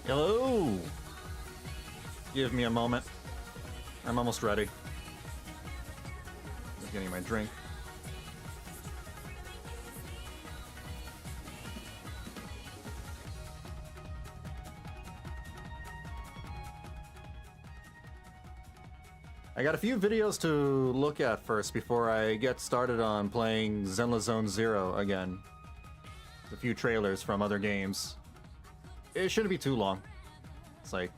Hello! Give me a moment. I'm almost ready. Just getting my drink. I got a few videos to look at first before I get started on playing Zenless Zone Zero again. A few trailers from other games. It shouldn't be too long. It's like,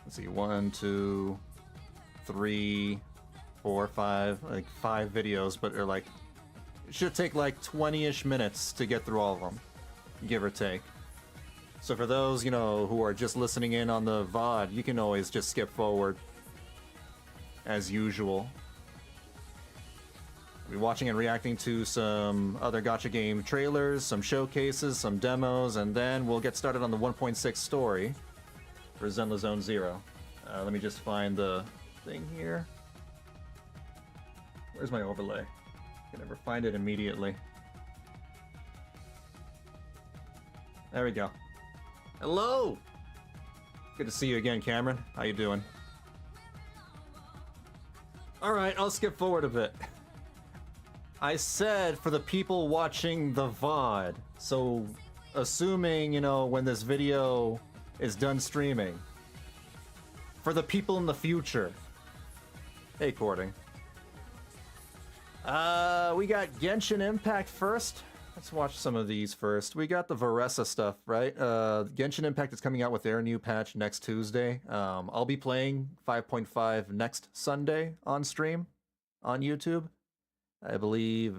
let's see, 1, 2, 3, 4, 5, like 5 videos, but they're like, it should take like 20-ish minutes to get through all of them, give or take. So for those, you know, who are just listening in on the VOD, you can always just skip forward, as usual. We'll be watching and reacting to some other gacha game trailers, some showcases, some demos, and then we'll get started on the 1.6 story for Zenless Zone Zero. Let me just find the thing here. Where's my overlay? I can never find it immediately. There we go. Hello! Good to see you again, Cameron. How you doing? Alright, I'll skip forward a bit. I said for the people watching the VOD, so assuming, you know, when this video is done streaming. For the people in the future. Hey, Cording. We got Genshin Impact first. Let's watch some of these first. We got the Varessa stuff, right? Genshin Impact is coming out with their new patch next Tuesday. I'll be playing 5.5 next Sunday on stream on YouTube. I believe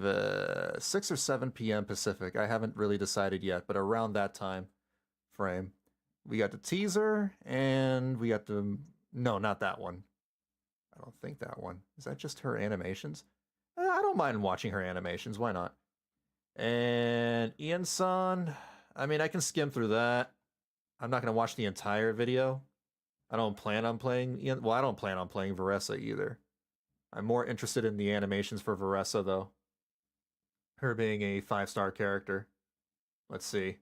6 or 7 p.m. Pacific. I haven't really decided yet, but around that time frame. We got the teaser, and we got the... No, not that one. I don't think that one. Is that just her animations? I don't mind watching her animations. Why not? And Ian-san, I mean, I can skim through that. I'm not going to watch the entire video. I don't plan on playing Ian. Well, I don't plan on playing Varessa either. I'm more interested in the animations for Varessa, though. Her being a 5-star character. Let's see.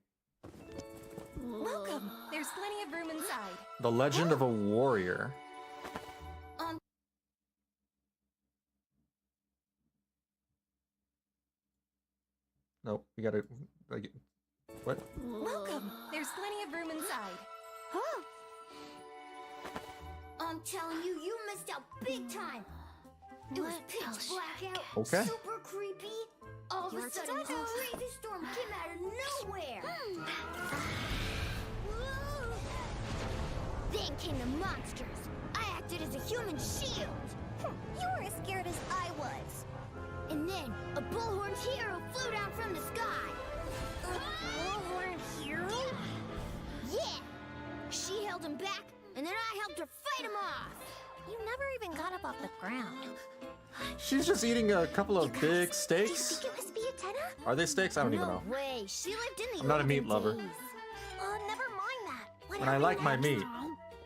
Welcome. There's plenty of room inside. The Legend of a Warrior. Nope, we gotta... Like, what? Welcome. There's plenty of room inside. Huh? I'm telling you, you missed out big time. It was pitch black out, Okay. super creepy. All of a sudden, a crazy storm came out of nowhere. Then came the monsters. I acted as a human shield. You were as scared as I was. And then a bullhorn hero flew down from the sky. A bullhorn hero? Yeah. She held him back, and then I helped her fight him off. You never even got up off the ground. She's just eating a couple of big steaks. Do you think it must be a tenna? Are they steaks? I don't even know. No way. She lived in the I'm not a meat olden lover. days. Never mind that. And I like my meat.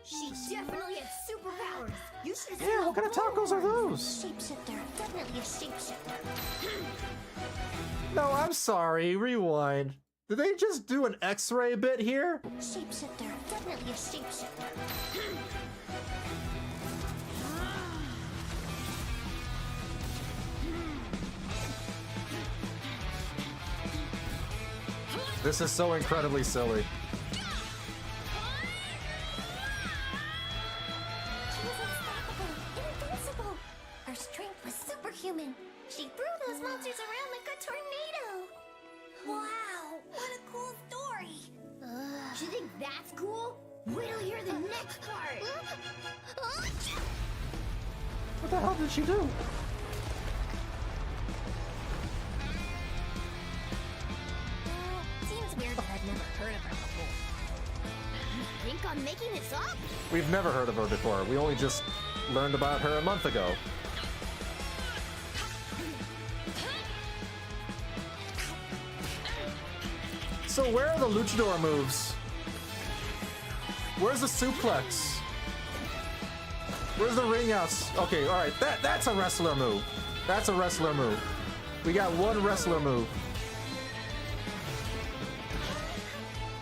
She definitely had superpowers. You should have Yeah, what kind of tacos are those? Shapeshifter. Definitely a shapeshifter. No, I'm sorry. Rewind. Did they just do an X-ray bit here? Shapeshifter. Definitely a shapeshifter. This is so incredibly silly. She was unstoppable, invincible. Her strength was superhuman. She threw those monsters around like a tornado. Wow, what a cool story. Do you think that's cool? Wait till you hear the next part. What the hell did she do? Seems weird that I've never heard of her before. You think I'm making this up? We've never heard of her before. We only just learned about her a month ago. So where are the luchador moves? Where's the suplex? Where's the ring outs? Okay, all right, that's a wrestler move. That's a wrestler move. We got one wrestler move.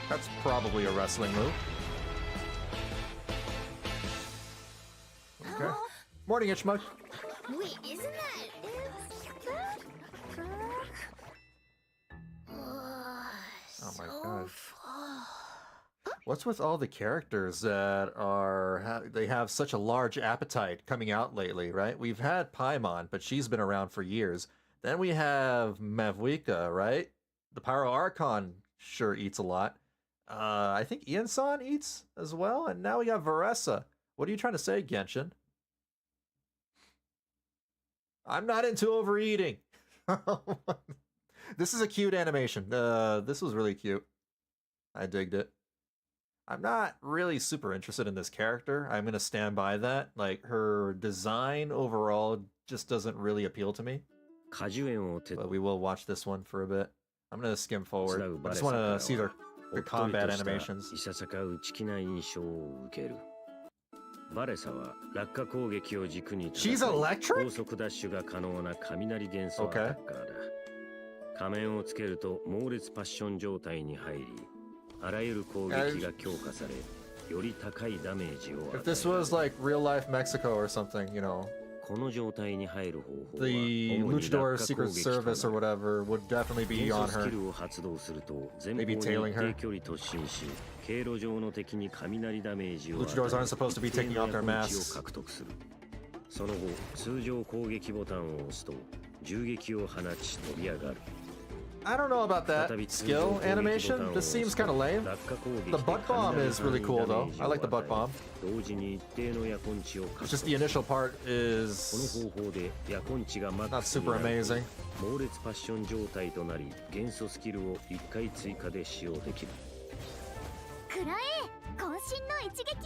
That's probably a wrestling move. Morning, Itchmug. Wait, isn't that Oh my god. What's with all the characters that are they have such a large appetite coming out lately, right? We've had Paimon, but she's been around for years. Then we have Mavuika, right? The Pyro Archon sure eats a lot. I think Ian-san eats as well, and now we got Veressa. What are you trying to say, Genshin? I'm not into overeating. This is a cute animation. This was really cute. I digged it. I'm not really super interested in this character. I'm going to stand by that. Like, her design overall just doesn't really appeal to me. But we will watch this one for a bit. I'm going to skim forward. I just want to see their combat animations. She's electric? Okay. 仮面をつけると猛烈パッション状態に入り、あらゆる攻撃が強化され、より高いダメージを与える。 If this was like real life Mexico or something, you know, この状態に入る方法は the Luchador Secret Service or whatever would definitely be on ス her. キルを発動すると前方 Maybe に tailing 一 her. 定距離突進し、経路上の敵に雷ダメージを与え Luchadors aren't supposed to be 一定 taking の off their 役割を masks. 獲得する。その後、通常攻撃ボタンを押すと銃撃を放ち飛び上がる。 I don't know about that skill animation. This seems kind of lame. The butt bomb is really cool though. I like the butt bomb. It's just the initial part is not super amazing. 猛烈パッション状態となり、元素スキルを1回追加で使用できる。くらえ渾身の一撃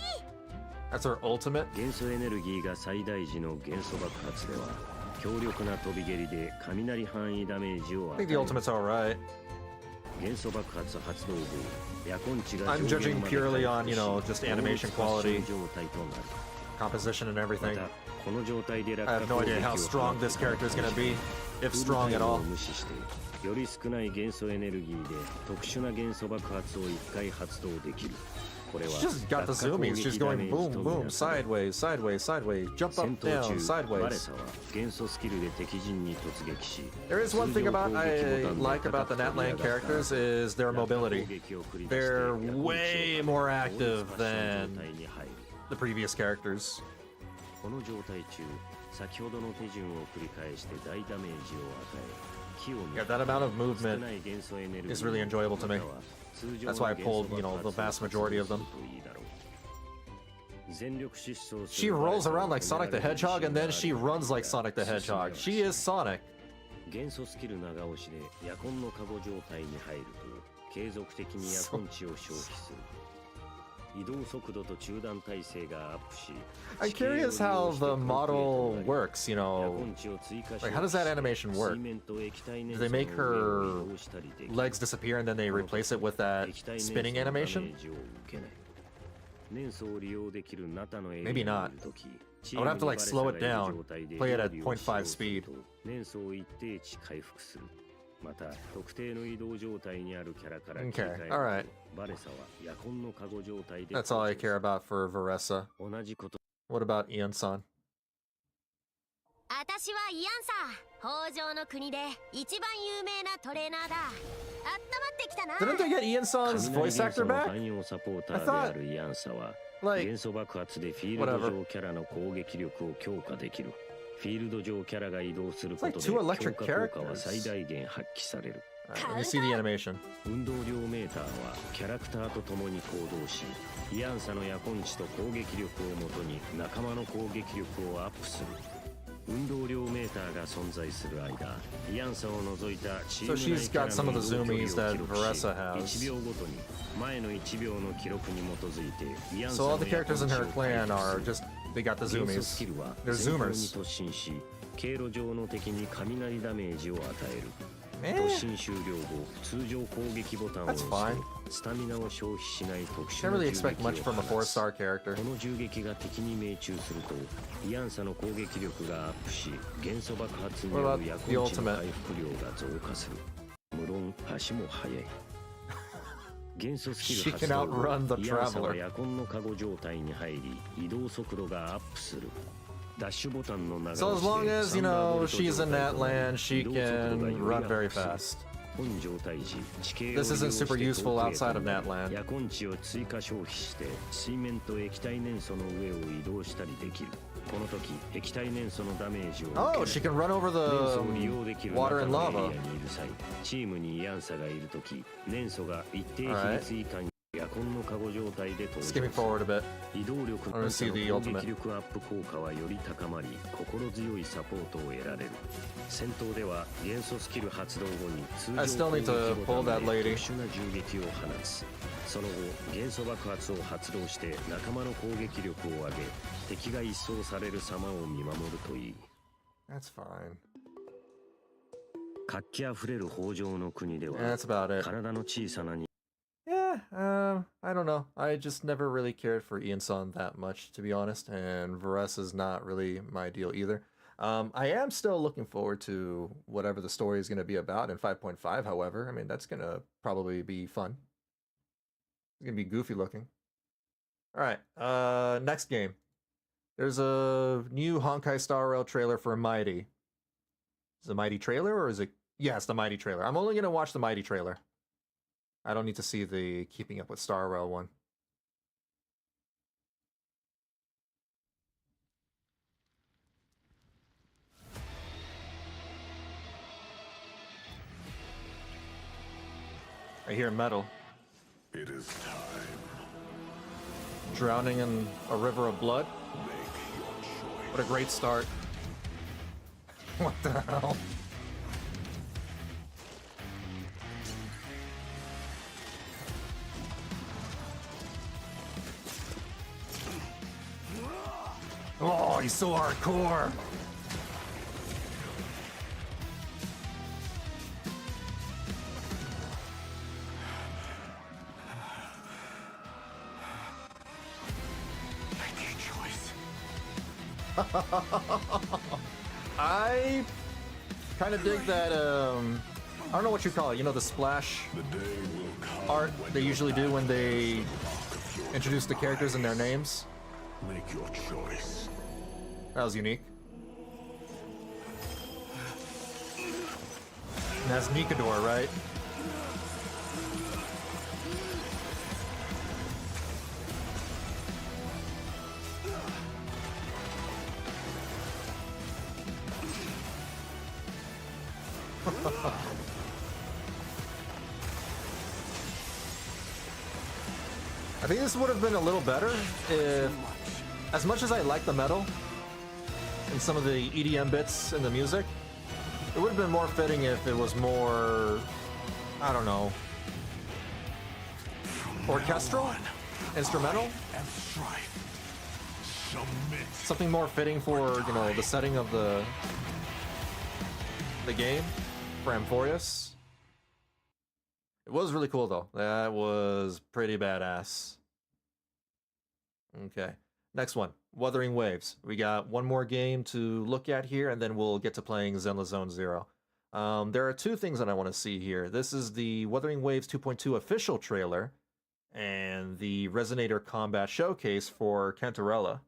That's her ultimate. 元素エネルギーが最大時の元素爆発では、強力な飛び蹴りで雷範囲ダメージを I think the ultimate's alright. 元素爆発発動後、夜根地が I'm judging purely on, you know, just animation quality, 状態となる。 composition, and ま everything. た、この状態で落 I 下 have no idea how strong this character is going to be, if strong at all. 無視して、より少ない元素エネルギーで特殊な元素爆発を1回発動できる。 She just got the zoomies. She's going boom, boom, sideways, sideways, sideways, jump up, down, sideways. There is one thing I like about the Natlan characters is their mobility. They're way more active than the previous characters. この状態中、先ほどの手順を繰り返して大ダメージを与え、木を Yeah, that amount of movement is really enjoyable to me. That's why I pulled, you know, the vast majority of them. She rolls around like Sonic the Hedgehog, and then she runs like Sonic the Hedgehog. She is Sonic. 元素スキル長押しで夜根のカゴ状態に入ると継続的に夜根値を消費する。移動速度と中断耐性がアップし、 I'm curious how the model works, you know. Like, how does that animation work? Do they make her legs disappear and then they replace it with that spinning animation? Maybe not. I would have to like slow it down, play it at 0.5 speed. 燃素を一定値回復する。また特定の移動状態にあるキャラから切り替えると alright. バレサは夜根のカゴ状態で That's all I care about for Veressa. 同じこと。 What about Ian-san? 私はイアンサ北条の国で一番有名なトレーナーだ。温まってきたな。 Didn't they get Ian-san's voice actor back? 汎用サポーターであるイアンサは Like, 元素爆発でフィールド上キャラの攻撃力を強化できる。フィールド上キャラが移動することで It's like two 強 electric 化効果は characters. 最大限発揮される。 alright, let me see the animation. 運動量メーターはキャラクターと共に行動し、イアンサの夜根値と攻撃力をもとに仲間の攻撃力をアップする。運動量メーターが存在する間、イアンサを除いたチーム So 内 she's キャ got ラ some の of 移 the 動距 zoomies 離を that 記録 Veressa し、 has. 1秒ごとに前の1秒の記録に基づいてイアンサ So の all the 夜根 characters in 値 her を回 clan 復す are る。 just, they got the 元素スキ zoomies. ルは They're 前方に zoomers. 突進し、経路上の敵に雷ダメージを与える。 Eh, 突進終了後、通常攻撃ボタンを押 That's す fine. とスタミナを消費しない特殊 can't な really 銃 expect 撃を much from a 放つ。 4-star character. この銃撃が敵に命中すると、イアンサの攻撃力がアップし、元素爆発による What about 夜 the 根値の ultimate? 回復量が増加する。無論、足も速い。元素スキ She ル can 発動 outrun the 後、イアンサは traveler. 夜根のカゴ状態に入り、移動速度がアップする。So as long as, you know, she's in that land, she can run very fast. This isn't super useful outside of that land. 夜根地を追加消費して水面と液体燃素の上を移動したりできる。この時液体燃素のダメージを受け Oh, she can run over 燃素 the を利用できる water and 中の lava. エリアにいる際、チームにイアンサがいる時、燃素が一定比率以下に夜根のカゴ状態で登場す Skipping る。 forward a bit. 移動力 I の wanna see the 攻 ultimate. 撃力アップ効果はより高まり、心強いサポートを得られる。戦闘では元素スキル発動後に通 I 常 still 攻 need 撃 to ボ pull タ that ンで lady. 特殊な銃撃を放つ。その後、元素爆発を発動して仲間の攻撃力を上げ、敵が一掃される様を見守るといい。 That's fine. 活気あふれる北条の国では、 Yeah, that's about it. 体の小さな Yeah, I don't know. I just never really cared for Ian-san that much, to be honest, and Varessa's not really my deal either. I am still looking forward to whatever the story is going to be about in 5.5, however. I mean, that's going to probably be fun. It's going to be goofy looking. All right, next game. There's a new Honkai Star Rail trailer for Mighty. Is it the Mighty trailer, or is it... Yeah, it's the Mighty trailer. I'm only going to watch the Mighty trailer. I don't need to see the Keeping Up with Star Rail one. I hear metal. It is time. Drowning in a river of blood. Make your choice. What a great start. What the hell? Oh, he's so hardcore. Make your choice. I kind of dig that, I don't know what you call it, you know, the splash The day will come art when they your usually do when they path of your introduce the characters and their names. Make your choice. That was unique. And that's Nikador, right? I think this would have been a little better if, as much as I like the metal and some of the EDM bits in the music, it would have been more fitting if it was more, I don't know, orchestral, instrumental, And strife. Submit. something more fitting for, you know, the setting of the game for Amphorius. It was really cool though. That was pretty badass. Okay, next one, Wuthering Waves. We got one more game to look at here, and then we'll get to playing Zenless Zone Zero. There are two things that I want to see here. This is the Wuthering Waves 2.2 official trailer, and the Resonator Combat Showcase for Cantarella.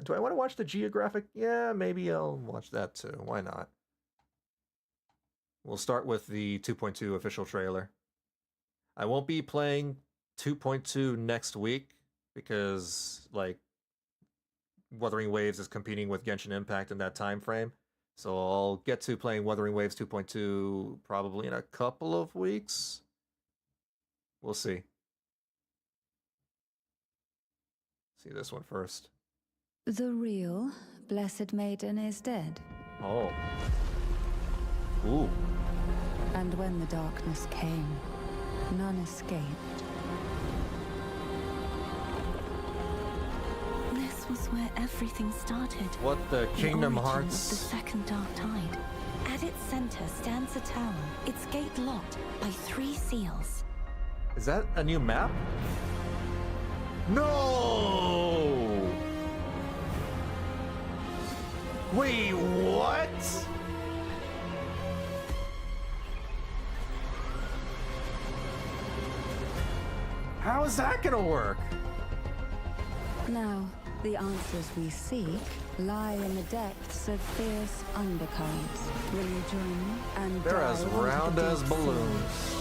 Do I want to watch the geographic? Yeah, maybe I'll watch that too. Why not? We'll start with the 2.2 official trailer. I won't be playing 2.2 next week because, like, Wuthering Waves is competing with Genshin Impact in that time frame. So I'll get to playing Wuthering Waves 2.2 probably in a couple of weeks. We'll see. See this one first. The real Blessed Maiden is dead. Oh. Ooh. And when the darkness came, none escaped. This was where everything started. What the Kingdom origin of the Hearts? second Dark Tide. At its center stands a tower, its gate locked by 3 seals. Is that a new map? No! Wait, what? How is that gonna work? Now, The answers we seek lie in the depths of fierce undercurrents. Will you join me and They're as dive into the round as deep sea? balloons.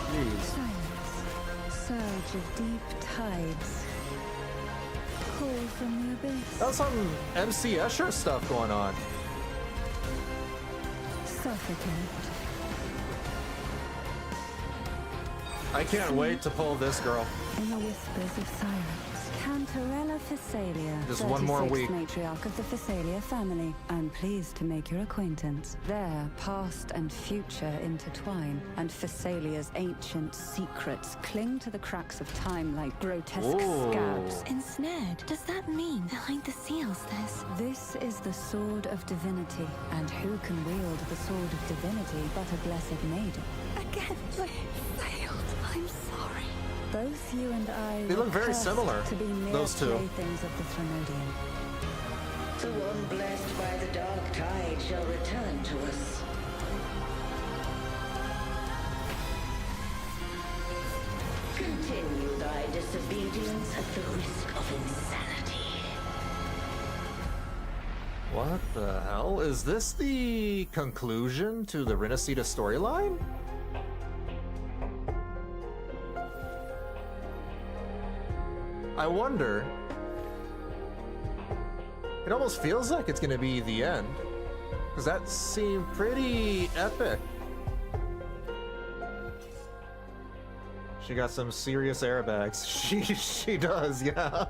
Jeez. Silence. Surge of deep tides. Call from the abyss. That's some MC Escher stuff going on. Suffocate. I can't wait to pull this girl. In the whispers of silence. Cantarella Phasalia. Just one more 36th week. matriarch of the Phasalia family. I'm pleased to make your acquaintance. There, past and future intertwine, and Phasalia's ancient secrets cling to the cracks of time like grotesque Ooh. scabs. Ensnared? Does that mean behind the seals This is the Sword of Divinity, and who can wield the Sword of Divinity but a blessed maiden? Again, failed. I'm sorry. Both you and I They were look very cursed similar, to be mere those two. playthings of the Threnodian. The one blessed by the dark tide shall return to us. Continue thy disobedience at the risk of insanity. What the hell? Is this the conclusion to the Renacita storyline? I wonder. It almost feels like it's gonna be the end. Because that seemed pretty epic. She got some serious airbags. She does, yeah.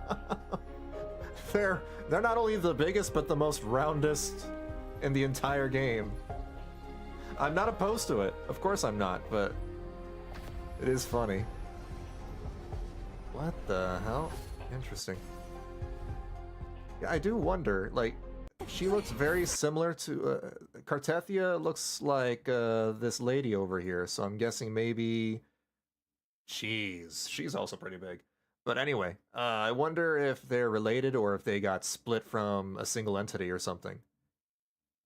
They're not only the biggest, but the most roundest in the entire game. I'm not opposed to it. Of course I'm not, but it is funny. What the hell? Interesting. Yeah, I do wonder, like, she looks very similar to, Cartethia looks like, this lady over here, so I'm guessing maybe... She's also pretty big. But anyway, I wonder if they're related or if they got split from a single entity or something.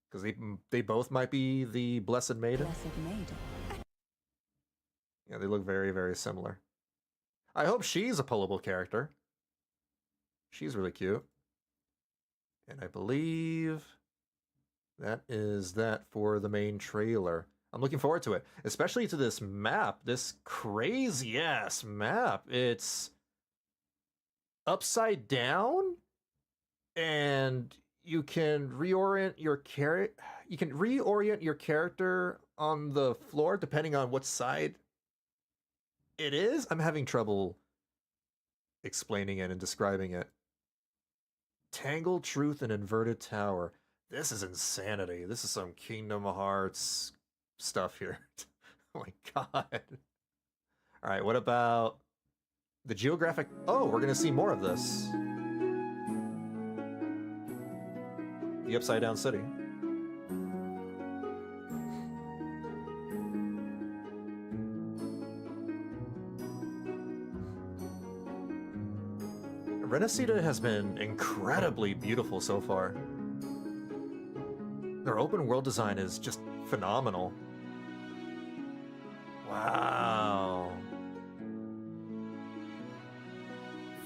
Because they both might be the Blessed Maiden. Blessed maiden. Yeah, they look very, very similar. I hope she's a pullable character. She's really cute. And I believe that is that for the main trailer. I'm looking forward to it, especially to this map, this crazy ass map. It's upside down, and you can reorient your character on the floor depending on what side it is. I'm having trouble explaining it and describing it. Tangled Truth and Inverted Tower. This is insanity. This is some Kingdom Hearts stuff here. Oh my god. Alright, what about the geographic... Oh, we're gonna see more of this. The Upside Down City. Renacita has been incredibly beautiful so far. Their open world design is just phenomenal. Wow.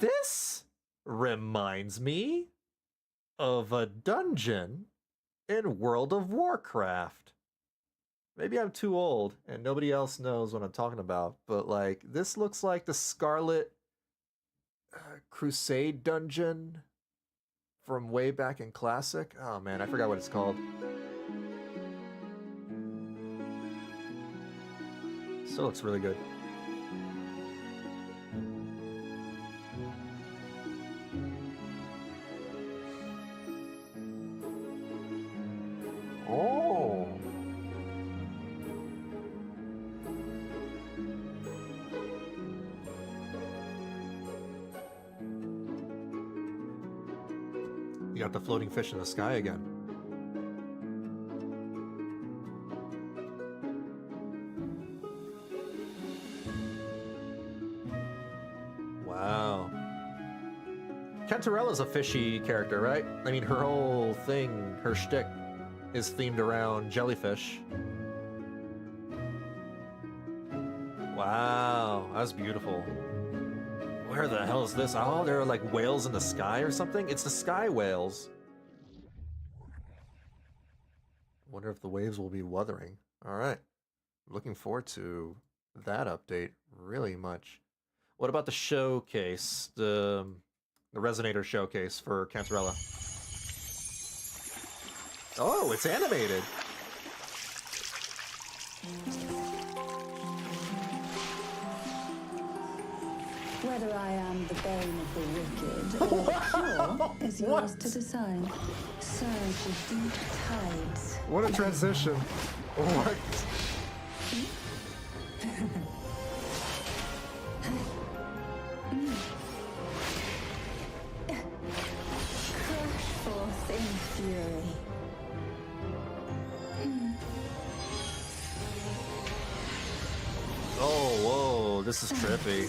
This reminds me of a dungeon in World of Warcraft. Maybe I'm too old and nobody else knows what I'm talking about, but like this looks like the Scarlet Crusade dungeon from way back in Classic. Oh man, I forgot what it's called. Still looks really good. Oh. You got the floating fish in the sky again. Wow. Cantarella's a fishy character, right? I mean, her whole thing, her shtick, is themed around jellyfish. Wow, that's beautiful. Where the hell is this? Oh, there are like whales in the sky or something? It's the sky whales. Wonder if the waves will be wuthering. All right. Looking forward to that update really much. What about the showcase? The Resonator showcase for Cantarella? Oh, it's animated. Whether I am the bane of the wicked or the pure is yours to decide. Surge of deep tides. What a transition. What? Crush forth in fury. Oh, whoa, this is trippy.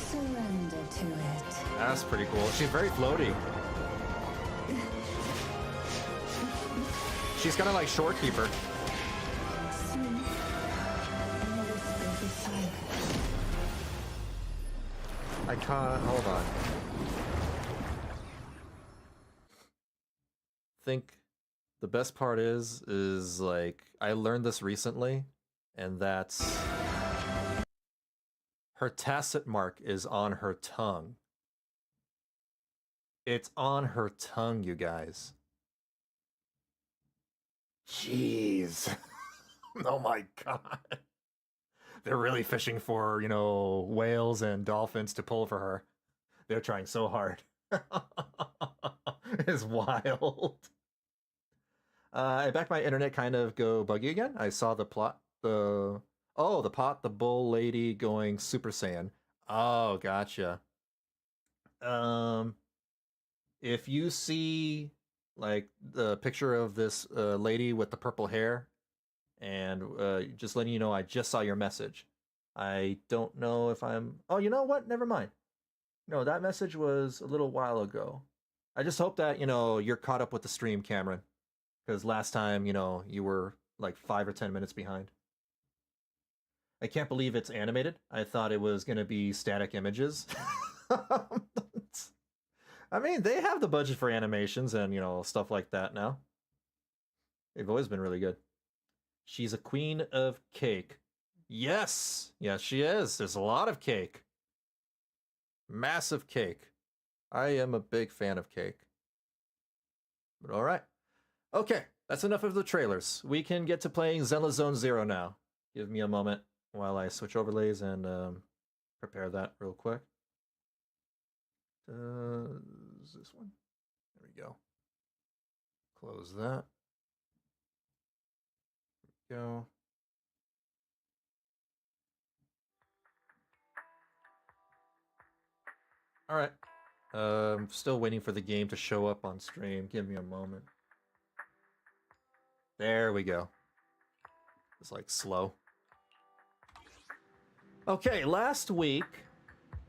Surrender to it. That's pretty cool. She's very floaty. She's kind of like Shorekeeper. Sleep in the whispers of silence. I can't. Hold on. Think the best part is like I learned this recently, and that's her tacit mark is on her tongue. It's on her tongue, you guys. Jeez. Oh my god. They're really fishing for, you know, whales and dolphins to pull for her. They're trying so hard. It's wild. I backed my internet kind of go buggy again. I saw the plot, the pot, the bull lady going Super Saiyan. Oh, gotcha. If you see like the picture of this lady with the purple hair, and just letting you know, I just saw your message. I don't know if I'm. Oh, you know what? Never mind. No, that message was a little while ago. I just hope that, you know, you're caught up with the stream, Cameron. Because last time, you know, you were like 5 or 10 minutes behind. I can't believe it's animated. I thought it was going to be static images. I mean, they have the budget for animations and, you know, stuff like that now. They've always been really good. She's a queen of cake. Yes! Yes, she is. There's a lot of cake. Massive cake. I am a big fan of cake. But all right. Okay, that's enough of the trailers. We can get to playing Zenless Zone Zero now. Give me a moment while I switch overlays and prepare that real quick. Is this one? There we go. Close that. There we go. All right. I'm still waiting for the game to show up on stream. Give me a moment. There we go. It's like slow. Okay, last week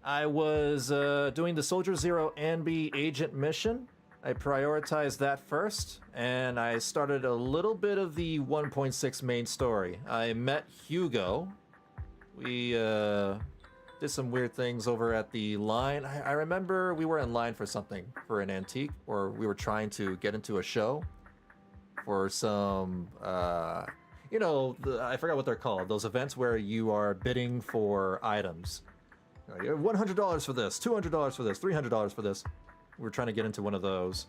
I was doing the Soldier Zero Anby agent mission. I prioritized that first, and I started a little bit of the 1.6 main story. I met Hugo. We did some weird things over at the line. I remember we were in line for something, for an antique, or we were trying to get into a show for some, you know, I forgot what they're called. Those events where you are bidding for items. Like, $100 for this, $200 for this, $300 for this. We were trying to get into one of those,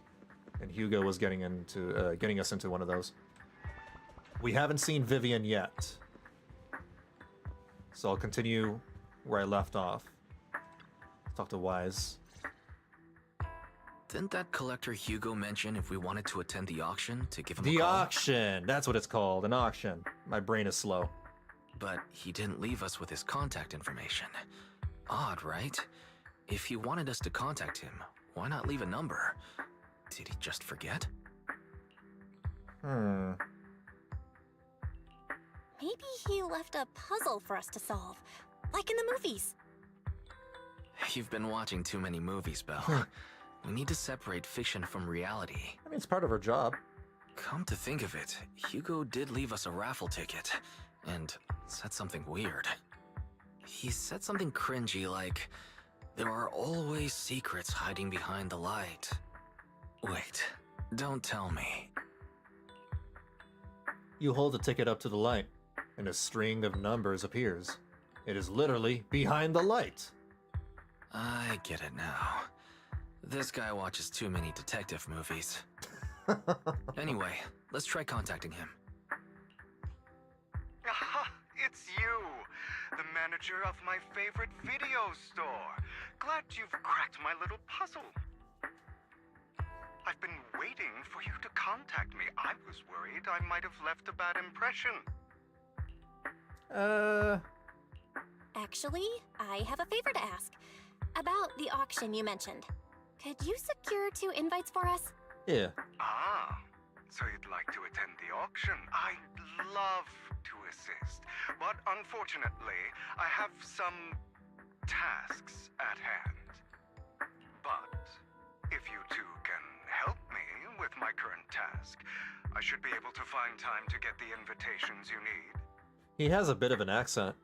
and Hugo was getting us into one of those. We haven't seen Vivian yet, so I'll continue where I left off. Talk to Wise. Didn't that collector Hugo mention if we wanted to attend the auction to give him a The call? auction! That's what it's called, an auction. My brain is slow. But he didn't leave us with his contact information. Odd, right? If he wanted us to contact him, why not leave a number? Did he just forget? Maybe he left a puzzle for us to solve, like in the movies. You've been watching too many movies, Belle. We need to separate fiction from reality. I mean, it's part of her job. Come to think of it, Hugo did leave us a raffle ticket, and said something weird. He said something cringy like, "There are always secrets hiding behind the light." Wait, don't tell me. You hold the ticket up to the light, and a string of numbers appears. It is literally behind the light. I get it now. This guy watches too many detective movies. Anyway, let's try contacting him. Aha, it's you! The manager of my favorite video store. Glad you've cracked my little puzzle. I've been waiting for you to contact me. I was worried I might have left a bad impression. Actually, I have a favor to ask. About the auction you mentioned. Could you secure 2 invites for us? Yeah. Ah, so you'd like to attend the auction? I'd love to assist, but unfortunately, I have some tasks at hand. But if you two can help me with my current task, I should be able to find time to get the invitations you need. He has a bit of an accent.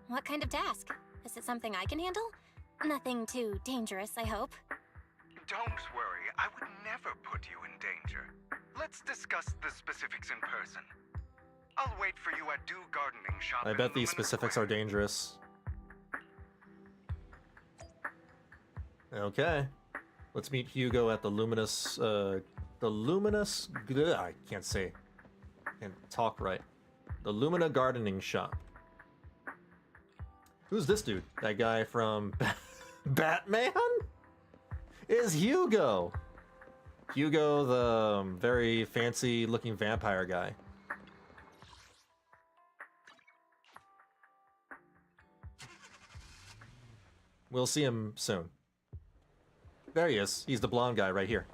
What kind of task? Is it something I can handle? Nothing too dangerous, I hope. Don't worry, I would never put you in danger. Let's discuss the specifics in person. I'll wait for you at Do Gardening Shop. I bet these specifics are dangerous. Okay. Let's meet Hugo at the luminous, I can't say. Can't talk right. The Lumina Gardening Shop. Who's this dude? That guy from Batman? Is Hugo. Hugo, the very fancy looking vampire guy. We'll see him soon. There he is. He's the blonde guy right here.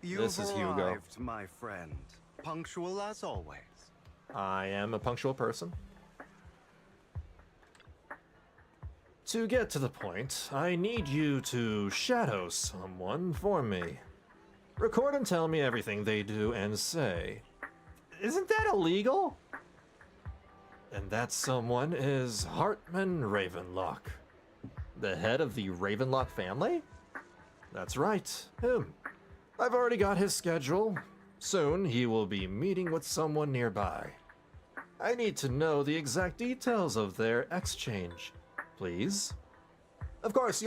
This is Hugo. Arrived, my friend. Punctual as always. I am a punctual person. To get to the point, I need you to shadow someone for me. Record and tell me everything they do and say. Isn't that illegal? And that someone is Hartman Ravenlock, the head of the Ravenlock family? That's right, him. I've already got his schedule. Soon he will be meeting with someone nearby. I need to know the exact details of their exchange, please. Of course, for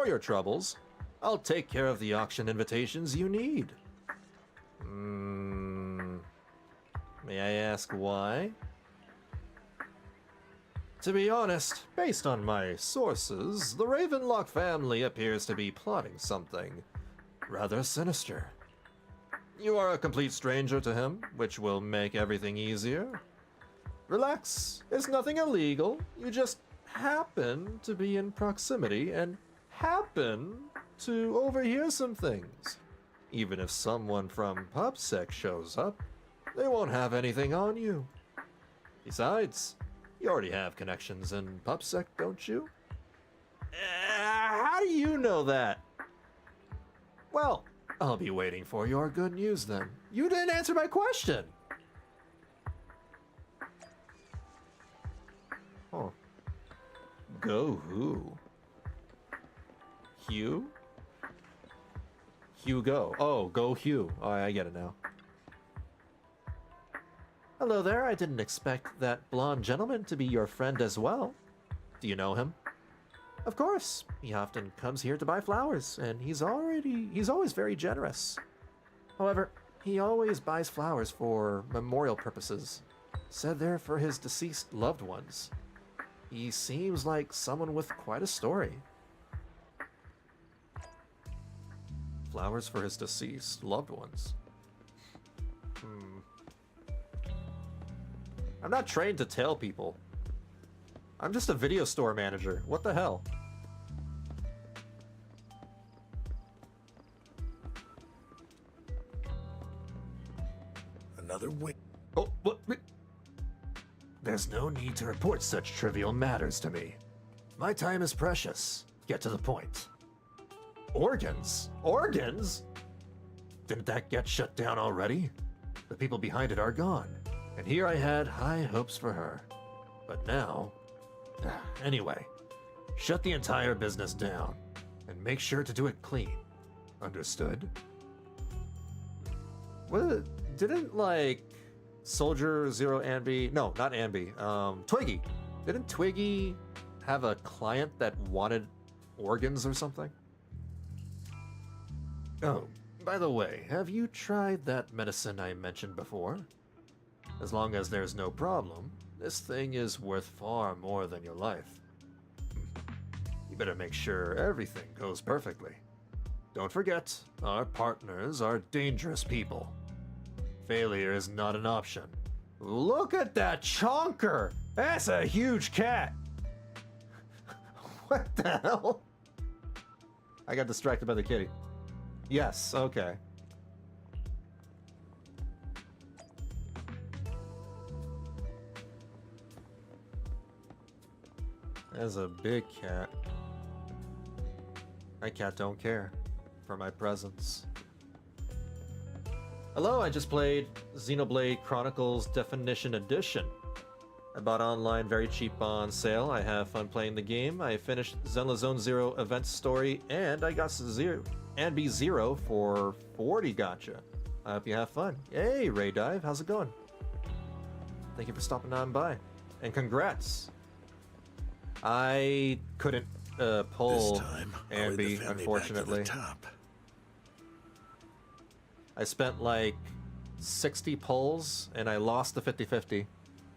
your troubles, I'll take care of the auction invitations you need. May I ask why? To be honest, based on my sources, the Ravenlock family appears to be plotting something rather sinister. You are a complete stranger to him, which will make everything easier. Relax, it's nothing illegal. You just happen to be in proximity and happen to overhear some things. Even if someone from PubSec shows up, they won't have anything on you. Besides, you already have connections in PubSec, don't you? How do you know that? Well, I'll be waiting for your good news then. You didn't answer my question! Huh. Go who? Hugh? Hugo. Oh, go Hugh. Oh, I get it now. Hello there, I didn't expect that blonde gentleman to be your friend as well. Do you know him? Of course, he often comes here to buy flowers, and he's always very generous. However, he always buys flowers for memorial purposes, said they're for his deceased loved ones. He seems like someone with quite a story. Flowers for his deceased loved ones. I'm not trained to tell people. I'm just a video store manager. What the hell? Another win. Oh, what? There's no need to report such trivial matters to me. My time is precious. Get to the point. Organs? Organs? Didn't that get shut down already? The people behind it are gone. And here I had high hopes for her. But now... Anyway, shut the entire business down. And make sure to do it clean. Understood? What? Didn't, like, Soldier Zero Anby... No, not Anby. Twiggy. Didn't Twiggy have a client that wanted organs or something? Oh, by the way, have you tried that medicine I mentioned before? As long as there's no problem, this thing is worth far more than your life. You better make sure everything goes perfectly. Don't forget, our partners are dangerous people. Failure is not an option. Look at that chonker! That's a huge cat! What the hell? I got distracted by the kitty. Yes, okay. That's a big cat. My cat don't care for my presence. Hello, I just played Xenoblade Chronicles Definition Edition. I bought online very cheap on sale. I have fun playing the game. I finished Zenless Zone Zero event story, and I got Anby Zero for 40 gacha. I hope you have fun. Hey, Ray Dive, how's it going? Thank you for stopping on by. And congrats. I couldn't pull Anby, unfortunately. I spent like 60 pulls and I lost the 50-50.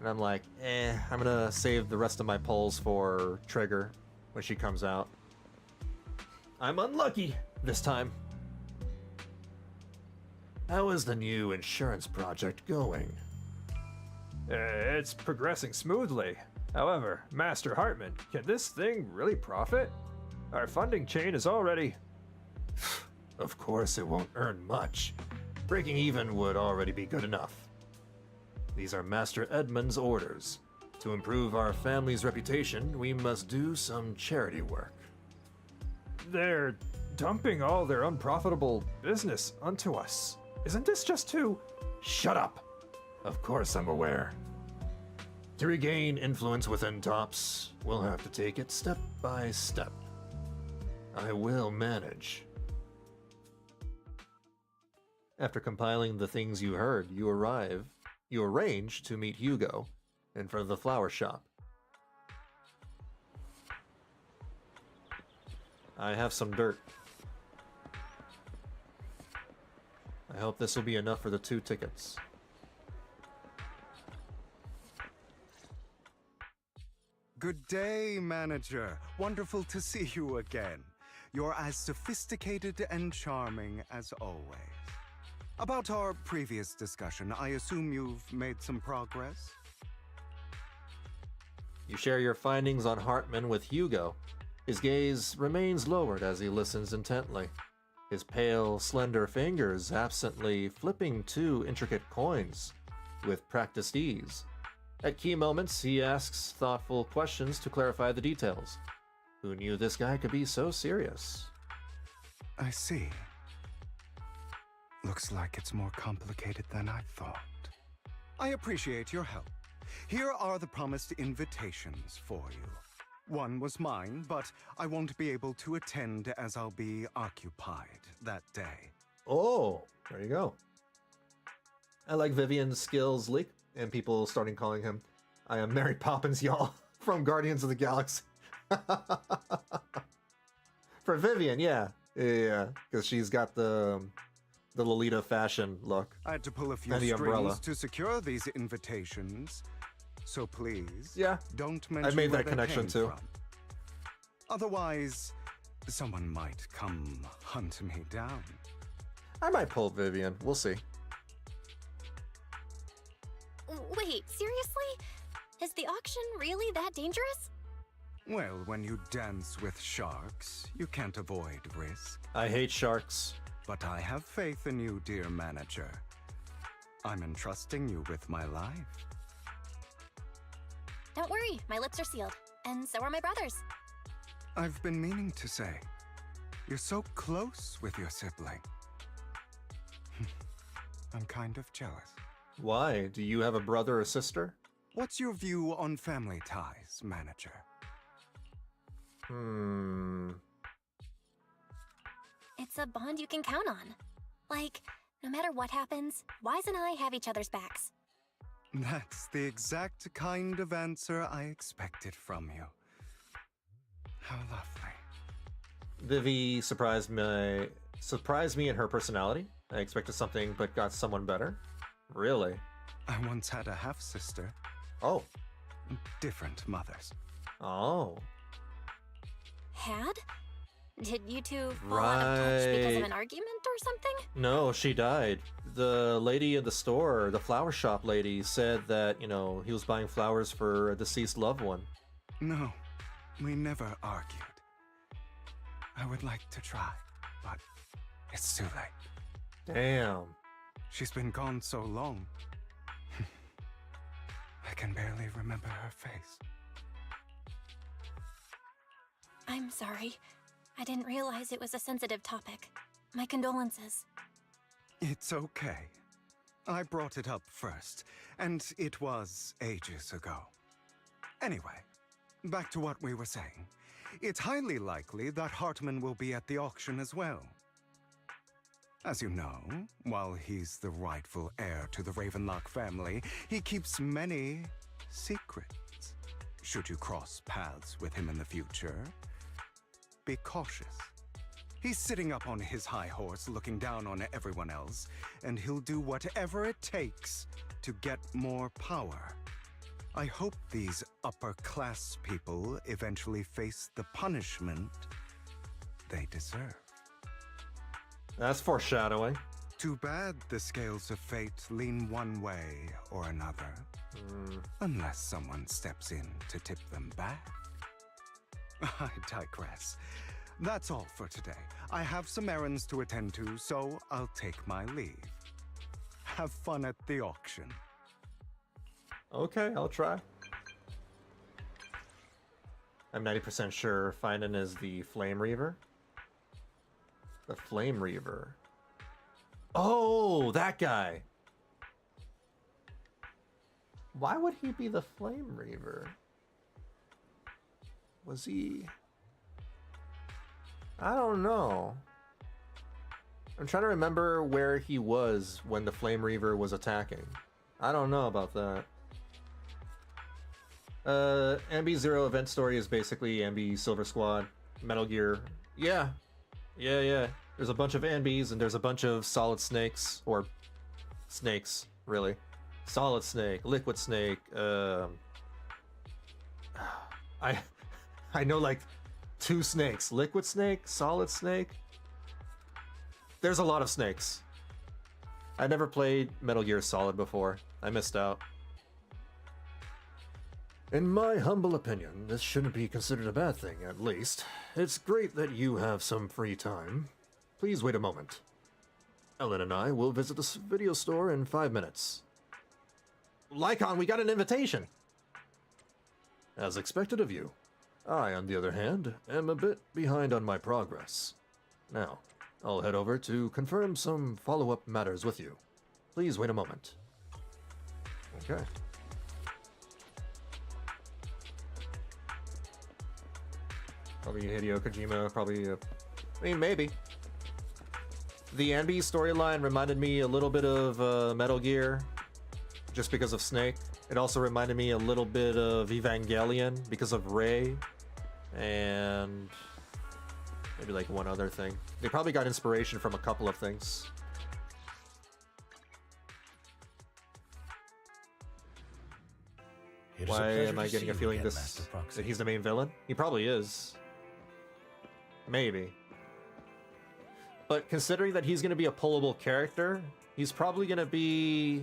And I'm like, I'm gonna save the rest of my pulls for Trigger when she comes out. I'm unlucky this time. How is the new insurance project going? It's progressing smoothly. However, Master Hartman, can this thing really profit? Our funding chain is already... Of course it won't earn much. Breaking even would already be good enough. These are Master Edmund's orders. To improve our family's reputation, we must do some charity work. They're dumping all their unprofitable business onto us. Isn't this just too... Shut up! Of course I'm aware. To regain influence within TOPS, we'll have to take it step by step. I will manage. After compiling the things you heard, you arrange to meet Hugo in front of the flower shop. I have some dirt. I hope this will be enough for the 2 tickets. Good day, manager. Wonderful to see you again. You're as sophisticated and charming as always. About our previous discussion, I assume you've made some progress? You share your findings on Hartman with Hugo. His gaze remains lowered as he listens intently. His pale, slender fingers absently flipping 2 intricate coins with practiced ease. At key moments, he asks thoughtful questions to clarify the details. Who knew this guy could be so serious? I see. Looks like it's more complicated than I thought. I appreciate your help. Here are the promised invitations for you. One was mine, but I won't be able to attend as I'll be occupied that day. Oh, there you go. I like Vivian's skills leak, and people starting calling him, I am Mary Poppins, y'all, from Guardians of the Galaxy. For Vivian, yeah, because she's got the Lolita fashion look. I had to pull a few and the strings umbrella to secure these invitations, so please, yeah, don't mention I made where that they connection came too. from. Otherwise, someone might come hunt me down. I might pull Vivian. We'll see. Wait, seriously? Is the auction really that dangerous? Well, when you dance with sharks, you can't avoid risk. I hate sharks. But I have faith in you, dear manager. I'm entrusting you with my life. Don't worry, my lips are sealed. And so are my brothers. I've been meaning to say, You're so close with your sibling. I'm kind of jealous. Why? Do you have a brother or sister? What's your view on family ties, manager? It's a bond you can count on. Like, no matter what happens, Wise and I have each other's backs. That's the exact kind of answer I expected from you. How lovely. Vivi surprised me in her personality. I expected something, but got someone better. Really? I once had a half-sister. Oh. Different mothers. Oh. Had? Did you two fall out of touch because of an argument or something? No, she died. The lady in the store, the flower shop lady, said that, you know, he was buying flowers for a deceased loved one. No, we never argued. I would like to try, but it's too late. Damn. She's been gone so long. I can barely remember her face. I'm sorry. I didn't realize it was a sensitive topic. My condolences. It's okay. I brought it up first, and it was ages ago. Anyway, back to what we were saying. It's highly likely that Hartman will be at the auction as well. As you know, while he's the rightful heir to the Ravenlock family, he keeps many secrets. Should you cross paths with him in the future, be cautious. He's sitting up on his high horse, looking down on everyone else, and he'll do whatever it takes to get more power. I hope these upper-class people eventually face the punishment they deserve. That's foreshadowing. Too bad the scales of fate lean one way or another. Unless someone steps in to tip them back. I digress. That's all for today. I have some errands to attend to, so I'll take my leave. Have fun at the auction. Okay, I'll try. I'm 90% sure Finan is the Flame Reaver. The Flame Reaver. Oh, that guy! Why would he be the Flame Reaver? Was he... I don't know. I'm trying to remember where he was when the Flame Reaver was attacking. I don't know about that. Anby Zero event story is basically Anby Silver Squad, Metal Gear. Yeah. There's a bunch of Anbys and there's a bunch of Solid Snakes, or snakes, really. Solid Snake, Liquid Snake, I know like 2 snakes. Liquid Snake, Solid Snake. There's a lot of snakes. I never played Metal Gear Solid before. I missed out. In my humble opinion, this shouldn't be considered a bad thing, at least. It's great that you have some free time. Please wait a moment. Ellen and I will visit this video store in 5 minutes. Lycon, we got an invitation! As expected of you. I, on the other hand, am a bit behind on my progress. Now, I'll head over to confirm some follow-up matters with you. Please wait a moment. Okay. Probably Hideo Kojima, probably... I mean, maybe. The Anby storyline reminded me a little bit of Metal Gear, just because of Snake. It also reminded me a little bit of Evangelion, because of Rei, and maybe like one other thing. They probably got inspiration from a couple of things. Why am I getting a feeling that he's the main villain? He probably is. Maybe. But considering that he's going to be a pullable character, he's probably going to be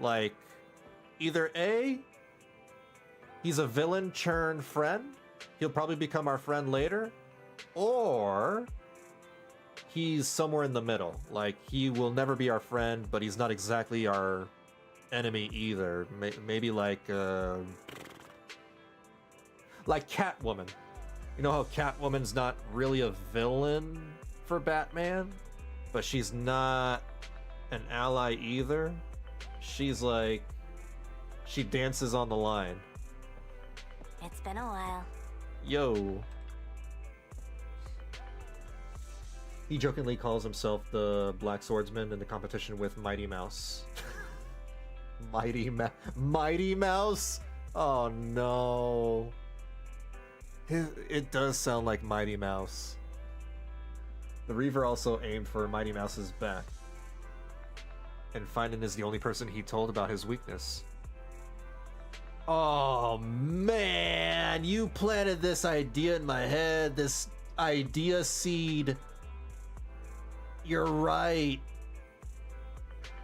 like either A, he's a villain churn friend, he'll probably become our friend later, or he's somewhere in the middle. Like, he will never be our friend, but he's not exactly our enemy either. Maybe like Catwoman. You know how Catwoman's not really a villain for Batman, but she's not an ally either. She's like, she dances on the line. It's been a while. Yo. He jokingly calls himself the Black Swordsman in the competition with Mighty Mouse. Mighty Mouse? Oh no. It does sound like Mighty Mouse. The Reaver also aimed for Mighty Mouse's back. And Finan is the only person he told about his weakness. Oh man, you planted this idea in my head, this idea seed. You're right.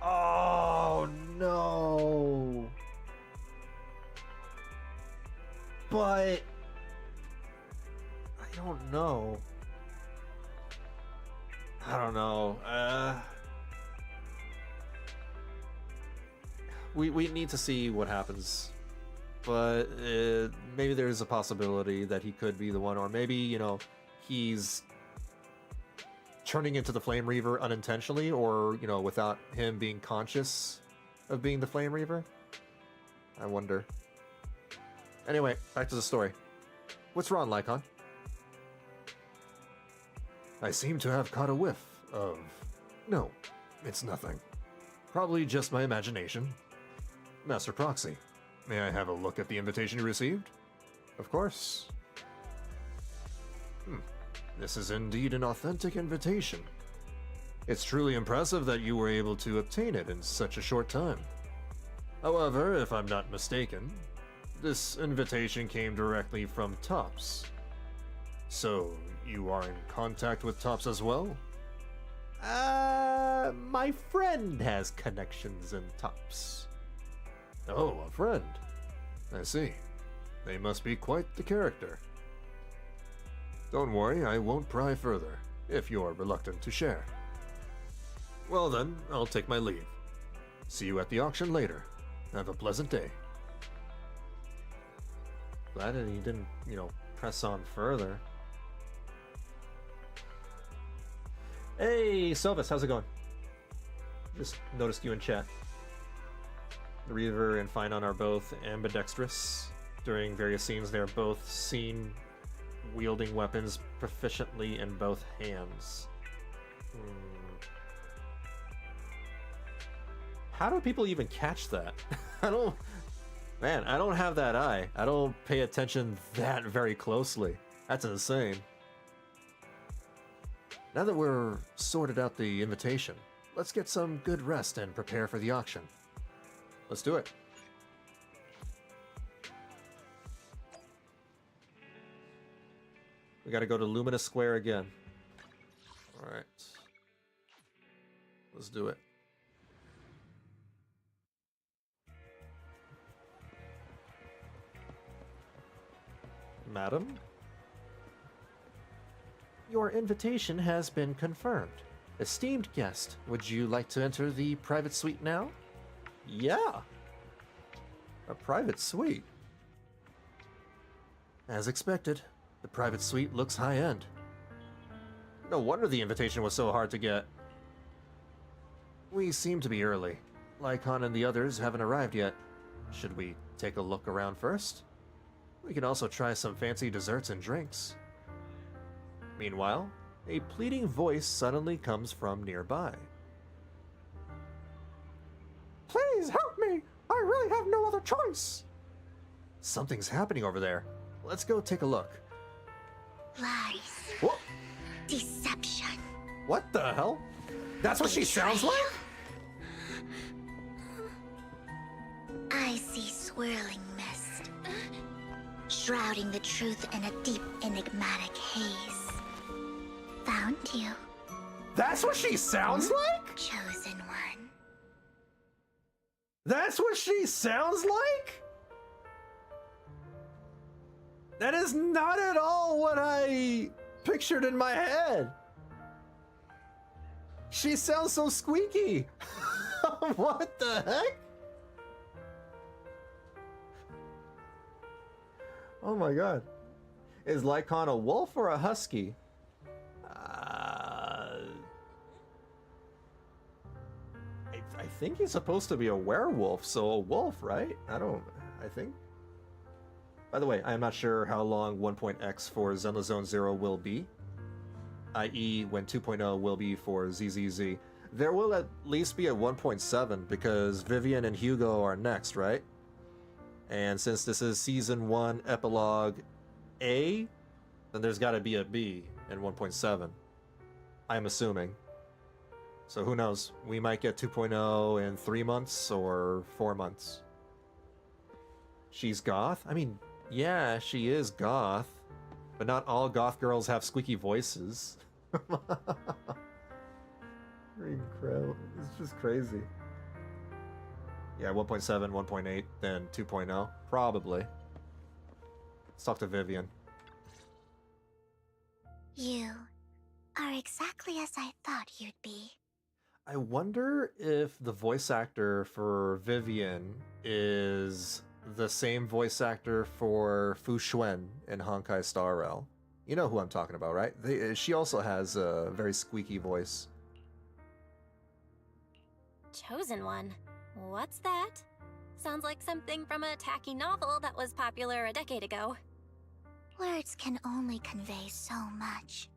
Oh no. But I don't know. I don't know. We need to see what happens. But maybe there's a possibility that he could be the one, or maybe, you know, he's turning into the Flame Reaver unintentionally, or, you know, without him being conscious of being the Flame Reaver. I wonder. Anyway, back to the story. What's wrong, Lycon? I seem to have caught a whiff of... No, it's nothing. Probably just my imagination. Master Proxy, may I have a look at the invitation you received? Of course. This is indeed an authentic invitation. It's truly impressive that you were able to obtain it in such a short time. However, if I'm not mistaken, this invitation came directly from Tops. So, you are in contact with Tops as well? My friend has connections in Tops. Oh, a friend. I see. They must be quite the character. Don't worry, I won't pry further, if you're reluctant to share. Well then, I'll take my leave. See you at the auction later. Have a pleasant day. Glad that he didn't, you know, press on further. Hey, Silvis, how's it going? Just noticed you in chat. The Reaver and Finan are both ambidextrous. During various scenes, they're both seen wielding weapons proficiently in both hands. How do people even catch that? I don't have that eye. I don't pay attention that very closely. That's insane. Now that we're sorted out the invitation, let's get some good rest and prepare for the auction. Let's do it. We gotta go to Luminous Square again. Alright. Let's do it. Madam? Your invitation has been confirmed. Esteemed guest, would you like to enter the private suite now? Yeah! A private suite? As expected, the private suite looks high-end. No wonder the invitation was so hard to get. We seem to be early. Lycon and the others haven't arrived yet. Should we take a look around first? We can also try some fancy desserts and drinks. Meanwhile, a pleading voice suddenly comes from nearby. Please help me! I really have no other choice! Something's happening over there. Let's go take a look. Lies. What? Deception. What the hell? That's what she sounds like? I see swirling mist, shrouding the truth in a deep, enigmatic haze. Found you. That's what she sounds like? Chosen one. That's what she sounds like? That is not at all what I pictured in my head. She sounds so squeaky. What the heck? Oh my god. Is Lycon a wolf or a husky? I think he's supposed to be a werewolf, so a wolf, right? I think. By the way, I am not sure how long 1.x for Zenless Zone Zero will be, i.e. when 2.0 will be for ZZZ. There will at least be a 1.7 because Vivian and Hugo are next, right? And since this is Season 1 Epilogue A, then there's got to be a B in 1.7. I'm assuming. So who knows? We might get 2.0 in 3 months or 4 months. She's goth? I mean, yeah, she is goth. But not all goth girls have squeaky voices. Incredible. It's just crazy. Yeah, 1.7, 1.8, then 2.0. Probably. Let's talk to Vivian. You are exactly as I thought you'd be. I wonder if the voice actor for Vivian is the same voice actor for Fu Xuan in Honkai Star Rail. You know who I'm talking about, right? She also has a very squeaky voice. Chosen One? What's that? Sounds like something from a tacky novel that was popular a decade ago. Words can only convey so much,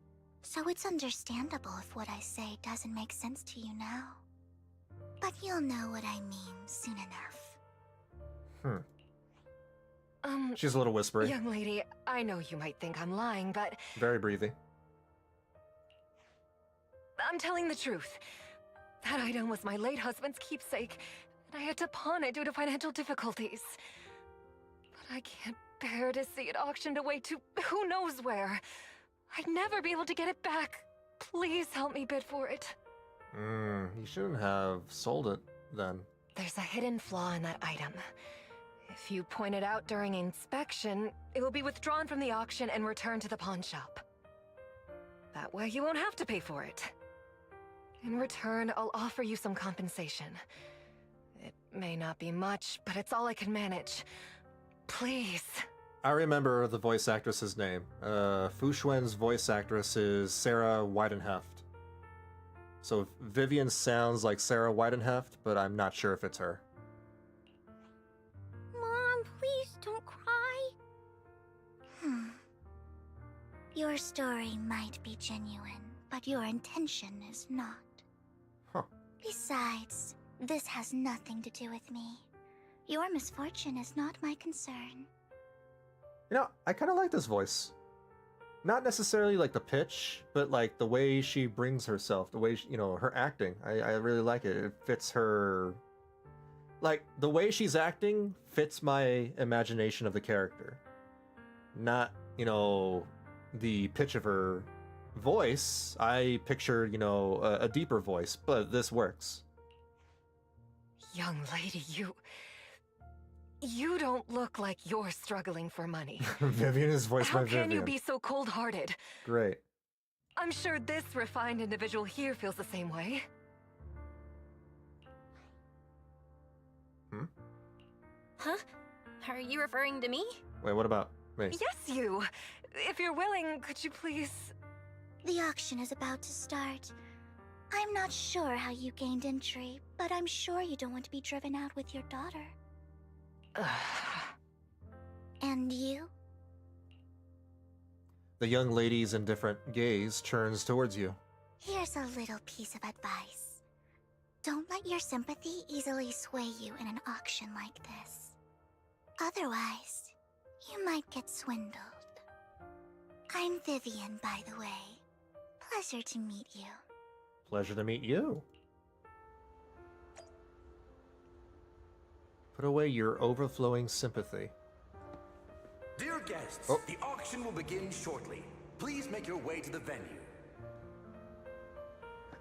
so it's understandable if what I say doesn't make sense to you now. But you'll know what I mean soon enough. She's a little whispery. Young lady, I know you might think I'm lying, but Very breathy. I'm telling the truth. That item was my late husband's keepsake, and I had to pawn it due to financial difficulties. But I can't bear to see it auctioned away to who knows where. I'd never be able to get it back. Please help me bid for it. You shouldn't have sold it then. There's a hidden flaw in that item. If you point it out during inspection, it will be withdrawn from the auction and returned to the pawn shop. That way you won't have to pay for it. In return, I'll offer you some compensation. It may not be much, but it's all I can manage. Please. I remember the voice actress's name. Fu Xuan's voice actress is Sarah Weidenheft. So Vivian sounds like Sarah Weidenheft, but I'm not sure if it's her. Mom, please don't cry. Your story might be genuine, but your intention is not. Huh. Besides, this has nothing to do with me. Your misfortune is not my concern. You know, I kind of like this voice. Not necessarily like the pitch, but like the way she brings herself, the way, her acting. I really like it. It fits her... Like, the way she's acting fits my imagination of the character. Not, the pitch of her voice. I pictured, a deeper voice, but this works. Young lady, you don't look like you're struggling for money. Vivian is voiced by Vivian. How can you be so cold-hearted? Great. I'm sure this refined individual here feels the same way. Huh? Are you referring to me? Wait, what about me? Yes, you! If you're willing, could you please... The auction is about to start. I'm not sure how you gained entry, but I'm sure you don't want to be driven out with your daughter. And you? The young lady's indifferent gaze turns towards you. Here's a little piece of advice. Don't let your sympathy easily sway you in an auction like this. Otherwise, you might get swindled. I'm Vivian, by the way. Pleasure to meet you. Pleasure to meet you. Put away your overflowing sympathy. Dear guests, the auction will begin shortly. Please make your way to the venue.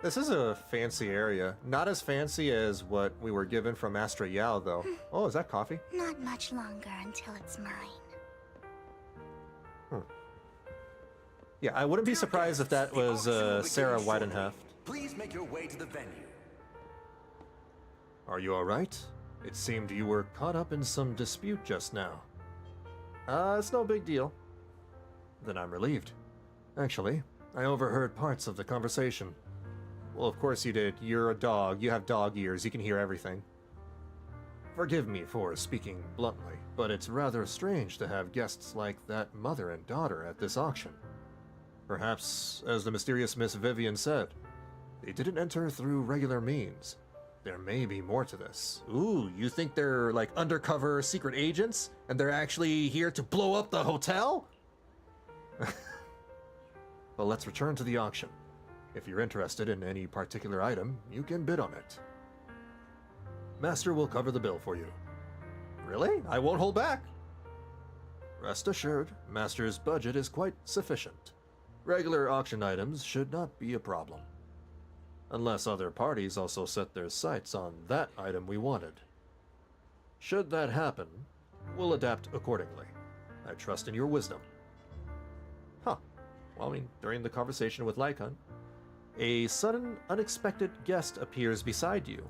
This is a fancy area. Not as fancy as what we were given from Astra Yao, though. Oh, is that coffee? Not much longer until it's mine. Yeah, I wouldn't be surprised if that was Sarah Weidenheft. Please make your way to the venue. Are you alright? It seemed you were caught up in some dispute just now. It's no big deal. Then I'm relieved. Actually, I overheard parts of the conversation. Well, of course you did. You're a dog. You have dog ears. You can hear everything. Forgive me for speaking bluntly, but it's rather strange to have guests like that mother and daughter at this auction. Perhaps, as the mysterious Miss Vivian said, they didn't enter through regular means. There may be more to this. Ooh, you think they're like undercover secret agents, and they're actually here to blow up the hotel? But let's return to the auction. If you're interested in any particular item, you can bid on it. Master will cover the bill for you. Really? I won't hold back. Rest assured, Master's budget is quite sufficient. Regular auction items should not be a problem. Unless other parties also set their sights on that item we wanted. Should that happen, we'll adapt accordingly. I trust in your wisdom. Huh. Well, I mean, during the conversation with Lycon, a sudden, unexpected guest appears beside you.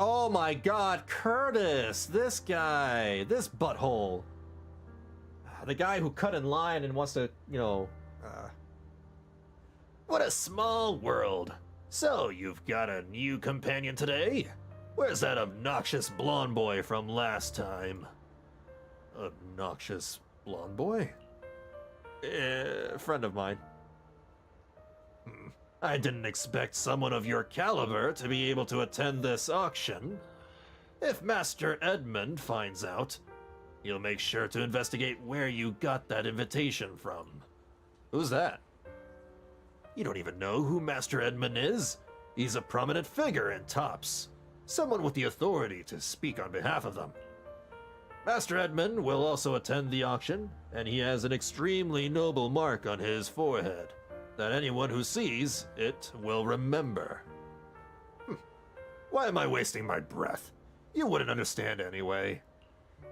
Oh my god, Curtis! This guy! This butthole! The guy who cut in line and wants to, What a small world. So, you've got a new companion today? Where's that obnoxious blonde boy from last time? Obnoxious blonde boy? Friend of mine. I didn't expect someone of your caliber to be able to attend this auction. If Master Edmund finds out, he'll make sure to investigate where you got that invitation from. Who's that? You don't even know who Master Edmund is? He's a prominent figure in Tops. Someone with the authority to speak on behalf of them. Master Edmund will also attend the auction, and he has an extremely noble mark on his forehead that anyone who sees it will remember. Why am I wasting my breath? You wouldn't understand anyway.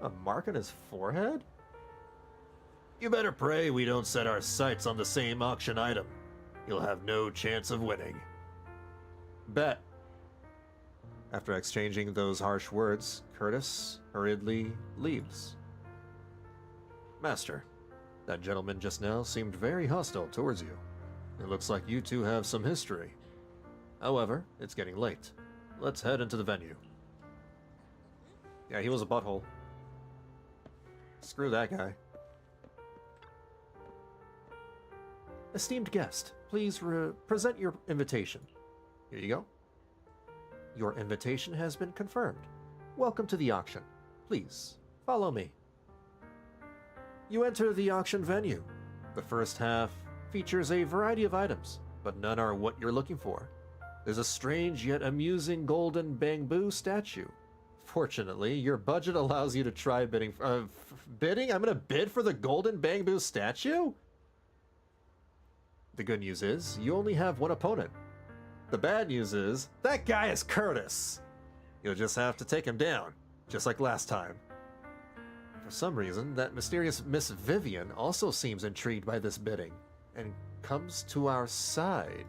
A mark on his forehead? You better pray we don't set our sights on the same auction item. You'll have no chance of winning. Bet. After exchanging those harsh words, Curtis hurriedly leaves. Master, that gentleman just now seemed very hostile towards you. It looks like you two have some history. However, it's getting late. Let's head into the venue. Yeah, he was a butthole. Screw that guy. Esteemed guest, please present your invitation. Here you go. Your invitation has been confirmed. Welcome to the auction. Please, follow me. You enter the auction venue. The first half features a variety of items, but none are what you're looking for. There's a strange yet amusing golden bamboo statue. Fortunately, your budget allows you to try bidding. Bidding? I'm gonna bid for the golden bamboo statue? The good news is, you only have one opponent. The bad news is, that guy is Curtis. You'll just have to take him down, just like last time. For some reason, that mysterious Miss Vivian also seems intrigued by this bidding, and comes to our side.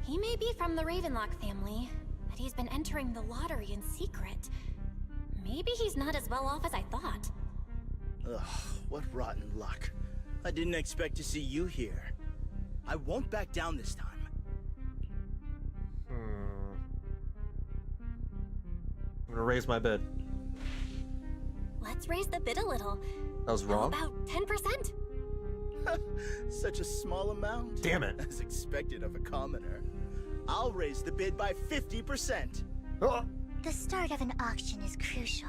He may be from the Ravenlock family, but he's been entering the lottery in secret. Maybe he's not as well off as I thought. Ugh, what rotten luck. I didn't expect to see you here. I won't back down this time. I'm gonna raise my bid. Let's raise the bid a little. That was wrong? How about 10%? Such a small amount. Damn it. As expected of a commoner. I'll raise the bid by 50%. Oh. The start of an auction is crucial.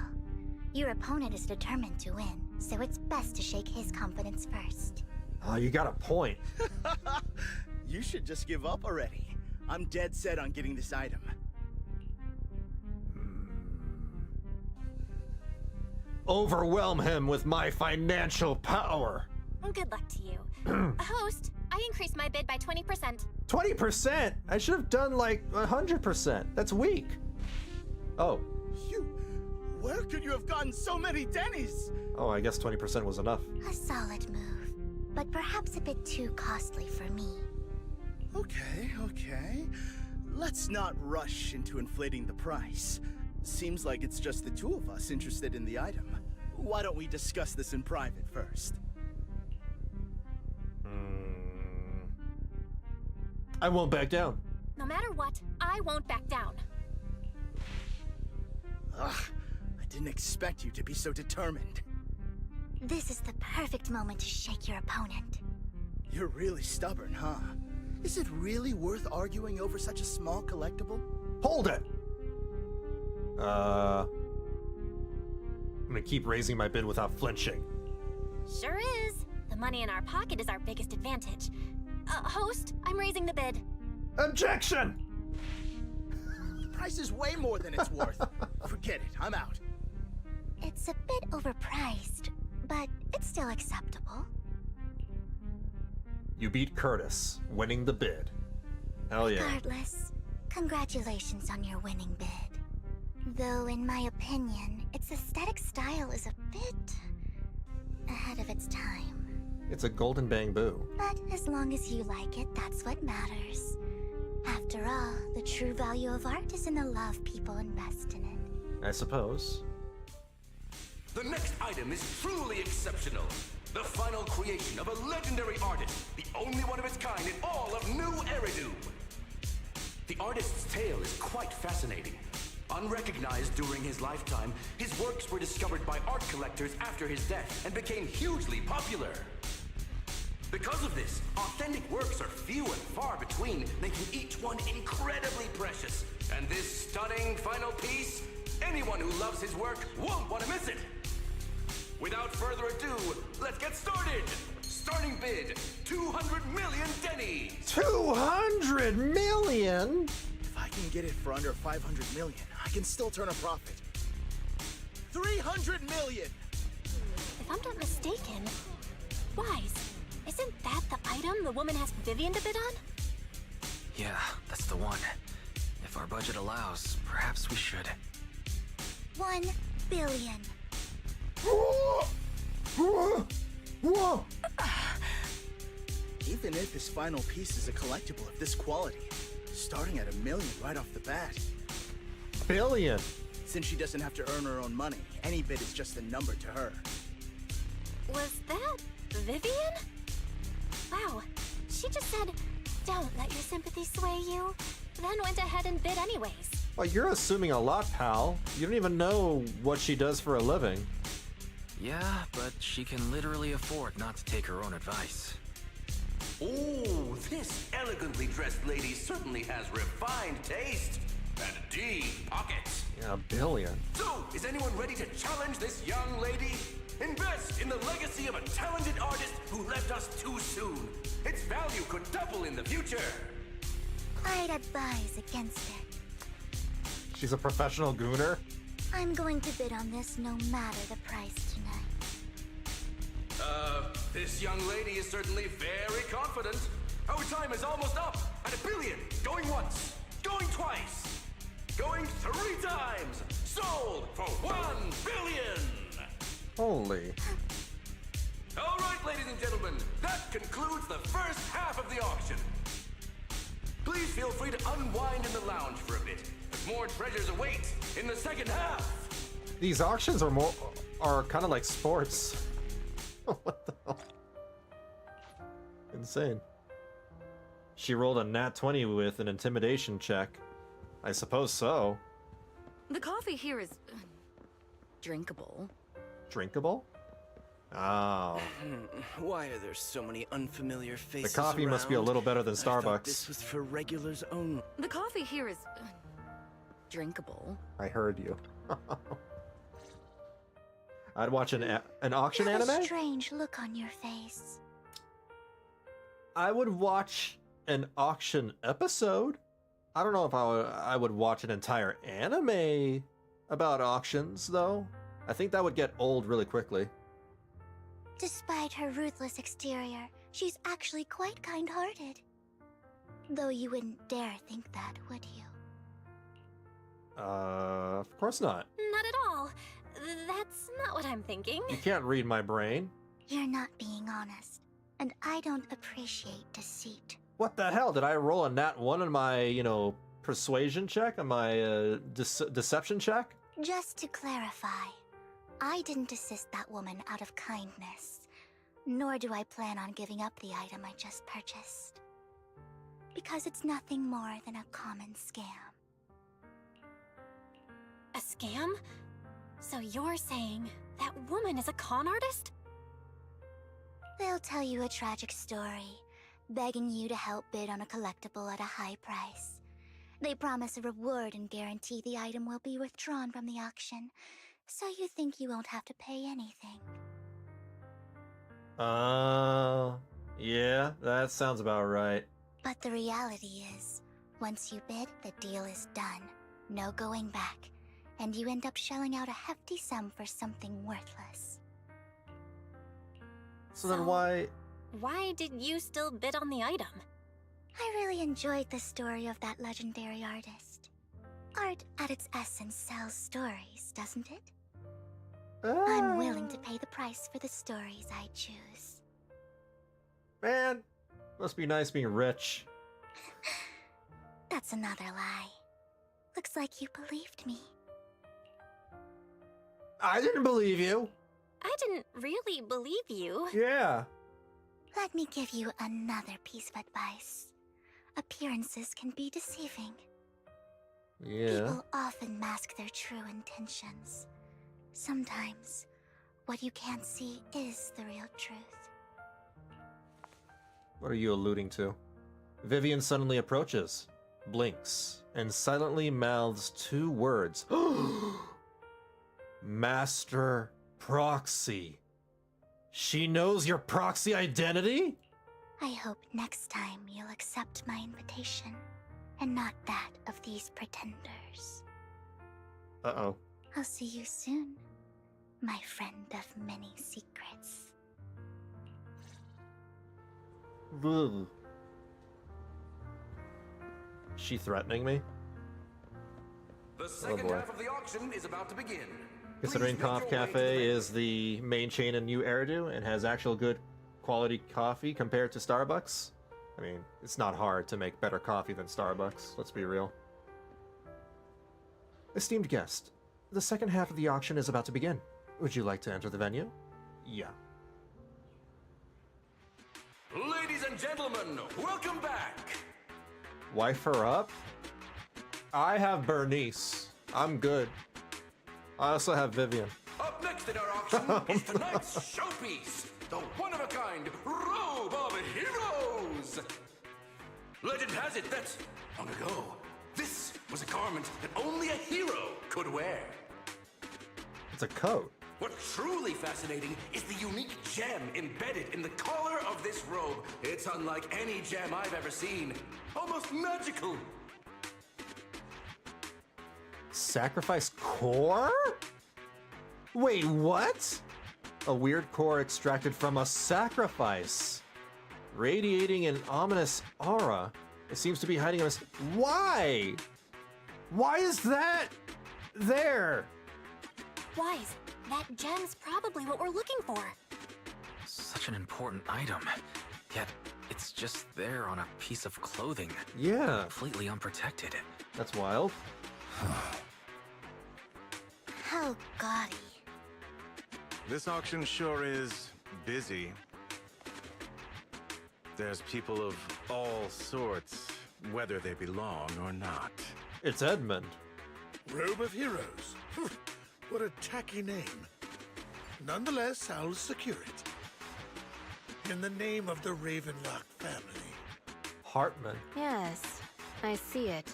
Your opponent is determined to win, so it's best to shake his confidence first. Oh, you got a point. You should just give up already. I'm dead set on getting this item. Overwhelm him with my financial power. Good luck to you. Host, I increased my bid by 20%. 20%? I should have done like 100%. That's weak. Oh. Where could you have gotten so many Denny's? Oh, I guess 20% was enough. A solid move, but perhaps a bit too costly for me. Okay. Let's not rush into inflating the price. Seems like it's just the two of us interested in the item. Why don't we discuss this in private first? I won't back down. No matter what, I won't back down. Ugh, I didn't expect you to be so determined. This is the perfect moment to shake your opponent. You're really stubborn, huh? Is it really worth arguing over such a small collectible? Hold it! I'm gonna keep raising my bid without flinching. Sure is. The money in our pocket is our biggest advantage. Host, I'm raising the bid. Objection! The price is way more than it's worth. Forget it, I'm out. It's a bit overpriced, but it's still acceptable. You beat Curtis, winning the bid. Hell yeah. Regardless, congratulations on your winning bid. Though, in my opinion, its aesthetic style is a bit ahead of its time. It's a golden bamboo. But as long as you like it, that's what matters. After all, the true value of art is in the love people invest in it. I suppose. The next item is truly exceptional. The final creation of a legendary artist, the only one of its kind in all of New Eridu. The artist's tale is quite fascinating. Unrecognized during his lifetime, his works were discovered by art collectors after his death and became hugely popular. Because of this, authentic works are few and far between, making each one incredibly precious. And this stunning final piece, anyone who loves his work won't want to miss it. Without further ado, let's get started! Starting bid, 200 million dennies! 200 million?! If I can get it for under 500 million, I can still turn a profit. 300 million! If I'm not mistaken, Wise, isn't that the item the woman asked Vivian to bid on? Yeah, that's the one. If our budget allows, perhaps we should. 1 billion. Even if this final piece is a collectible of this quality, starting at $1 million right off the bat. Billion? Since she doesn't have to earn her own money, any bid is just a number to her. Was that Vivian? Wow, she just said, "Don't let your sympathy sway you," then went ahead and bid anyways. Well, you're assuming a lot, pal. You don't even know what she does for a living. Yeah, but she can literally afford not to take her own advice. Ooh, this elegantly dressed lady certainly has refined taste and deep pockets. Yeah, $1 billion. So, is anyone ready to challenge this young lady? Invest in the legacy of a talented artist who left us too soon. Its value could double in the future. I'd advise against it. She's a professional gooner? I'm going to bid on this no matter the price tonight. This young lady is certainly very confident. Our time is almost up at $1 billion. Going once, going twice, going 3 times. Sold for $1 billion. Holy. All right, ladies and gentlemen, that concludes the first half of the auction. Please feel free to unwind in the lounge for a bit, as more treasures await in the second half. These auctions are kind of like sports. What the hell? Insane. She rolled a nat 20 with an intimidation check. I suppose so. The coffee here is drinkable. Drinkable? Oh. Why are there so many unfamiliar faces The coffee must be a little better than I thought Starbucks. this was for regulars only. The coffee here is drinkable. I heard you. I'd watch an auction Have anime? a strange look on your face. I would watch an auction episode. I don't know if I would watch an entire anime about auctions, though. I think that would get old really quickly. Despite her ruthless exterior, she's actually quite kind-hearted. Though you wouldn't dare think that, would you? Of course not. Not at all. That's not what I'm thinking. You can't read my brain. You're not being honest, and I don't appreciate deceit. What the hell? Did I roll a nat 1 on my, persuasion check? On my deception check? Just to clarify, I didn't assist that woman out of kindness, nor do I plan on giving up the item I just purchased. Because it's nothing more than a common scam. A scam? So you're saying that woman is a con artist? They'll tell you a tragic story, begging you to help bid on a collectible at a high price. They promise a reward and guarantee the item will be withdrawn from the auction, so you think you won't have to pay anything. Yeah, that sounds about right. But the reality is, once you bid, the deal is done. No going back. And you end up shelling out a hefty sum for something worthless. So then why... Why did you still bid on the item? I really enjoyed the story of that legendary artist. Art at its essence sells stories, doesn't it? I'm willing to pay the price for the stories I choose. Man, must be nice being rich. That's another lie. Looks like you believed me. I didn't believe you. I didn't really believe you. Yeah. Let me give you another piece of advice. Appearances can be deceiving. Yeah. People often mask their true intentions. Sometimes, what you can't see is the real truth. What are you alluding to? Vivian suddenly approaches, blinks, and silently mouths 2 words. Master Proxy. She knows your proxy identity? I hope next time you'll accept my invitation, and not that of these pretenders. Uh-oh. I'll see you soon, my friend of many secrets. Ugh. She threatening me? The second half of the auction is about to begin. Considering Conf Cafe is the main chain in New Eridu and has actual good quality coffee compared to Starbucks, I mean, it's not hard to make better coffee than Starbucks, let's be real. Esteemed guest, the second half of the auction is about to begin. Would you like to enter the venue? Yeah. Ladies and gentlemen, welcome back! Wife her up? I have Bernice. I'm good. I also have Vivian. Up next in our auction is tonight's showpiece, the one-of-a-kind Robe of Heroes! Legend has it that, long ago, this was a garment that only a hero could wear. It's a coat. What's truly fascinating is the unique gem embedded in the collar of this robe. It's unlike any gem I've ever seen. Almost magical. Sacrifice core? Wait, what? A weird core extracted from a sacrifice. Radiating an ominous aura. It seems to be hiding us. Why? Why is that there? Wise, that gem's probably what we're looking for. Such an important item, yet it's just there on a piece of clothing. Yeah. Completely unprotected. That's wild. How gaudy. This auction sure is busy. There's people of all sorts, whether they belong or not. It's Edmund. Robe of Heroes. What a tacky name. Nonetheless, I'll secure it. In the name of the Ravenlock family. Hartman. Yes, I see it.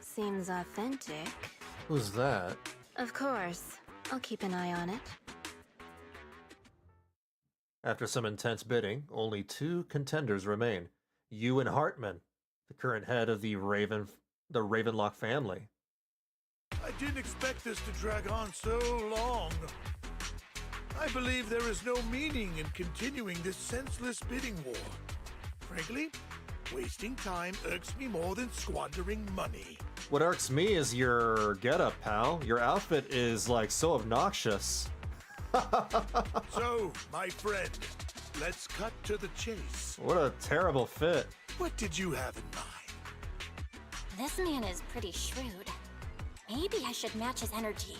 Seems authentic. Who's that? Of course. I'll keep an eye on it. After some intense bidding, only 2 contenders remain. You and Hartman, the current head of the Ravenlock family. I didn't expect this to drag on so long. I believe there is no meaning in continuing this senseless bidding war. Frankly, wasting time irks me more than squandering money. What irks me is your getup, pal. Your outfit is, like, so obnoxious. So, my friend, let's cut to the chase. What a terrible fit. What did you have in mind? This man is pretty shrewd. Maybe I should match his energy.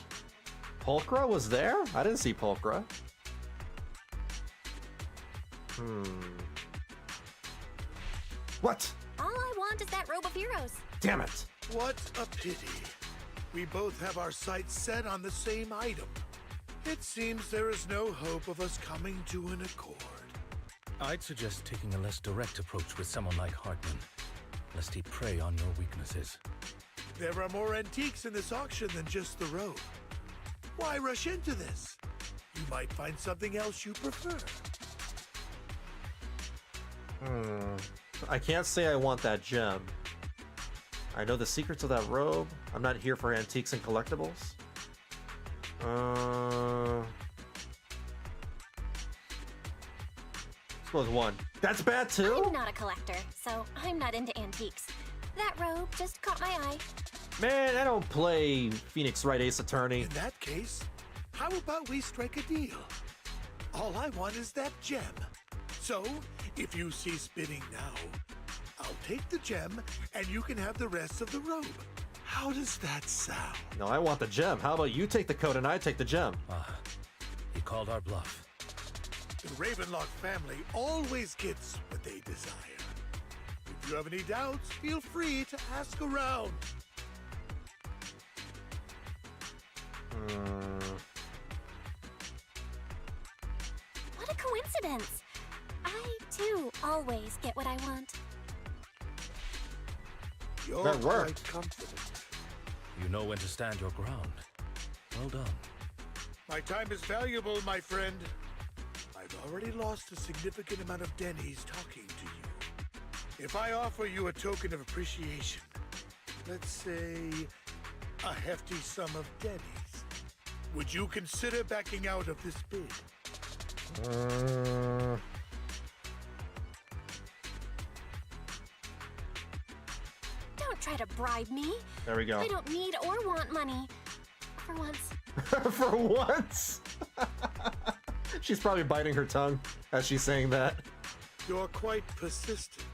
Pulchra was there? I didn't see Pulchra. What? All I want is that robe of heroes. Damn it! What a pity. We both have our sights set on the same item. It seems there is no hope of us coming to an accord. I'd suggest taking a less direct approach with someone like Hartman, lest he prey on your weaknesses. There are more antiques in this auction than just the robe. Why rush into this? You might find something else you prefer. I can't say I want that gem. I know the secrets of that robe. I'm not here for antiques and collectibles. Suppose one. That's bad too? I'm not a collector, so I'm not into antiques. That robe just caught my eye. Man, I don't play Phoenix Wright Ace Attorney. In that case, how about we strike a deal? All I want is that gem. So, if you cease bidding now, I'll take the gem and you can have the rest of the robe. How does that sound? No, I want the gem. How about you take the coat and I take the gem? He called our bluff. The Ravenlock family always gets what they desire. If you have any doubts, feel free to ask around. What a coincidence! I, too, always get what I want. You're That worked. quite confident. You know when to stand your ground. Well done. My time is valuable, my friend. I've already lost a significant amount of Denny's talking to you. If I offer you a token of appreciation, let's say a hefty sum of Denny's, would you consider backing out of this bid? Don't try to bribe me. There we go. I don't need or want money. For once. For once? She's probably biting her tongue as she's saying that. You're quite persistent,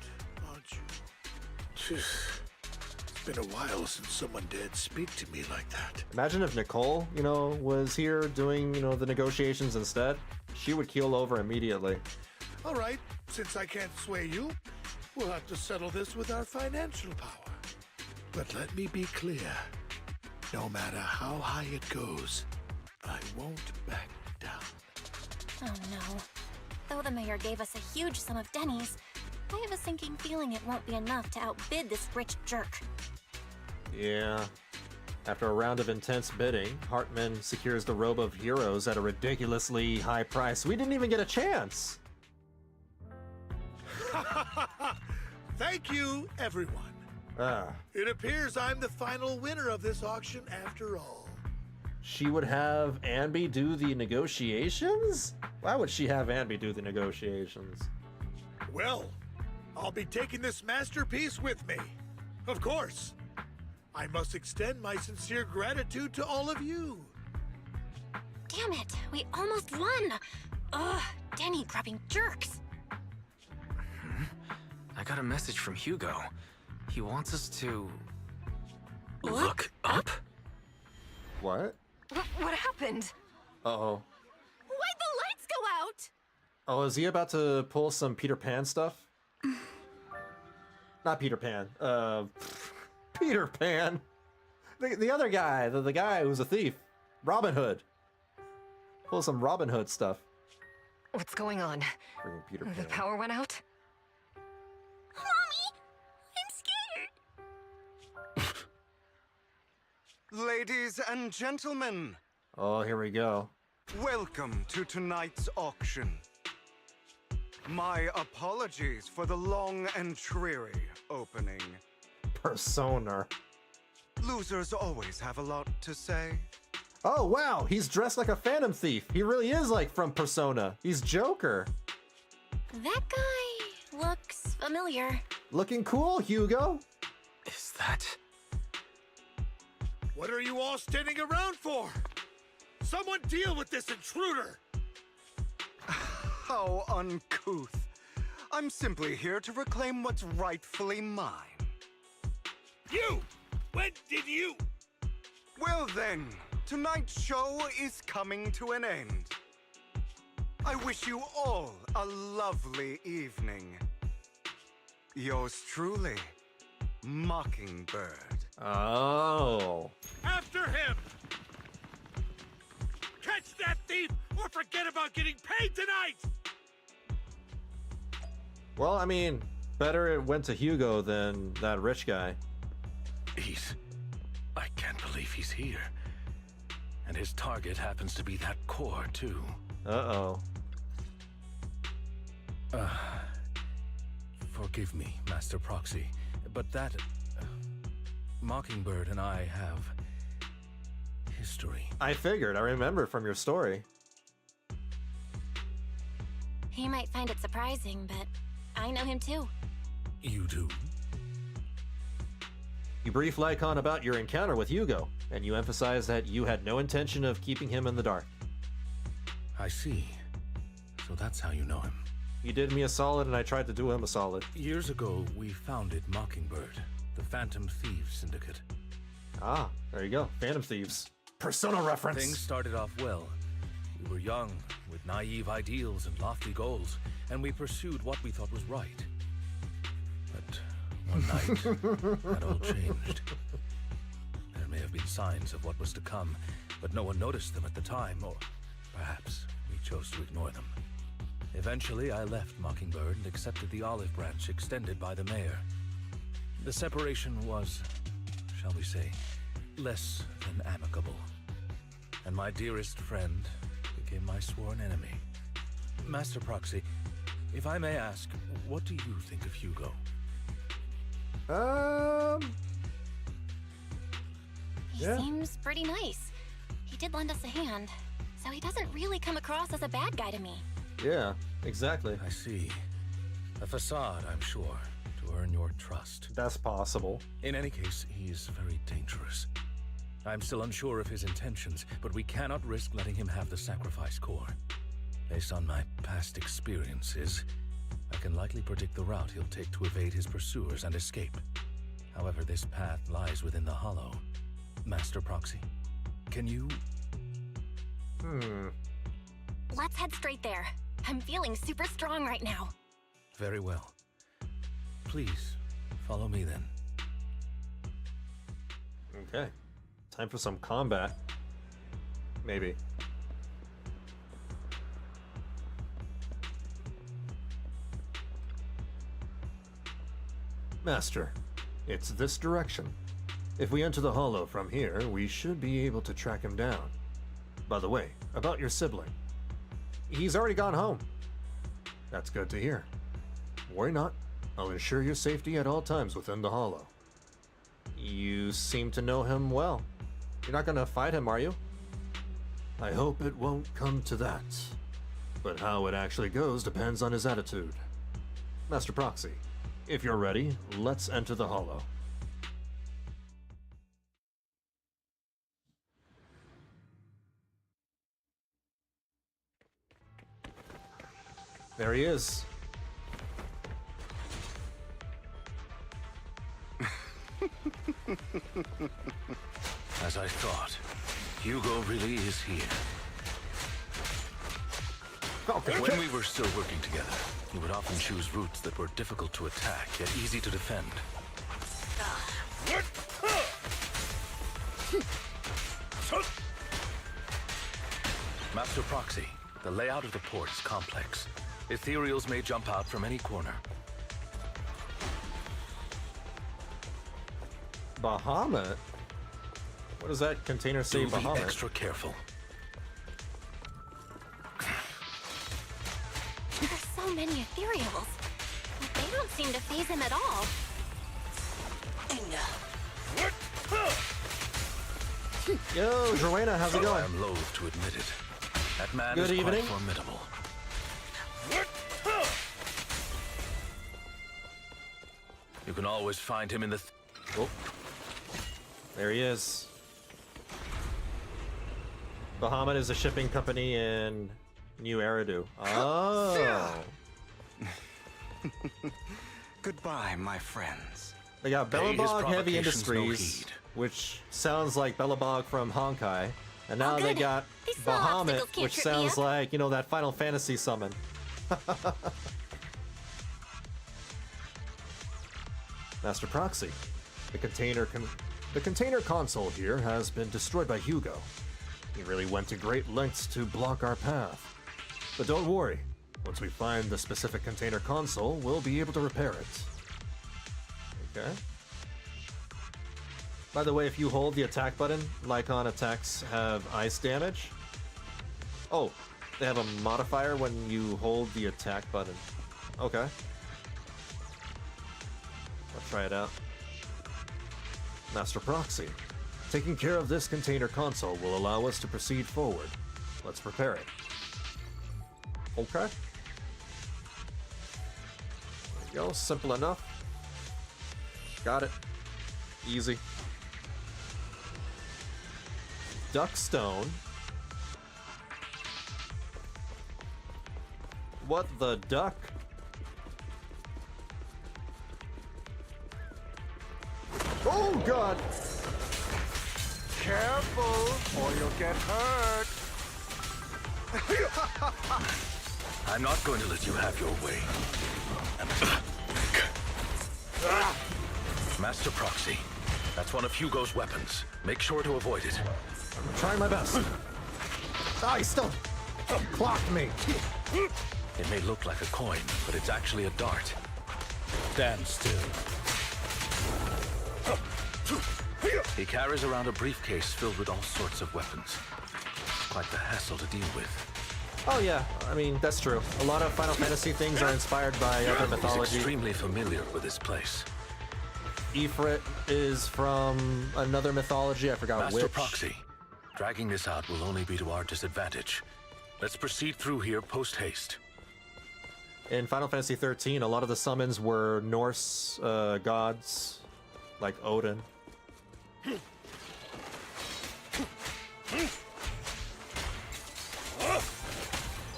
aren't you? It's been a while since someone dared speak to me like that. Imagine if Nicole, was here doing, the negotiations instead. She would keel over immediately. All right, since I can't sway you, we'll have to settle this with our financial power. But let me be clear. No matter how high it goes, I won't back down. Oh no. Though the mayor gave us a huge sum of Denny's, I have a sinking feeling it won't be enough to outbid this rich jerk. Yeah. After a round of intense bidding, Hartman secures the Robe of Heroes at a ridiculously high price. We didn't even get a chance. Thank you, everyone. It appears I'm the final winner of this auction after all. She would have Anby do the negotiations? Why would she have Anby do the negotiations? Well, I'll be taking this masterpiece with me. Of course. I must extend my sincere gratitude to all of you. Damn it, we almost won! Ugh, Denny grabbing jerks. I got a message from Hugo. He wants us to... look up? What? What happened? Uh-oh. Why'd the lights go out? Oh, is he about to pull some Peter Pan stuff? Not Peter Pan. Peter Pan. The other guy, the guy who's a thief. Robin Hood. Pull some Robin Hood stuff. What's going on? Bringing Peter Pan. The power went out? Mommy, I'm scared. Ladies and gentlemen, Oh, here we go. welcome to tonight's auction. My apologies for the long and dreary opening. Persona. Losers always have a lot to say. Oh, wow. He's dressed like a Phantom Thief. He really is like from Persona. He's Joker. That guy looks familiar. Looking cool, Hugo. Is that... What are you all standing around for? Someone deal with this intruder! How uncouth. I'm simply here to reclaim what's rightfully mine. You! When did you... Well then, tonight's show is coming to an end. I wish you all a lovely evening. Yours truly, Mockingbird. Oh. After him! Catch that thief or forget about getting paid tonight! Well, I mean, better it went to Hugo than that rich guy. I can't believe he's here. And his target happens to be that core, too. Uh-oh. Forgive me, Master Proxy, but that... Mockingbird and I have... history. I figured. I remember from your story. He might find it surprising, but I know him too. You do? You brief Lycon about your encounter with Hugo, and you emphasize that you had no intention of keeping him in the dark. I see. So that's how you know him. You did me a solid, and I tried to do him a solid. Years ago, we founded Mockingbird, the Phantom Thieves Syndicate. Ah, there you go. Phantom Thieves. Persona reference. Things started off well. We were young, with naive ideals and lofty goals, and we pursued what we thought was right. But one night, that all changed. There may have been signs of what was to come, but no one noticed them at the time, or perhaps we chose to ignore them. Eventually, I left Mockingbird and accepted the olive branch extended by the mayor. The separation was, shall we say, less than amicable. And my dearest friend became my sworn enemy. Master Proxy, if I may ask, what do you think of Hugo? He seems pretty nice. He did lend us a hand, so he doesn't really come across as a bad guy to me. Yeah, exactly. I see. A facade, I'm sure, to earn your trust. That's possible. In any case, he's very dangerous. I'm still unsure of his intentions, but we cannot risk letting him have the sacrifice core. Based on my past experiences, I can likely predict the route he'll take to evade his pursuers and escape. However, this path lies within the Hollow. Master Proxy, can you... Let's head straight there. I'm feeling super strong right now. Very well. Please, follow me then. Okay. Time for some combat. Maybe. Master, it's this direction. If we enter the Hollow from here, we should be able to track him down. By the way, about your sibling. He's already gone home. That's good to hear. Worry not. I'll ensure your safety at all times within the Hollow. You seem to know him well. You're not gonna fight him, are you? I hope it won't come to that. But how it actually goes depends on his attitude. Master Proxy, if you're ready, let's enter the Hollow. There he is. As I thought, Hugo really is here. Okay. When we were still working together, he would often choose routes that were difficult to attack, yet easy to defend. Master Proxy, the layout of the port is complex. Ethereals may jump out from any corner. Bahamut? What does that container say, Do be Bahamut? extra careful. There are so many ethereals. But they don't seem to faze him at all. Yo, Rowena, how's it going? I'm loath to admit it. That man Good is evening. quite formidable. You can always find him in the... Oh. There he is. Bahamut is a shipping company in New Eridu. Oh. Goodbye, my friends. They got Pay his Bellabog Heavy provocations no Industries, heed. which sounds like Bellabog from Honkai. And now Oh, they good. got These small Bahamut, obstacles can't which trip me sounds up. like, you know, that Final Fantasy summon. Master Proxy. The container console here has been destroyed by Hugo. He really went to great lengths to block our path. But don't worry. Once we find the specific container console, we'll be able to repair it. Okay. By the way, if you hold the attack button, Lycon attacks have ice damage. Oh, they have a modifier when you hold the attack button. Okay. I'll try it out. Master Proxy. Taking care of this container console will allow us to proceed forward. Let's prepare it. Okay. There you go, simple enough. Got it. Easy. Duckstone. What the duck? Oh god! Careful, or you'll get hurt. I'm not going to let you have your way. Master Proxy, that's one of Hugo's weapons. Make sure to avoid it. I'm trying my best. Ah, he still clocked me. It may look like a coin, but it's actually a dart. Stand still. He carries around a briefcase filled with all sorts of weapons. Quite the hassle to deal with. Oh yeah, I mean, that's true. A lot of Final Fantasy things are inspired by other He's mythology. extremely familiar with this place. Ifrit is from another mythology, I forgot Master which. Proxy, dragging this out will only be to our disadvantage. Let's proceed through here post-haste. In Final Fantasy XIII, a lot of the summons were Norse gods, like Odin.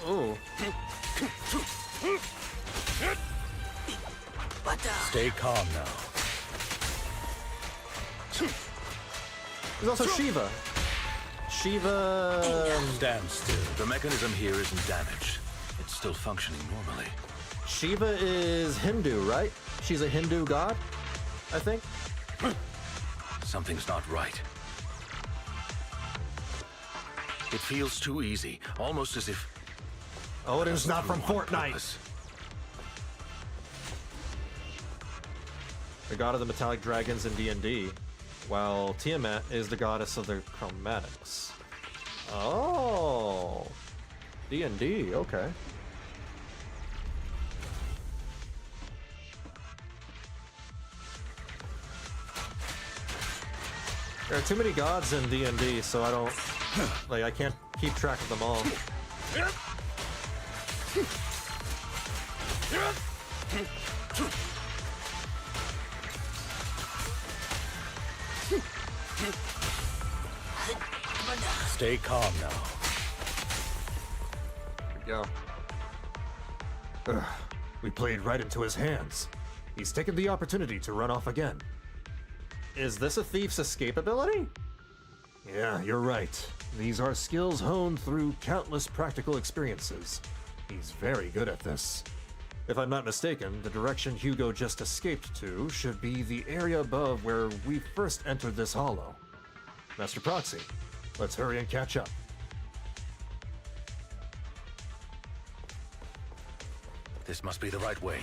Ooh. Stay calm now. There's also Shiva. Shiva... Stand still. The mechanism here isn't damaged. It's still functioning normally. Shiva is Hindu, right? She's a Hindu god, I think. Something's not right. It feels too easy, almost as if... Odin's not from Fortnite. Purpose. The god of the metallic dragons in D&D, while Tiamat is the goddess of the chromatics. Oh, D&D, okay. There are too many gods in D&D, so I don't, like, I can't keep track of them all. Stay calm now. Here we go. Ugh, we played right into his hands. He's taken the opportunity to run off again. Is this a thief's escape ability? Yeah, you're right. These are skills honed through countless practical experiences. He's very good at this. If I'm not mistaken, the direction Hugo just escaped to should be the area above where we first entered this hollow. Master Proxy, let's hurry and catch up. This must be the right way.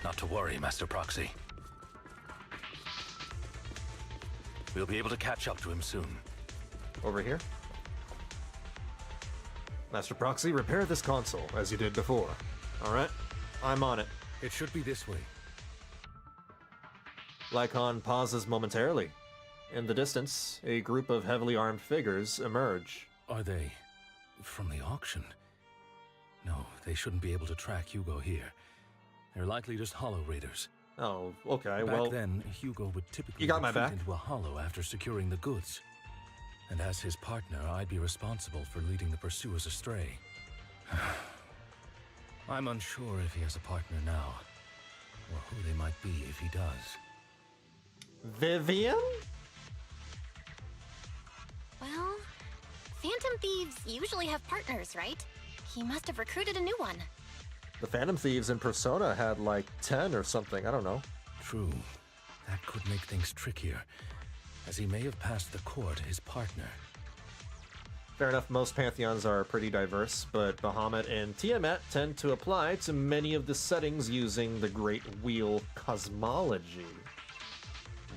Not to worry, Master Proxy. We'll be able to catch up to him soon. Over here. Master Proxy, repair this console, as you did before. Alright, I'm on it. It should be this way. Lycon pauses momentarily. In the distance, a group of heavily armed figures emerge. Are they from the auction? No, they shouldn't be able to track Hugo here. They're likely just hollow raiders. Oh, okay, Back well... then, Hugo would typically You got my retreat back. into a hollow after securing the goods. And as his partner, I'd be responsible for leading the pursuers astray. I'm unsure if he has a partner now. or who they might be if he does. Vivian? Well, Phantom Thieves usually have partners, right? He must have recruited a new one. The Phantom Thieves in Persona had like 10 or something, I don't know. True. That could make things trickier, as he may have passed the court his partner. Fair enough, most pantheons are pretty diverse, but Bahamut and Tiamat tend to apply to many of the settings using the Great Wheel cosmology.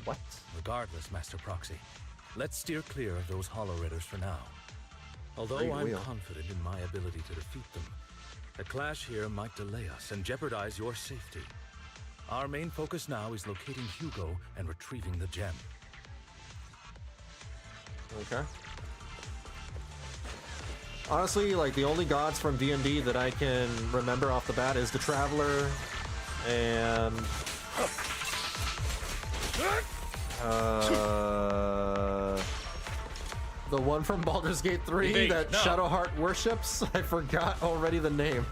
What? Regardless, Master Proxy, let's steer clear of those hoyoverse for now. Although Great I'm Wheel. confident in my ability to defeat them, a clash here might delay us and jeopardize your safety. Our main focus now is locating Hugo and retrieving the gem. Okay. Honestly, like, the only gods from D&D that I can remember off the bat is the Traveler and... the one from Baldur's Gate 3 Evade, that no. Shadowheart worships. I forgot already the name.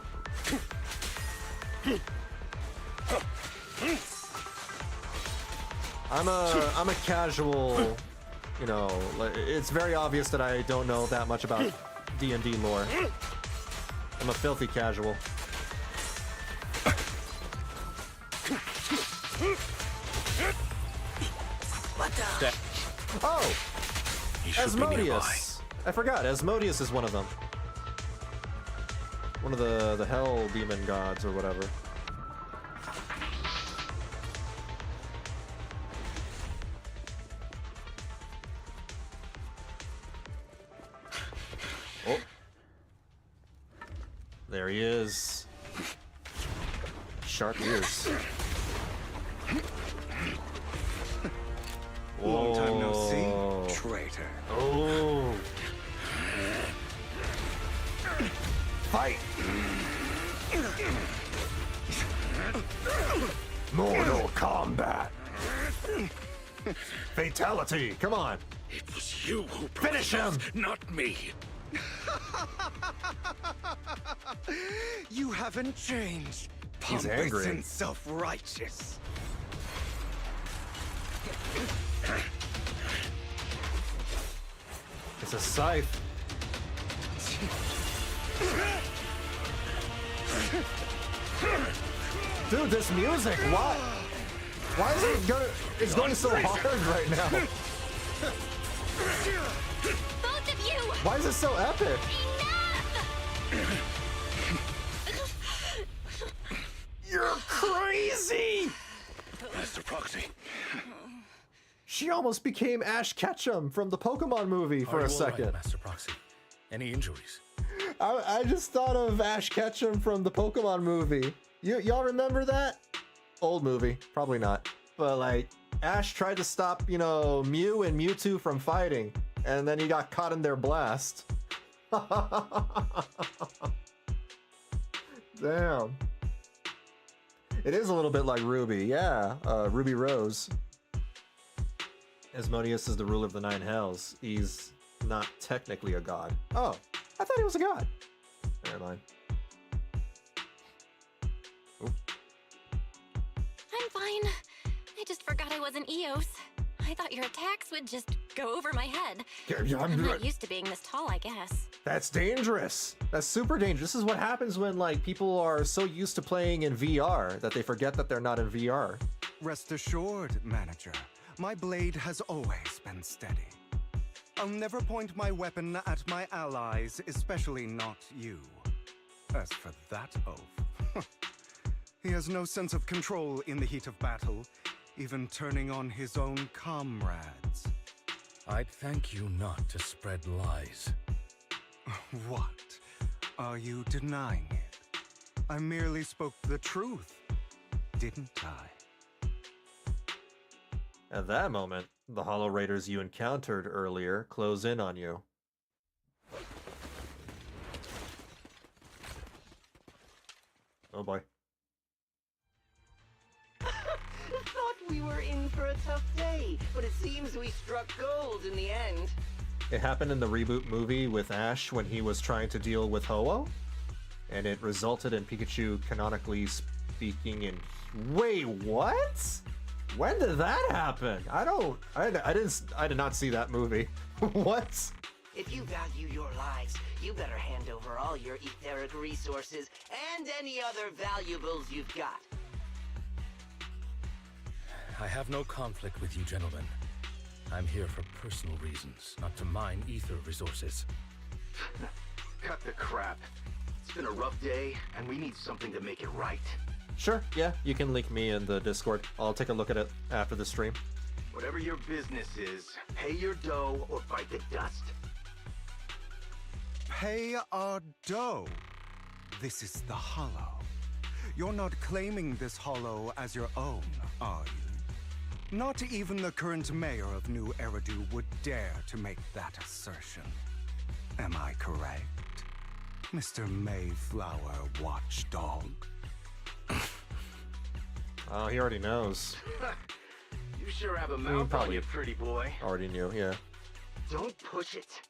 I'm a casual, you know, it's very obvious that I don't know that much about D&D lore. I'm a filthy casual. What the? Oh! He should be nearby. Asmodeus! I forgot, Asmodeus is one of them. One of the hell demon gods or whatever. Oh. There he is. Sharp ears. Long time no Whoa. see, traitor. Oh. Fight! Mortal combat! Fatality! Come on! It was you who Finish him! not me. You haven't changed. He's Pompous angry. and self-righteous. It's a scythe. Dude, this music, why? Why is it gonna? It's going so hard right now. Both of you! Why is it so epic? You're crazy! Master Proxy. She almost became Ash Ketchum from the Pokemon movie for Are a you all right, second. Master Proxy? Any injuries? I just thought of Ash Ketchum from the Pokemon movie. Y'all remember that? Old movie, probably not. But like, Ash tried to stop, you know, Mew and Mewtwo from fighting, and then he got caught in their blast. Damn. It is a little bit like Ruby, yeah. Ruby Rose. Asmodeus is the ruler of the Nine Hells. He's not technically a god. Oh, I thought he was a god. Never mind. Oop. I'm fine. I just forgot I wasn't Eos. I thought your attacks would just go over my head. I'm not used to being this tall, I guess. That's dangerous. That's super dangerous. This is what happens when like people are so used to playing in VR that they forget that they're not in VR. Rest assured, manager, my blade has always been steady. I'll never point my weapon at my allies, especially not you. As for that oaf, he has no sense of control in the heat of battle, even turning on his own comrades. I'd thank you not to spread lies. What? Are you denying it? I merely spoke the truth, didn't I? At that moment, the Hollow Raiders you encountered earlier close in on you. Oh boy. Thought we were in for a tough day, but it seems we struck gold in the end. It happened in the reboot movie with Ash when he was trying to deal with Ho-Oh, and it resulted in Pikachu canonically speaking in... Wait, what? When did that happen? I did not see that movie. What? If you value your lives, you better hand over all your etheric resources and any other valuables you've got. I have no conflict with you, gentlemen. I'm here for personal reasons, not to mine ether resources. Cut the crap. It's been a rough day, and we need something to make it right. Sure, yeah, you can link me in the Discord. I'll take a look at it after the stream. Whatever your business is, pay your dough or bite the dust. Pay our dough. This is the Hollow. You're not claiming this Hollow as your own, are you? Not even the current mayor of New Eridu would dare to make that assertion. Am I correct, Mr. Mayflower Watchdog? Oh, he already knows. You sure have a mouth on you, pretty boy. Already knew, yeah. Don't push it.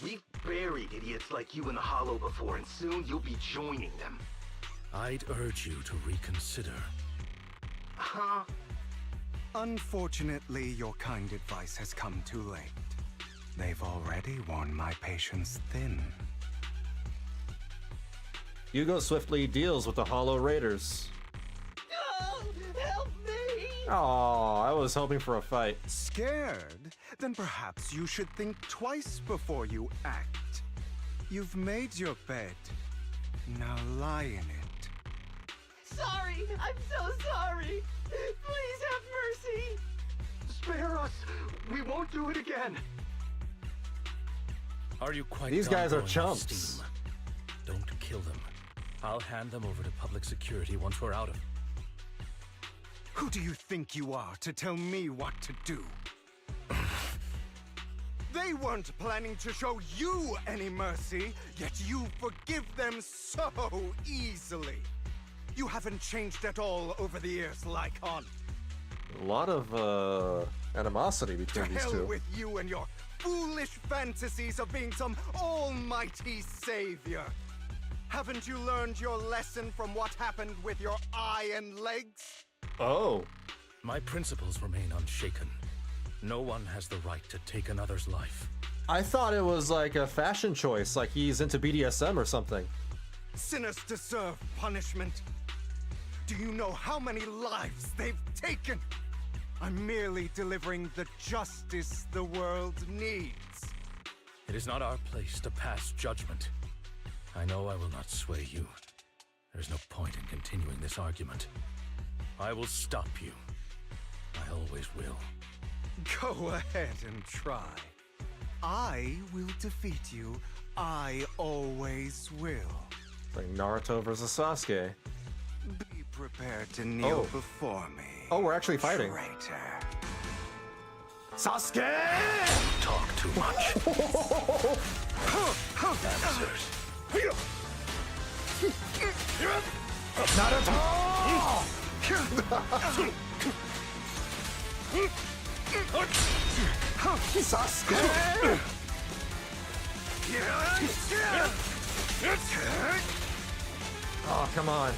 We've buried idiots like you in the Hollow before, and soon you'll be joining them. I'd urge you to reconsider. Huh? Unfortunately, your kind advice has come too late. They've already worn my patience thin. Hugo swiftly deals with the Hollow Raiders. Oh, help me! Oh, I was hoping for a fight. Scared? Then perhaps you should think twice before you act. You've made your bed. Now lie in it. Sorry! I'm so sorry! Please have mercy! Spare us! We won't do it again! Are you quite These guys are gone chumps. steam? Don't kill them. I'll hand them over to public security once we're out of... Who do you think you are to tell me what to do? They weren't planning to show you any mercy, yet you forgive them so easily. You haven't changed at all over the years, Lycon. A lot of animosity between To these hell two. with you and your foolish fantasies of being some almighty savior. Haven't you learned your lesson from what happened with your eye and legs? Oh. My principles remain unshaken. No one has the right to take another's life. I thought it was like a fashion choice, like he's into BDSM or something. Sinners deserve punishment. Do you know how many lives they've taken? I'm merely delivering the justice the world needs. It is not our place to pass judgment. I know I will not sway you. There's no point in continuing this argument. I will stop you. I always will. Go ahead and try. I will defeat you. I always will. It's like Naruto versus Sasuke. Be prepared to kneel before me. Oh, we're actually fighting. Traitor. Sasuke! Talk too much. Answers. Naruto! Sasuke! Oh, come on.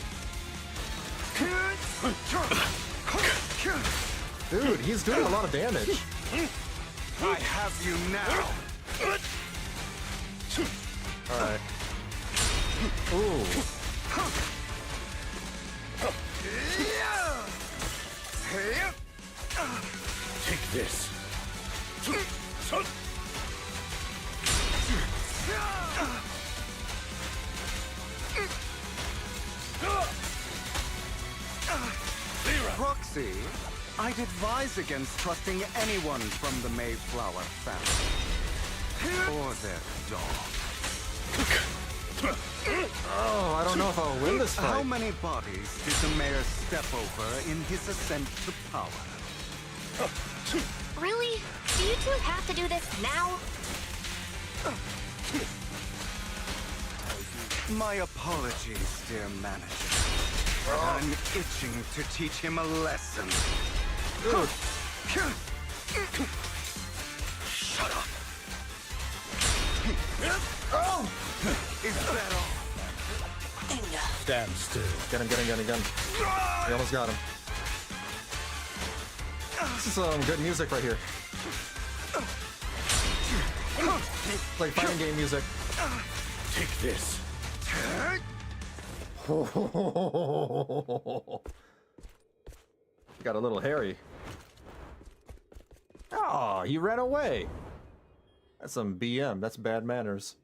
Dude, he's doing a lot of damage. I have you now. Alright. Ooh. Take this. Proxy, I'd advise against trusting anyone from the Mayflower family. Or their dog. Oh, I don't know if I'll win this fight. How many bodies did the mayor step over in his ascent to power? Really? Do you two have to do this now? My apologies, dear manager. I'm itching to teach him a lesson. Shut up. Oh! Is that all? Enough. Stand still. Get him. We almost got him. This is some good music right here. It's like fighting game music. Take this. Got a little hairy. Oh, he ran away. That's some BM. That's bad manners.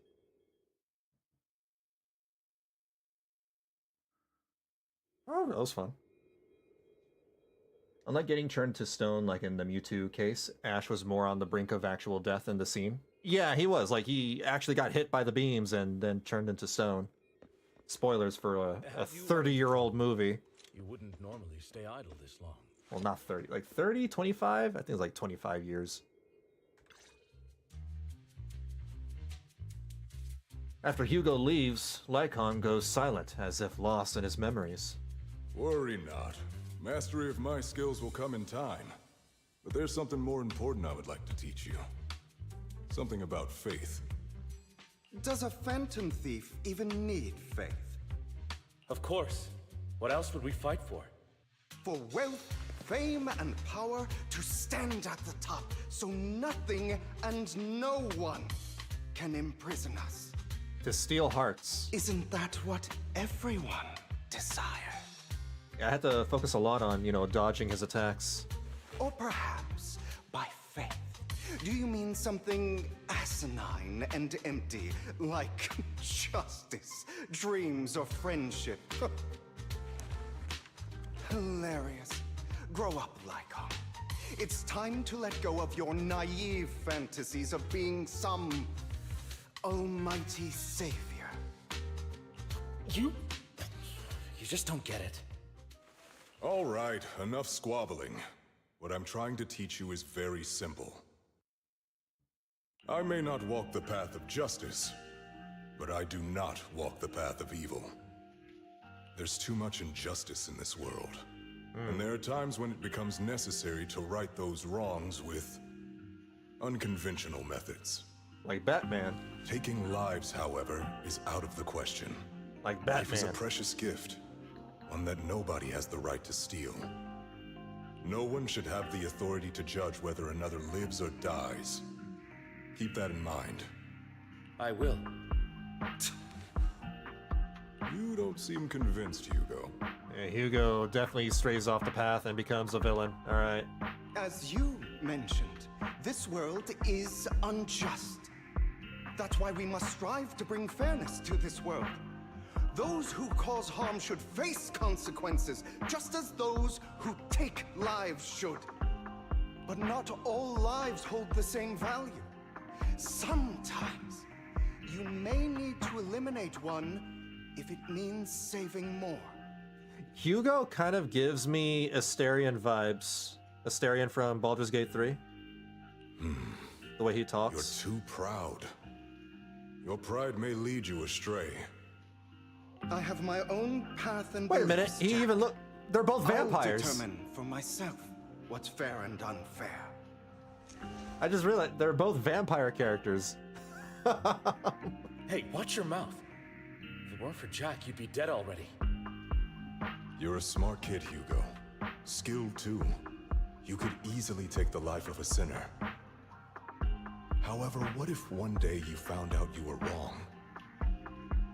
Oh, that was fun. Unlike getting turned to stone like in the Mewtwo case, Ash was more on the brink of actual death in the scene. Yeah, he was. Like, he actually got hit by the beams and then turned into stone. Spoilers for a 30-year-old movie. You wouldn't normally stay idle this long. Well, not 30. Like 30, 25? I think it's like 25 years. After Hugo leaves, Lycon goes silent, as if lost in his memories. Worry not. Mastery of my skills will come in time. But there's something more important I would like to teach you. Something about faith. Does a phantom thief even need faith? Of course. What else would we fight for? For wealth, fame, and power to stand at the top, so nothing and no one can imprison us. To steal hearts. Isn't that what everyone desires? I had to focus a lot on, dodging his attacks. Or perhaps by faith. Do you mean something asinine and empty, like justice, dreams, or friendship? Hilarious. Grow up, Lycon. It's time to let go of your naive fantasies of being some almighty savior. You just don't get it. All right, enough squabbling. What I'm trying to teach you is very simple. I may not walk the path of justice, but I do not walk the path of evil. There's too much injustice in this world. And there are times when it becomes necessary to right those wrongs with unconventional methods. Like Batman. Taking lives, however, is out of the question. Like Batman. Life is a precious gift, one that nobody has the right to steal. No one should have the authority to judge whether another lives or dies. Keep that in mind. I will. You don't seem convinced, Hugo. Yeah, Hugo definitely strays off the path and becomes a villain. All right. As you mentioned, this world is unjust. That's why we must strive to bring fairness to this world. Those who cause harm should face consequences, just as those who take lives should. But not all lives hold the same value. Sometimes, you may need to eliminate one if it means saving more. Hugo kind of gives me Asterion vibes. Asterion from Baldur's Gate 3. The way he talks. You're too proud. Your pride may lead you astray. I have my own path and Wait a minute, beliefs, he Jack. even look. They're both vampires. I'll determine for myself what's fair and unfair. I just realized they're both vampire characters. Hey, watch your mouth. If it weren't for Jack, you'd be dead already. You're a smart kid, Hugo. Skilled too. You could easily take the life of a sinner. However, what if one day you found out you were wrong?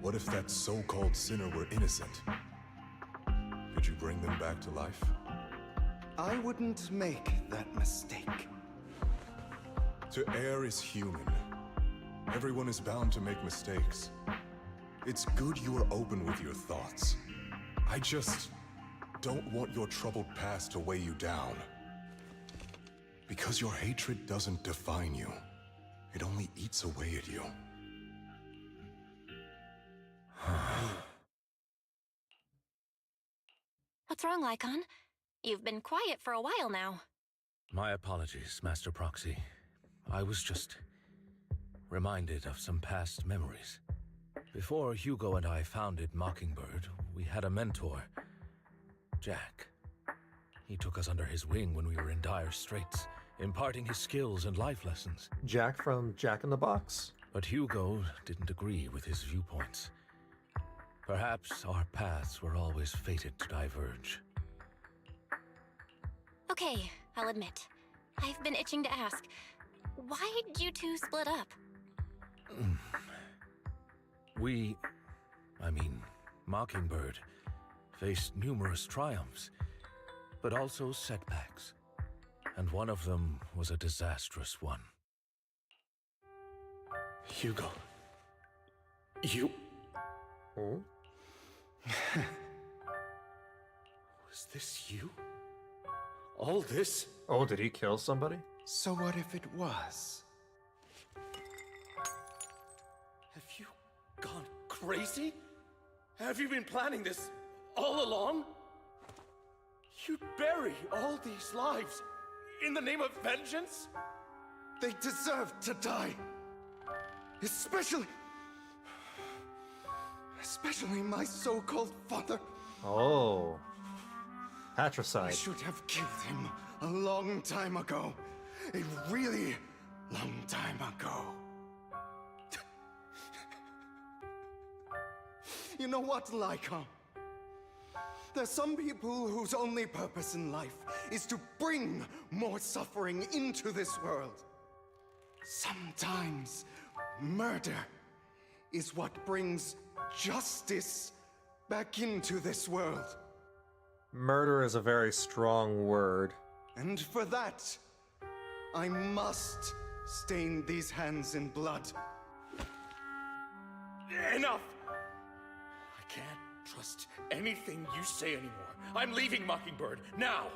What if that so-called sinner were innocent? Could you bring them back to life? I wouldn't make that mistake. To err is human. Everyone is bound to make mistakes. It's good you are open with your thoughts. I just don't want your troubled past to weigh you down. Because your hatred doesn't define you. It only eats away at you. What's wrong, Lycon? You've been quiet for a while now. My apologies, Master Proxy. I was just reminded of some past memories. Before Hugo and I founded Mockingbird, we had a mentor, Jack. He took us under his wing when we were in dire straits, imparting his skills and life lessons. Jack from Jack in the Box. But Hugo didn't agree with his viewpoints. Perhaps our paths were always fated to diverge. Okay, I'll admit. I've been itching to ask. Why did you two split up? Mockingbird, faced numerous triumphs, but also setbacks. And one of them was a disastrous one. Hugo. You... Oh? Was this you? All this? Oh, did he kill somebody? So what if it was? Have you gone crazy? Have you been planning this all along? You'd bury all these lives in the name of vengeance? They deserve to die. Especially my so-called father. Oh. I Patricide. should have killed him a long time ago. A really long time ago. You know what, Lyca? There's some people whose only purpose in life is to bring more suffering into this world. Sometimes murder is what brings justice back into this world. Murder is a very strong word. And for that, I must stain these hands in blood. Enough! I can't trust anything you say anymore. I'm leaving Mockingbird, now!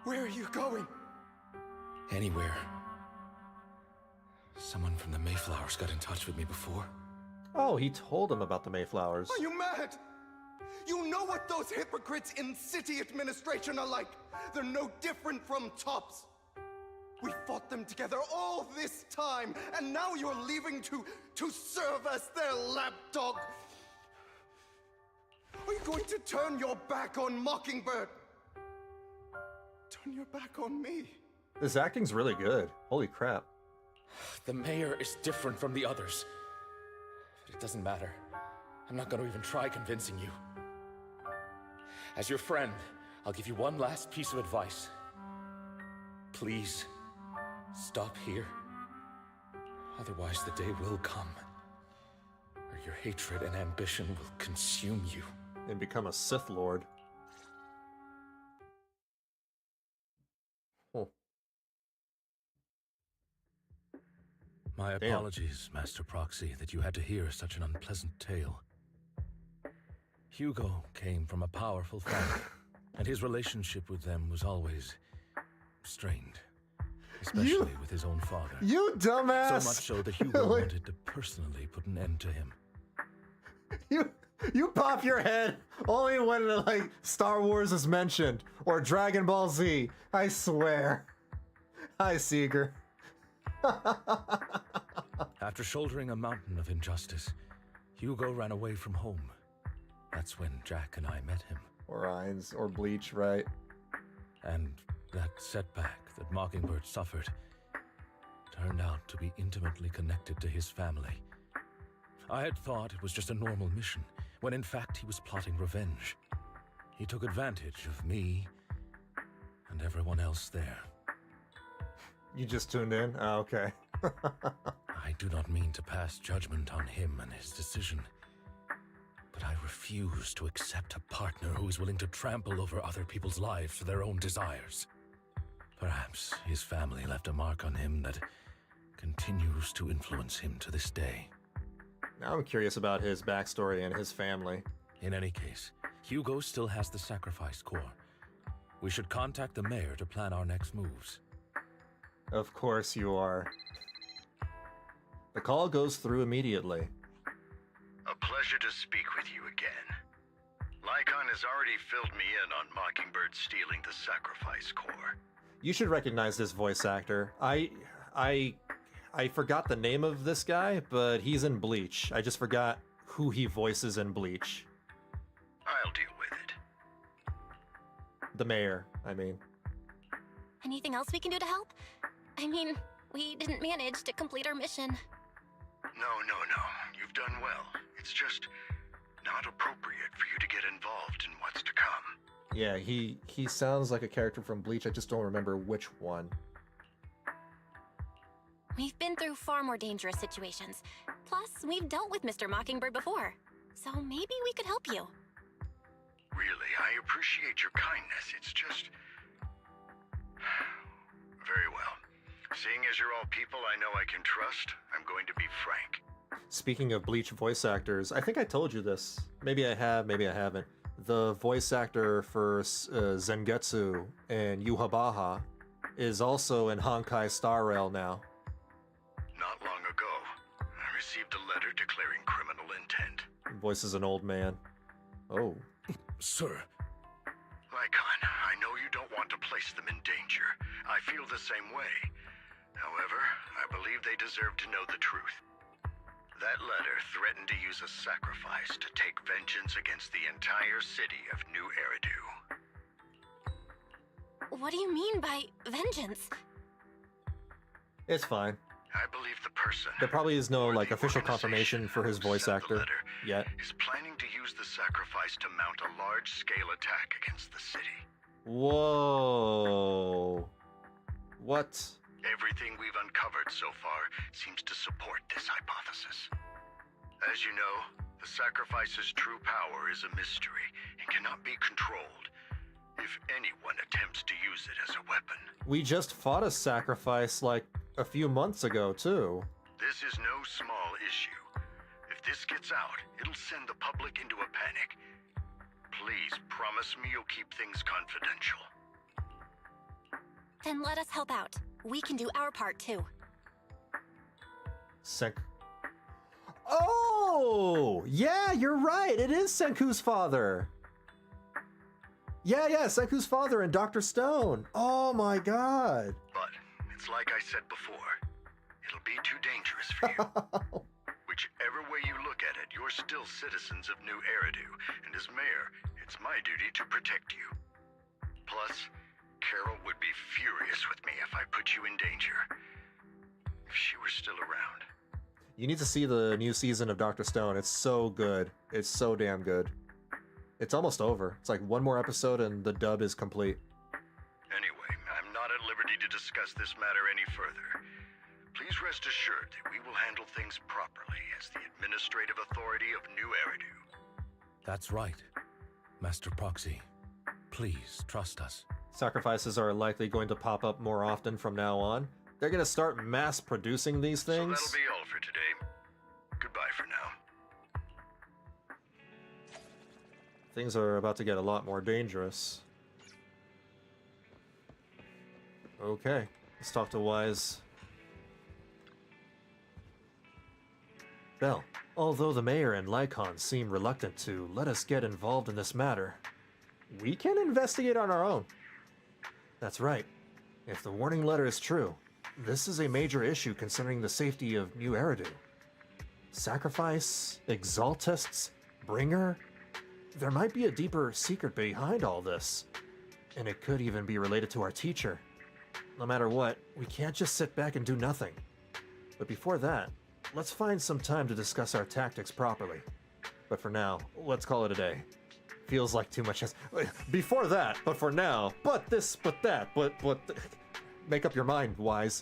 Where are you going? Anywhere. Someone from the Mayflowers got in touch with me before. Oh, he told him about the Mayflowers. Are you mad? You know what those hypocrites in city administration are like. They're no different from tops. We fought them together all this time, and now you're leaving to serve as their lapdog. Are you going to turn your back on Mockingbird? Turn your back on me. This acting's really good. Holy crap. The mayor is different from the others. But it doesn't matter. I'm not going to even try convincing you. As your friend, I'll give you one last piece of advice. Please, stop here. Otherwise, the day will come where your hatred and ambition will consume you. And become a Sith Lord. Oh. My apologies, Master Proxy, that you had to hear such an unpleasant tale. Hugo came from a powerful family, and his relationship with them was always strained, especially with his own father. You dumbass! So much so that Hugo wanted to personally put an end to him. You pop your head only when like Star Wars is mentioned or Dragon Ball Z. I swear. Hi, Seeger. After shouldering a mountain of injustice, Hugo ran away from home. That's when Jack and I met him. Or Ainz, or Bleach, right? And that setback that Mockingbird suffered turned out to be intimately connected to his family. I had thought it was just a normal mission, when in fact he was plotting revenge. He took advantage of me and everyone else there. You just tuned in? Oh, okay. I do not mean to pass judgment on him and his decision, but I refuse to accept a partner who is willing to trample over other people's lives for their own desires. Perhaps his family left a mark on him that continues to influence him to this day. Now I'm curious about his backstory and his family. In any case, Hugo still has the sacrifice core. We should contact the mayor to plan our next moves. Of course you are. The call goes through immediately. A pleasure to speak with you again. Lycon has already filled me in on Mockingbird stealing the sacrifice core. You should recognize this voice actor. I forgot the name of this guy, but he's in Bleach. I just forgot who he voices in Bleach. I'll deal with it. The mayor, I mean. Anything else we can do to help? I mean, we didn't manage to complete our mission. No. You've done well. It's just... not appropriate for you to get involved in what's to come. Yeah, he sounds like a character from Bleach. I just don't remember which one. We've been through far more dangerous situations. Plus, we've dealt with Mr. Mockingbird before. So maybe we could help you. Really, I appreciate your kindness. It's just... Very well. Seeing as you're all people I know I can trust, I'm going to be frank. Speaking of Bleach voice actors, I think I told you this. Maybe I have, maybe I haven't. The voice actor for Zangetsu and Yuhabaha is also in Honkai Star Rail now. Not long ago, I received a letter declaring criminal intent. Voices an old man. Oh. Sir. Lycon, I know you don't want to place them in danger. I feel the same way. However, I believe they deserve to know the truth. That letter threatened to use a sacrifice to take vengeance against the entire city of New Eridu. What do you mean by vengeance? It's fine. I believe the person... There probably is no, like, official confirmation for his voice actor yet. ...is planning to use the sacrifice to mount a large-scale attack against the city. Whoa. What? Everything we've uncovered so far seems to support this hypothesis. As you know, the sacrifice's true power is a mystery and cannot be controlled if anyone attempts to use it as a weapon. We just fought a sacrifice, like, a few months ago, too. This is no small issue. If this gets out, it'll send the public into a panic. Please promise me you'll keep things confidential. Then let us help out. We can do our part, too. Oh! Yeah, you're right! It is Senku's father! Yeah, Senku's father and Dr. Stone! Oh my god! But, it's like I said before. It'll be too dangerous for you. Whichever way you look at it, you're still citizens of New Eridu, and as mayor, it's my duty to protect you. Plus, Carol would be furious with me if I put you in danger. If she were still around. You need to see the new season of Dr. Stone. It's so good. It's so damn good. It's almost over. It's like one more episode and the dub is complete. Anyway, I'm not at liberty to discuss this matter any further. Please rest assured that we will handle things properly as the administrative authority of New Eridu. That's right. Master Proxy, please trust us. Sacrifices are likely going to pop up more often from now on. They're going to start mass producing these things. So that'll be all for today. Goodbye for now. Things are about to get a lot more dangerous. Okay, let's talk to Wise. Bell, although the mayor and Lycon seem reluctant to let us get involved in this matter, we can investigate on our own. That's right. If the warning letter is true, this is a major issue concerning the safety of New Eridu. Sacrifice, Exaltists, Bringer... There might be a deeper secret behind all this. And it could even be related to our teacher. No matter what, we can't just sit back and do nothing. But before that, let's find some time to discuss our tactics properly. But for now, let's call it a day. Feels like too much. Before that, but for now, but this, but that, but make up your mind, Wise.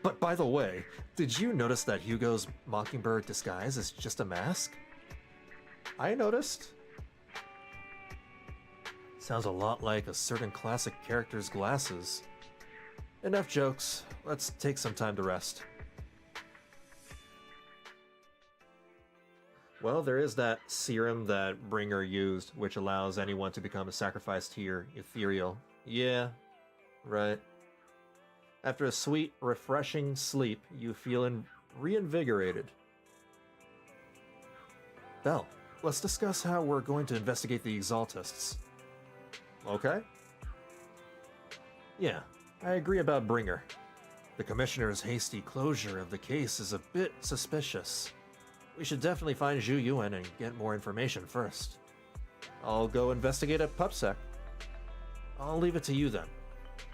But by the way, did you notice that Hugo's Mockingbird disguise is just a mask? I noticed. Sounds a lot like a certain classic character's glasses. Enough jokes. Let's take some time to rest. Well, there is that serum that Bringer used, which allows anyone to become a sacrifice to your ethereal. Yeah, right. After a sweet, refreshing sleep, you feel reinvigorated. Bell, let's discuss how we're going to investigate the Exaltists. Okay? Yeah, I agree about Bringer. The Commissioner's hasty closure of the case is a bit suspicious. We should definitely find Zhu Yuan and get more information first. I'll go investigate at PubSec. I'll leave it to you then.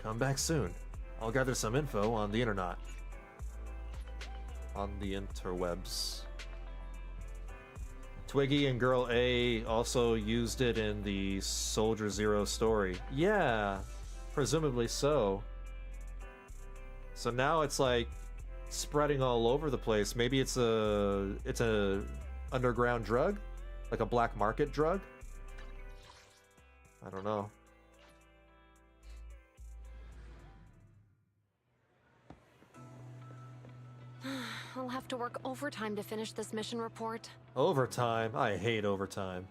Come back soon. I'll gather some info on the internet. On the interwebs. Twiggy and Girl A also used it in the Soldier Zero story. Yeah, presumably so. So now it's like spreading all over the place. Maybe it's a underground drug, like a black market drug. I don't know. I'll have to work overtime to finish this mission report. Overtime? I hate overtime.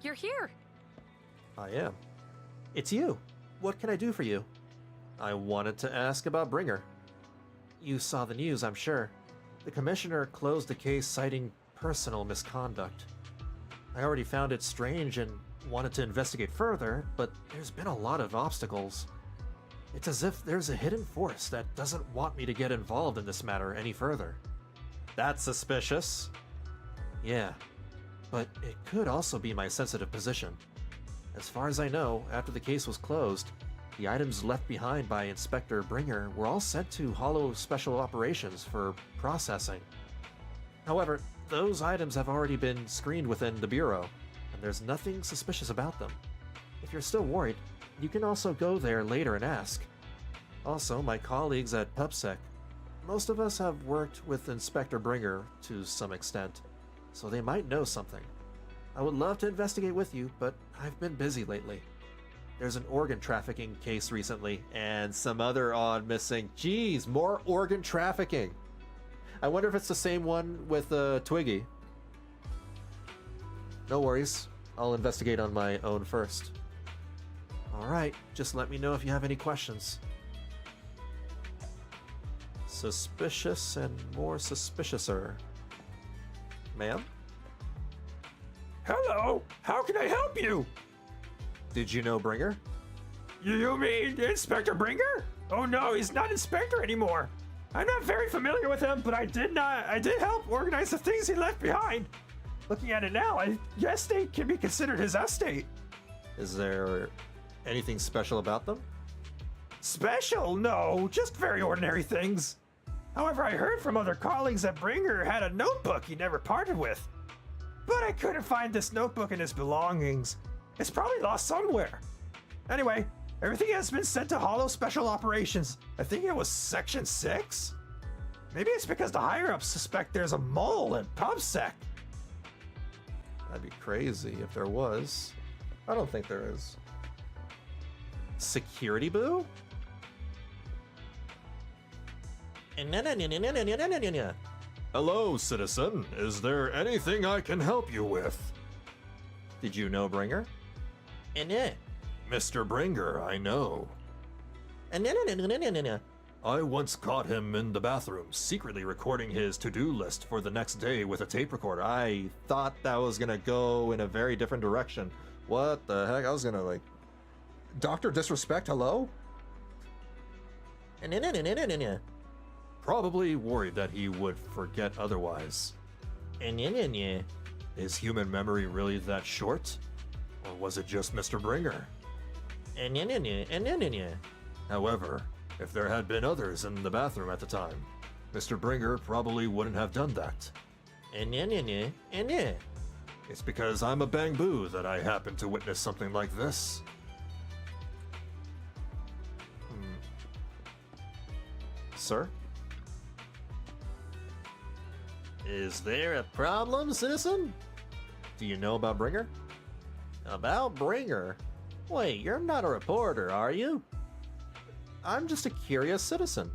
You're here. I am. It's you. What can I do for you? I wanted to ask about Bringer. You saw the news, I'm sure. The commissioner closed the case citing personal misconduct. I already found it strange and wanted to investigate further, but there's been a lot of obstacles. It's as if there's a hidden force that doesn't want me to get involved in this matter any further. That's suspicious. Yeah, but it could also be my sensitive position. As far as I know, after the case was closed, the items left behind by Inspector Bringer were all sent to Hollow Special Operations for processing. However, those items have already been screened within the Bureau, and there's nothing suspicious about them. If you're still worried, you can also go there later and ask. Also, my colleagues at PubSec. Most of us have worked with Inspector Bringer to some extent, so they might know something. I would love to investigate with you, but I've been busy lately. There's an organ trafficking case recently, and some other odd missing. Geez, more organ trafficking! I wonder if it's the same one with Twiggy. No worries, I'll investigate on my own first. Alright, just let me know if you have any questions. Suspicious and more suspiciouser. Ma'am? Hello, how can I help you? Did you know Bringer? You mean Inspector Bringer? Oh no, he's not Inspector anymore. I'm not very familiar with him, but I did help organize the things he left behind. Looking at it now, I guess they can be considered his estate. Is there anything special about them? Special? No, just very ordinary things. However, I heard from other colleagues that Bringer had a notebook he never parted with. But I couldn't find this notebook in his belongings. It's probably lost somewhere. Anyway, everything has been sent to Hollow Special Operations. I think it was Section 6? Maybe it's because the higher-ups suspect there's a mole in PubSec. That'd be crazy if there was. I don't think there is. Security Boo? Hello, citizen. Is there anything I can help you with? Did you know Bringer? Mr. Bringer, I know. I once caught him in the bathroom, secretly recording his to-do list for the next day with a tape recorder. I thought that was gonna go in a very different direction. What the heck? I was gonna like... Dr. Disrespect, hello? Probably worried that he would forget otherwise. Is human memory really that short? Or was it just Mr. Bringer? However, if there had been others in the bathroom at the time, Mr. Bringer probably wouldn't have done that. It's because I'm a bang-boo that I happen to witness something like this. Sir? Is there a problem, citizen? Do you know about Bringer? About Bringer? Wait, you're not a reporter, are you? I'm just a curious citizen.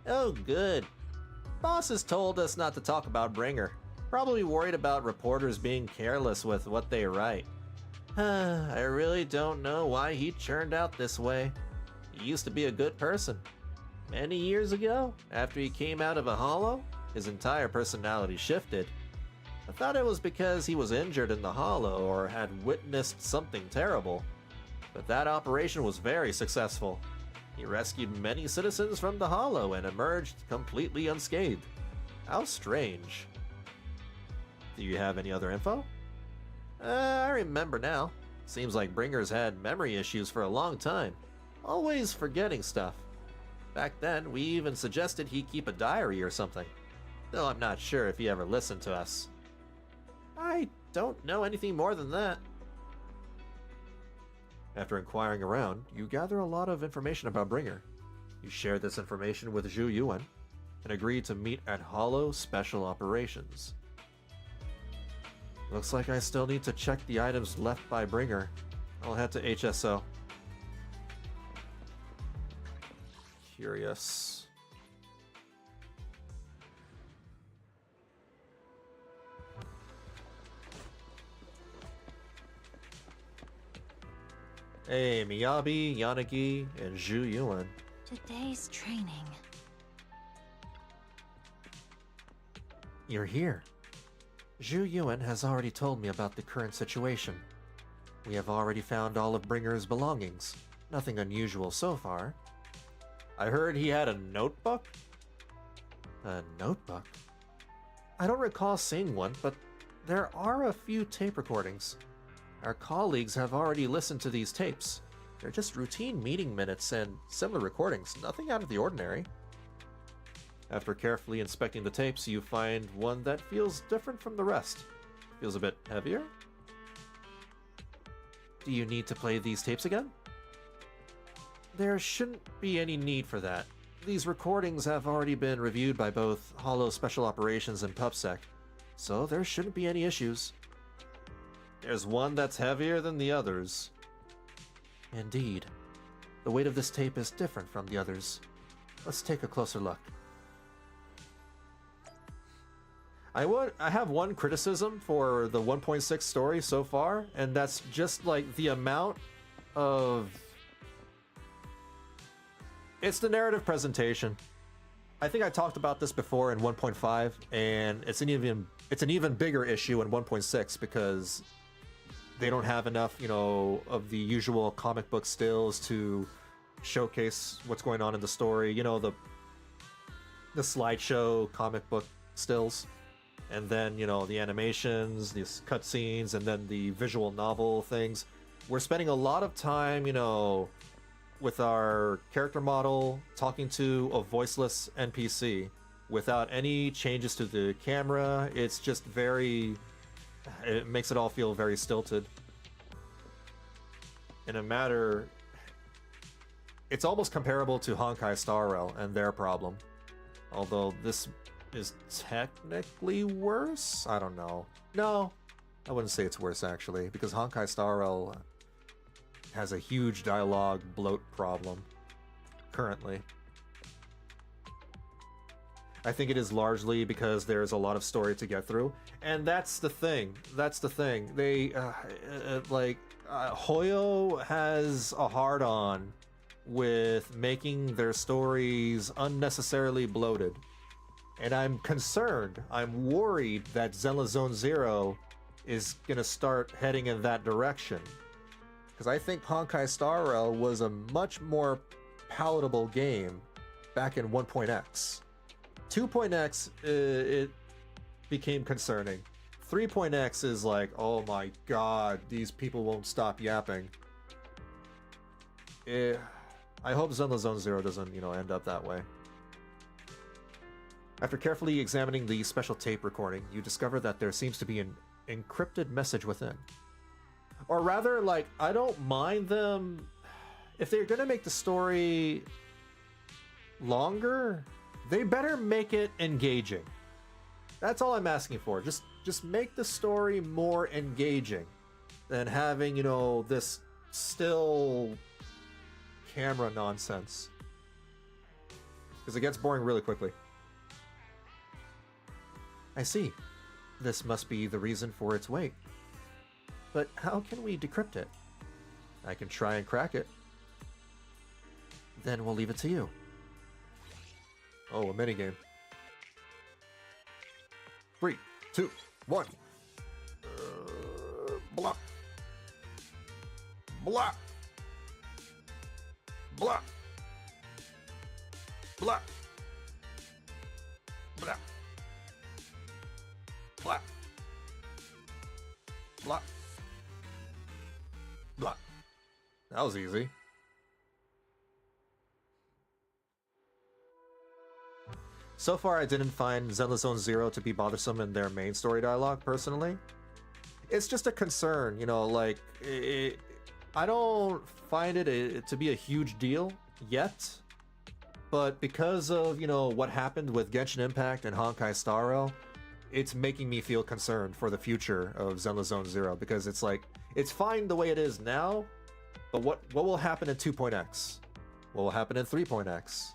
Oh, good. Boss has told us not to talk about Bringer. Probably worried about reporters being careless with what they write. I really don't know why he turned out this way. He used to be a good person. Many years ago, after he came out of a hollow, his entire personality shifted. I thought it was because he was injured in the hollow or had witnessed something terrible. But that operation was very successful. He rescued many citizens from the hollow and emerged completely unscathed. How strange. Do you have any other info? I remember now. Seems like Bringer's had memory issues for a long time. Always forgetting stuff. Back then, we even suggested he keep a diary or something. Though I'm not sure if he ever listened to us. I don't know anything more than that. After inquiring around, you gather a lot of information about Bringer. You share this information with Zhu Yuan and agree to meet at Hollow Special Operations. Looks like I still need to check the items left by Bringer. I'll head to HSO. Curious. Hey, Miyabi, Yanagi, and Zhu Yuan. Today's training. You're here. Zhu Yuan has already told me about the current situation. We have already found all of Bringer's belongings. Nothing unusual so far. I heard he had a notebook? A notebook? I don't recall seeing one, but there are a few tape recordings. Our colleagues have already listened to these tapes. They're just routine meeting minutes and similar recordings, nothing out of the ordinary. After carefully inspecting the tapes, you find one that feels different from the rest. Feels a bit heavier? Do you need to play these tapes again? There shouldn't be any need for that. These recordings have already been reviewed by both Hollow Special Operations and PubSec, so there shouldn't be any issues. There's one that's heavier than the others. Indeed. The weight of this tape is different from the others. Let's take a closer look. I have one criticism for the 1.6 story so far, and that's just like the amount of... It's the narrative presentation. I think I talked about this before in 1.5, and it's an even bigger issue in 1.6 because they don't have enough, of the usual comic book stills to showcase what's going on in the story. The slideshow comic book stills. And then, the animations, these cutscenes, and then the visual novel things. We're spending a lot of time, with our character model talking to a voiceless NPC without any changes to the camera. It's just it makes it all feel very stilted. It's almost comparable to Honkai Star Rail and their problem. Although this is technically worse? I don't know. No, I wouldn't say it's worse actually, because Honkai Star Rail has a huge dialogue bloat problem currently. I think it is largely because there's a lot of story to get through, and that's the thing. They Hoyo has a hard-on with making their stories unnecessarily bloated. And I'm concerned, I'm worried that Zenless Zone Zero is going to start heading in that direction. Because I think Honkai Star Rail was a much more palatable game back in 1.x. 2.x, it became concerning. 3.x is like, oh my god, these people won't stop yapping. I hope Zenless Zone Zero doesn't, end up that way. After carefully examining the special tape recording, you discover that there seems to be an encrypted message within. Or rather, I don't mind them... If they're gonna make the story longer, they better make it engaging. That's all I'm asking for. Just make the story more engaging than having, this still camera nonsense. Because it gets boring really quickly. I see. This must be the reason for its weight. But how can we decrypt it? I can try and crack it. Then we'll leave it to you. Oh, a minigame. 3, 2, 1. Blah. Blah. Blah. Blah. Blah. Blah. Blah. Blah. That was easy. So far, I didn't find Zenless Zone Zero to be bothersome in their main story dialogue, personally. it's just a concern, you know, like, I don't find it to be a huge deal yet, but because of, you know, what happened with Genshin Impact and Honkai Star Rail, it's making me feel concerned for the future of Zenless Zone Zero, because it's like, it's fine the way it is now, but what will happen in 2.x? What will happen in 3.x?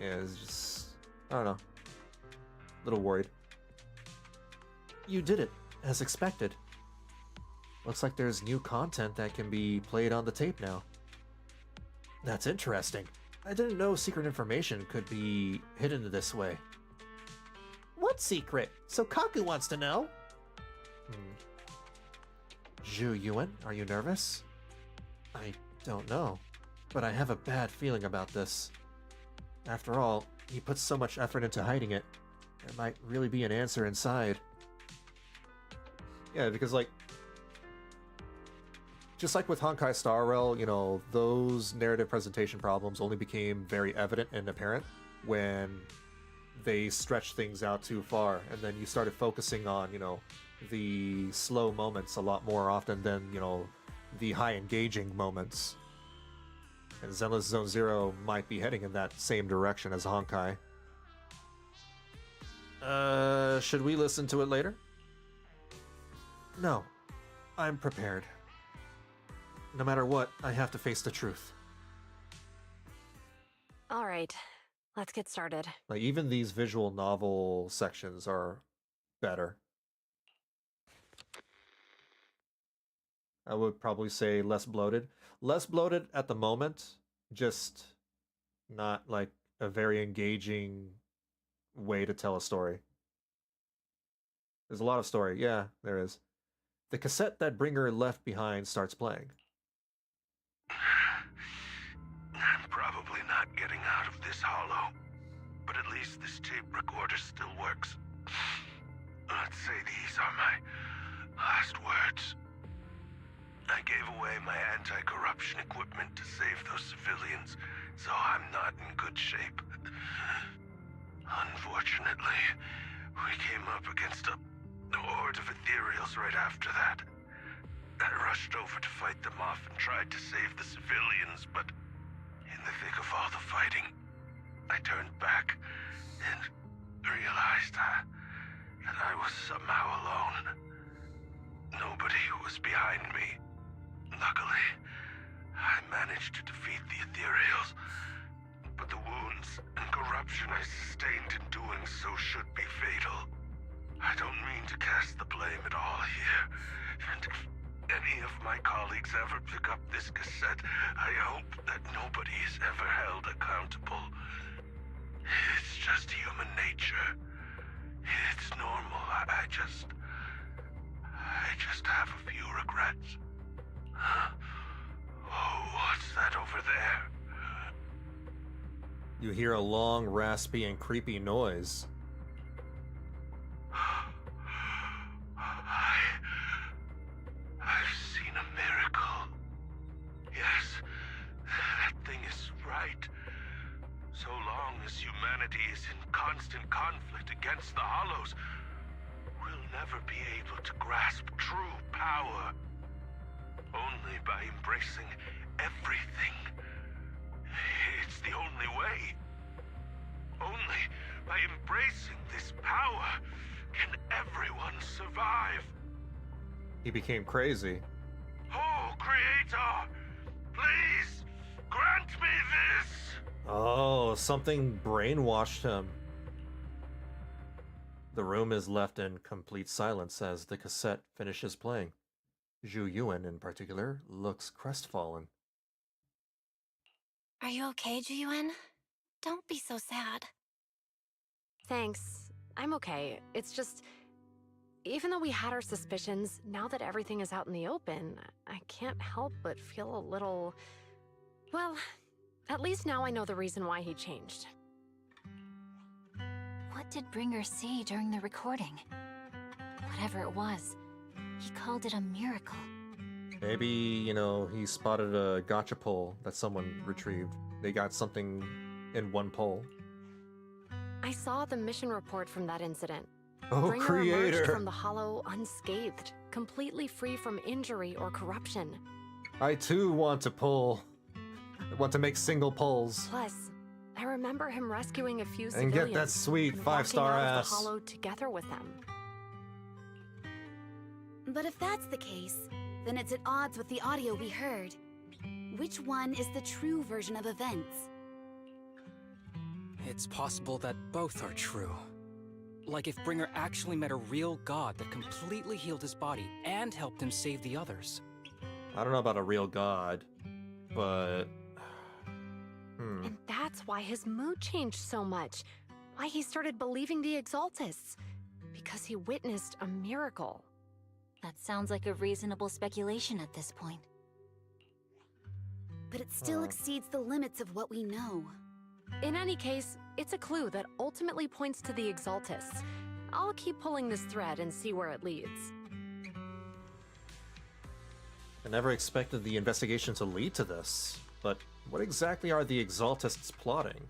Yeah, it's just, I don't know, a little worried. You did it, as expected. Looks like there's new content that can be played on the tape now. That's interesting. I didn't know secret information could be hidden this way. What secret? So Kaku wants to know. Zhu Yuan, are you nervous? I don't know, but I have a bad feeling about this. After all, he put so much effort into hiding it. There might really be an answer inside. Yeah, because like, just like with Honkai Star Rail, you know, those narrative presentation problems only became very evident and apparent when they stretched things out too far, and then you started focusing on, you know, the slow moments a lot more often than, you know, the high engaging moments. And Zenless Zone Zero might be heading in that same direction as Honkai. Should we listen to it later? No, I'm prepared. No matter what, I have to face the truth. All right, let's get started. Like, even these visual novel sections are better. I would probably say less bloated. Less bloated at the moment, just not like a very engaging way to tell a story. There's a lot of story. Yeah, there is. The cassette that Bringer left behind starts playing. I'm probably not getting out of this hollow, but at least this tape recorder still works. Let's say these are my last words. I gave away my anti-corruption equipment to save those civilians, so I'm not in good shape. Unfortunately, we came up against a horde of ethereals right after that. I rushed over to fight them off and tried to save the civilians, but in the thick of all the fighting, I turned back and realized that I was somehow alone. Nobody was behind me. Luckily, I managed to defeat the ethereals, but the wounds and corruption I sustained in doing so should be fatal. I don't mean to cast the blame at all here, and if any of my colleagues ever pick up this cassette, I hope that nobody is ever held accountable. It's just human nature. It's normal. I just have a few regrets. Oh, what's that over there? You hear a long, raspy, and creepy noise. I've seen a miracle. Yes, that thing is right. So long as humanity is in constant conflict against the Hollows, we'll never be able to grasp true power. Only by embracing everything. It's the only way. Only by embracing this power can everyone survive. He became crazy. Oh, Creator! Please, grant me this! Oh, something brainwashed him. The room is left in complete silence as the cassette finishes playing. Zhu Yuan, in particular, looks crestfallen. Are you okay, Jiyuan? Don't be so sad. Thanks. I'm okay. It's just, even though we had our suspicions, now that everything is out in the open, I can't help but feel a little... Well, at least now I know the reason why he changed. What did Bringer see during the recording? Whatever it was, he called it a miracle. Maybe, you know, he spotted a gotcha pole that someone retrieved. They got something in one pole. I saw the mission report from that incident. Oh, Bringer creator. emerged from the hollow unscathed, completely free from injury or corruption. I too want to make single pulls. Plus, I remember him rescuing a few And civilians. get that sweet and 5-star walking out of ass. the hollow together with them. But if that's the case, then it's at odds with the audio we heard. Which one is the true version of events? It's possible that both are true. Like if Bringer actually met a real god that completely healed his body and helped him save the others. I don't know about a real god, but... And that's why his mood changed so much. Why he started believing the Exaltists. Because he witnessed a miracle. That sounds like a reasonable speculation at this point. But it still exceeds the limits of what we know. In any case, it's a clue that ultimately points to the Exaltists. I'll keep pulling this thread and see where it leads. I never expected the investigation to lead to this, but what exactly are the Exaltists plotting?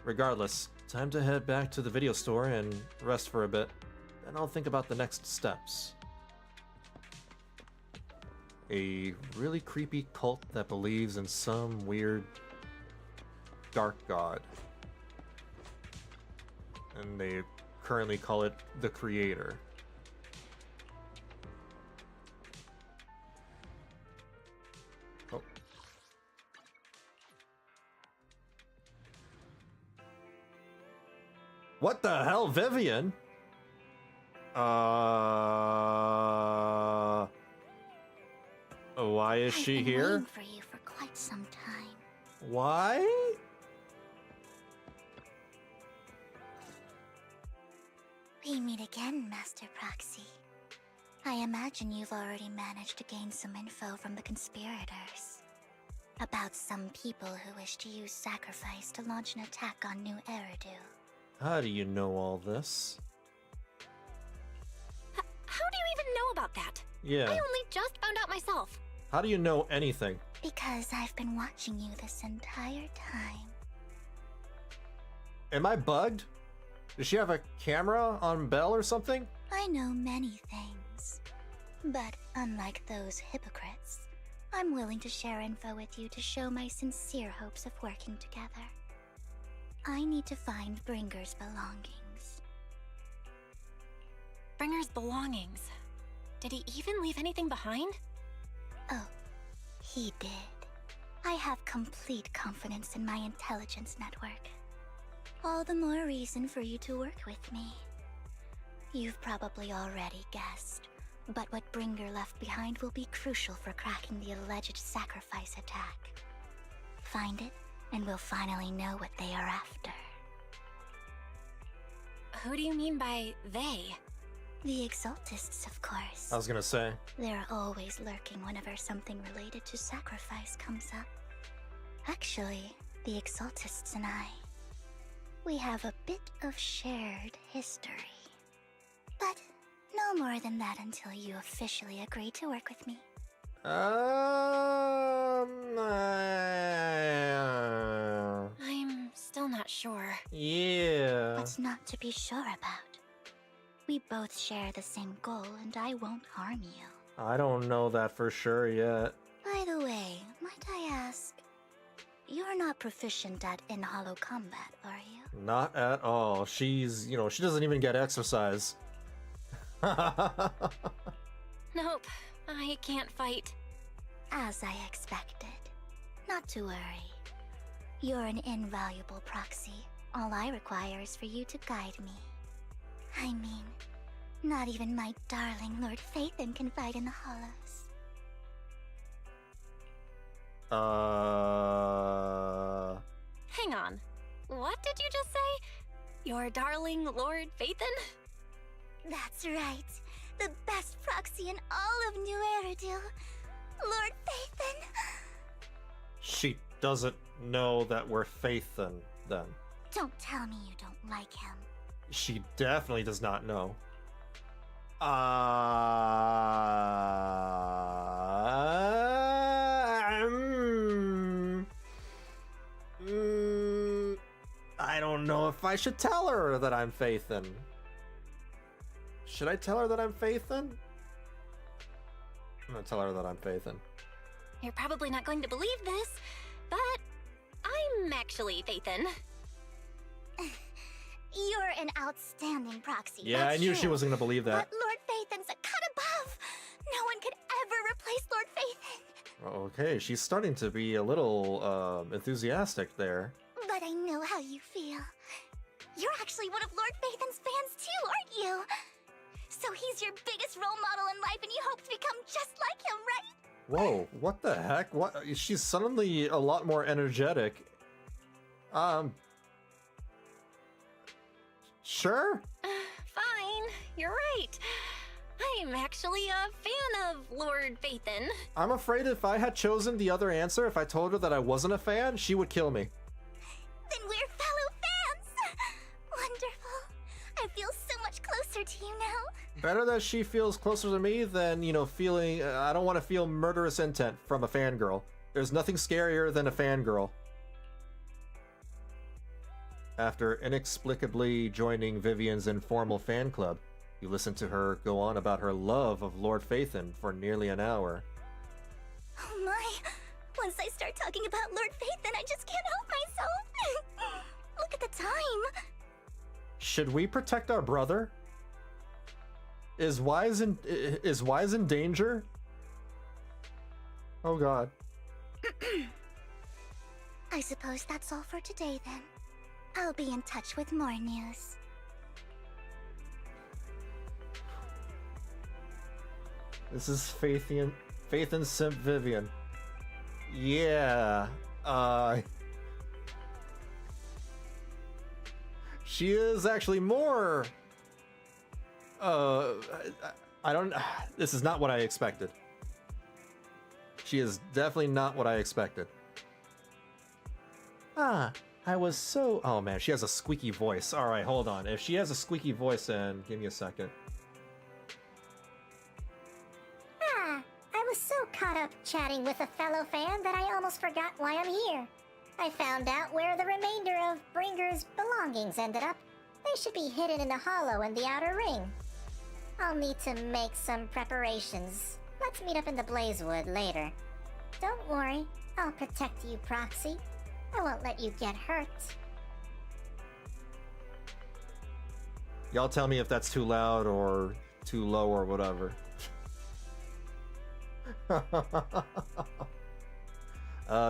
Regardless, time to head back to the video store and rest for a bit, then I'll think about the next steps. A really creepy cult that believes in some weird dark god. And they currently call it the Creator. Oh. What the hell, Vivian? Why is she I've been here? waiting for you for quite some time. Why? We meet again, Master Proxy. I imagine you've already managed to gain some info from the conspirators. About some people who wish to use sacrifice to launch an attack on New Eridu. How do you know all this? How do you even know about that? Yeah. I only just found out myself. How do you know anything? Because I've been watching you this entire time. Am I bugged? Does she have a camera on Belle or something? I know many things. But unlike those hypocrites, I'm willing to share info with you to show my sincere hopes of working together. I need to find Bringer's belongings. Bringer's belongings. Did he even leave anything behind? Oh, he did. I have complete confidence in my intelligence network. All the more reason for you to work with me. You've probably already guessed, but what Bringer left behind will be crucial for cracking the alleged sacrifice attack. Find it, and we'll finally know what they are after. Who do you mean by they? The Exaltists, of course. I was gonna say. They're always lurking whenever something related to sacrifice comes up. Actually, the Exaltists and I, we have a bit of shared history. But no more than that until you officially agree to work with me. I'm still not sure. Yeah. What's not to be sure about? We both share the same goal, and I won't harm you. I don't know that for sure yet. By the way, might I ask, you're not proficient at in-hollow combat, are you? Not at all. She's, she doesn't even get exercise. Nope, I can't fight. As I expected. Not to worry. You're an invaluable proxy. All I require is for you to guide me. I mean, not even my darling Lord Phaethon can fight in the hollows. Hang on. What did you just say? Your darling Lord Phaethon? That's right. The best proxy in all of New Eridu. Lord Phaethon. She doesn't know that we're Phaethon, then. Don't tell me you don't like him. She definitely does not know. I don't know if I should tell her that I'm Phaethon. Should I tell her that I'm Faithin? I'm gonna tell her that I'm Faithin. You're probably not going to believe this, but I'm actually Faithin. You're an outstanding proxy. Yeah, I knew she wasn't gonna believe that. But Lord Faithin's a cut above. No one could ever replace Lord Faithin. Okay, she's starting to be a little enthusiastic there. But I know how you feel. You're actually one of Lord Faithin's fans too, aren't you? So he's your biggest role model in life and you hope to become just like him, right? Whoa, what the heck? What? She's suddenly a lot more energetic. Sure? Fine, you're right. I'm actually a fan of Lord Faithin. I'm afraid if I had chosen the other answer, if I told her that I wasn't a fan, she would kill me. Then we're fellow fans! Wonderful. I feel so much closer to you now. Better that she feels closer to me than, you know, feeling... I don't want to feel murderous intent from a fangirl. There's nothing scarier than a fangirl. After inexplicably joining Vivian's informal fan club, you listen to her go on about her love of Lord Faithin for nearly an hour. Oh my. Once I start talking about Lord Faithin, I just can't help myself. Look at the time. Should we protect our brother? Is Wise in danger? Oh god. I suppose that's all for today then. I'll be in touch with more news. This is Faithin Simp Vivian. Yeah. She is actually more... I don't... This is not what I expected. She is definitely not what I expected. I was so... Oh man, she has a squeaky voice. Alright, hold on. If she has a squeaky voice, then give me a second. I was so caught up chatting with a fellow fan that I almost forgot why I'm here. I found out where the remainder of Bringer's belongings ended up. They should be hidden in a hollow in the outer ring. I'll need to make some preparations. Let's meet up in the Blazewood later. Don't worry, I'll protect you, Proxy. I won't let you get hurt. Y'all tell me if that's too loud or too low or whatever.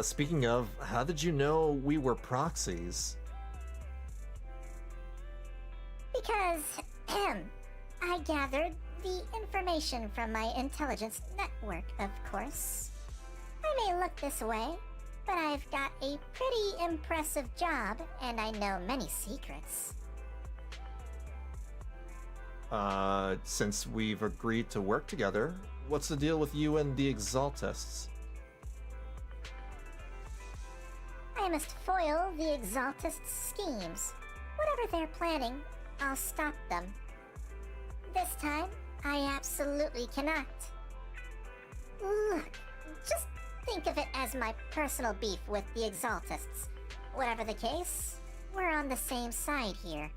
Speaking of, how did you know we were proxies? Because, I gathered the information from my intelligence network, of course. I may look this way, but I've got a pretty impressive job, and I know many secrets. Since we've agreed to work together, what's the deal with you and the Exaltists? I must foil the Exaltists' schemes. Whatever they're planning, I'll stop them. This time, I absolutely cannot. Look, just think of it as my personal beef with the Exaltists. Whatever the case, we're on the same side here.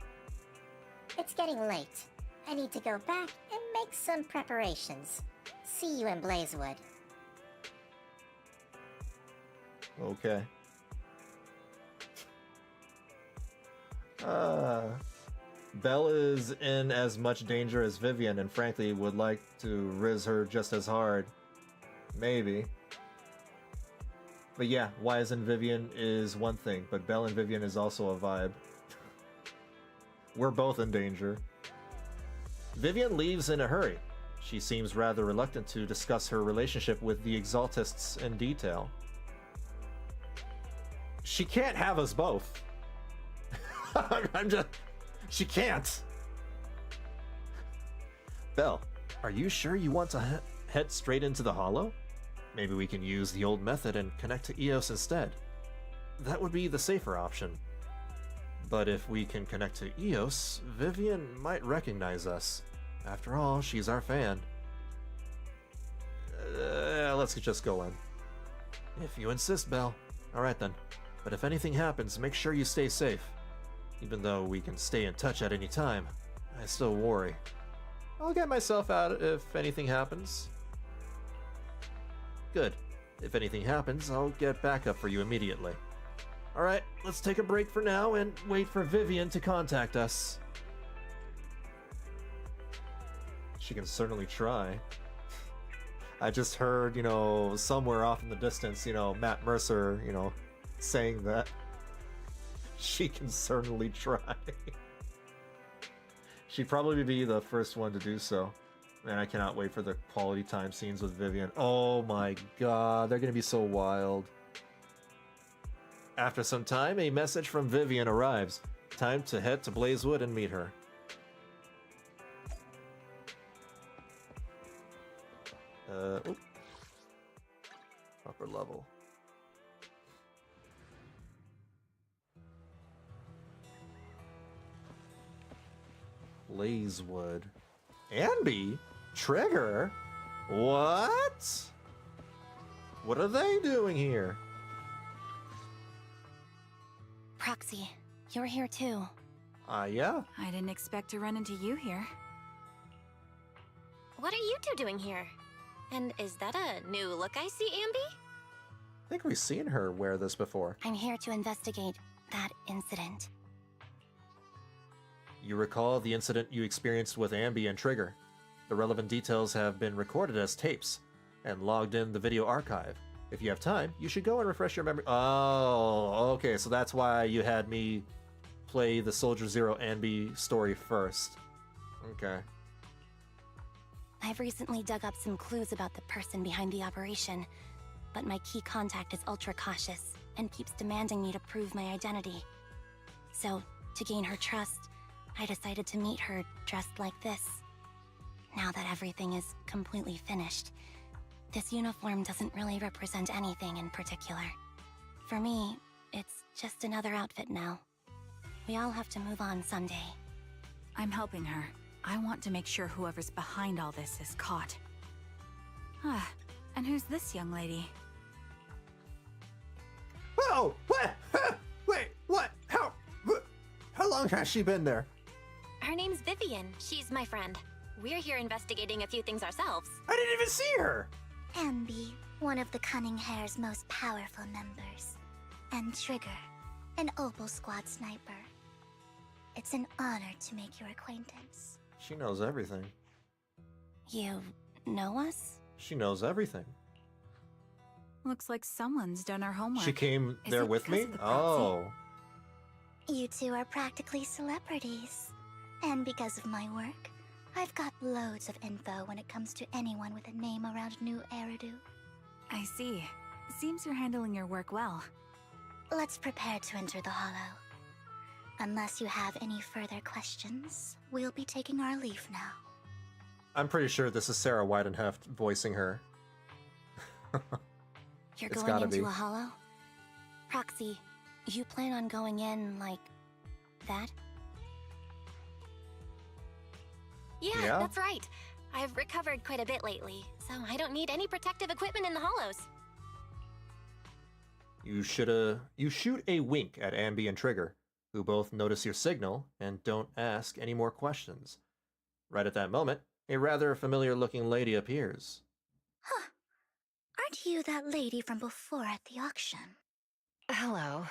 It's getting late. I need to go back and make some preparations. See you in Blazewood. Okay. Belle is in as much danger as Vivian and frankly would like to riz her just as hard. Maybe. But yeah, Wise and Vivian is one thing, but Belle and Vivian is also a vibe. We're both in danger. Vivian leaves in a hurry. She seems rather reluctant to discuss her relationship with the Exaltists in detail. She can't have us both. She can't. Belle, are you sure you want to head straight into the hollow? Maybe we can use the old method and connect to Eos instead. That would be the safer option. But if we can connect to Eos, Vivian might recognize us. After all, she's our fan. Let's just go in. If you insist, Belle. Alright then. But if anything happens, make sure you stay safe. Even though we can stay in touch at any time, I still worry. I'll get myself out if anything happens. Good. If anything happens, I'll get backup for you immediately. Alright, let's take a break for now and wait for Vivian to contact us. She can certainly try. I just heard, somewhere off in the distance, Matt Mercer, saying that she can certainly try. She'd probably be the first one to do so. Man, I cannot wait for the quality time scenes with Vivian. Oh my god, they're gonna be so wild. After some time, a message from Vivian arrives. Time to head to Blazewood and meet her. Oop. Upper level. Blazewood. Anby? Trigger? What? What are they doing here? Proxy, you're here too. Yeah. I didn't expect to run into you here. What are you two doing here? And is that a new look I see, Anby? I think we've seen her wear this before. I'm here to investigate that incident. You recall the incident you experienced with Anby and Trigger. The relevant details have been recorded as tapes and logged in the video archive. If you have time, you should go and refresh your memory. Oh, okay, so that's why you had me play the Soldier Zero Anby story first. Okay. I've recently dug up some clues about the person behind the operation, but my key contact is ultra cautious and keeps demanding me to prove my identity. So, to gain her trust, I decided to meet her dressed like this. Now that everything is completely finished, this uniform doesn't really represent anything in particular. For me, it's just another outfit now. We all have to move on someday. I'm helping her. I want to make sure whoever's behind all this is caught. Ah, and who's this young lady? Oh, what? Wait, what? How long has she been there? Her name's Vivian. She's my friend. We're here investigating a few things ourselves. I didn't even see her! Anby, one of the Cunning Hair's most powerful members. And Trigger, an Opal Squad sniper. It's an honor to make your acquaintance. She knows everything. You know us? She knows everything. Looks like someone's done our homework. She came Is there it with because me? of the proxy? Oh. You two are practically celebrities. And because of my work, I've got loads of info when it comes to anyone with a name around New Eridu. I see. Seems you're handling your work well. Let's prepare to enter the Hollow. Unless you have any further questions, we'll be taking our leave now. I'm pretty sure this is Sarah Weidenheft voicing her. You're It's going gotta into be. a hollow? Proxy, you plan on going in like that? Yeah, that's right. I've recovered quite a bit lately, so I don't need any protective equipment in the hollows. You shoot a wink at Anby and Trigger, who both notice your signal and don't ask any more questions. Right at that moment, a rather familiar-looking lady appears. Huh. Aren't you that lady from before at the auction? Hello.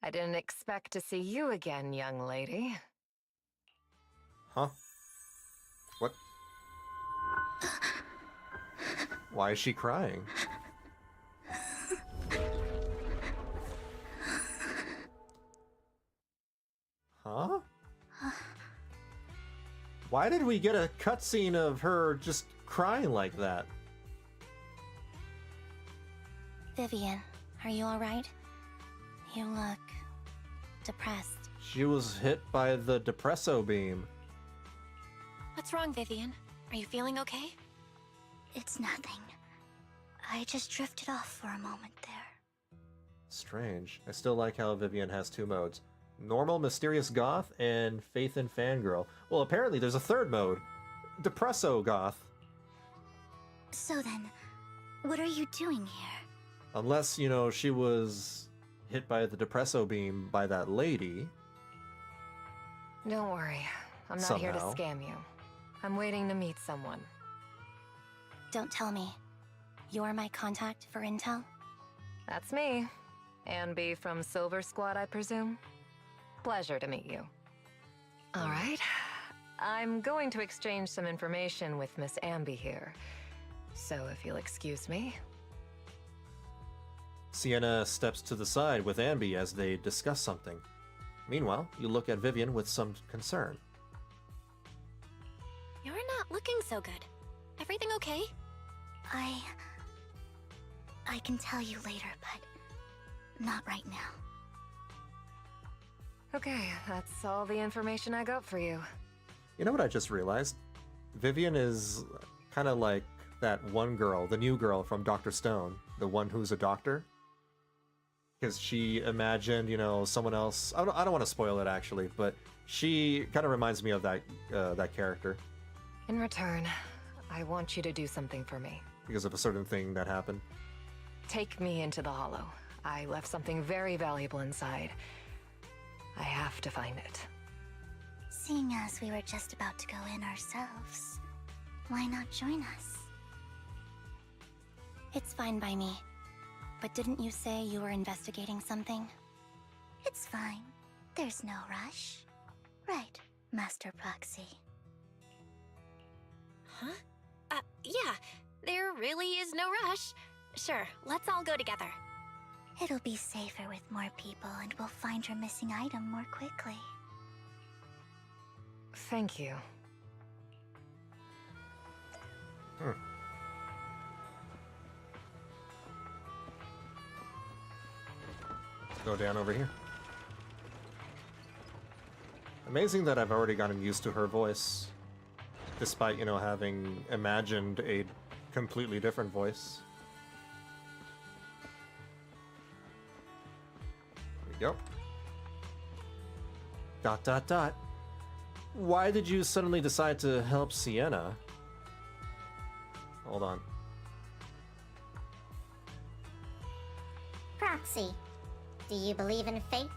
I didn't expect to see you again, young lady. Huh? What? Why is she crying? Huh? Why did we get a cutscene of her just crying like that? Vivian, are you alright? You look depressed. She was hit by the depresso beam. What's wrong, Vivian? Are you feeling okay? It's nothing. I just drifted off for a moment there. Strange. I still like how Vivian has two modes. Normal, Mysterious Goth, and Faith and Fangirl. Well, apparently there's a third mode. Depresso Goth. So then, what are you doing here? Unless, she was hit by the depresso beam by that lady. Don't worry. I'm not here to Somehow. scam you. I'm waiting to meet someone. Don't tell me. You're my contact for intel? That's me. Anby from Silver Squad, I presume? Pleasure to meet you. All right. I'm going to exchange some information with Miss Anby here. So if you'll excuse me. Sienna steps to the side with Anby as they discuss something. Meanwhile, you look at Vivian with some concern. You're not looking so good. Everything okay? I can tell you later, but not right now. Okay, that's all the information I got for you. You know what I just realized? Vivian is kind of like that one girl, the new girl from Dr. Stone, the one who's a doctor. Because she imagined, you know, someone else. I don't want to spoil it actually, but she kind of reminds me of that character. In return, I want you to do something for me. Because of a certain thing that happened. Take me into the Hollow. I left something very valuable inside. I have to find it. Seeing as we were just about to go in ourselves, why not join us? It's fine by me. But didn't you say you were investigating something? It's fine. There's no rush. Right, Master Proxy. Huh? Yeah. There really is no rush. Sure, let's all go together. It'll be safer with more people, and we'll find your missing item more quickly. Thank you. Let's go down over here. Amazing that I've already gotten used to her voice. Despite, you know, having imagined a completely different voice. There we go. Dot dot dot. Why did you suddenly decide to help Sienna? Hold on. Proxy, do you believe in fate?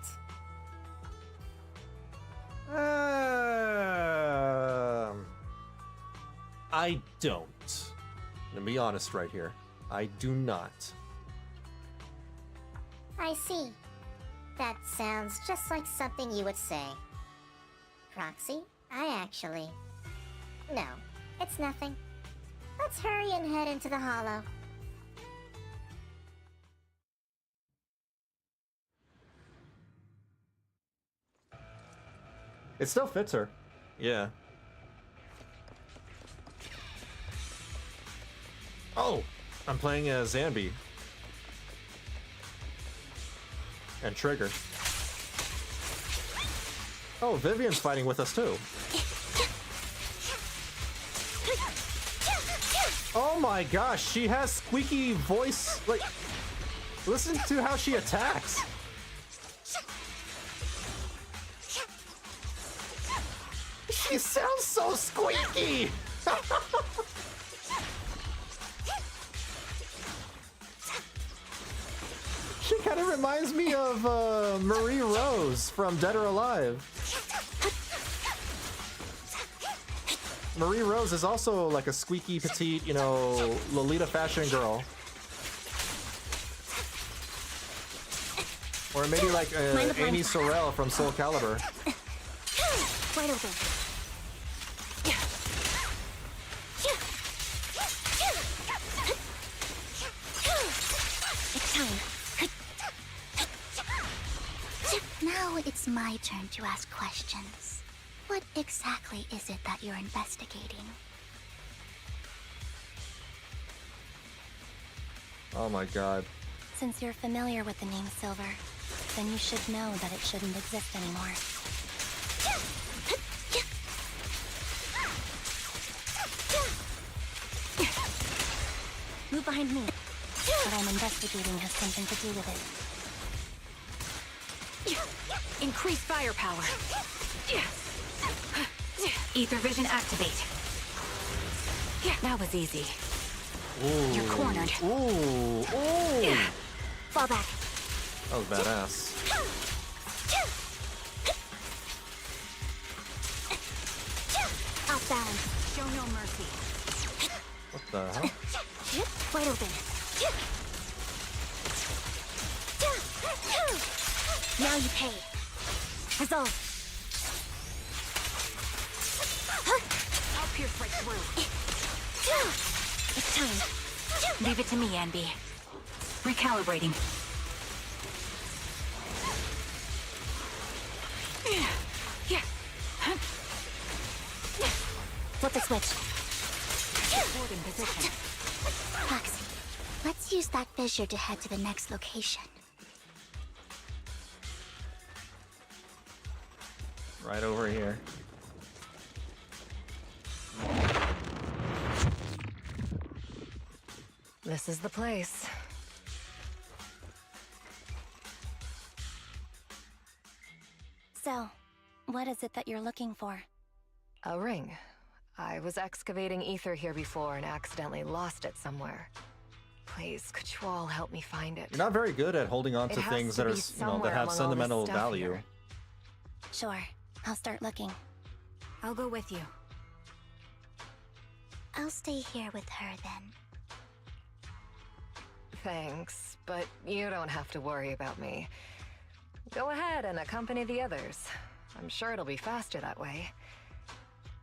I don't. I'm gonna be honest right here. I do not. I see. That sounds just like something you would say. Proxy, No, it's nothing. Let's hurry and head into the Hollow. It still fits her. Yeah. Oh! I'm playing as Anby. And Trigger. Oh, Vivian's fighting with us too. Oh my gosh, she has squeaky voice. Like, listen to how she attacks. She sounds so squeaky. She kind of reminds me of Marie Rose from Dead or Alive. Marie Rose is also like a squeaky, petite, you know, Lolita fashion girl. Or maybe like Amy Sorrell from Soul Calibur. Wide open. It's time. Now it's my turn to ask questions. What exactly is it that you're investigating? Oh my god. Since you're familiar with the name Silver, then you should know that it shouldn't exist anymore. Move behind me. What I'm investigating has something to do with it. Increase firepower. Ether vision activate. That was easy. Ooh. You're cornered. Ooh. Ooh. Fall back. That was badass. Off balance. Show no mercy. What the hell? Wide open. Now you pay. Resolve. I'll pierce right through. It's time. Leave it to me, Anby. Recalibrating. Flip the switch. Board in position. Foxy, let's use that fissure to head to the next location. Right over here. This is the place. So, what is it that you're looking for? A ring. I was excavating ether here before and accidentally lost it somewhere. Please, could you all help me find it? You're not very good at holding on It to has things to that are, be you know, somewhere that have among all this sentimental stuff value. here. Sure, I'll start looking. I'll go with you. I'll stay here with her then. Thanks, but you don't have to worry about me. Go ahead and accompany the others. I'm sure it'll be faster that way.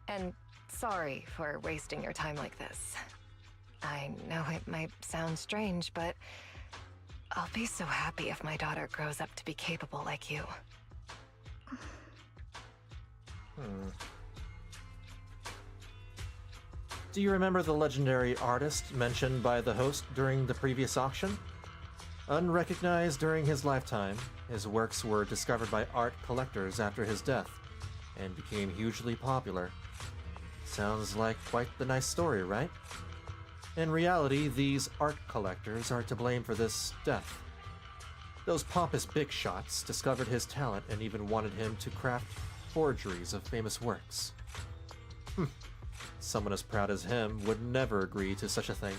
And sorry for wasting your time like this. I know it might sound strange, but I'll be so happy if my daughter grows up to be capable like you. Do you remember the legendary artist mentioned by the host during the previous auction? Unrecognized during his lifetime, his works were discovered by art collectors after his death and became hugely popular. Sounds like quite the nice story, right? In reality, these art collectors are to blame for this death. Those pompous big shots discovered his talent and even wanted him to craft forgeries of famous works. Someone as proud as him would never agree to such a thing.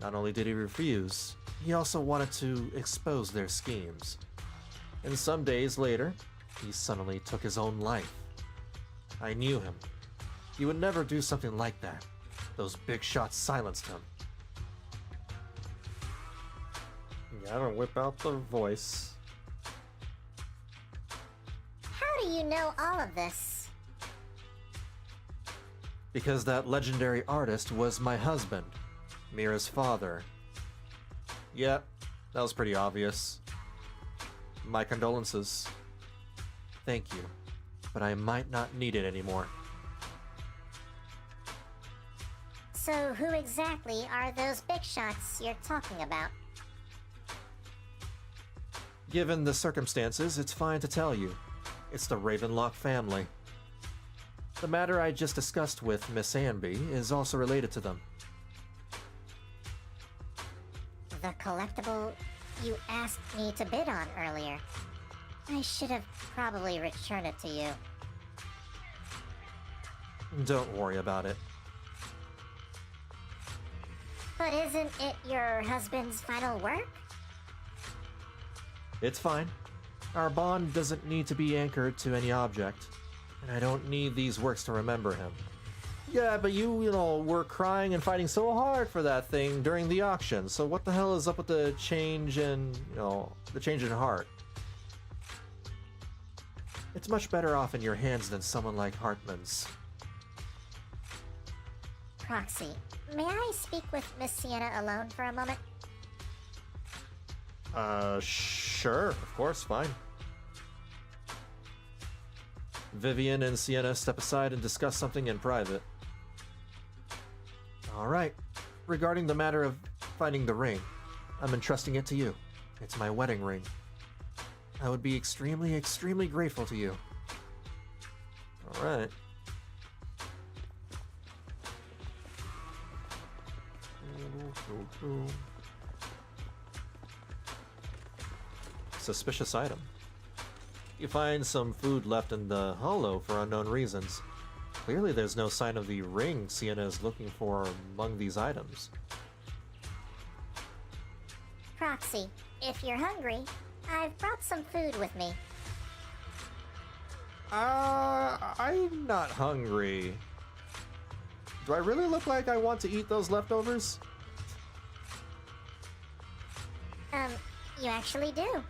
Not only did he refuse, he also wanted to expose their schemes. And some days later, he suddenly took his own life. I knew him. He would never do something like that. Those big shots silenced him. Gotta whip out the voice. How do you know all of this? Because that legendary artist was my husband, Mira's father. Yep, that was pretty obvious. My condolences. Thank you, but I might not need it anymore. So who exactly are those big shots you're talking about? Given the circumstances, it's fine to tell you. It's the Ravenlock family. The matter I just discussed with Miss Anby is also related to them. The collectible you asked me to bid on earlier. I should have probably returned it to you. Don't worry about it. But isn't it your husband's final work? It's fine. Our bond doesn't need to be anchored to any object, and I don't need these works to remember him. Yeah, but you know, were crying and fighting so hard for that thing during the auction, so what the hell is up with the change in, the change in heart? It's much better off in your hands than someone like Hartman's. Proxy, may I speak with Miss Sienna alone for a moment? Sure, of course, fine. Vivian and Sienna step aside and discuss something in private. Alright, regarding the matter of finding the ring, I'm entrusting it to you. It's my wedding ring. I would be extremely, extremely grateful to you. Alright. Suspicious item. You find some food left in the hollow for unknown reasons. Clearly there's no sign of the ring Sienna is looking for among these items. Proxy, if you're hungry, I've brought some food with me. I'm not hungry. Do I really look like I want to eat those leftovers? You actually do.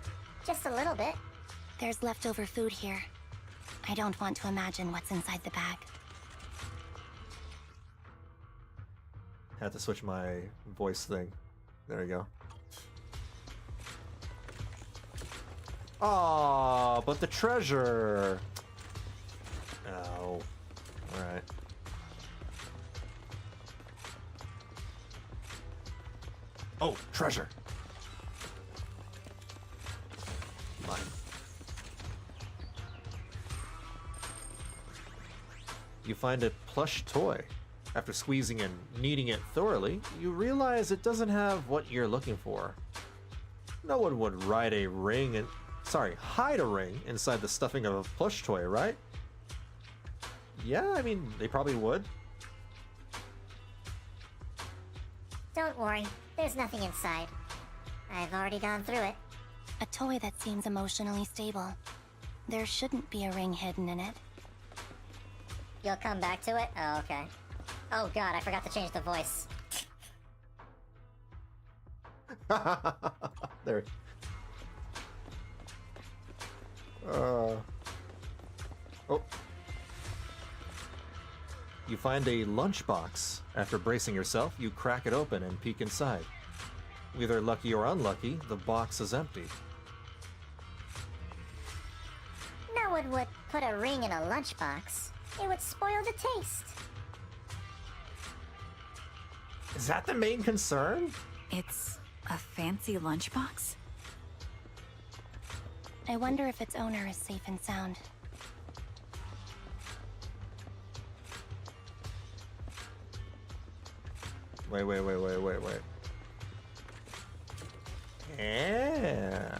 Just a little bit. There's leftover food here. I don't want to imagine what's inside the bag. Had to switch my voice thing. There we go. Oh, but the treasure. Oh. Alright. Oh, treasure. Mine. You find a plush toy. After squeezing and kneading it thoroughly, you realize it doesn't have what you're looking for. No one would hide a ring inside the stuffing of a plush toy, right? Yeah, I mean, they probably would. Don't worry, there's nothing inside. I've already gone through it. A toy that seems emotionally stable. There shouldn't be a ring hidden in it. You'll come back to it? Oh, okay. Oh god, I forgot to change the voice. There. Oh. You find a lunchbox. After bracing yourself, you crack it open and peek inside. Either lucky or unlucky, the box is empty. No one would put a ring in a lunchbox. It would spoil the taste. Is that the main concern? It's a fancy lunchbox? I wonder if its owner is safe and sound. Wait. Yeah.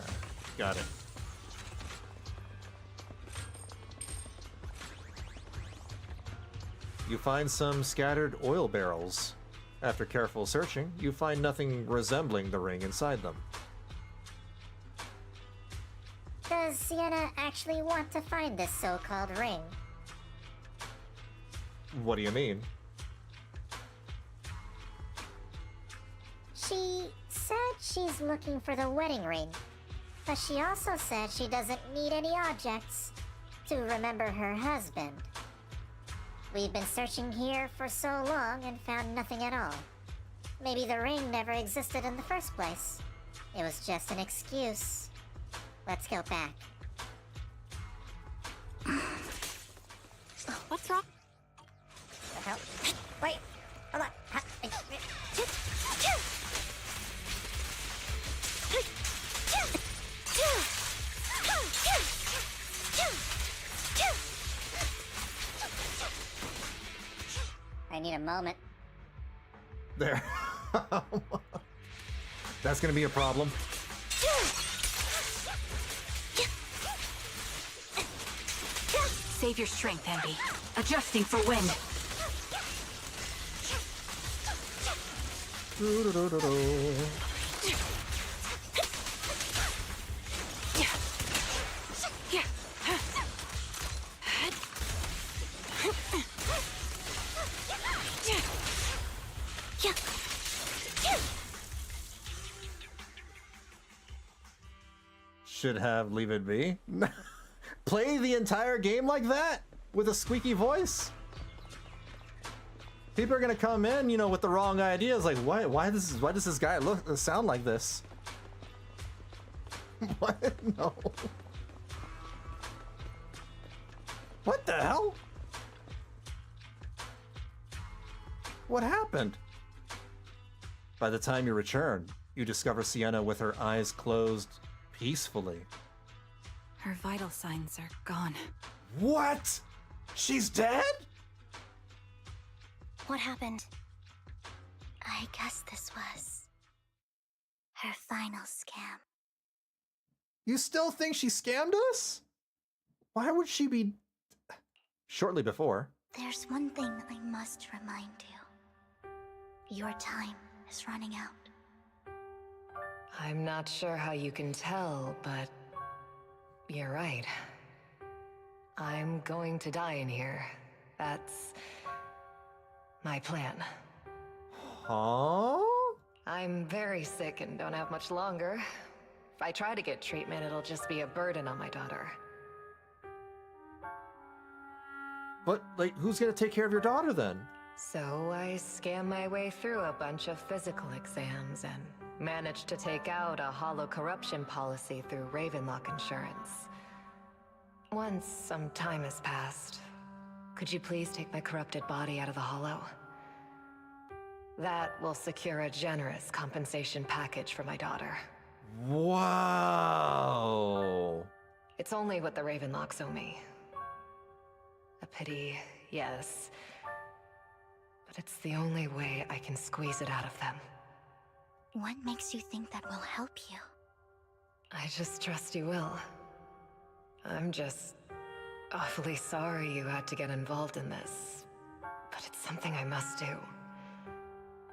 Got it. You find some scattered oil barrels. After careful searching, you find nothing resembling the ring inside them. Does Sienna actually want to find this so-called ring? What do you mean? She said she's looking for the wedding ring, but she also said she doesn't need any objects to remember her husband. We've been searching here for so long and found nothing at all. Maybe the ring never existed in the first place. It was just an excuse. Let's go back. What's wrong? The hell? Wait, hold on. I need a moment. There. That's gonna be a problem. Save your strength, Anby. Adjusting for wind. Should have leave it be. Play the entire game like that with a squeaky voice. People are gonna come in, you know, with the wrong ideas. Like, why does this guy sound like this? What? No. What the hell? What happened? By the time you return, you discover Sienna with her eyes closed peacefully. Her vital signs are gone. What? She's dead? What happened? I guess this was her final scam. You still think she scammed us? Why would she be... Shortly before. There's one thing I must remind you. Your time is running out. I'm not sure how you can tell, but you're right. I'm going to die in here. That's My plan. Huh? I'm very sick and don't have much longer. If I try to get treatment, it'll just be a burden on my daughter. But, like, who's gonna take care of your daughter then? So I scam my way through a bunch of physical exams and managed to take out a hollow corruption policy through Ravenlock Insurance. Once some time has passed, could you please take my corrupted body out of the hollow? That will secure a generous compensation package for my daughter. Wow. It's only what the Ravenlocks owe me. A pity, yes. But it's the only way I can squeeze it out of them. What makes you think that will help you? I just trust you will. I'm just awfully sorry you had to get involved in this. But it's something I must do.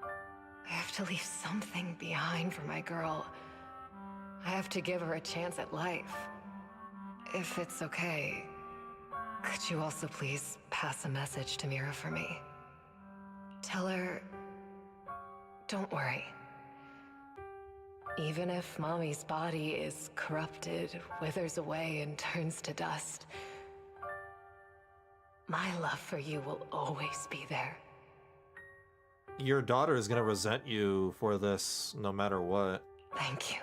I have to leave something behind for my girl. I have to give her a chance at life. If it's okay, could you also please pass a message to Mira for me? Tell her, don't worry. Even if Mommy's body is corrupted, withers away, and turns to dust, my love for you will always be there. Your daughter is gonna resent you for this no matter what. Thank you.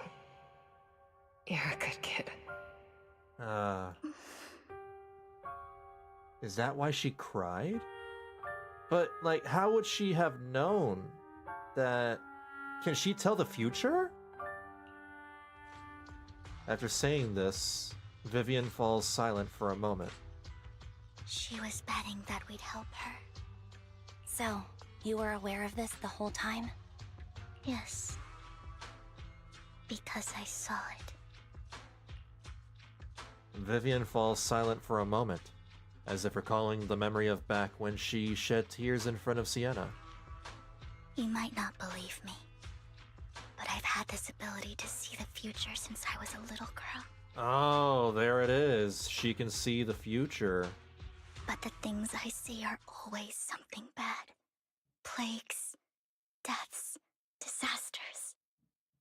You're a good kid. Is that why she cried? But, like, how would she have known that... Can she tell the future? After saying this, Vivian falls silent for a moment. She was betting that we'd help her. So, you were aware of this the whole time? Yes. Because I saw it. Vivian falls silent for a moment, as if recalling the memory of back when she shed tears in front of Sienna. You might not believe me, but I've had this ability to see the future since I was a little girl. Oh, there it is. She can see the future. But the things I see are always something bad. Plagues, deaths, disasters.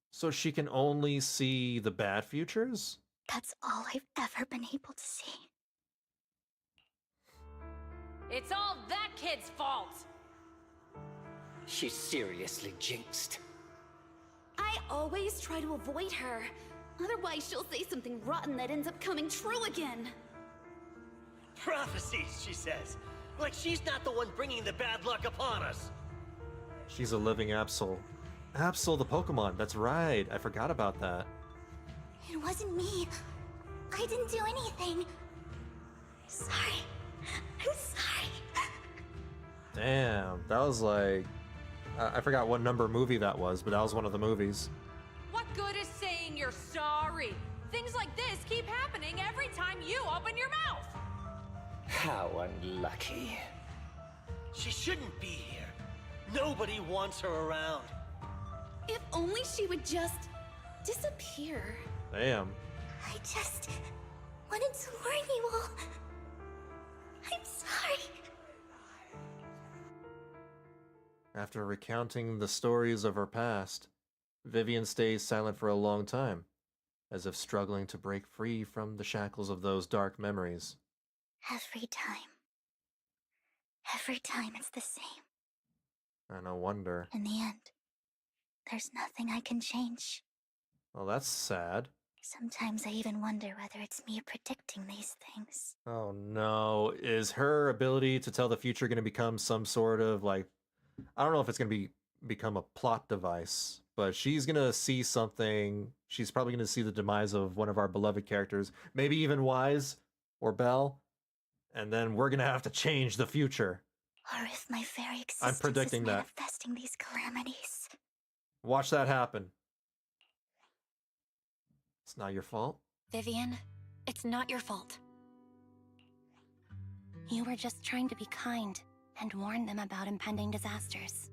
So she can only see the bad futures? That's all I've ever been able to see. It's all that kid's fault! She's seriously jinxed. I always try to avoid her. Otherwise, she'll say something rotten that ends up coming true again. Prophecies, she says. Like she's not the one bringing the bad luck upon us. She's a living Absol. Absol the Pokemon, that's right. I forgot about that. It wasn't me. I didn't do anything. Sorry. I'm sorry. Damn, that was like... I forgot what number movie that was, but that was one of the movies. What good is saying you're sorry? Things like this keep happening every time you open your mouth! How unlucky. She shouldn't be here. Nobody wants her around. If only she would just disappear. Damn. I just wanted to warn you all. I'm sorry. After recounting the stories of her past, Vivian stays silent for a long time, as if struggling to break free from the shackles of those dark memories. Every time it's the same. No wonder. In the end, there's nothing I can change. Well, that's sad. Sometimes I even wonder whether it's me predicting these things. Oh no, is her ability to tell the future going to become some sort of, like, I don't know if it's going to become a plot device, but she's going to see something. She's probably going to see the demise of one of our beloved characters, maybe even Wise or Belle, and then we're going to have to change the future. Or if my very existence I'm predicting is that. manifesting these calamities. Watch that happen. It's not your fault. Vivian, it's not your fault. You were just trying to be kind and warn them about impending disasters.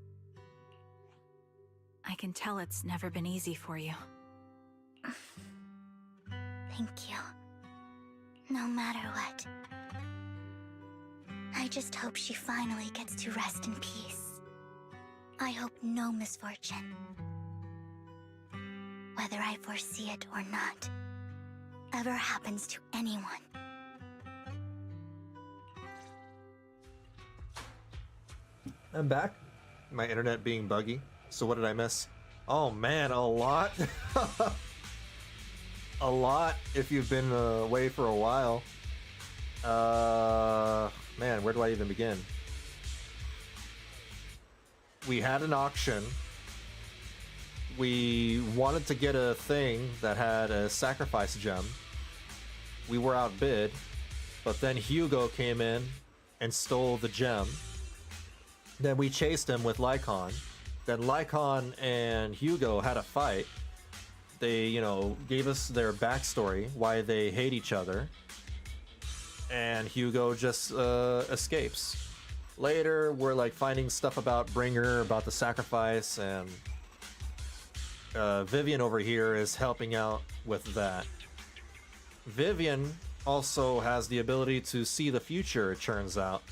I can tell it's never been easy for you. Thank you. No matter what. I just hope she finally gets to rest in peace. I hope no misfortune, whether I foresee it or not, ever happens to anyone. I'm back. My internet being buggy. So what did I miss? Oh man, a lot. A lot if you've been away for a while. Man, where do I even begin? We had an auction. We wanted to get a thing that had a sacrifice gem. We were outbid, but then Hugo came in and stole the gem. Then we chased him with Lycon. Then Lycon and Hugo had a fight. They, you know, gave us their backstory, why they hate each other. And Hugo just escapes. Later, we're like finding stuff about Bringer, about the sacrifice, and Vivian over here is helping out with that. Vivian also has the ability to see the future, it turns out.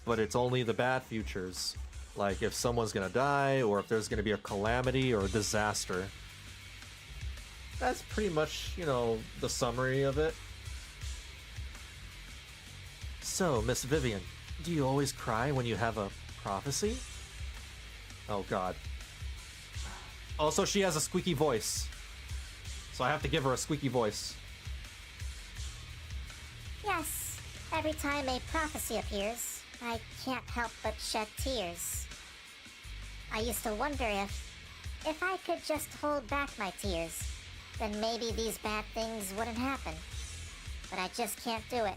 But it's only the bad futures. Like if someone's gonna die, or if there's gonna be a calamity or a disaster. That's pretty much, you know, the summary of it. So, Miss Vivian, do you always cry when you have a prophecy? Oh god. Also, she has a squeaky voice. So I have to give her a squeaky voice. Yes, every time a prophecy appears, I can't help but shed tears. I used to wonder if I could just hold back my tears, then maybe these bad things wouldn't happen. But I just can't do it.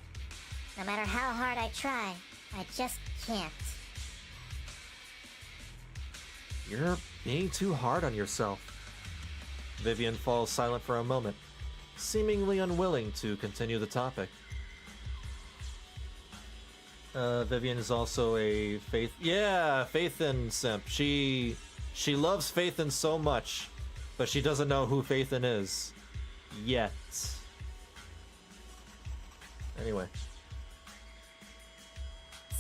No matter how hard I try, I just can't. You're being too hard on yourself. Vivian falls silent for a moment, seemingly unwilling to continue the topic. Vivian is also a Phaethon simp. She loves Phaethon so much, but she doesn't know who Phaethon is. Yet. Anyway.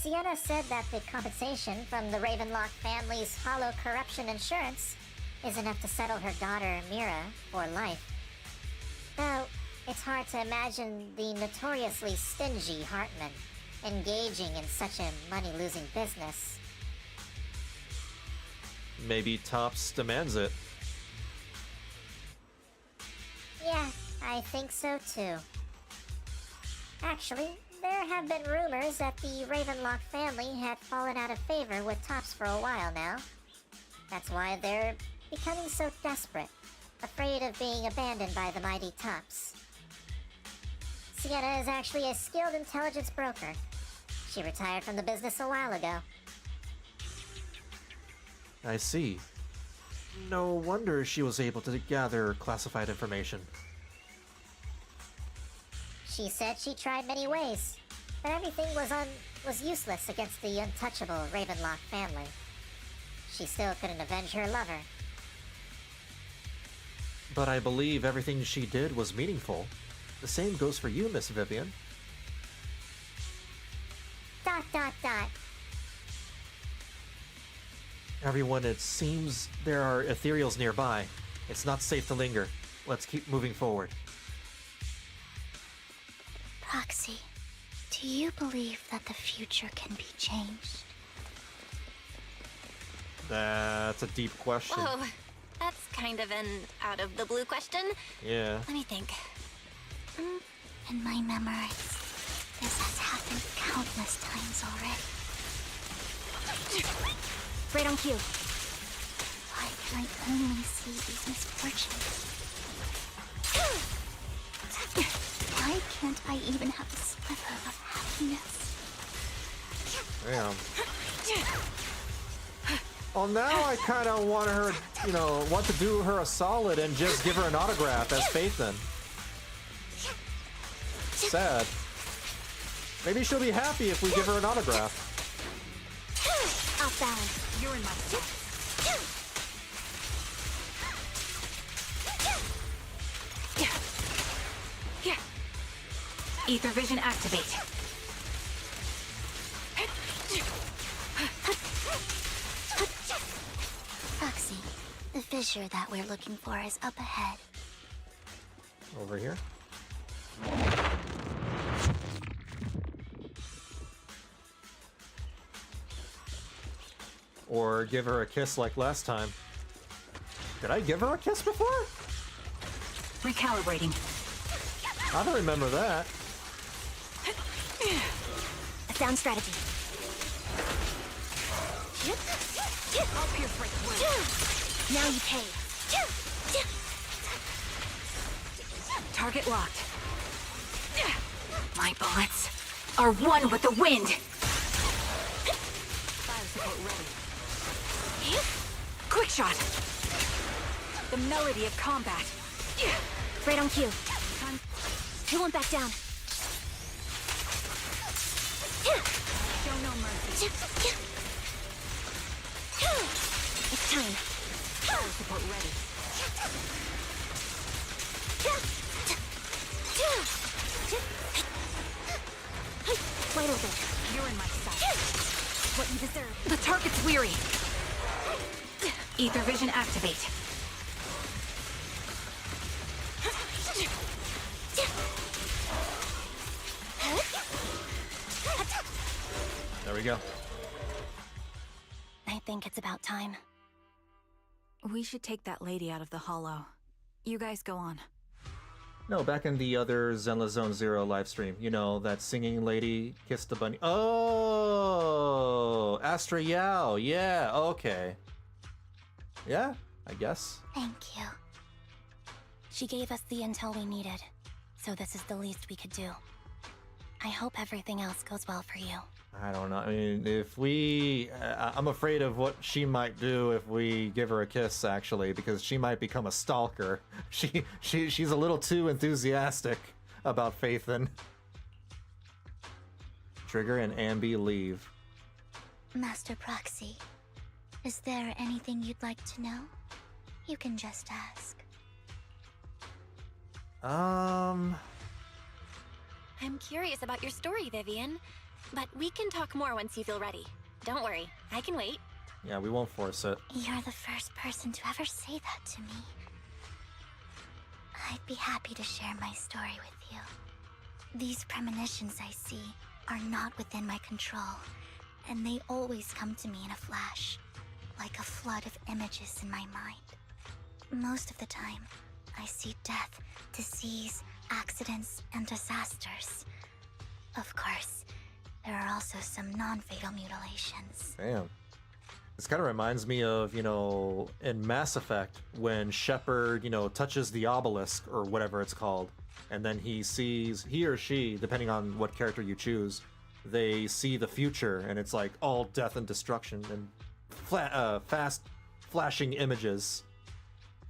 Sienna said that the compensation from the Ravenlock family's hollow corruption insurance is enough to settle her daughter, Mira, for life. Though, it's hard to imagine the notoriously stingy Hartman engaging in such a money-losing business. Maybe Tops demands it. Yeah, I think so too. Actually, there have been rumors that the Ravenlock family had fallen out of favor with Tops for a while now. That's why they're becoming so desperate, afraid of being abandoned by the mighty Tops. Sienna is actually a skilled intelligence broker. She retired from the business a while ago. I see. No wonder she was able to gather classified information. She said she tried many ways, but everything was useless against the untouchable Ravenlock family. She still couldn't avenge her lover. But I believe everything she did was meaningful. The same goes for you, Miss Vivian. ... Everyone, it seems there are ethereals nearby. It's not safe to linger. Let's keep moving forward. Proxy, do you believe that the future can be changed? That's a deep question. Whoa, that's kind of an out-of-the-blue question. Yeah. Let me think. In my memories, this has happened countless times already. Right on cue. Why can I only see these misfortunes? Why can't I even have a sliver of happiness? Damn. Well, now I kind of want her, you know, want to do her a solid and just give her an autograph as Phaethon. Sad. Maybe she'll be happy if we give her an autograph. Off balance. You're in my sight. Ether vision activate. fissure that we're looking for is up ahead. Over here. Or give her a kiss like last time. Did I give her a kiss before? Recalibrating. I don't remember that. A sound strategy. I'll pierce right through. Now you pay. Target locked. My bullets are one with the wind. Fire support ready. Quick shot. The melody of combat. Right on cue. He won't back down. Show no mercy. It's time. Fire support ready. Wide open. You're in my sight. What you deserve. The target's weary. Ether vision activate. There we go. I think it's about time. We should take that lady out of the hollow. You guys go on. No, back in the other Zenless Zone Zero live stream, you know, that singing lady kissed the bunny. Oh, Astra Yao. Yeah, okay. Yeah, I guess. Thank you. She gave us the intel we needed, so this is the least we could do. I hope everything else goes well for you. I don't know. I mean, if we... I'm afraid of what she might do if we give her a kiss, actually, because she might become a stalker. She's a little too enthusiastic about Faithin. Trigger and Anby leave. Master Proxy, is there anything you'd like to know? You can just ask. I'm curious about your story, Vivian. But we can talk more once you feel ready. Don't worry, I can wait. Yeah, we won't force it. You're the first person to ever say that to me. I'd be happy to share my story with you. These premonitions I see are not within my control, and they always come to me in a flash, like a flood of images in my mind. Most of the time, I see death, disease, accidents, and disasters. Of course, there are also some non-fatal mutilations. Damn. This kind of reminds me of, you know, in Mass Effect, when Shepard, you know, touches the obelisk, or whatever it's called, and then he sees, he or she, depending on what character you choose, they see the future, and it's like all death and destruction, and fast flashing images.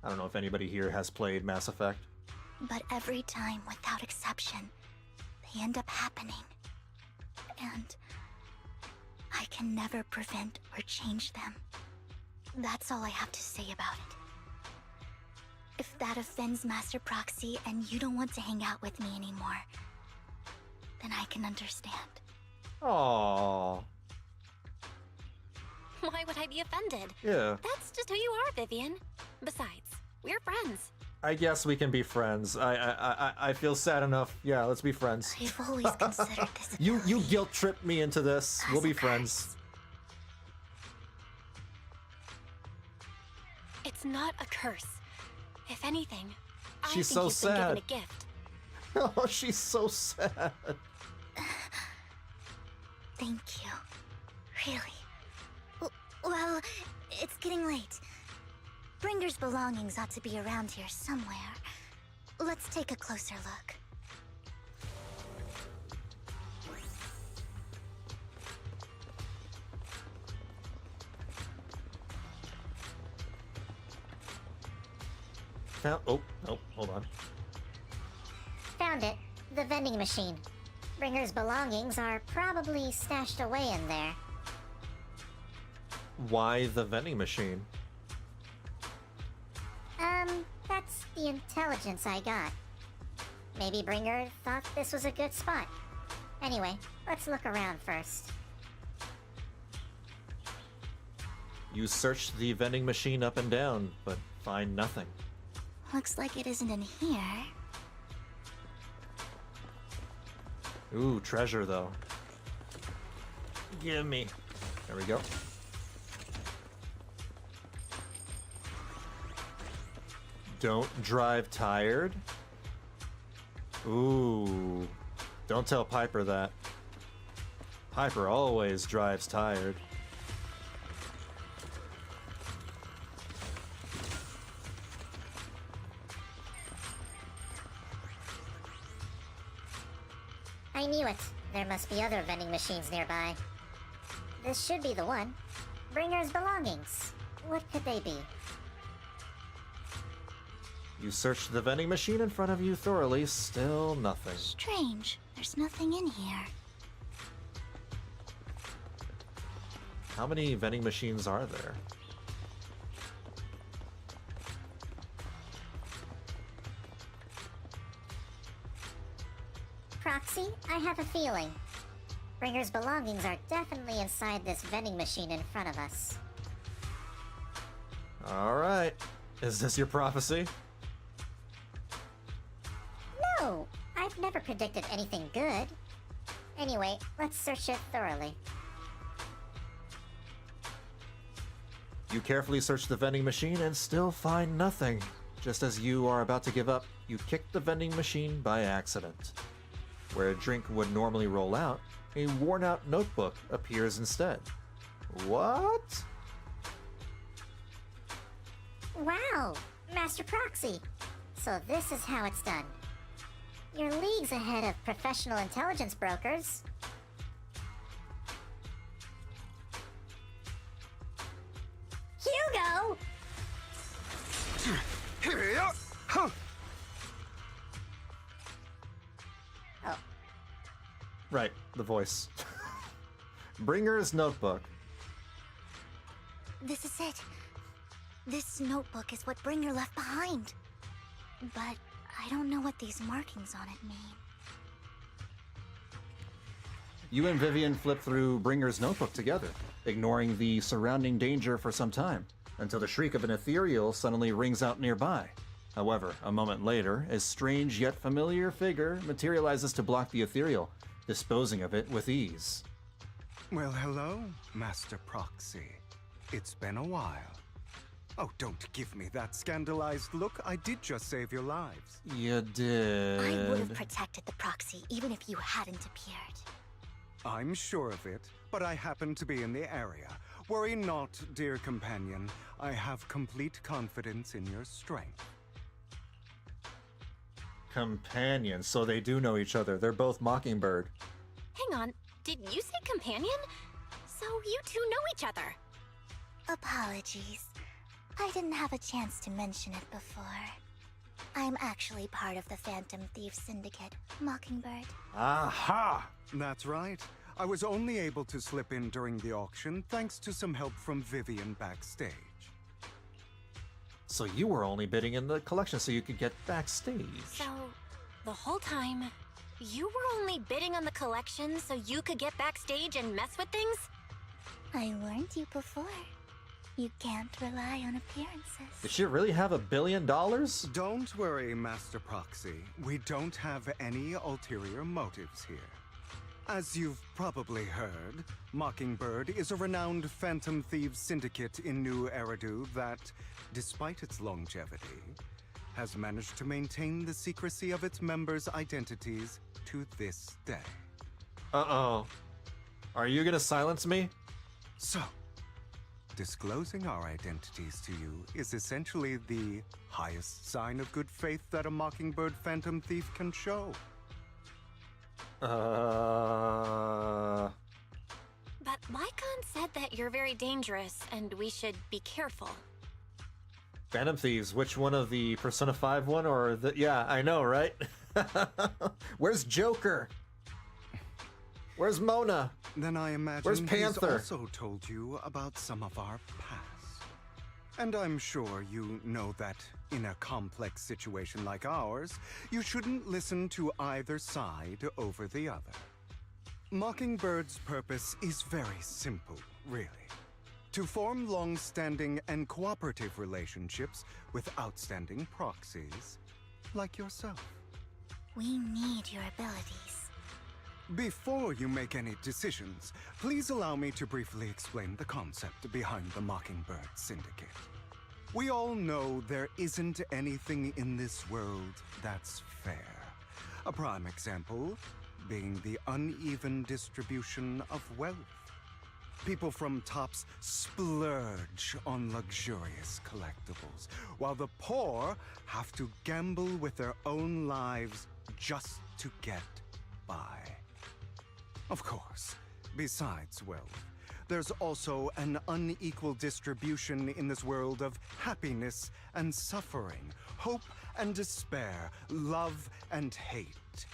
I don't know if anybody here has played Mass Effect. But every time, without exception, they end up happening. And I can never prevent or change them. That's all I have to say about it. If that offends Master Proxy and you don't want to hang out with me anymore, then I can understand. Aww. Why would I be offended? Yeah. That's just who you are, Vivian. Besides, we're friends. I guess we can be friends. I feel sad enough. Yeah, let's be friends. I've always considered this. You guilt tripped me into this. We'll be friends. It's not a curse. If anything, She's I think so you've been sad. given a gift. Oh, she's so sad. Thank you. Really. Well, it's getting late. Bringer's belongings ought to be around here somewhere. Let's take a closer look. Oh, hold on. Found it. The vending machine. Bringer's belongings are probably stashed away in there. Why the vending machine? That's the intelligence I got. Maybe Bringer thought this was a good spot. Anyway, let's look around first. You searched the vending machine up and down, but find nothing. Looks like it isn't in here. Ooh, treasure though. Give me. There we go. Don't drive tired. Ooh. Don't tell Piper that. Piper always drives tired. I knew it. There must be other vending machines nearby. This should be the one. Bringer's belongings. What could they be? You searched the vending machine in front of you thoroughly, still nothing. Strange. There's nothing in here. How many vending machines are there? Proxy, I have a feeling. Bringer's belongings are definitely inside this vending machine in front of us. Alright. Is this your prophecy? No! I've never predicted anything good. Anyway, let's search it thoroughly. You carefully search the vending machine and still find nothing. Just as you are about to give up, you kick the vending machine by accident. Where a drink would normally roll out, a worn-out notebook appears instead. What? Wow! Master Proxy! So this is how it's done. You're leagues ahead of professional intelligence brokers. Hugo! Huh. Oh. Right, the voice. Bringer's notebook. This is it. This notebook is what Bringer left behind. But I don't know what these markings on it mean. You and Vivian flip through Bringer's notebook together, ignoring the surrounding danger for some time, until the shriek of an ethereal suddenly rings out nearby. However, a moment later, a strange yet familiar figure materializes to block the ethereal, disposing of it with ease. Well, hello, Master Proxy. It's been a while. Oh, don't give me that scandalized look. I did just save your lives. You did. I would have protected the proxy even if you hadn't appeared. I'm sure of it, but I happen to be in the area. Worry not, dear companion. I have complete confidence in your strength. Companions, so they do know each other. They're both Mockingbird. Hang on, did you say companion? So you two know each other. Apologies. I didn't have a chance to mention it before. I'm actually part of the Phantom Thief Syndicate, Mockingbird. Aha! That's right. I was only able to slip in during the auction thanks to some help from Vivian backstage. So you were only bidding in the collection so you could get backstage. So, the whole time, you were only bidding on the collection so you could get backstage and mess with things? I warned you before. You can't rely on appearances. Did she really have $1 billion? Don't worry, Master Proxy. We don't have any ulterior motives here. As you've probably heard, Mockingbird is a renowned Phantom Thieves syndicate in New Eridu that, despite its longevity, has managed to maintain the secrecy of its members' identities to this day. Uh-oh. Are you gonna silence me? So, disclosing our identities to you is essentially the highest sign of good faith that a Mockingbird Phantom Thief can show. But Lycon said that you're very dangerous and we should be careful. Phantom Thieves, which one of the Persona 5 one or the... Yeah, I know, right? Where's Joker? Where's Mona? Then I imagine Where's Panther? he's also told you about some of our past. And I'm sure you know that in a complex situation like ours, you shouldn't listen to either side over the other. Mockingbird's purpose is very simple, really. to form long-standing and cooperative relationships with outstanding proxies like yourself. We need your abilities. Before you make any decisions, please allow me to briefly explain the concept behind the Mockingbird Syndicate. We all know there isn't anything in this world that's fair. A prime example being the uneven distribution of wealth. People from tops splurge on luxurious collectibles, while the poor have to gamble with their own lives just to get by. Of course, besides wealth, there's also an unequal distribution in this world of happiness and suffering, hope and despair, love and hate.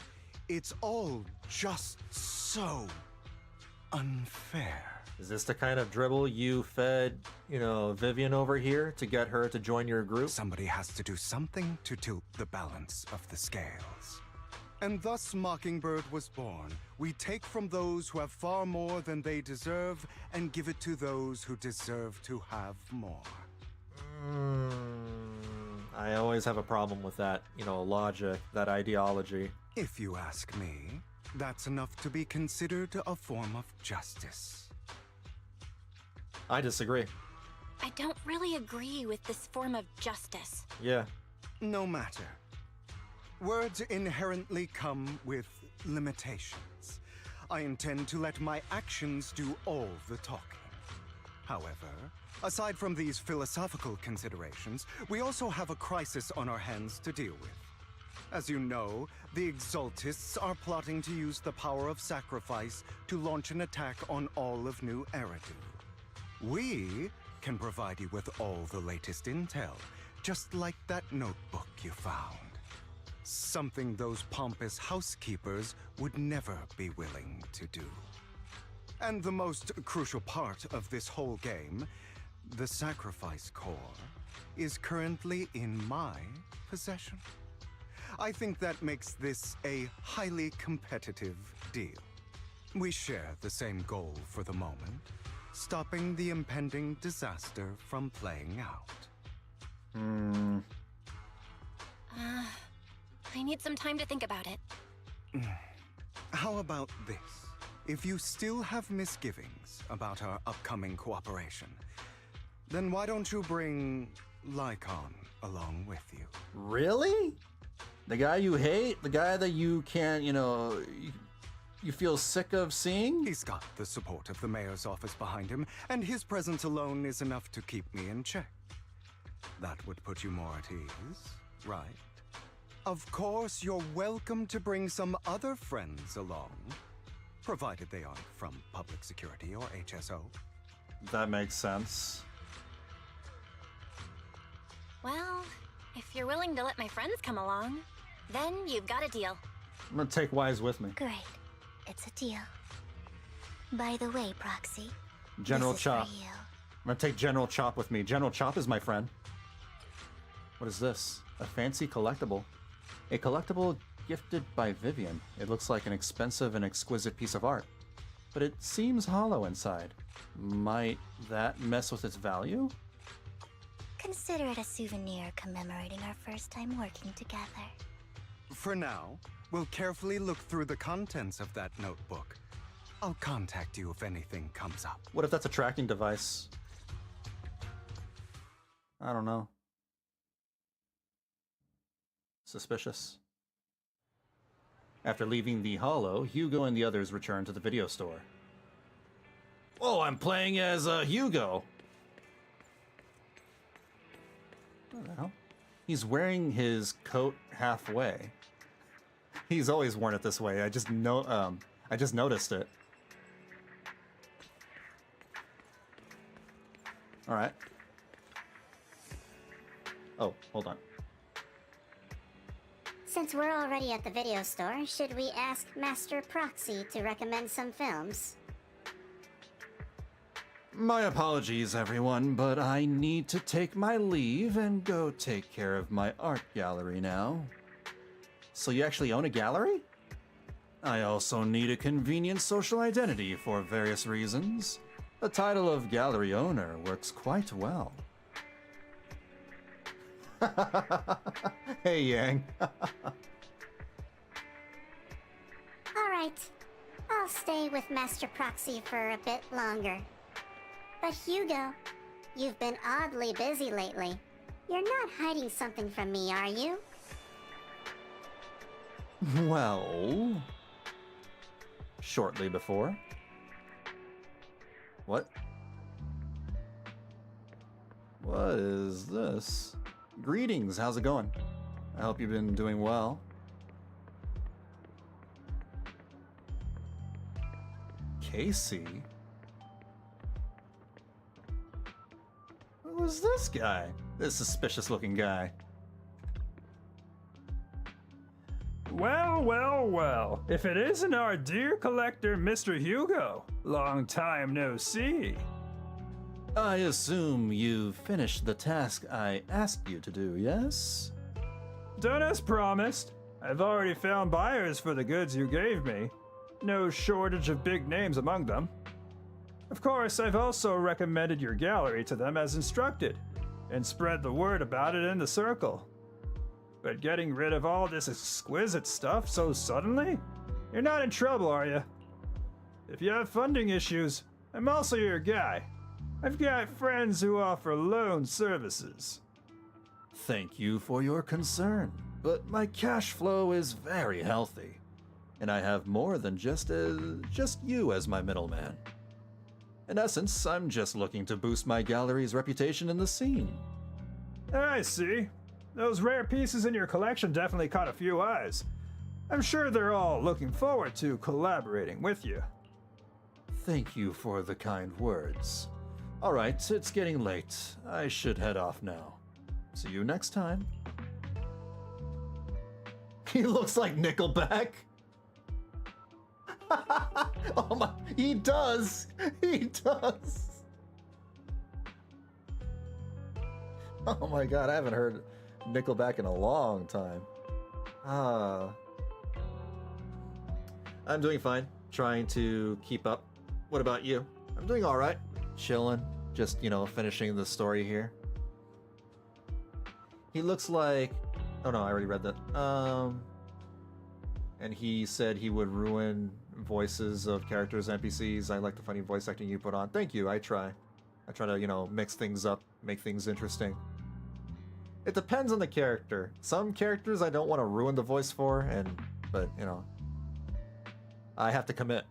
It's all just so unfair. Is this the kind of dribble you fed, Vivian over here to get her to join your group? Somebody has to do something to tilt the balance of the scales. And thus Mockingbird was born. We take from those who have far more than they deserve and give it to those who deserve to have more. I always have a problem with that, logic, that ideology. If you ask me, that's enough to be considered a form of justice. I disagree. I don't really agree with this form of justice. Yeah. No matter. Words inherently come with limitations. I intend to let my actions do all the talking. However, aside from these philosophical considerations, we also have a crisis on our hands to deal with. As you know, the Exaltists are plotting to use the power of sacrifice to launch an attack on all of New Eridu. We can provide you with all the latest intel, just like that notebook you found. Something those pompous housekeepers would never be willing to do. And the most crucial part of this whole game, the sacrifice core, is currently in my possession. I think that makes this a highly competitive deal. We share the same goal for the moment, stopping the impending disaster from playing out. I need some time to think about it. How about this? If you still have misgivings about our upcoming cooperation, then why don't you bring Lycon along with you? Really? The guy you hate? The guy that you can't, you feel sick of seeing? He's got the support of the mayor's office behind him, and his presence alone is enough to keep me in check. That would put you more at ease, right? Of course, you're welcome to bring some other friends along, provided they aren't from public security or HSO. That makes sense. Well, if you're willing to let my friends come along, then you've got a deal. I'm gonna take Wise with me. Great. It's a deal. By the way, Proxy. General this is Chop. for you. I'm gonna take General Chop with me. General Chop is my friend. What is this? A fancy collectible. A collectible gifted by Vivian. It looks like an expensive and exquisite piece of art, but it seems hollow inside. Might that mess with its value? Consider it a souvenir commemorating our first time working together. For now, we'll carefully look through the contents of that notebook. I'll contact you if anything comes up. What if that's a tracking device? I don't know. Suspicious. After leaving the Hollow, Hugo and the others return to the video store. Oh, I'm playing as Hugo. What the hell? He's wearing his coat halfway. He's always worn it this way. I just noticed it. All right. Oh, hold on. Since we're already at the video store, should we ask Master Proxy to recommend some films? My apologies, everyone, but I need to take my leave and go take care of my art gallery now. So you actually own a gallery? I also need a convenient social identity for various reasons. The title of gallery owner works quite well. Hey, Yang. Alright, I'll stay with Master Proxy for a bit longer. But Hugo, you've been oddly busy lately. You're not hiding something from me, are you? Well... Shortly before. What? What is this? Greetings, how's it going? I hope you've been doing well. Casey? Who was this guy? This suspicious looking guy. Well, well, well. If it isn't our dear collector, Mr. Hugo. Long time no see. I assume you've finished the task I asked you to do, yes? Done as promised. I've already found buyers for the goods you gave me. No shortage of big names among them. Of course, I've also recommended your gallery to them as instructed, and spread the word about it in the circle. But getting rid of all this exquisite stuff so suddenly? You're not in trouble, are you? If you have funding issues, I'm also your guy. I've got friends who offer loan services. Thank you for your concern, but my cash flow is very healthy, and I have more than just you as my middleman. In essence, I'm just looking to boost my gallery's reputation in the scene. I see. Those rare pieces in your collection definitely caught a few eyes. I'm sure they're all looking forward to collaborating with you. Thank you for the kind words. Alright, it's getting late. I should head off now. See you next time. He looks like Nickelback. Oh my, he does! He does! Oh my god, I haven't heard Nickelback in a long time. I'm doing fine, trying to keep up. What about you? I'm doing alright. Chilling, just, finishing the story here. He looks like... Oh no, I already read that. And he said he would ruin voices of characters, NPCs. I like the funny voice acting you put on. Thank you, I try. I try to, mix things up, make things interesting. It depends on the character. Some characters I don't want to ruin the voice for, but, I have to commit.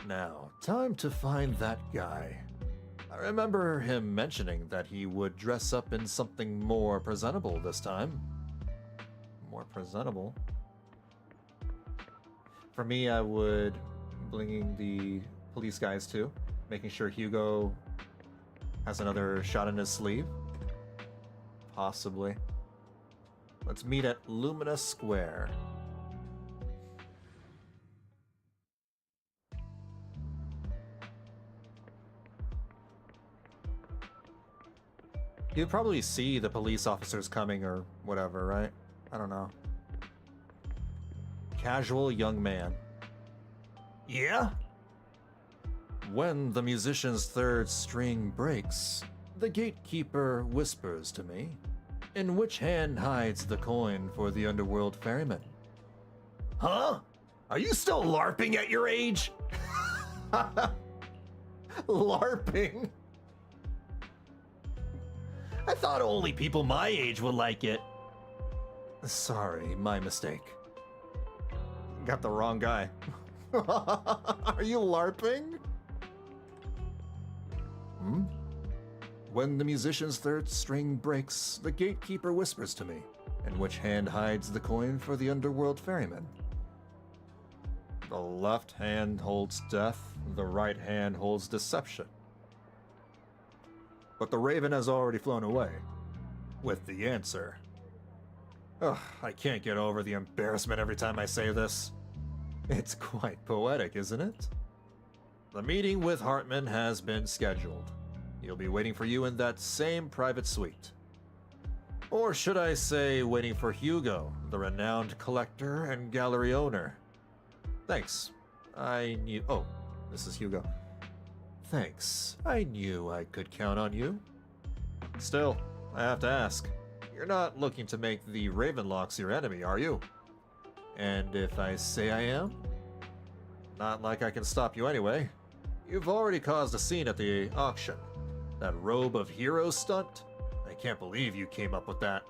Now, time to find that guy. I remember him mentioning that he would dress up in something more presentable this time. More presentable? For me, I would blinging the police guys too, making sure Hugo has another shot in his sleeve. Possibly. Let's meet at Lumina Square. You'd probably see the police officers coming or whatever, right? I don't know. Casual young man. Yeah? When the musician's third string breaks, the gatekeeper whispers to me, in which hand hides the coin for the underworld ferryman? Huh? Are you still LARPing at your age? LARPing? I thought only people my age would like it. Sorry, my mistake. Got the wrong guy. Are you LARPing? Hmm? When the musician's third string breaks, the gatekeeper whispers to me, in which hand hides the coin for the underworld ferryman? The left hand holds death, the right hand holds deception. But the raven has already flown away, with the answer. Ugh, I can't get over the embarrassment every time I say this. It's quite poetic, isn't it? The meeting with Hartman has been scheduled. He'll be waiting for you in that same private suite. Or should I say, waiting for Hugo, the renowned collector and gallery owner. Thanks. I knew... Oh, this is Hugo. Thanks. I knew I could count on you. Still, I have to ask. You're not looking to make the Ravenlocks your enemy, are you? And if I say I am? Not like I can stop you anyway. You've already caused a scene at the auction. That robe of heroes stunt? I can't believe you came up with that.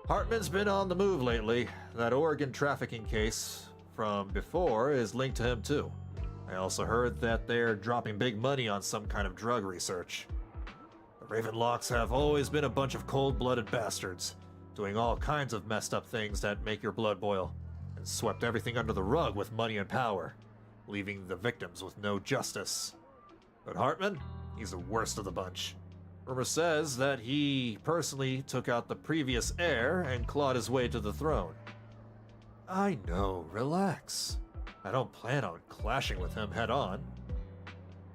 Hartman's been on the move lately. That Oregon trafficking case from before is linked to him too. I also heard that they're dropping big money on some kind of drug research. The Ravenlocks have always been a bunch of cold-blooded bastards, doing all kinds of messed up things that make your blood boil, and swept everything under the rug with money and power, leaving the victims with no justice. But Hartman, he's the worst of the bunch. Rumor says that he personally took out the previous heir and clawed his way to the throne. I know, relax. I don't plan on clashing with him head on.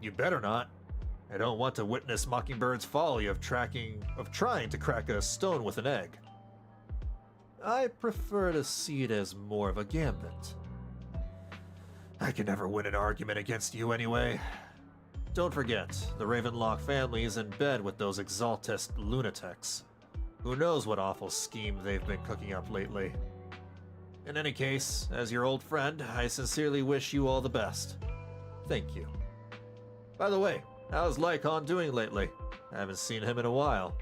You better not. I don't want to witness Mockingbird's folly of trying to crack a stone with an egg. I prefer to see it as more of a gambit. I can never win an argument against you anyway. Don't forget, the Ravenlock family is in bed with those Exaltist lunatics. Who knows what awful scheme they've been cooking up lately. In any case, as your old friend, I sincerely wish you all the best. Thank you. By the way, how's Lycon doing lately? I haven't seen him in a while.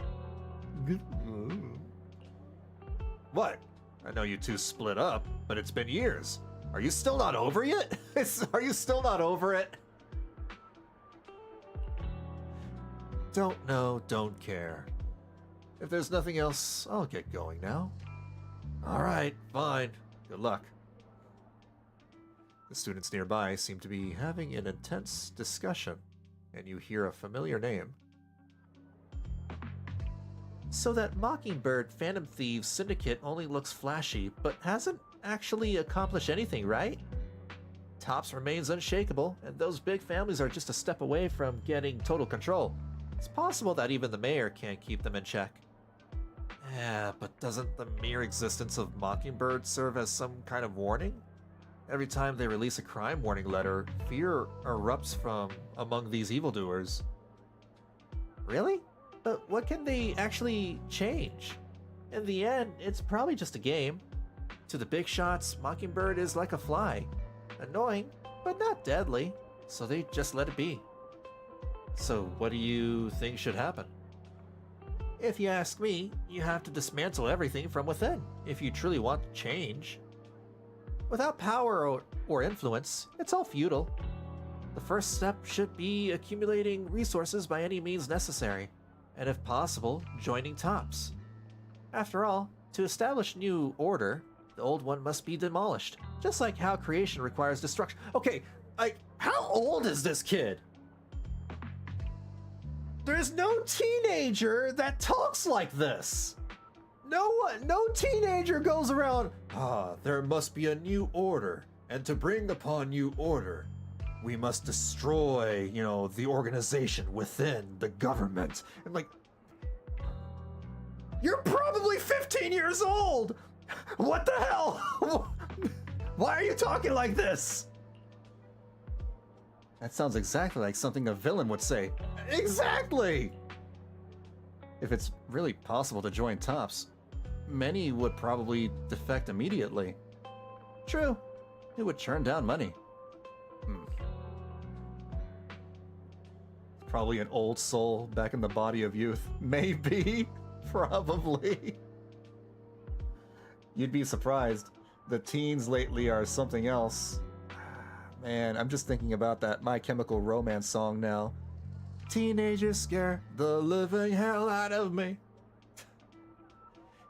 What? I know you two split up, but it's been years. Are you still not over it? Are you still not over it? Don't know, don't care. If there's nothing else, I'll get going now. Alright, fine. Good luck. The students nearby seem to be having an intense discussion, and you hear a familiar name. So that Mockingbird Phantom Thieves Syndicate only looks flashy, but hasn't actually accomplished anything, right? Tops remains unshakable, and those big families are just a step away from getting total control. It's possible that even the mayor can't keep them in check. Yeah, but doesn't the mere existence of Mockingbird serve as some kind of warning? Every time they release a crime warning letter, fear erupts from among these evildoers. Really? But what can they actually change? In the end, it's probably just a game. To the big shots, Mockingbird is like a fly. Annoying, but not deadly, so they just let it be. So what do you think should happen? If you ask me, you have to dismantle everything from within if you truly want change. Without power or influence, it's all futile. The first step should be accumulating resources by any means necessary, and if possible, joining tops. After all, to establish new order, the old one must be demolished, just like how creation requires destruction. Okay, how old is this kid? There's no teenager that talks like this. No teenager goes around, there must be a new order, and to bring upon new order, we must destroy, the organization within the government. And you're probably 15 years old! What the hell? Why are you talking like this? That sounds exactly like something a villain would say. Exactly! If it's really possible to join tops, many would probably defect immediately. True, it would churn down money. Probably an old soul back in the body of youth. Maybe. Probably. You'd be surprised. The teens lately are something else. Man, I'm just thinking about that My Chemical Romance song now. Teenagers scare the living hell out of me.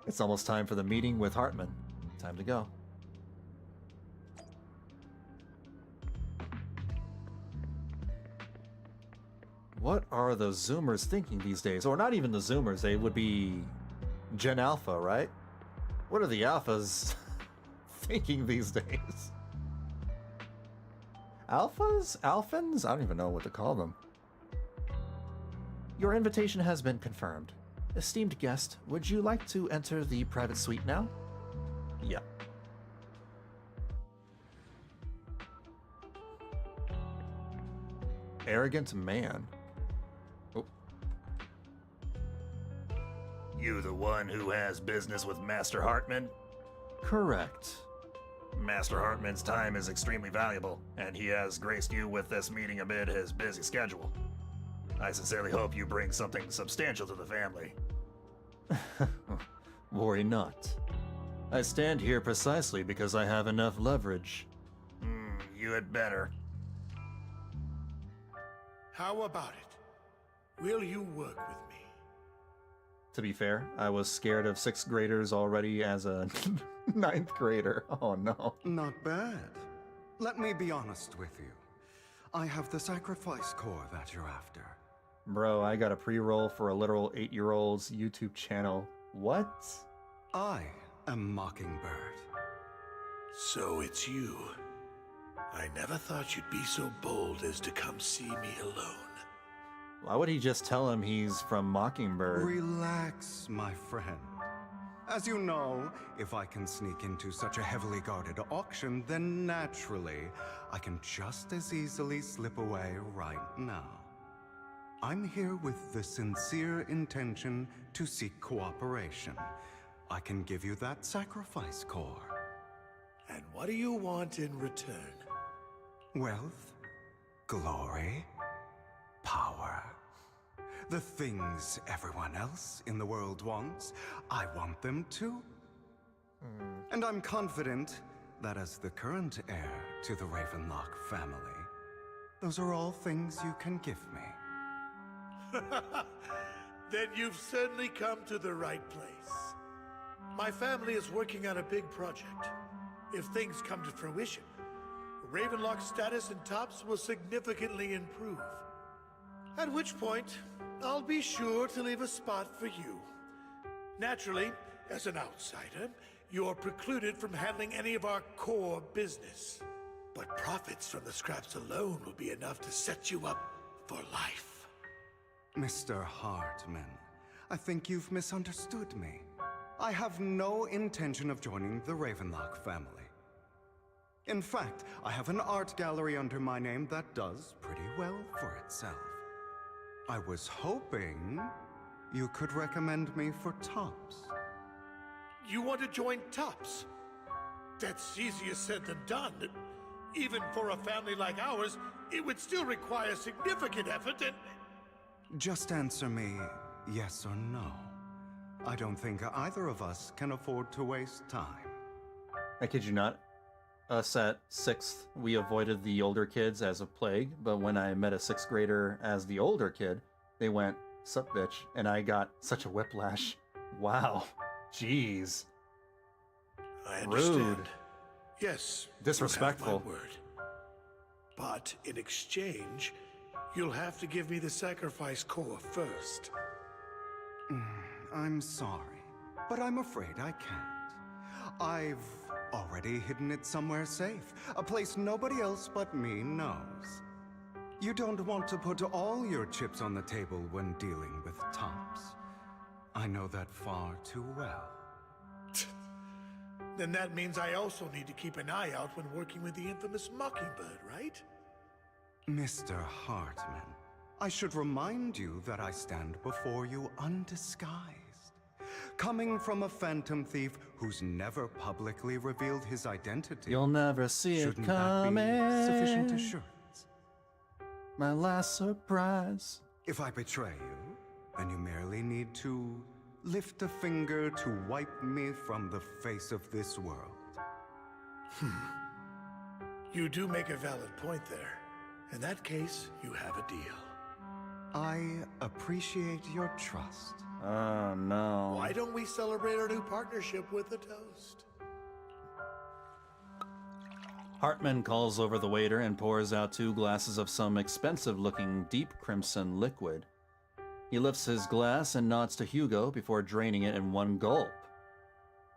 It's almost time for the meeting with Hartman. Time to go. What are the Zoomers thinking these days? Or not even the Zoomers, they would be Gen Alpha, right? What are the Alphas thinking these days? Alphas? Alphans? I don't even know what to call them. Your invitation has been confirmed. Esteemed guest, would you like to enter the private suite now? Yeah. arrogant man. Oh. You the one who has business with Master Hartman? Correct. Master Hartman's time is extremely valuable, and he has graced you with this meeting amid his busy schedule. I sincerely hope you bring something substantial to the family. Worry not. I stand here precisely because I have enough leverage. You had better. How about it? Will you work with me? To be fair, I was scared of 6th graders already as a 9th grader. Oh no. Not bad. Let me be honest with you. I have the sacrifice core that you're after. Bro, I got a pre-roll for a literal 8-year-old's YouTube channel. What? I am Mockingbird. So it's you. I never thought you'd be so bold as to come see me alone. Why would he just tell him he's from Mockingbird? Relax, my friend. As you know, if I can sneak into such a heavily guarded auction, then naturally, I can just as easily slip away right now. I'm here with the sincere intention to seek cooperation. I can give you that sacrifice core. And what do you want in return? Wealth, glory, power. The things everyone else in the world wants, I want them too. And I'm confident that as the current heir to the Ravenlock family, those are all things you can give me. Then you've certainly come to the right place. My family is working on a big project. If things come to fruition, Ravenlock's status in Tops will significantly improve. At which point, I'll be sure to leave a spot for you. Naturally, as an outsider, you're precluded from handling any of our core business. But profits from the scraps alone will be enough to set you up for life. Mr. Hartman, I think you've misunderstood me. I have no intention of joining the Ravenlock family. In fact, I have an art gallery under my name that does pretty well for itself. I was hoping you could recommend me for Tops. You want to join Tops? That's easier said than done. Even for a family like ours, it would still require significant effort and... Just answer me yes or no. I don't think either of us can afford to waste time. I kid you not. Us at 6th, we avoided the older kids as a plague, but when I met a 6th grader as the older kid, they went, "Sup, bitch," and I got such a whiplash. Wow. Jeez. I understand. Rude. Yes. Disrespectful. You have my word. But in exchange, you'll have to give me the sacrifice core first. I'm sorry, but I'm afraid I can't. I've already hidden it somewhere safe, a place nobody else but me knows. You don't want to put all your chips on the table when dealing with Tops. I know that far too well. Then that means I also need to keep an eye out when working with the infamous Mockingbird, right? Mr. Hartman, I should remind you that I stand before you undisguised. Coming from a phantom thief who's never publicly revealed his identity. You'll never see it Shouldn't coming. that be sufficient assurance? My last surprise. If I betray you, then you merely need to lift a finger to wipe me from the face of this world. You do make a valid point there. In that case, you have a deal. I appreciate your trust. Oh, no. Why don't we celebrate our new partnership with a toast? Hartman calls over the waiter and pours out 2 glasses of some expensive-looking deep crimson liquid. He lifts his glass and nods to Hugo before draining it in one gulp.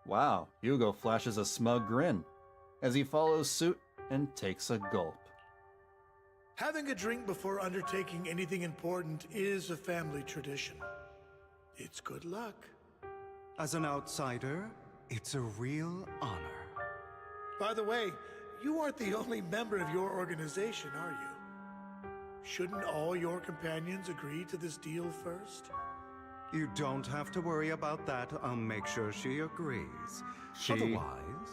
Wow, Hugo flashes a smug grin as he follows suit and takes a gulp. Having a drink before undertaking anything important is a family tradition. It's good luck. As an outsider, it's a real honor. By the way, you aren't the only member of your organization, are you? Shouldn't all your companions agree to this deal first? You don't have to worry about that. I'll make sure she agrees. Otherwise,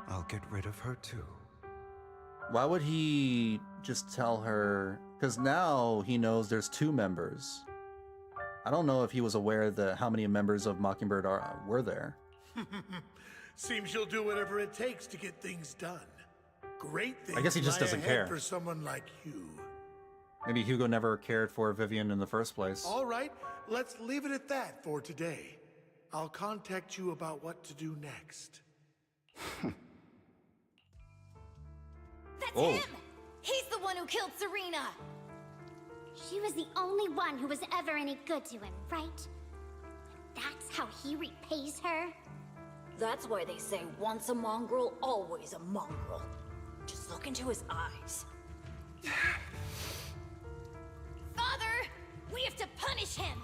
I'll get rid of her too. Why would he just tell her? Because now he knows there's 2 members. I don't know if he was aware that how many members of Mockingbird were there. Seems you'll do whatever it takes to get things done. Great things I guess he just lie doesn't ahead care. for someone like you. Maybe Hugo never cared for Vivian in the first place. All right, let's leave it at that for today. I'll contact you about what to do next. That's Oh. him! He's the one who killed Serena! She was the only one who was ever any good to him, right? That's how he repays her? That's why they say once a mongrel, always a mongrel. Just look into his eyes. Father! We have to punish him!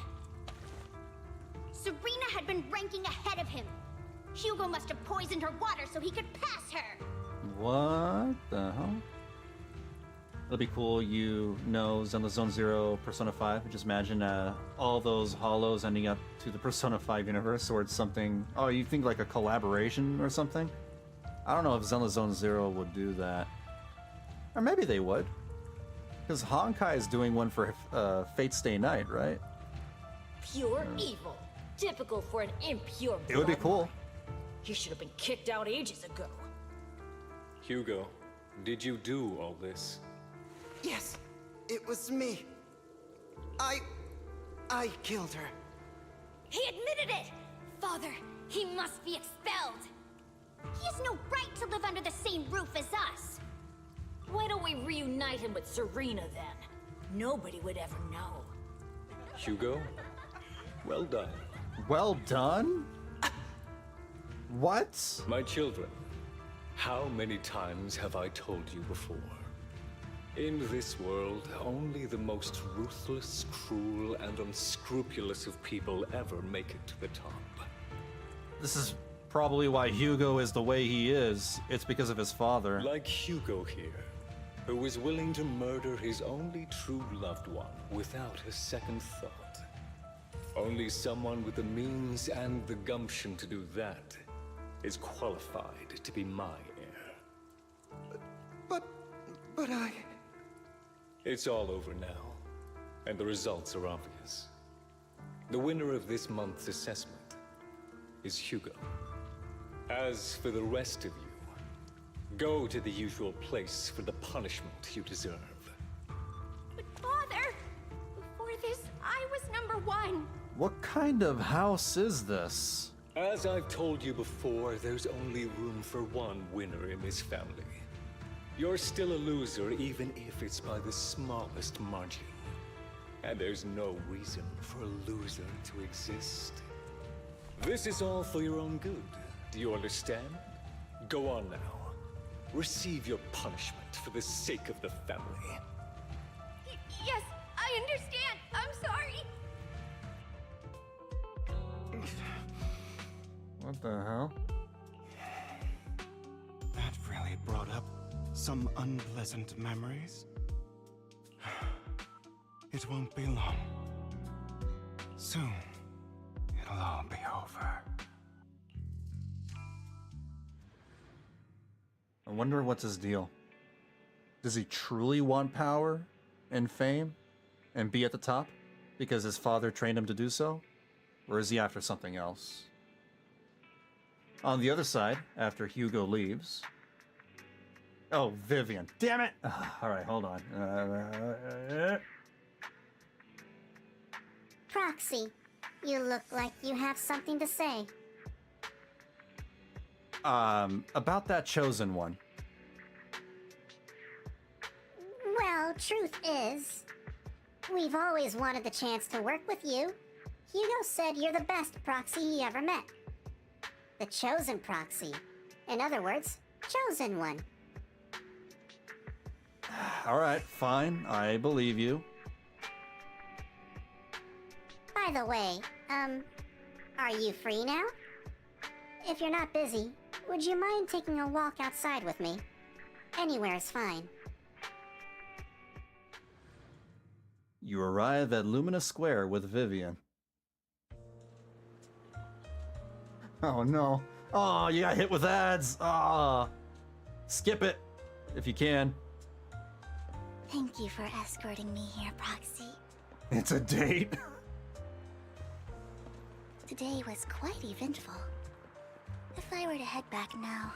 Serena had been ranking ahead of him. Hugo must have poisoned her water so he could pass her. What the hell? It'll be cool, you know, Zenless Zone Zero, Persona 5. Just imagine all those hollows ending up to the Persona 5 universe, or it's something... Oh, you think like a collaboration or something? I don't know if Zenless Zone Zero would do that. Or maybe they would. Because Honkai is doing one for Fate Stay Night, right? Pure evil. Typical for an impure It would be bloodline. cool. He should have been kicked out ages ago. Hugo, did you do all this? Yes, it was me. I killed her. He admitted it! Father, he must be expelled. He has no right to live under the same roof as us. Why don't we reunite him with Serena then? Nobody would ever know. Hugo, well done. Well done? What? My children, how many times have I told you before? In this world, only the most ruthless, cruel, and unscrupulous of people ever make it to the top. This is probably why Hugo is the way he is. It's because of his father. Like Hugo here, who was willing to murder his only true loved one without a second thought. Only someone with the means and the gumption to do that is qualified to be my heir. But I... It's all over now, and the results are obvious. The winner of this month's assessment is Hugo. As for the rest of you, go to the usual place for the punishment you deserve. But Father, before this, I was number 1. What kind of house is this? As I've told you before, there's only room for one winner in this family. You're still a loser, even if it's by the smallest margin. And there's no reason for a loser to exist. This is all for your own good. Do you understand? Go on now. Receive your punishment for the sake of the family. Yes, I understand. I'm sorry. What the hell? That really brought up some unpleasant memories. It won't be long. Soon, it'll all be over. I wonder what's his deal. Does he truly want power and fame and be at the top because his father trained him to do so? Or is he after something else? On the other side, after Hugo leaves... Oh, Vivian. Damn it! Alright, hold on. Proxy, you look like you have something to say. About that chosen one. Well, truth is, we've always wanted the chance to work with you. Hugo said you're the best proxy he ever met. The chosen proxy. In other words, chosen one. Alright, fine. I believe you. By the way, are you free now? If you're not busy, would you mind taking a walk outside with me? Anywhere is fine. You arrive at Lumina Square with Vivian. Oh no. Oh, you got hit with ads. Ah. Skip it if you can. Thank you for escorting me here, Proxy. It's a date. Today was quite eventful. If I were to head back now,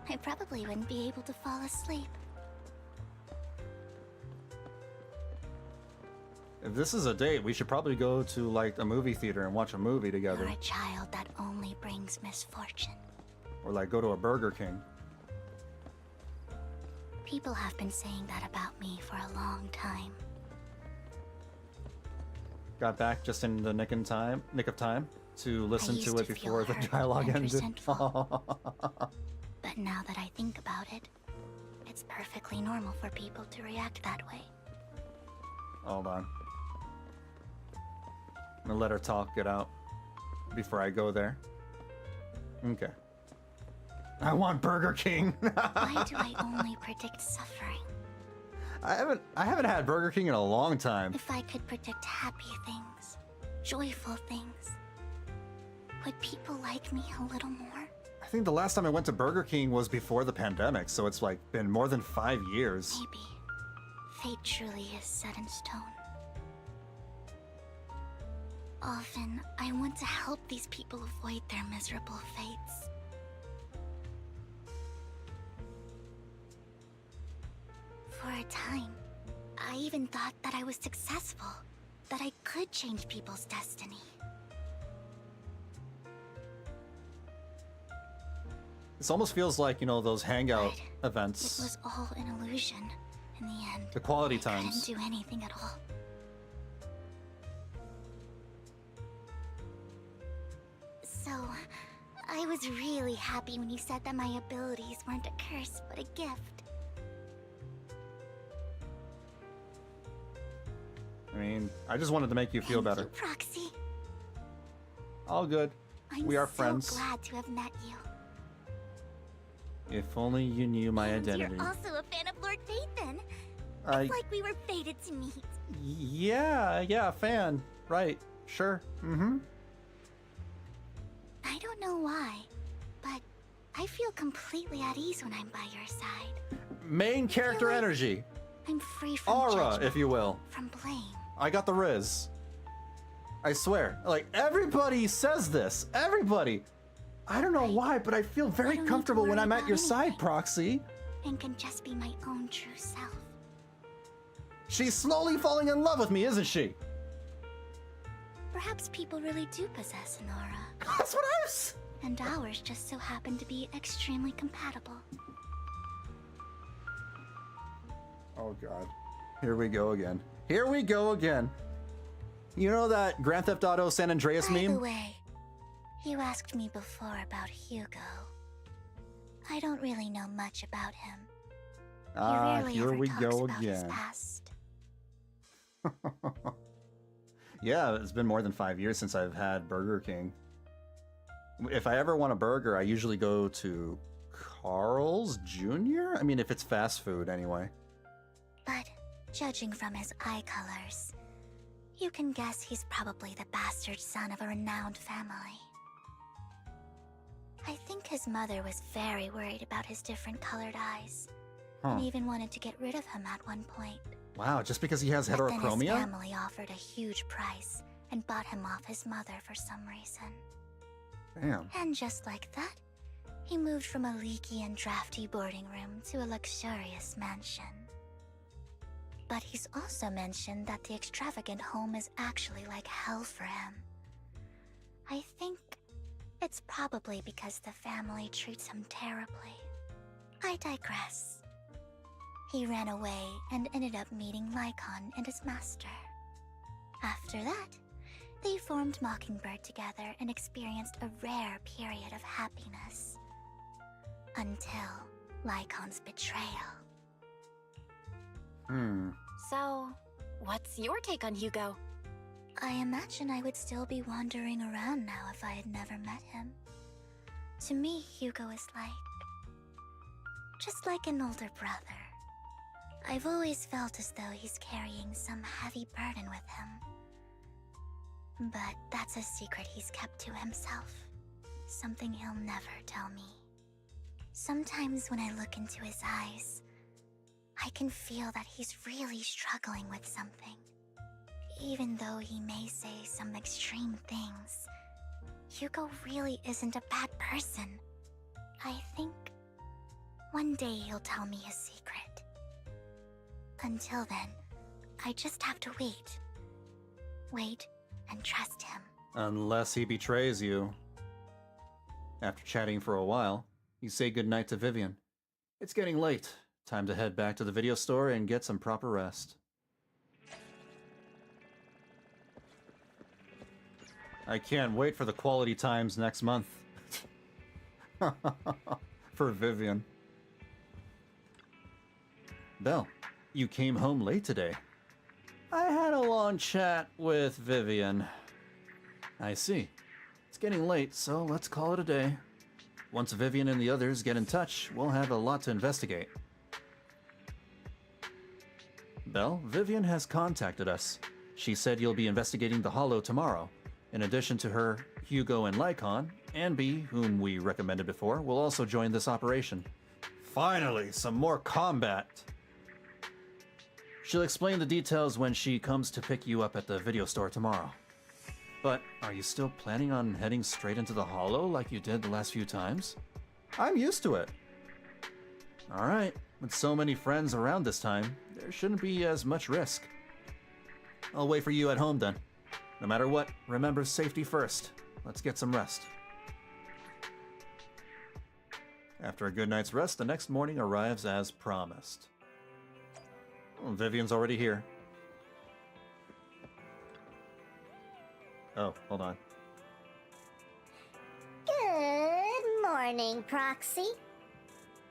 I probably wouldn't be able to fall asleep. If this is a date, we should probably go to like a movie theater and watch a movie together. You're a child that only brings misfortune. Or like go to a Burger King. People have been saying that about me for a long time. Got back just in the nick of time to listen to it before the dialogue ended. But now that I think about it, it's perfectly normal for people to react that way. Hold on. I'm gonna let her talk it out before I go there. Okay. I want Burger King. Why do I only predict suffering? I haven't had Burger King in a long time. If I could predict happy things, joyful things, would people like me a little more? I think the last time I went to Burger King was before the pandemic, so it's like been more than 5 years. Maybe fate truly is set in stone. Often, I want to help these people avoid their miserable fates. For a time, I even thought that I was successful, that I could change people's destiny. This almost feels like, you know, those hangout events. It was all an illusion in the end. The quality I times. couldn't do anything at all. So, I was really happy when you said that my abilities weren't a curse, but a gift. I mean, I just wanted to make you feel better. Thank you, Proxy. All good. We are friends. I'm so glad to have met you. If only you knew my identity. You're also a fan of Lord Phaethon. I- It's like we were fated to meet. Yeah, fan. Right. Sure. Mm-hmm. I don't know why, but I feel completely at ease when I'm by your side. Main character energy. I'm free from Aura, judgment, if you will. from blame. I got the Riz. I swear. Like, everybody says this. Everybody. I don't know why, but I feel very comfortable when I'm at your side, Proxy. And can just be my own true self. She's slowly falling in love with me, isn't she? Perhaps people really do possess an aura. That's what I was... And ours just so happen to be extremely compatible. Oh god. Here we go again. Here we go again. You know that Grand Theft Auto San Andreas By meme? the way, you asked me before about Hugo. I don't really know much about him. Here we go About his again. past. Yeah, it's been more than 5 years since I've had Burger King. If I ever want a burger, I usually go to Carl's Jr.? I mean, if it's fast food, anyway. But judging from his eye colors, you can guess he's probably the bastard son of a renowned family. I think his mother was very worried about his different colored eyes, and even wanted to get rid of him at one point. Wow, just because he has But then his heterochromia? family offered a huge price and bought him off his mother for some reason. Damn. And just like that, he moved from a leaky and drafty boarding room to a luxurious mansion. But he's also mentioned that the extravagant home is actually like hell for him. I think it's probably because the family treats him terribly. I digress. He ran away and ended up meeting Lycon and his master. After that, they formed Mockingbird together and experienced a rare period of happiness. Until Lycon's betrayal. So, what's your take on Hugo? I imagine I would still be wandering around now if I had never met him. To me, Hugo is just like an older brother. I've always felt as though he's carrying some heavy burden with him. But that's a secret he's kept to himself. Something he'll never tell me. Sometimes when I look into his eyes, I can feel that he's really struggling with something. Even though he may say some extreme things, Hugo really isn't a bad person. I think one day he'll tell me his secret. Until then, I just have to wait. Wait and trust him. Unless he betrays you. After chatting for a while, you say goodnight to Vivian. It's getting late. Time to head back to the video store and get some proper rest. I can't wait for the quality times next month. For Vivian. Belle, you came home late today. I had a long chat with Vivian. I see. It's getting late, so let's call it a day. Once Vivian and the others get in touch, we'll have a lot to investigate. Belle, Vivian has contacted us. She said you'll be investigating the Hollow tomorrow. In addition to her, Hugo and Lycon, Anby, whom we recommended before, will also join this operation. Finally, some more combat! She'll explain the details when she comes to pick you up at the video store tomorrow. But are you still planning on heading straight into the Hollow like you did the last few times? I'm used to it. Alright, with so many friends around this time, there shouldn't be as much risk. I'll wait for you at home then. No matter what, remember safety first. Let's get some rest. After a good night's rest, the next morning arrives as promised. Oh, Vivian's already here. Oh, hold on. Good morning, Proxy.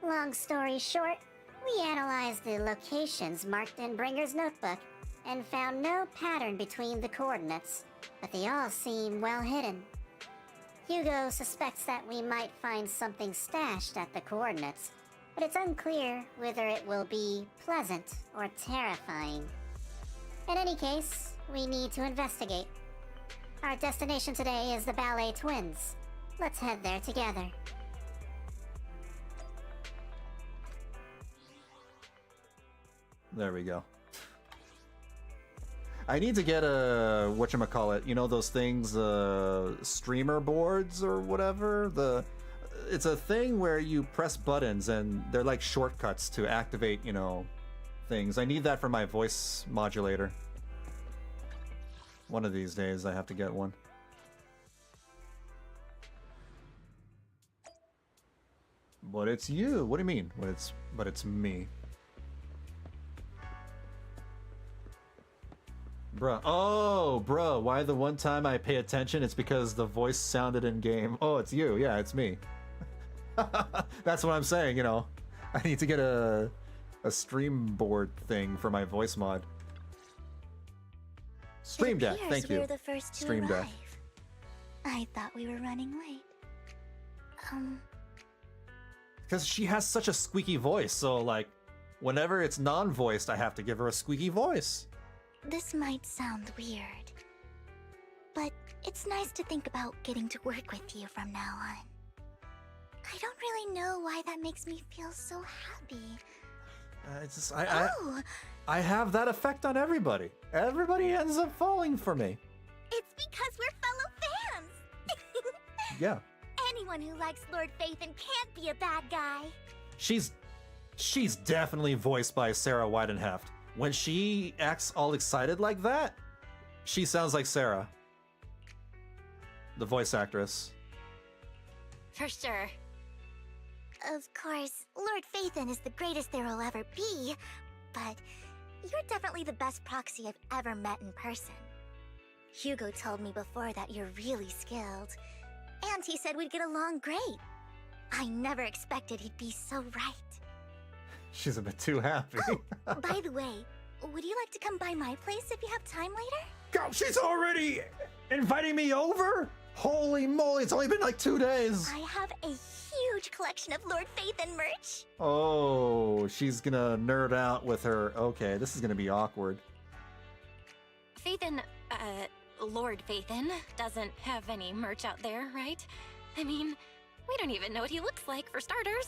Long story short, we analyzed the locations marked in Bringer's notebook and found no pattern between the coordinates, but they all seem well hidden. Hugo suspects that we might find something stashed at the coordinates, but it's unclear whether it will be pleasant or terrifying. In any case, we need to investigate. Our destination today is the Ballet Twins. Let's head there together. There we go. I need to get a, whatchamacallit, you know those things, streamer boards or whatever? It's a thing where you press buttons and they're like shortcuts to activate, you know, things. I need that for my voice modulator. One of these days I have to get one. But it's you. What do you mean? But it's me. Bruh. Oh, bro. Why the one time I pay attention, it's because the voice sounded in game. Oh, it's you. Yeah, it's me. That's what I'm saying, you know. I need to get a stream board thing for my voice mod. Stream Deck, thank you. We're the first to Stream arrive. Deck. I thought we were running late. Because she has such a squeaky voice, so like, whenever it's non-voiced, I have to give her a squeaky voice. This might sound weird, but it's nice to think about getting to work with you from now on. I don't really know why that makes me feel so happy. It's just, I have that effect on everybody. Everybody ends up falling for me. It's because we're fellow fans! Yeah. Anyone who likes Lord Phaethon can't be a bad guy. She's definitely voiced by Sarah Weidenheft. When she acts all excited like that, she sounds like Sarah, the voice actress. For sure. Of course, Lord Phaethon is the greatest there will ever be, but you're definitely the best proxy I've ever met in person. Hugo told me before that you're really skilled, and he said we'd get along great. I never expected he'd be so right. She's a bit too happy. By the way, would you like to come by my place if you have time later? Go, she's already inviting me over? Holy moly, it's only been like 2 days. I have a huge huge collection of Lord Phaethon merch. Oh, she's gonna nerd out with her. Okay, this is gonna be awkward. Phaethon, Lord Phaethon doesn't have any merch out there, right? I mean, we don't even know what he looks like, for starters.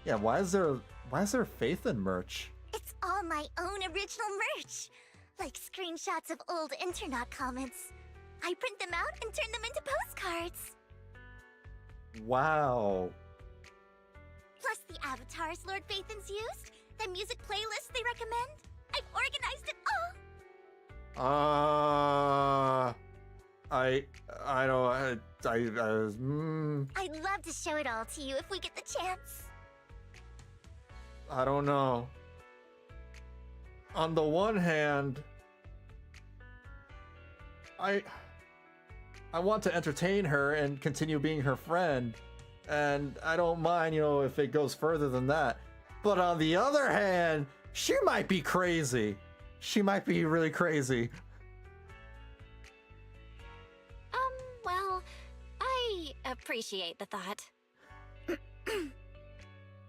Yeah, why is there Phaethon merch? It's all my own original merch. Like screenshots of old internet comments. I print them out and turn them into postcards. Wow. Plus the avatars Lord Phaethon's used, the music playlists they recommend. I've organized it all. I'd love to show it all to you if we get the chance. I don't know. On the one hand, I want to entertain her and continue being her friend, and I don't mind, if it goes further than that. But on the other hand, she might be crazy. She might be really crazy. Well, I appreciate the thought.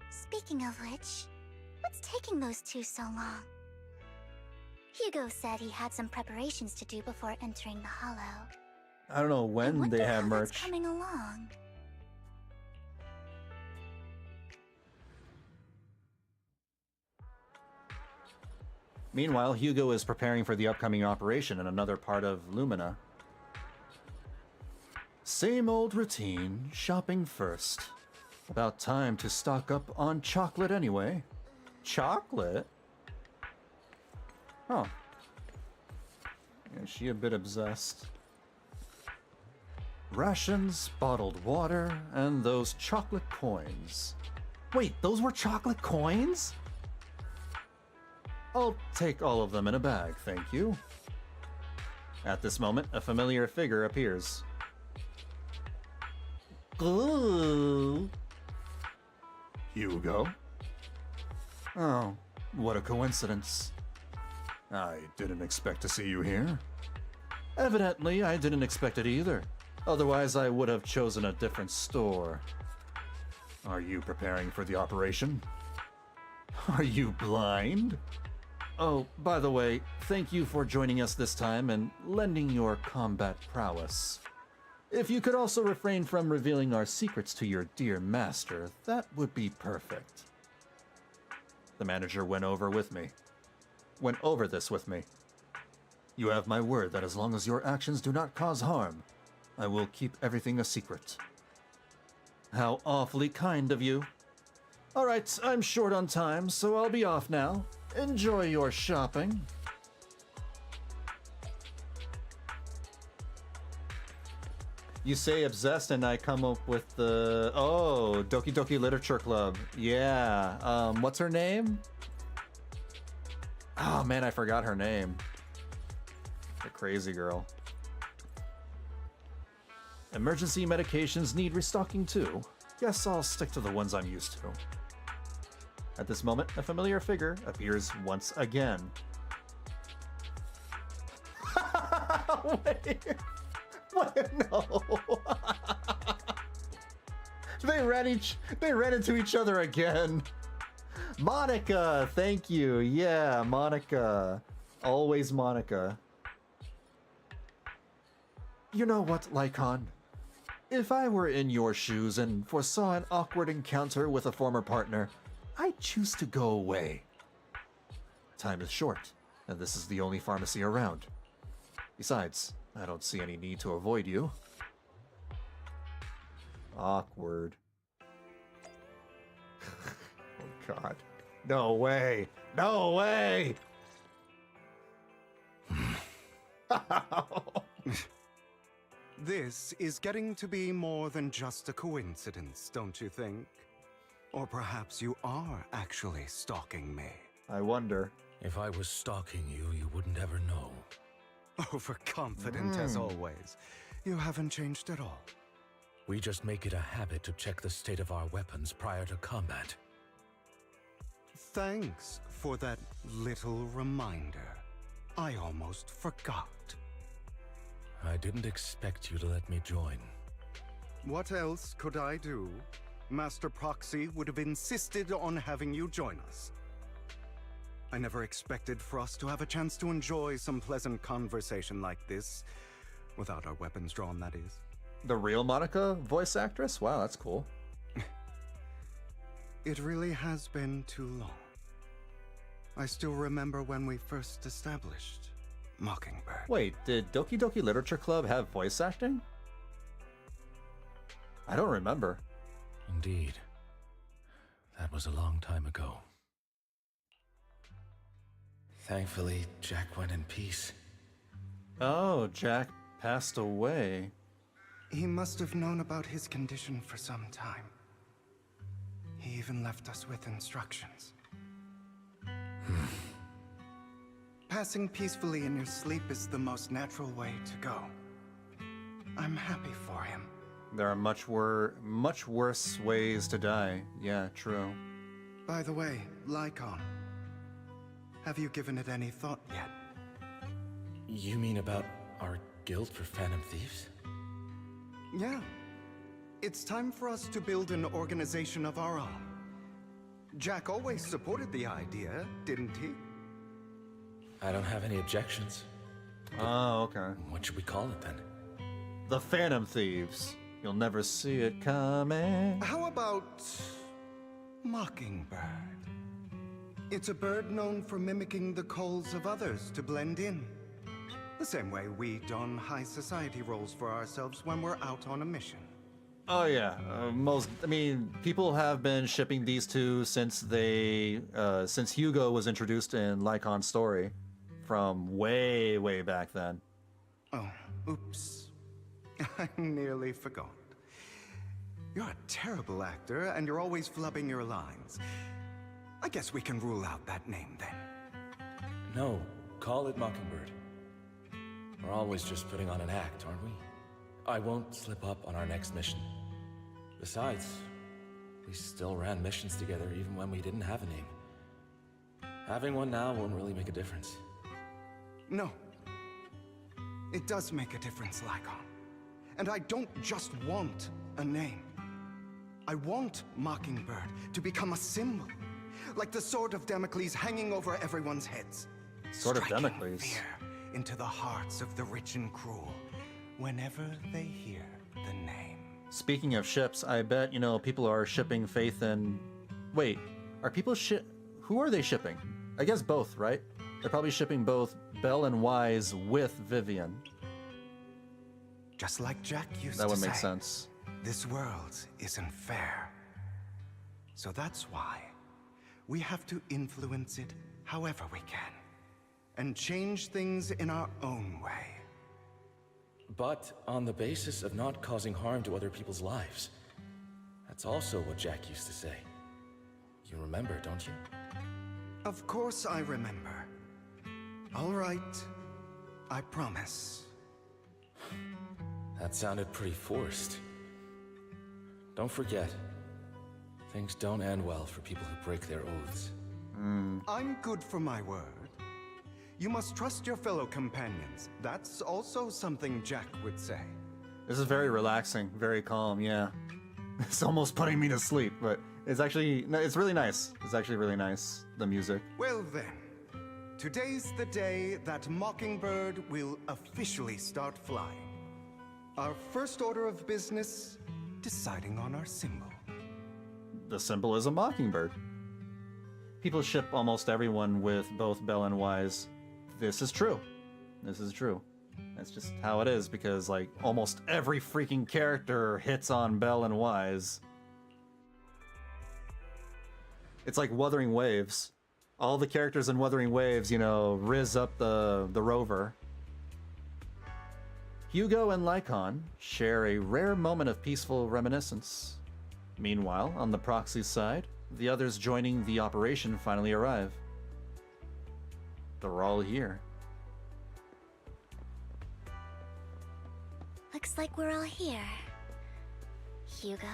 Speaking of which, what's taking those two so long? Hugo said he had some preparations to do before entering the Hollow. I don't know when they had merch. It's coming along. Meanwhile, Hugo is preparing for the upcoming operation in another part of Lumina. Same old routine, shopping first. About time to stock up on chocolate anyway. Chocolate? Oh. Is she a bit obsessed? Rations, bottled water, and those chocolate coins. Wait, those were chocolate coins? I'll take all of them in a bag, thank you. At this moment, a familiar figure appears. Ooh. Hugo? Oh, what a coincidence. I didn't expect to see you here. Evidently, I didn't expect it either. Otherwise, I would have chosen a different store. Are you preparing for the operation? Are you blind? Oh, by the way, thank you for joining us this time and lending your combat prowess. If you could also refrain from revealing our secrets to your dear master, that would be perfect. The manager went over this with me. You have my word that as long as your actions do not cause harm, I will keep everything a secret. How awfully kind of you. Alright, I'm short on time, so I'll be off now. Enjoy your shopping. You say obsessed and I come up with the... Oh, Doki Doki Literature Club. Yeah, what's her name? Oh man, I forgot her name. The crazy girl. Emergency medications need restocking too. Guess I'll stick to the ones I'm used to. At this moment, a familiar figure appears once again. Wait, no. They ran into each other again. Monica, thank you. Yeah, Monica. Always Monica. You know what, Lycon? If I were in your shoes and foresaw an awkward encounter with a former partner, I'd choose to go away. Time is short, and this is the only pharmacy around. Besides, I don't see any need to avoid you. Awkward. Oh god. No way! No way! This is getting to be more than just a coincidence, don't you think? Or perhaps you are actually stalking me. I wonder. If I was stalking you, you wouldn't ever know. Overconfident as always. You haven't changed at all. We just make it a habit to check the state of our weapons prior to combat. Thanks for that little reminder. I almost forgot. I didn't expect you to let me join. What else could I do? Master Proxy would have insisted on having you join us. I never expected for us to have a chance to enjoy some pleasant conversation like this, without our weapons drawn, that is. The real Monica voice actress? Wow, that's cool. It really has been too long. I still remember when we first established Mockingbird. Wait, did Doki Doki Literature Club have voice acting? I don't remember. Indeed. That was a long time ago. Thankfully, Jack went in peace. Oh, Jack passed away. He must have known about his condition for some time. He even left us with instructions. Passing peacefully in your sleep is the most natural way to go. I'm happy for him. There are much worse ways to die. Yeah, true. By the way, Lycon, have you given it any thought yet? You mean about our guild for Phantom Thieves? Yeah. It's time for us to build an organization of our own. Jack always supported the idea, didn't he? I don't have any objections. Oh, okay. What should we call it then? The Phantom Thieves. You'll never see it coming. How about Mockingbird? It's a bird known for mimicking the calls of others to blend in. The same way we don high society roles for ourselves when we're out on a mission. Oh yeah, people have been shipping these two since since Hugo was introduced in Lycon's story, from way back then. Oh, oops. I nearly forgot. You're a terrible actor, and you're always flubbing your lines. I guess we can rule out that name then. No, call it Mockingbird. We're always just putting on an act, aren't we? I won't slip up on our next mission. Besides, we still ran missions together even when we didn't have a name. Having one now won't really make a difference. No. It does make a difference, Lycon. And I don't just want a name. I want Mockingbird to become a symbol, like the sword of Damocles hanging over everyone's heads. Sword of striking Damocles. Fear into the hearts of the rich and cruel whenever they hear the name. Speaking of ships, I bet, people are shipping Faith and... Wait, are people who are they shipping? I guess both, right? They're probably shipping both Belle and Wise with Vivian. Just like Jack used to say. That would make sense. This world isn't fair. So that's why we have to influence it however we can. And change things in our own way. But on the basis of not causing harm to other people's lives. That's also what Jack used to say. You remember, don't you? Of course I remember. All right. I promise. That sounded pretty forced. Don't forget, things don't end well for people who break their oaths. I'm good for my word. You must trust your fellow companions. That's also something Jack would say. This is very relaxing, very calm, yeah. It's almost putting me to sleep, but it's really nice. It's actually really nice, the music. Well then, today's the day that Mockingbird will officially start flying. Our first order of business, deciding on our symbol. The symbol is a mockingbird. People ship almost everyone with both Belle and Wise. This is true. This is true. That's just how it is, because almost every freaking character hits on Belle and Wise. It's like Wuthering Waves. All the characters in Wuthering Waves, riz up the rover. Hugo and Lycon share a rare moment of peaceful reminiscence. Meanwhile, on the proxy side, the others joining the operation finally arrive. They're all here. Looks like we're all here. Hugo,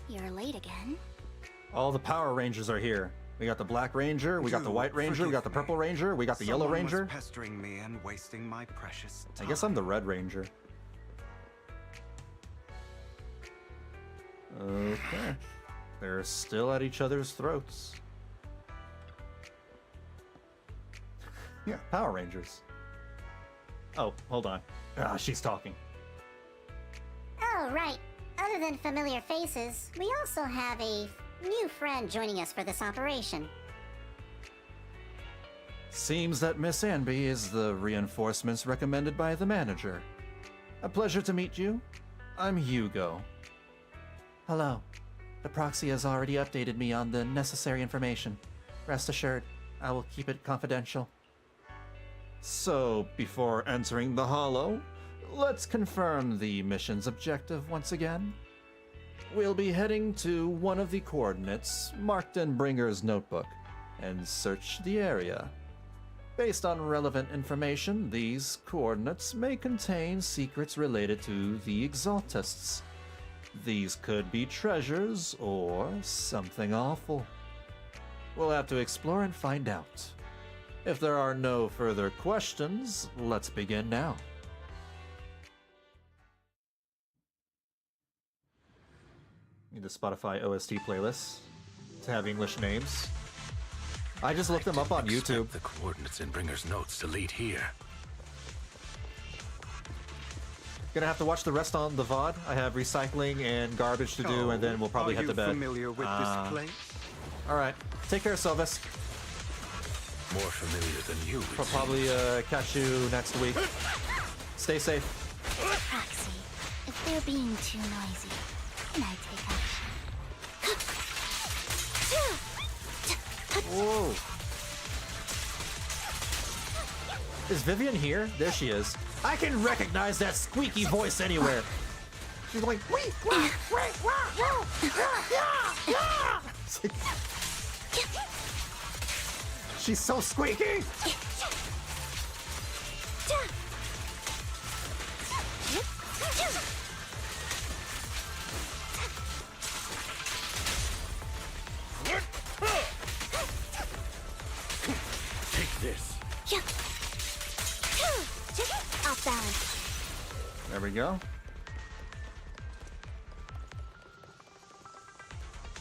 you're late again. All the Power Rangers are here. We got the Black Ranger, we got the White Ranger, we got the Purple Ranger, we got the Yellow Ranger. Someone was pestering me and wasting my precious time. I guess I'm the Red Ranger. Okay. They're still at each other's throats. Yeah, Power Rangers. Oh, hold on. Ah, she's talking. Oh, right. Other than familiar faces, we also have a new friend joining us for this operation. Seems that Miss Anby is the reinforcements recommended by the manager. A pleasure to meet you. I'm Hugo. Hello. The proxy has already updated me on the necessary information. Rest assured, I will keep it confidential. So, before entering the Hollow, let's confirm the mission's objective once again. We'll be heading to one of the coordinates marked in Bringer's notebook and search the area. Based on relevant information, these coordinates may contain secrets related to the Exaltists. These could be treasures or something awful. We'll have to explore and find out. If there are no further questions, let's begin now. Need the Spotify OST playlist to have English names. I just looked them up on YouTube. The coordinates in Bringer's notes to lead here. Gonna have to watch the rest on the VOD. I have recycling and garbage to do, and then we'll probably head to bed. Are you familiar with this place? Alright. Take care, Sylvis. More familiar than you. I'll probably catch you next week. Stay safe. Proxy, if they're being too noisy, can I take action? Whoa. Is Vivian here? There she is. I can recognize that squeaky voice anywhere. She's like, wee, wah, wee, wah, wah, yeah, yeah. It's like, she's so squeaky. Take this. Off balance. There we go.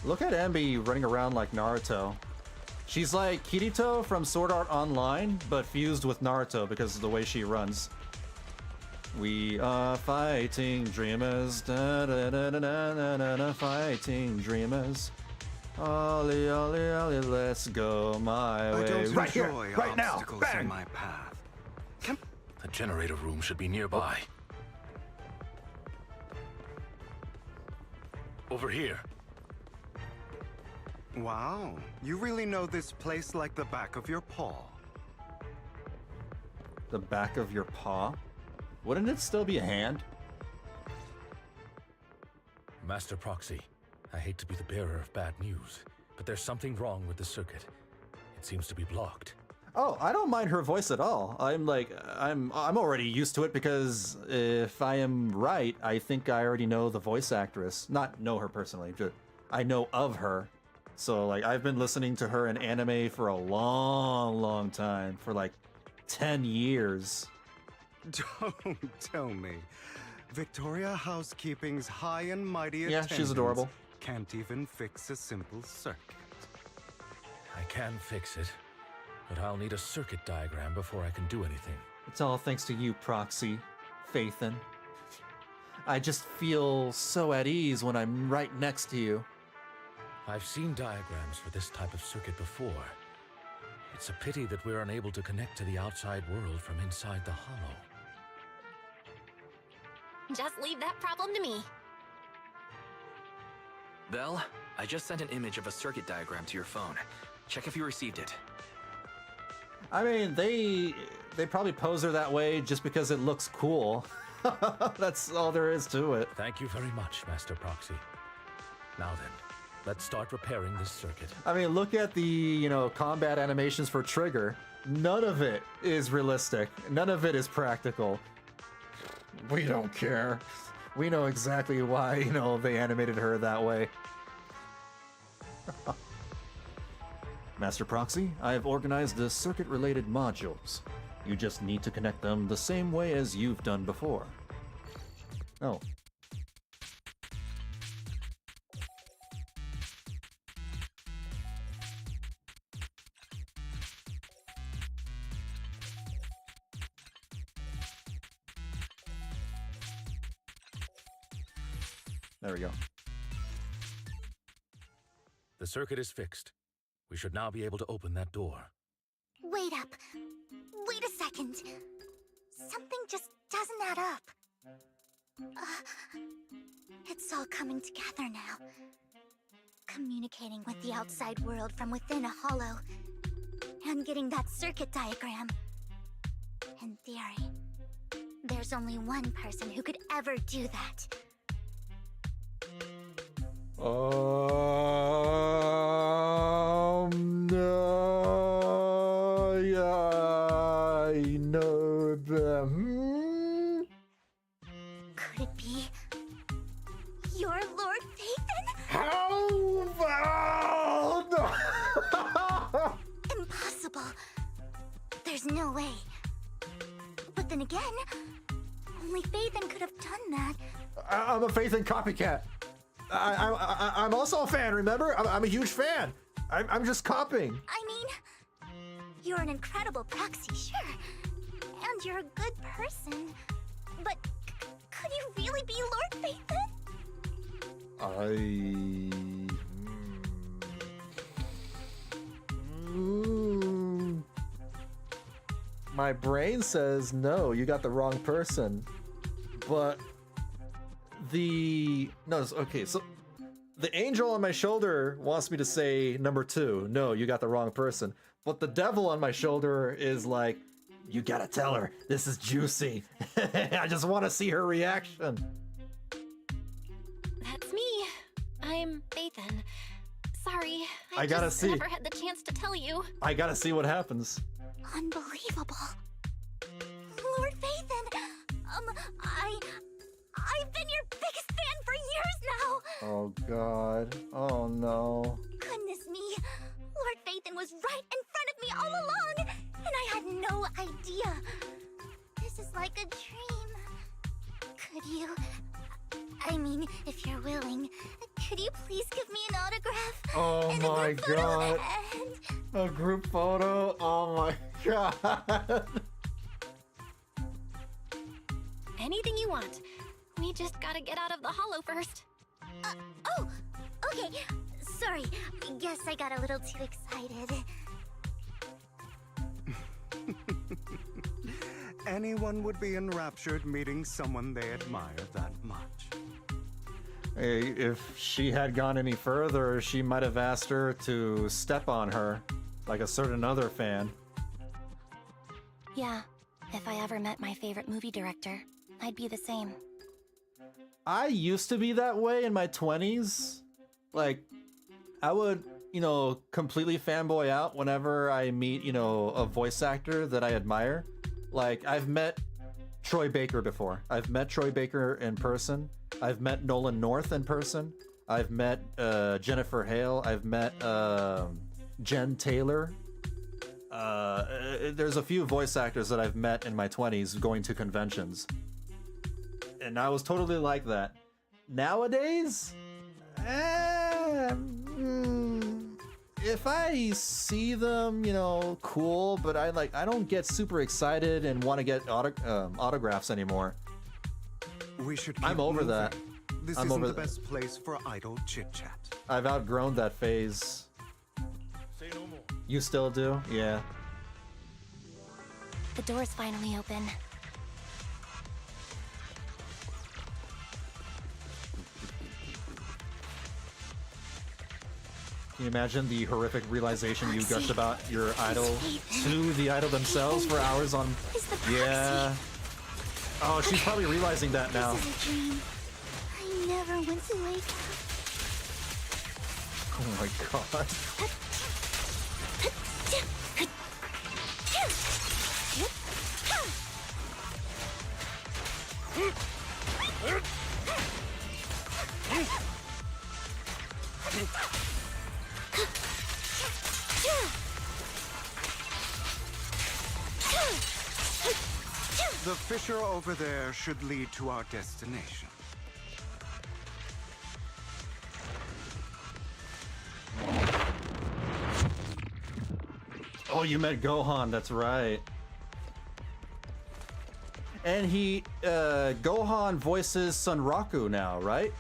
Look at Anby running around like Naruto. She's like Kirito from Sword Art Online, but fused with Naruto because of the way she runs. We are fighting dreamers, da da da da da da da, da fighting dreamers. Ollie, ollie, ollie, let's go my way. I don't Right here, enjoy right now. obstacles Bang. in my path. The generator room should be nearby. Over here. Wow, you really know this place like the back of your paw. The back of your paw? Wouldn't it still be a hand? Master Proxy, I hate to be the bearer of bad news, but there's something wrong with the circuit. It seems to be blocked. Oh, I don't mind her voice at all. I'm already used to it because if I am right, I think I already know the voice actress. Not know her personally, but I know of her. So like I've been listening to her in anime for a long time, for like 10 years. Don't tell me. Victoria Housekeeping's high and mighty Yeah, she's attendants adorable. Can't even fix a simple circuit. I can fix it, but I'll need a circuit diagram before I can do anything. It's all thanks to you, Proxy, Faithin. I just feel so at ease when I'm right next to you. I've seen diagrams for this type of circuit before. It's a pity that we're unable to connect to the outside world from inside the hollow. Just leave that problem to me. Belle, I just sent an image of a circuit diagram to your phone. Check if you received it. I mean, they probably pose her that way just because it looks cool. That's all there is to it. Thank you very much, Master Proxy. Now then, let's start repairing this circuit. I mean, look at the, combat animations for Trigger. None of it is realistic. None of it is practical. We don't care. We know exactly why, they animated her that way. Master Proxy, I have organized the circuit-related modules. You just need to connect them the same way as you've done before. Oh. There we go. The circuit is fixed. We should now be able to open that door. Wait up. Wait a second. Something just doesn't add up. It's all coming together now. Communicating with the outside world from within a hollow. And getting that circuit diagram. In theory, there's only one person who could ever do that. No, yeah, I know them. Could it be your Lord Phaethon? How? Oh, no. Impossible. There's no way. But then again, only Phaethon could have done that. I'm a Phaethon copycat. I'm also a fan, remember? I'm a huge fan. I'm just copying. I mean, you're an incredible proxy, sure. And you're a good person. But could you really be Lord Phaethon? My brain says no, you got the wrong person. But okay, so the angel on my shoulder wants me to say number 2. No, you got the wrong person. But the devil on my shoulder is like, you gotta tell her, this is juicy. I just want to see her reaction. That's me. I'm Phaethon. Sorry, I gotta just see. never had the chance to tell you. I gotta see what happens. Unbelievable. Lord Phaethon, I've been your biggest fan for years now. Oh god. Oh no. Goodness me. Lord Phaethon was right in front of me all along, and I had no idea. This is like a dream. Could you... I mean, if you're willing, could you please give me an autograph? Oh and my a group photo god. and... A group photo? Oh my god. Anything you want. We just gotta get out of the hollow first. Oh, okay. Sorry. Guess I got a little too excited. Anyone would be enraptured meeting someone they admire that much. Hey, if she had gone any further, she might have asked her to step on her, like a certain other fan. Yeah, if I ever met my favorite movie director, I'd be the same. I used to be that way in my 20s. Like, I would, completely fanboy out whenever I meet, a voice actor that I admire. Like, I've met Troy Baker before. I've met Troy Baker in person. I've met Nolan North in person. I've met Jennifer Hale. I've met Jen Taylor. There's a few voice actors that I've met in my 20s going to conventions. And I was totally like that. Nowadays, if I see them, cool, but I don't get super excited and want to get autographs anymore. We should I'm over moving. that. This I'm isn't over the best place for idle chit-chat. I've outgrown that phase. Say no more. You still do? Yeah. The door's finally open. Can you imagine the horrific realization you gushed about your idol to the idol themselves for hours on... Yeah. Oh, she's probably realizing that now. This is a dream. I never want to wake up. Oh my god. The fissure over there should lead to our destination. Oh, you met Gohan, that's right. And Gohan voices Sunraku now, right?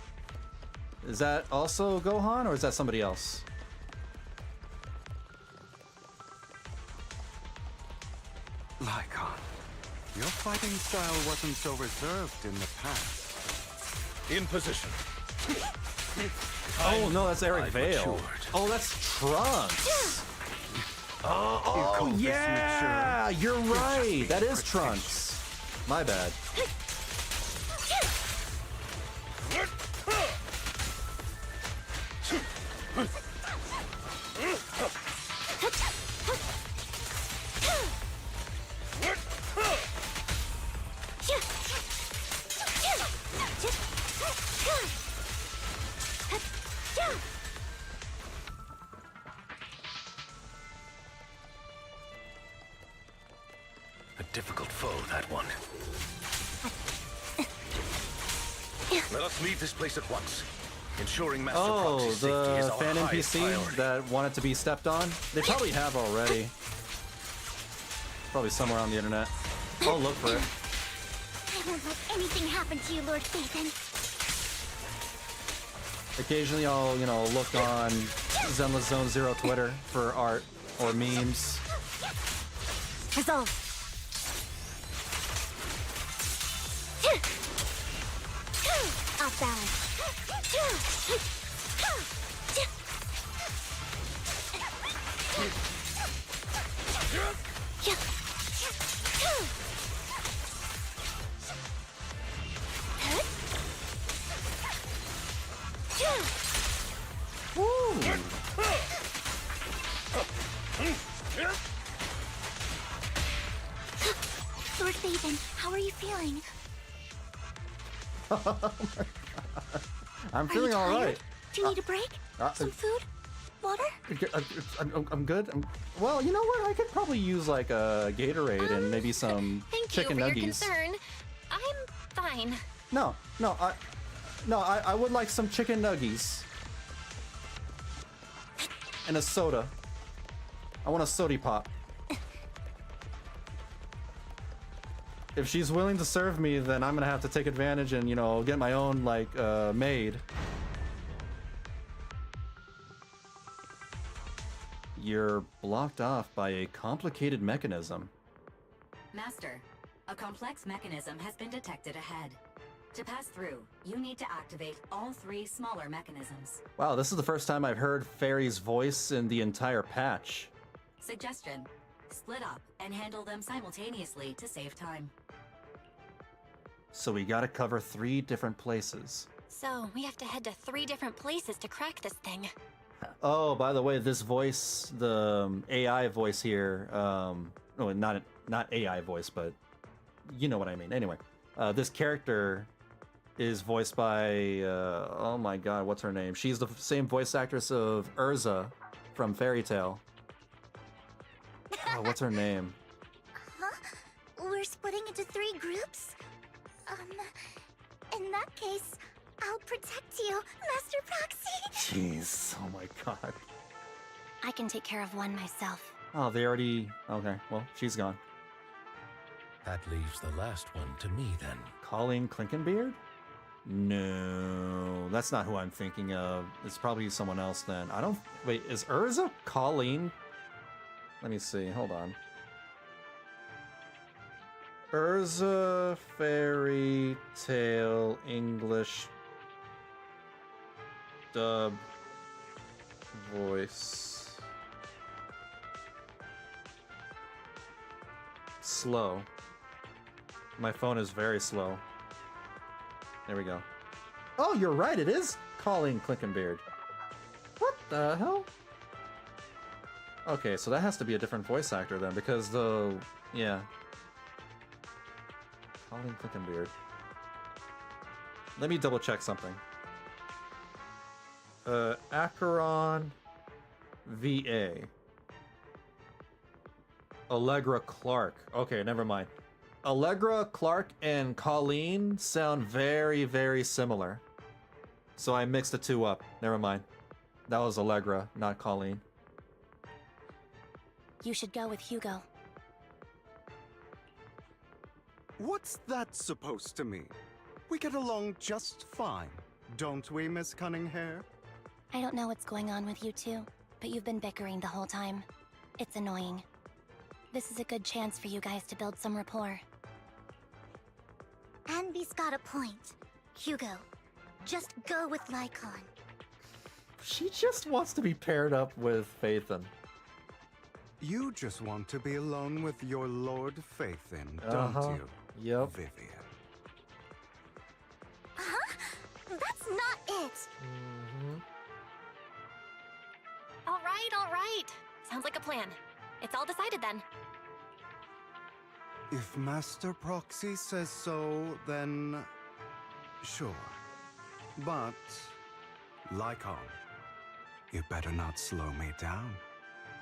Is that also Gohan, or is that somebody else? Lycon, your fighting style wasn't so reserved in the past. In position. Oh no, that's Eric I've Vale. matured. Oh, that's Trunks. Oh yeah, you're right. That is Trunks. My bad. A difficult foe, that one. Let us leave this place at once. Ensuring Master Oh, Proxy's safety is the our fan highest NPC priority. that wanted to be stepped on. They probably have already. Probably somewhere on the internet. I'll look for it. I won't let anything happen to you, Lord Phaethon. Occasionally I'll, you know, look on Zenless Zone Zero Twitter for art or memes. Resolve. Off balance. Lord Phaethon, how are you feeling? Oh my God. I'm feeling all right. Do you need a break? Some food? Water? I'm good. Well, you know what? I could probably use like a Gatorade and maybe some Thank chicken you for nuggies. your concern. I'm fine. No, I would like some chicken nuggies and a soda. I want a sody pop. If she's willing to serve me, then I'm gonna have to take advantage and, you know, get my own like maid. You're blocked off by a complicated mechanism. Master, a complex mechanism has been detected ahead. To pass through, you need to activate all 3 smaller mechanisms. Wow, this is the first time I've heard Fairy's voice in the entire patch. Suggestion: split up and handle them simultaneously to save time. So we gotta cover 3 different places. So, we have to head to 3 different places to crack this thing. Oh, by the way, this voice, the AI voice here, no, not AI voice, but you know what I mean. Anyway, this character is voiced by, oh my god, what's her name? She's the same voice actress of Urza from Fairy Tail. Oh, what's her name? Huh? We're splitting into 3 groups? In that case, I'll protect you, Master Proxy. Jeez, oh my god. I can take care of one myself. Oh, they already, okay, well, she's gone. That leaves the last one to me then. Colleen Clinkenbeard? No, that's not who I'm thinking of. It's probably someone else then. I don't, wait, is Urza Colleen? Let me see, hold on. Urza Fairy Tale English dub voice. Slow. My phone is very slow. There we go. Oh, you're right, it is Colleen Clinkenbeard. What the hell? Okay, so that has to be a different voice actor then, because the... yeah. Colleen Clinkenbeard. Let me double check something. Acheron VA. Allegra Clark. Okay, never mind. Allegra Clark and Colleen sound very, very similar. So I mixed the 2 up. Never mind. That was Allegra, not Colleen. You should go with Hugo. What's that supposed to mean? We get along just fine. Don't we, Miss Cunninghair? I don't know what's going on with you two, but you've been bickering the whole time. It's annoying. This is a good chance for you guys to build some rapport. Anby's got a point. Hugo, just go with Lycon. She just wants to be paired up with Phaethon. You just want to be alone with your Lord Phaethon, don't you? Yep. Vivian. Huh? That's not it! All right. Sounds like a plan. It's all decided then. If Master Proxy says so, then sure. But, Lycon, you better not slow me down.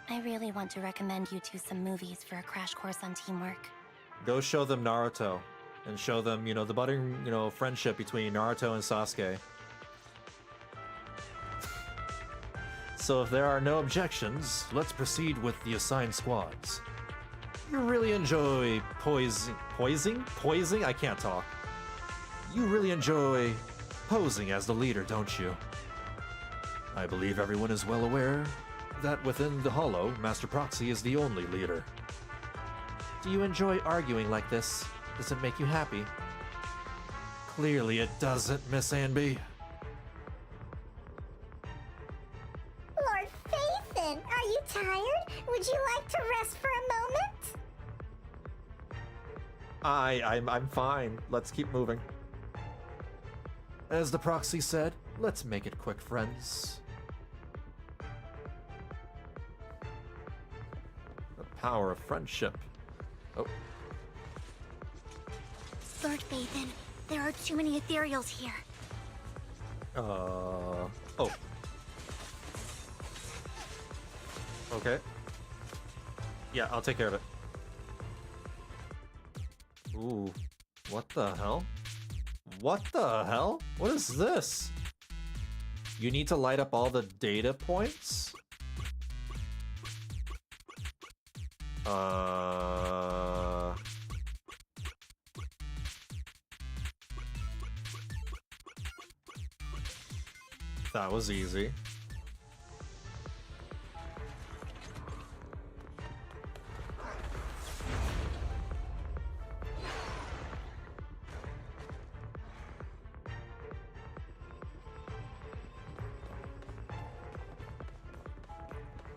I really want to recommend you two some movies for a crash course on teamwork. Go show them Naruto. And show them, you know, the budding, you know, friendship between Naruto and Sasuke. So if there are no objections, let's proceed with the assigned squads. You really enjoy poising? I can't talk. You really enjoy posing as the leader, don't you? I believe everyone is well aware that within the Hollow, Master Proxy is the only leader. Do you enjoy arguing like this? Does it make you happy? Clearly it doesn't, Miss Anby. Lord Phaethon, are you tired? Would you like to rest for a moment? I'm fine. Let's keep moving. As the proxy said, let's make it quick, friends. The power of friendship. Oh. Lord Phaethon, there are too many ethereals here. Oh. Okay. Yeah, I'll take care of it. Ooh. What the hell? What the hell? What is this? You need to light up all the data points? That was easy.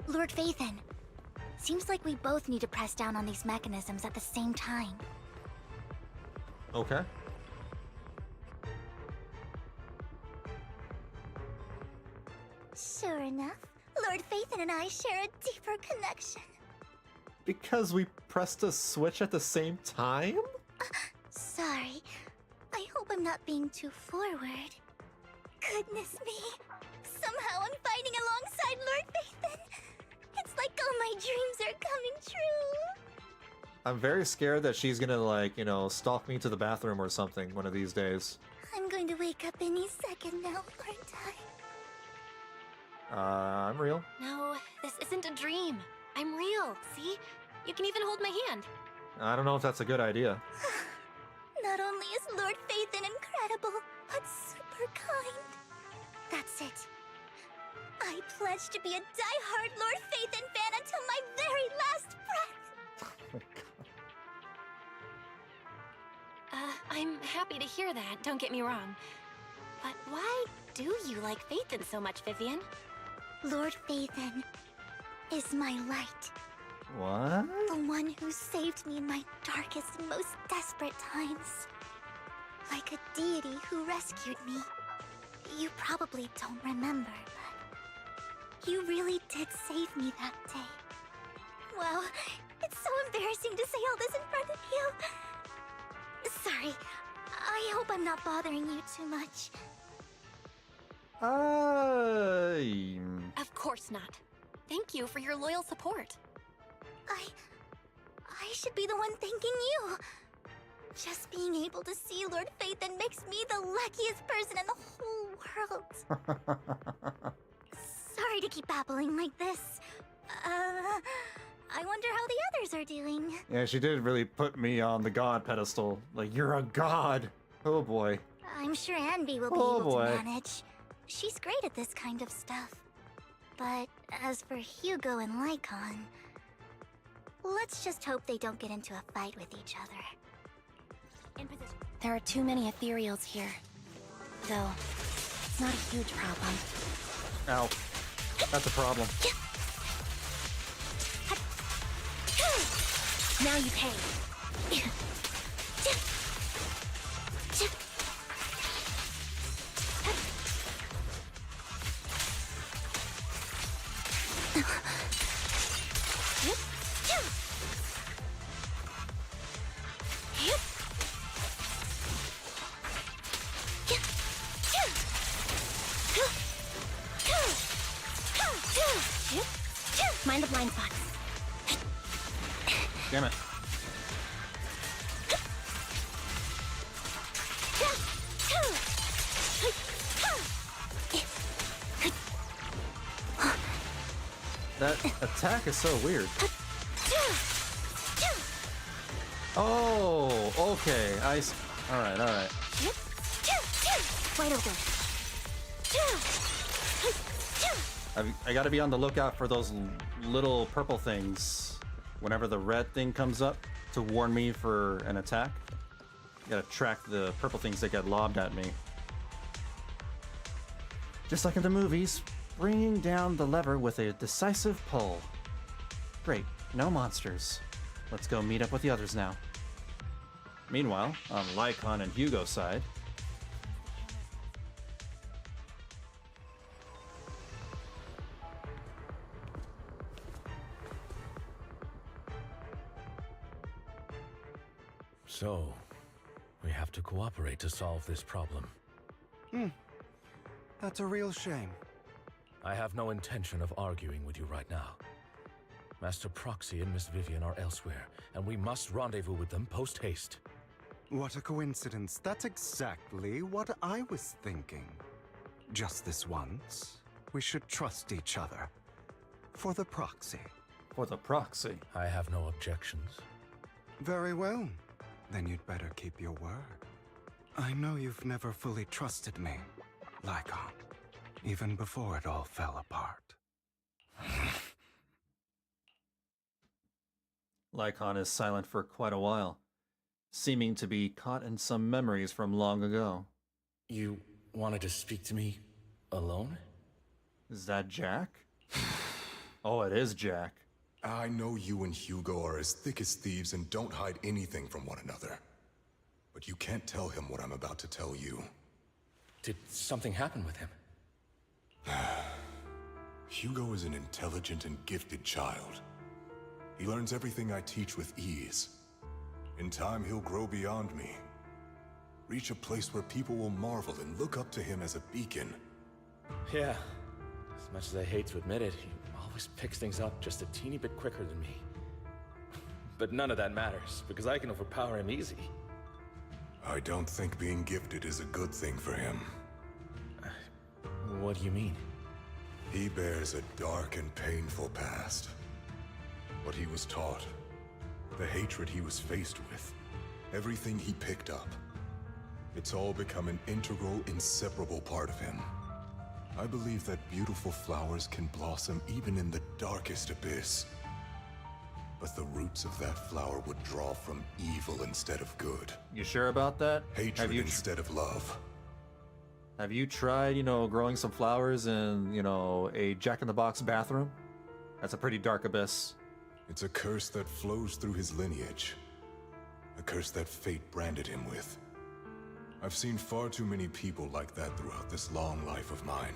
Lord Phaethon, seems like we both need to press down on these mechanisms at the same time. Okay. Sure enough, Lord Phaethon and I share a deeper connection. Because we pressed a switch at the same time? Sorry. I hope I'm not being too forward. Goodness me. Somehow I'm fighting alongside Lord Phaethon. It's like all my dreams are coming true. I'm very scared that she's gonna, like, you know, stalk me to the bathroom or something one of these days. I'm going to wake up any second now, aren't I? I'm real. No, this isn't a dream. I'm real, see? You can even hold my hand. I don't know if that's a good idea. Not only is Lord Phaethon incredible, but super kind. That's it. I pledge to be a die-hard Lord Phaethon fan until my very last breath. I'm happy to hear that, don't get me wrong. But why do you like Phaethon so much, Vivian? Lord Phaethon is my light. What? The one who saved me in my darkest, most desperate times. Like a deity who rescued me. You probably don't remember, but you really did save me that day. Wow, it's so embarrassing to say all this in front of you. Sorry, I hope I'm not bothering you too much. Of course not. Thank you for your loyal support. I should be the one thanking you. Just being able to see Lord Phaethon makes me the luckiest person in the whole world. Sorry to keep babbling like this. I wonder how the others are doing. Yeah, she did really put me on the god pedestal. Like, you're a god. Oh boy. I'm sure Anby will be Oh, able boy. to manage. She's great at this kind of stuff. But as for Hugo and Lycon, let's just hope they don't get into a fight with each other. In position. There are too many ethereals here. Though, it's not a huge problem. Ow. That's a problem. Now you pay. Mind the blind spots. Damn it. That attack is so weird. Oh, okay. Alright, alright. Wide open. I gotta be on the lookout for those little purple things whenever the red thing comes up to warn me for an attack. Gotta track the purple things that get lobbed at me. Just like in the movies, bringing down the lever with a decisive pull. Great, no monsters. Let's go meet up with the others now. Meanwhile, on Lycon and Hugo's side, So, we have to cooperate to solve this problem. That's a real shame. I have no intention of arguing with you right now. Master Proxy and Miss Vivian are elsewhere, and we must rendezvous with them post-haste. What a coincidence. That's exactly what I was thinking. Just this once, we should trust each other. For the proxy. for the proxy. I have no objections. Very well. Then you'd better keep your word. I know you've never fully trusted me, Lycon, even before it all fell apart. Lycon is silent for quite a while, seeming to be caught in some memories from long ago. You wanted to speak to me alone? Is that Jack? Oh, it is Jack. I know you and Hugo are as thick as thieves and don't hide anything from one another. But you can't tell him what I'm about to tell you. Did something happen with him? Hugo is an intelligent and gifted child. He learns everything I teach with ease. In time, he'll grow beyond me. Reach a place where people will marvel and look up to him as a beacon. Yeah. As much as I hate to admit it, he always picks things up just a teeny bit quicker than me. But none of that matters, because I can overpower him easy. I don't think being gifted is a good thing for him. What do you mean? He bears a dark and painful past. What he was taught, the hatred he was faced with, everything he picked up. It's all become an integral, inseparable part of him. I believe that beautiful flowers can blossom even in the darkest abyss. But the roots of that flower would draw from evil instead of good. You sure about that? Hatred instead of love. Have you tried, growing some flowers in, a Jack-in-the-Box bathroom? That's a pretty dark abyss. It's a curse that flows through his lineage. A curse that fate branded him with. I've seen far too many people like that throughout this long life of mine.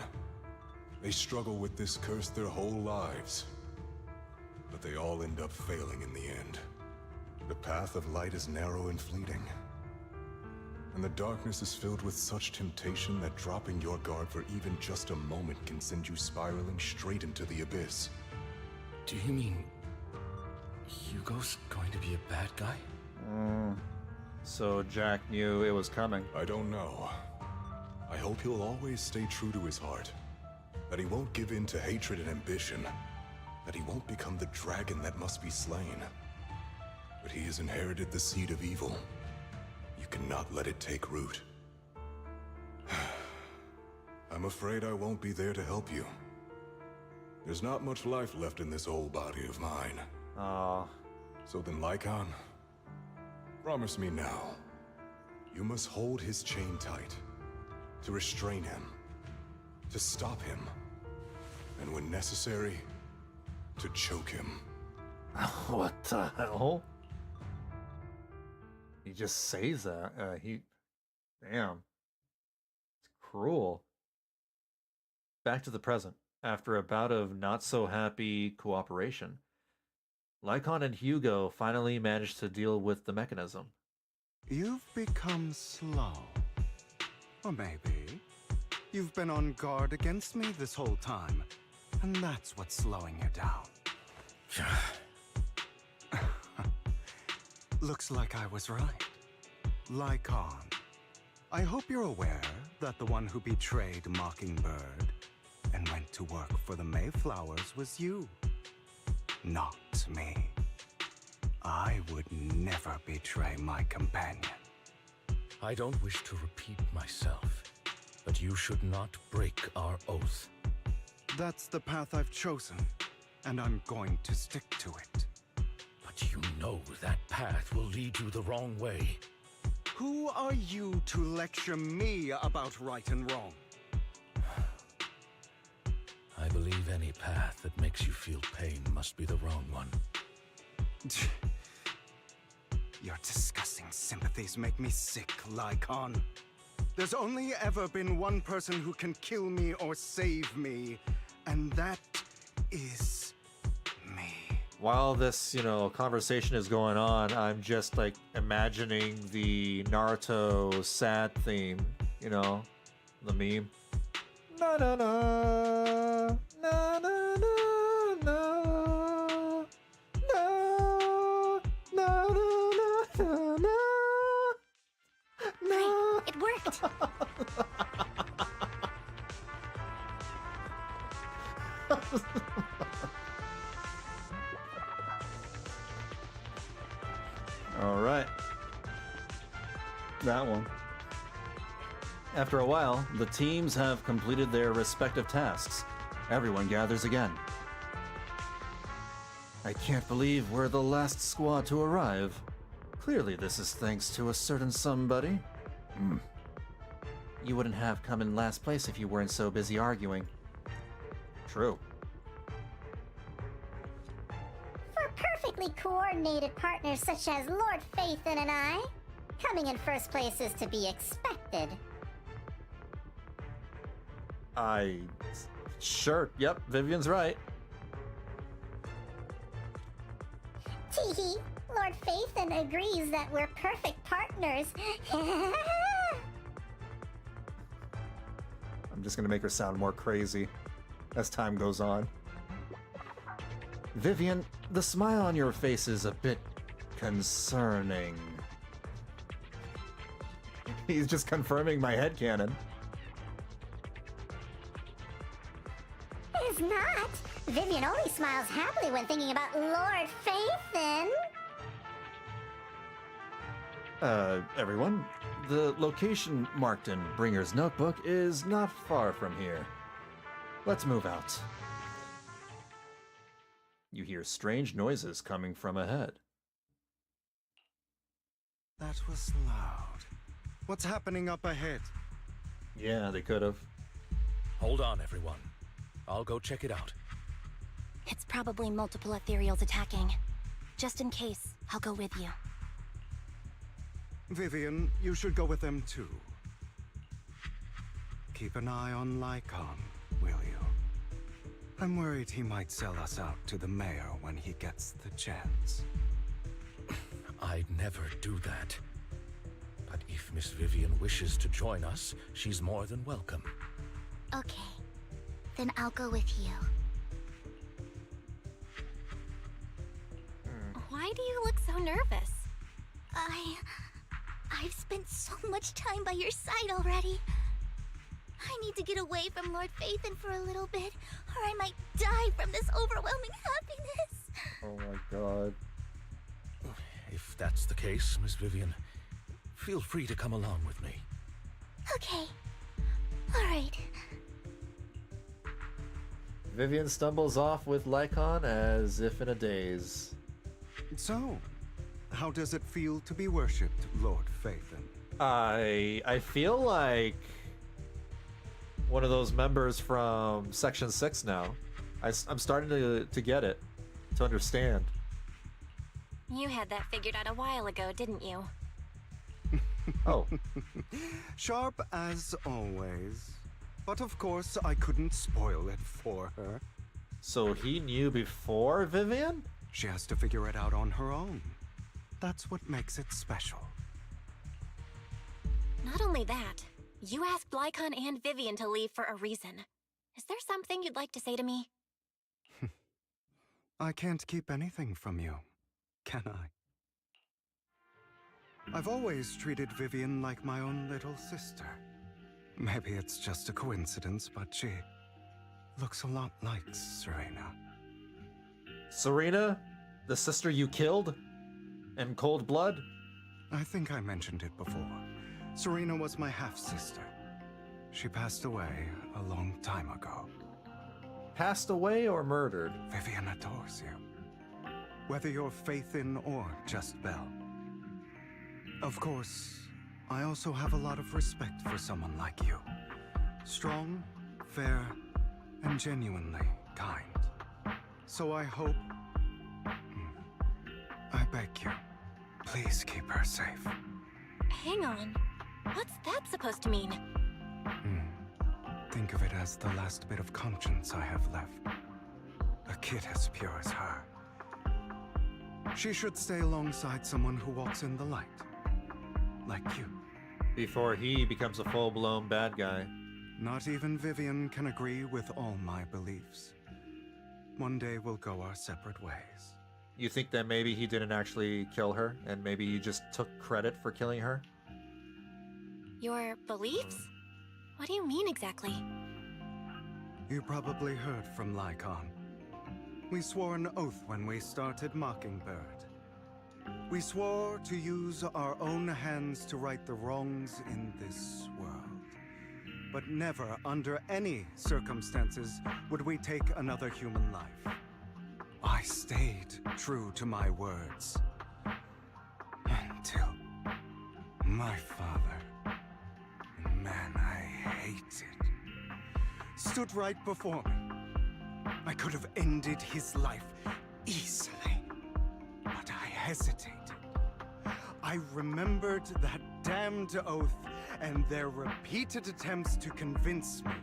They struggle with this curse their whole lives. But they all end up failing in the end. The path of light is narrow and fleeting. And the darkness is filled with such temptation that dropping your guard for even just a moment can send you spiraling straight into the abyss. Do you mean Hugo's going to be a bad guy? So Jack knew it was coming. I don't know. I hope he'll always stay true to his heart. That he won't give in to hatred and ambition. That he won't become the dragon that must be slain. But he has inherited the seed of evil. You cannot let it take root. I'm afraid I won't be there to help you. There's not much life left in this old body of mine. So then, Lycon, promise me now. You must hold his chain tight, to restrain him, to stop him, and when necessary, to choke him. What the hell? He just says that. Damn. It's cruel. Back to the present. After a bout of not-so-happy cooperation, Lycon and Hugo finally managed to deal with the mechanism. You've become slow. Or maybe you've been on guard against me this whole time, and that's what's slowing you down. Looks like I was right. Lycon, I hope you're aware that the one who betrayed Mockingbird and went to work for the Mayflowers was you, not me. I would never betray my companion. I don't wish to repeat myself, but you should not break our oath. That's the path I've chosen, and I'm going to stick to it. But you know that path will lead you the wrong way. Who are you to lecture me about right and wrong? I believe any path that makes you feel pain must be the wrong one. Your disgusting sympathies make me sick, Lycon. There's only ever been one person who can kill me or save me, and that is me. While this, conversation is going on, I'm just like imagining the Naruto sad theme, the meme. Na na na na na na na na na na na. Right, it worked. All right. That one. After a while, the teams have completed their respective tasks. Everyone gathers again. I can't believe we're the last squad to arrive. Clearly this is thanks to a certain somebody. You wouldn't have come in last place if you weren't so busy arguing. True. For perfectly coordinated partners such as Lord Phaethon and I, coming in first place is to be expected. Sure, yep, Vivian's right. Teehee, Lord Phaethon agrees that we're perfect partners. I'm just gonna make her sound more crazy as time goes on. Vivian, the smile on your face is a bit concerning. He's just confirming my headcanon. It's not. Vivian only smiles happily when thinking about Lord Phaethon. Everyone, the location marked in Bringer's notebook is not far from here. Let's move out. You hear strange noises coming from ahead. That was loud. What's happening up ahead? Yeah, they could have. Hold on, everyone. I'll go check it out. It's probably multiple ethereals attacking. Just in case, I'll go with you. Vivian, you should go with them too. Keep an eye on Lycon, will you? I'm worried he might sell us out to the mayor when he gets the chance. I'd never do that. But if Miss Vivian wishes to join us, she's more than welcome. Okay. Then I'll go with you. Why do you look so nervous? I've spent so much time by your side already. I need to get away from Lord Phaethon for a little bit, or I might die from this overwhelming happiness. Oh my god. If that's the case, Miss Vivian, feel free to come along with me. Okay. Alright. Vivian stumbles off with Lycon as if in a daze. So, how does it feel to be worshipped, Lord Phaethon? I feel like one of those members from Section 6 now. I'm starting to get it, to understand. You had that figured out a while ago, didn't you? Oh. Sharp as always. But of course, I couldn't spoil it for her. So he knew before Vivian? She has to figure it out on her own. That's what makes it special. Not only that, you asked Lycon and Vivian to leave for a reason. Is there something you'd like to say to me? I can't keep anything from you, can I? I've always treated Vivian like my own little sister. Maybe it's just a coincidence, but she looks a lot like Serena. Serena? The sister you killed? In cold blood? I think I mentioned it before. Serena was my half-sister. She passed away a long time ago. Passed away or murdered? Vivian adores you. Whether you're Phaethon or just Belle. Of course, I also have a lot of respect for someone like you. Strong, fair, and genuinely kind. So I hope... I beg you, please keep her safe. Hang on. What's that supposed to mean? Think of it as the last bit of conscience I have left. A kid as pure as her. She should stay alongside someone who walks in the light. Like you. Before he becomes a full-blown bad guy. Not even Vivian can agree with all my beliefs. One day we'll go our separate ways. You think that maybe he didn't actually kill her, and maybe he just took credit for killing her? Your beliefs? What do you mean exactly? You probably heard from Lycon. We swore an oath when we started Mockingbird. We swore to use our own hands to right the wrongs in this world. But never, under any circumstances, would we take another human life. I stayed true to my words. Until my father, a man I hated, stood right before me. I could have ended his life easily, but I hesitated. I remembered that damned oath and their repeated attempts to convince me.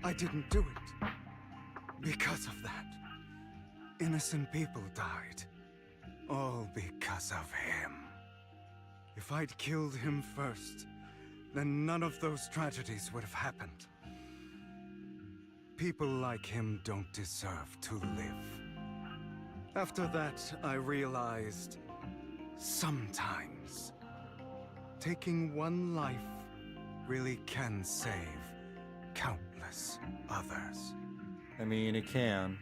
I didn't do it. Because of that, innocent people died. All because of him. If I'd killed him first, then none of those tragedies would have happened. People like him don't deserve to live. After that, I realized sometimes taking one life really can save countless others. I mean, it can.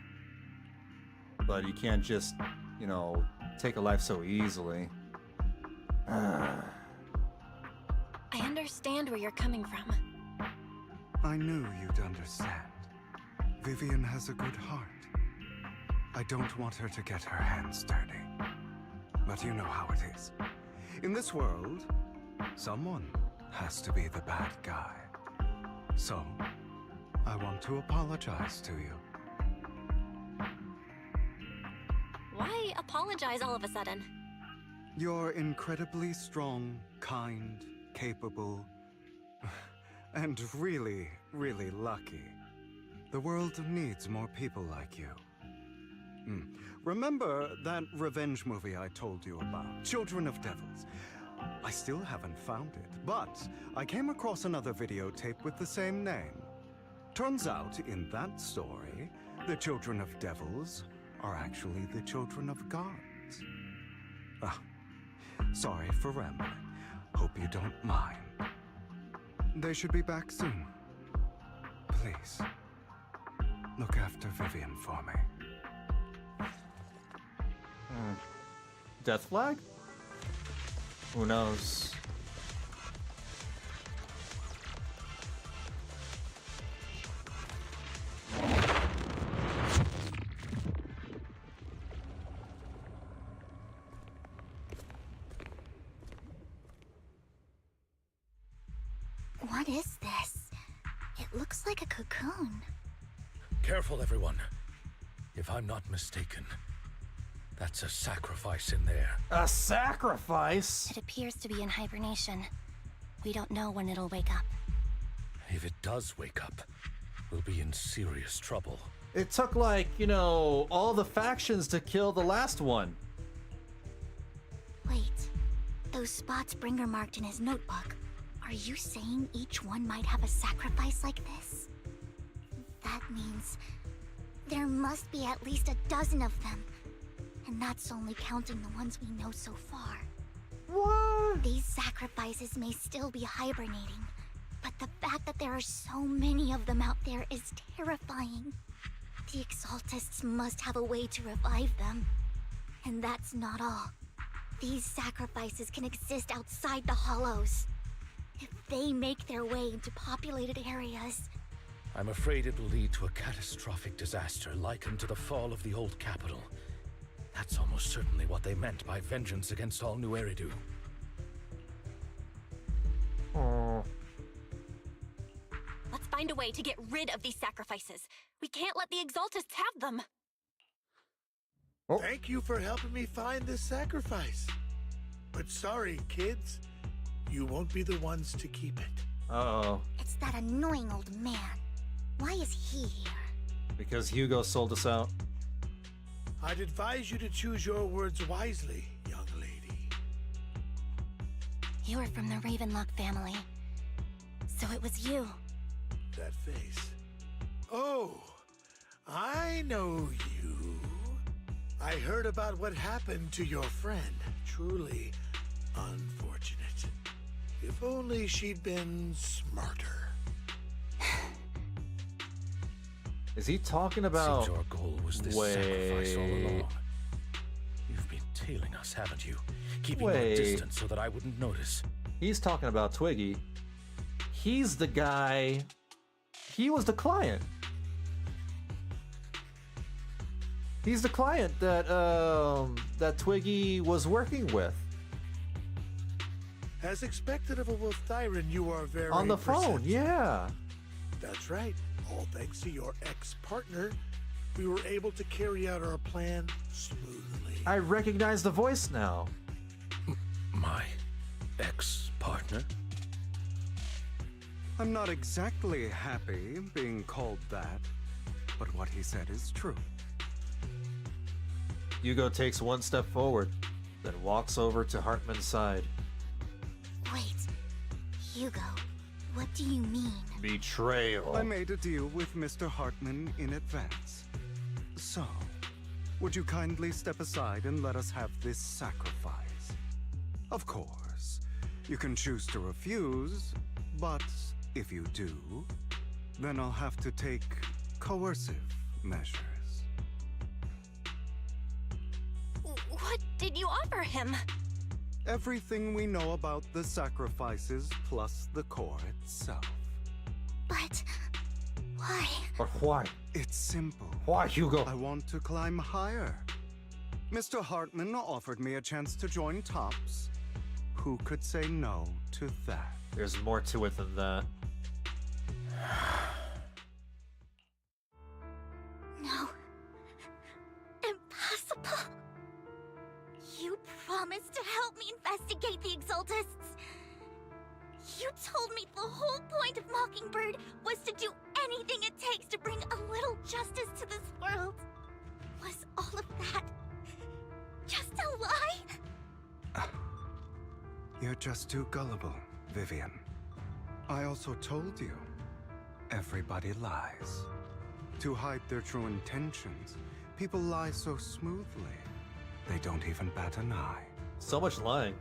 But you can't just, you know, take a life so easily. I understand where you're coming from. I knew you'd understand. Vivian has a good heart. I don't want her to get her hands dirty. But you know how it is. In this world, someone has to be the bad guy. So, I want to apologize to you. Why apologize all of a sudden? You're incredibly strong, kind, capable, and really, really lucky. The world needs more people like you. Remember that revenge movie I told you about, Children of Devils? I still haven't found it, but I came across another videotape with the same name. Turns out, in that story, the Children of Devils are actually the children of gods. Sorry for rambling. Hope you don't mind. They should be back soon. Please, look after Vivian for me. Death flag? Who knows? What is this? It looks like a cocoon. Careful, everyone. If I'm not mistaken, that's a sacrifice in there. A sacrifice? It appears to be in hibernation. We don't know when it'll wake up. If it does wake up, we'll be in serious trouble. It took, like, you know, all the factions to kill the last one. Wait, those spots Bringer marked in his notebook. Are you saying each one might have a sacrifice like this? That means there must be at least a dozen of them. And that's only counting the ones we know so far. What? These sacrifices may still be hibernating, but the fact that there are so many of them out there is terrifying. The Exaltists must have a way to revive them. And that's not all. These sacrifices can exist outside the Hollows. If they make their way into populated areas... I'm afraid it will lead to a catastrophic disaster likened to the fall of the old capital. That's almost certainly what they meant by vengeance against all New Eridu. Oh. Let's find a way to get rid of these sacrifices. We can't let the Exaltists have them. Thank you for helping me find this sacrifice. But sorry, kids. You won't be the ones to keep it. Uh-oh. It's that annoying old man. Why is he here? Because Hugo sold us out. I'd advise you to choose your words wisely, young lady. You were from the Ravenlock family. So it was you. That face. Oh, I know you. I heard about what happened to your friend. Truly unfortunate. If only she'd been smarter. Is he talking about... Seems your goal was this sacrifice all along. You've been tailing us, haven't you? Keeping me at distance so that I wouldn't notice. He's talking about Twiggy. He's the guy... He was the client. He's the client that, that Twiggy was working with. As expected of a Wolf Thyran, you are very on the phone, perceptive. yeah. That's right. All thanks to your ex-partner, we were able to carry out our plan smoothly. I recognize the voice now. My ex-partner? I'm not exactly happy being called that, but what he said is true. Hugo takes one step forward, then walks over to Hartman's side. Wait, Hugo, what do you mean? Betrayal. I made a deal with Mr. Hartman in advance. So, would you kindly step aside and let us have this sacrifice? Of course, you can choose to refuse, but if you do, then I'll have to take coercive measures. What did you offer him? Everything we know about the sacrifices plus the core itself. But... why? But why? It's simple. Why, Hugo? I want to climb higher. Mr. Hartman offered me a chance to join Tops. Who could say no to that? There's more to it than that. No. Impossible. You promised to help me investigate the Exaltists. You told me the whole point of Mockingbird was to do anything it takes to bring a little justice to this world. Was all of that just a lie? You're just too gullible, Vivian. I also told you, everybody lies. To hide their true intentions, people lie so smoothly, they don't even bat an eye. So much lying.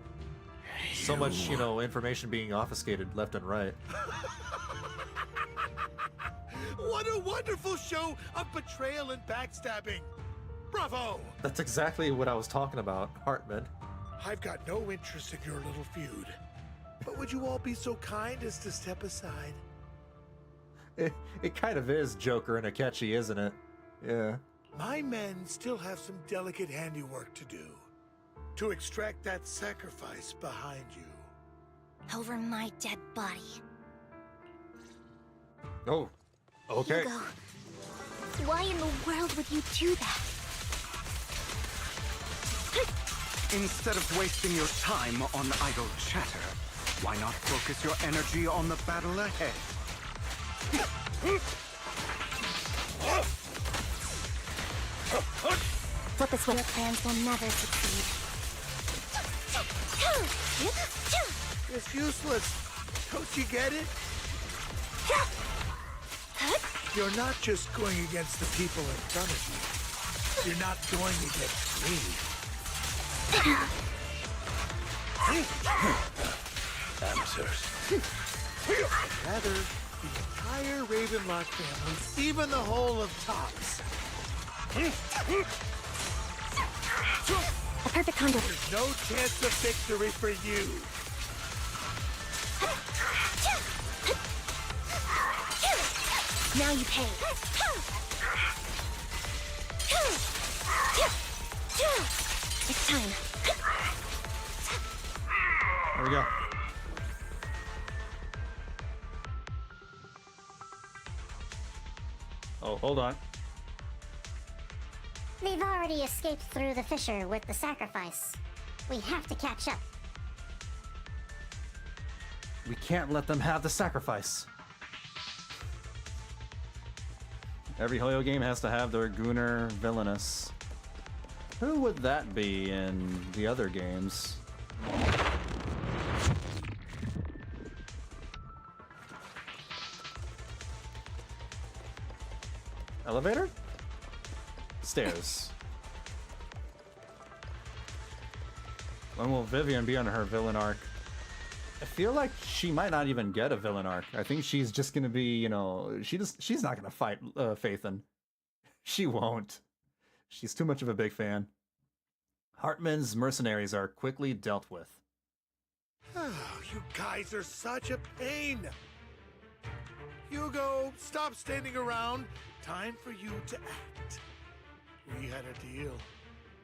So much, information being obfuscated left and right. What a wonderful show of betrayal and backstabbing! Bravo! That's exactly what I was talking about, Hartman. I've got no interest in your little feud. But would you all be so kind as to step aside? It kind of is Joker and Akechi, isn't it? Yeah. My men still have some delicate handiwork to do. To extract that sacrifice behind you. Over my dead body. Oh, okay. Hugo, why in the world would you do that? Instead of wasting your time on idle chatter, why not focus your energy on the battle ahead? Flip this way. Your plans will never succeed. It's useless. Don't you get it? You're not just going against the people in front of you. You're not going against me. Answers. Rather, the entire Ravenlock family, even the whole of Tops. A perfect conduit. There's no chance of victory for you. Now you pay. It's time. There we go. Oh, hold on. They've already escaped through the fissure with the sacrifice. We have to catch up. We can't let them have the sacrifice. Every Hoyo game has to have their Gooner villainous. Who would that be in the other games? Elevator? Stairs. When will Vivian be on her villain arc? I feel like she might not even get a villain arc. I think she's just gonna be, you know, she's not gonna fight Phaethon. She won't. She's too much of a big fan. Hartman's mercenaries are quickly dealt with. Oh, you guys are such a pain. Hugo, stop standing around. Time for you to act. We had a deal.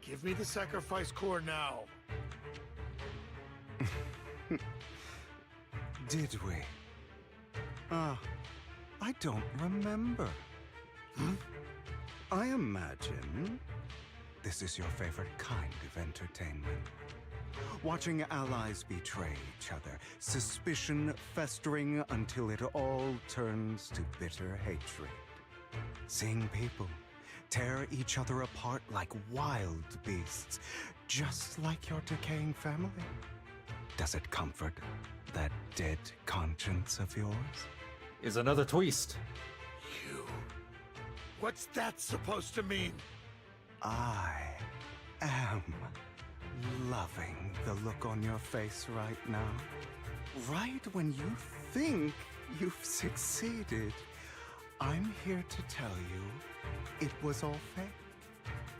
Give me the sacrifice core now. Did we? I don't remember. I imagine this is your favorite kind of entertainment. Watching allies betray each other, suspicion festering until it all turns to bitter hatred. Seeing people tear each other apart like wild beasts, just like your decaying family. Does it comfort that dead conscience of yours? Is another twist. You. What's that supposed to mean? I am loving the look on your face right now. Right when you think you've succeeded, I'm here to tell you it was all fake.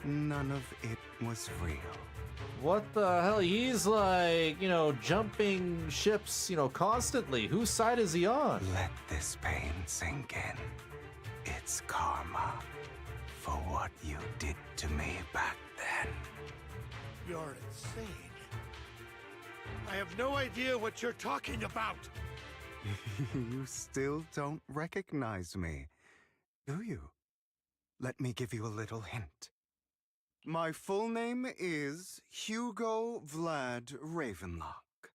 None of it was real. What the hell? He's like, you know, jumping ships, you know, constantly. Whose side is he on? Let this pain sink in. It's karma for what you did to me back then. You're insane. I have no idea what you're talking about. You still don't recognize me, do you? Let me give you a little hint. My full name is Hugo Vlad Ravenlock.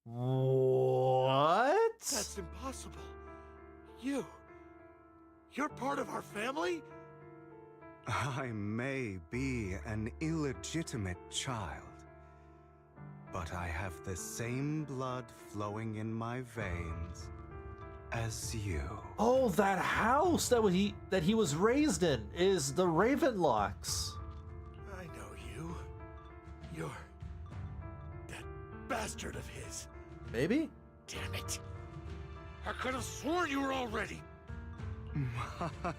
What? That's impossible. You're part of our family? I may be an illegitimate child, but I have the same blood flowing in my veins as you. Oh, that house that he was raised in is the Ravenlocks. I know you. You're that bastard of his. Maybe? Damn it. I could have sworn you were already. My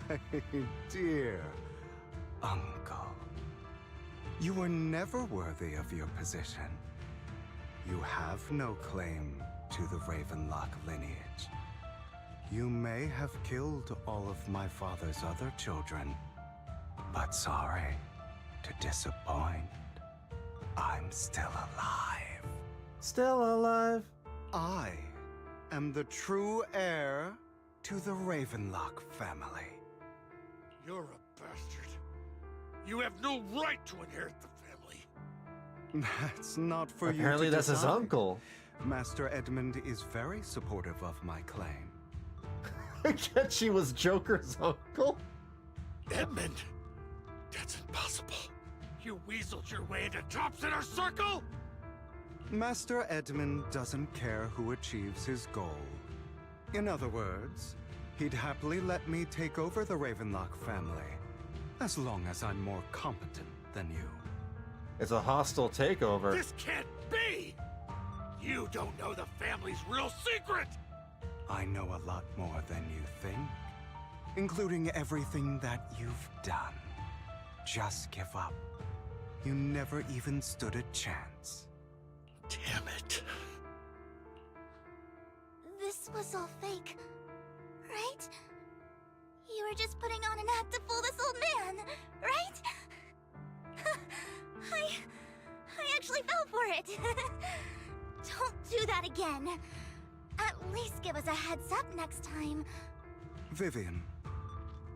dear uncle, you were never worthy of your position. You have no claim to the Ravenlock lineage. You may have killed all of my father's other children, but sorry to disappoint. I'm still alive. Still alive? I am the true heir to the Ravenlock family. You're a bastard. You have no right to inherit the family. That's not for you Apparently to that's his decide. uncle. Master Edmund is very supportive of my claim. She was Joker's uncle? Edmund? That's impossible. You weaseled your way into Top's inner circle? Master Edmund doesn't care who achieves his goal. In other words, he'd happily let me take over the Ravenlock family, as long as I'm more competent than you. It's a hostile takeover. This can't be! You don't know the family's real secret! I know a lot more than you think, including everything that you've done. Just give up. You never even stood a chance. Damn it. This was all fake, right? You were just putting on an act to fool this old man, right? I actually fell for it. Don't do that again. At least give us a heads up next time. Vivian,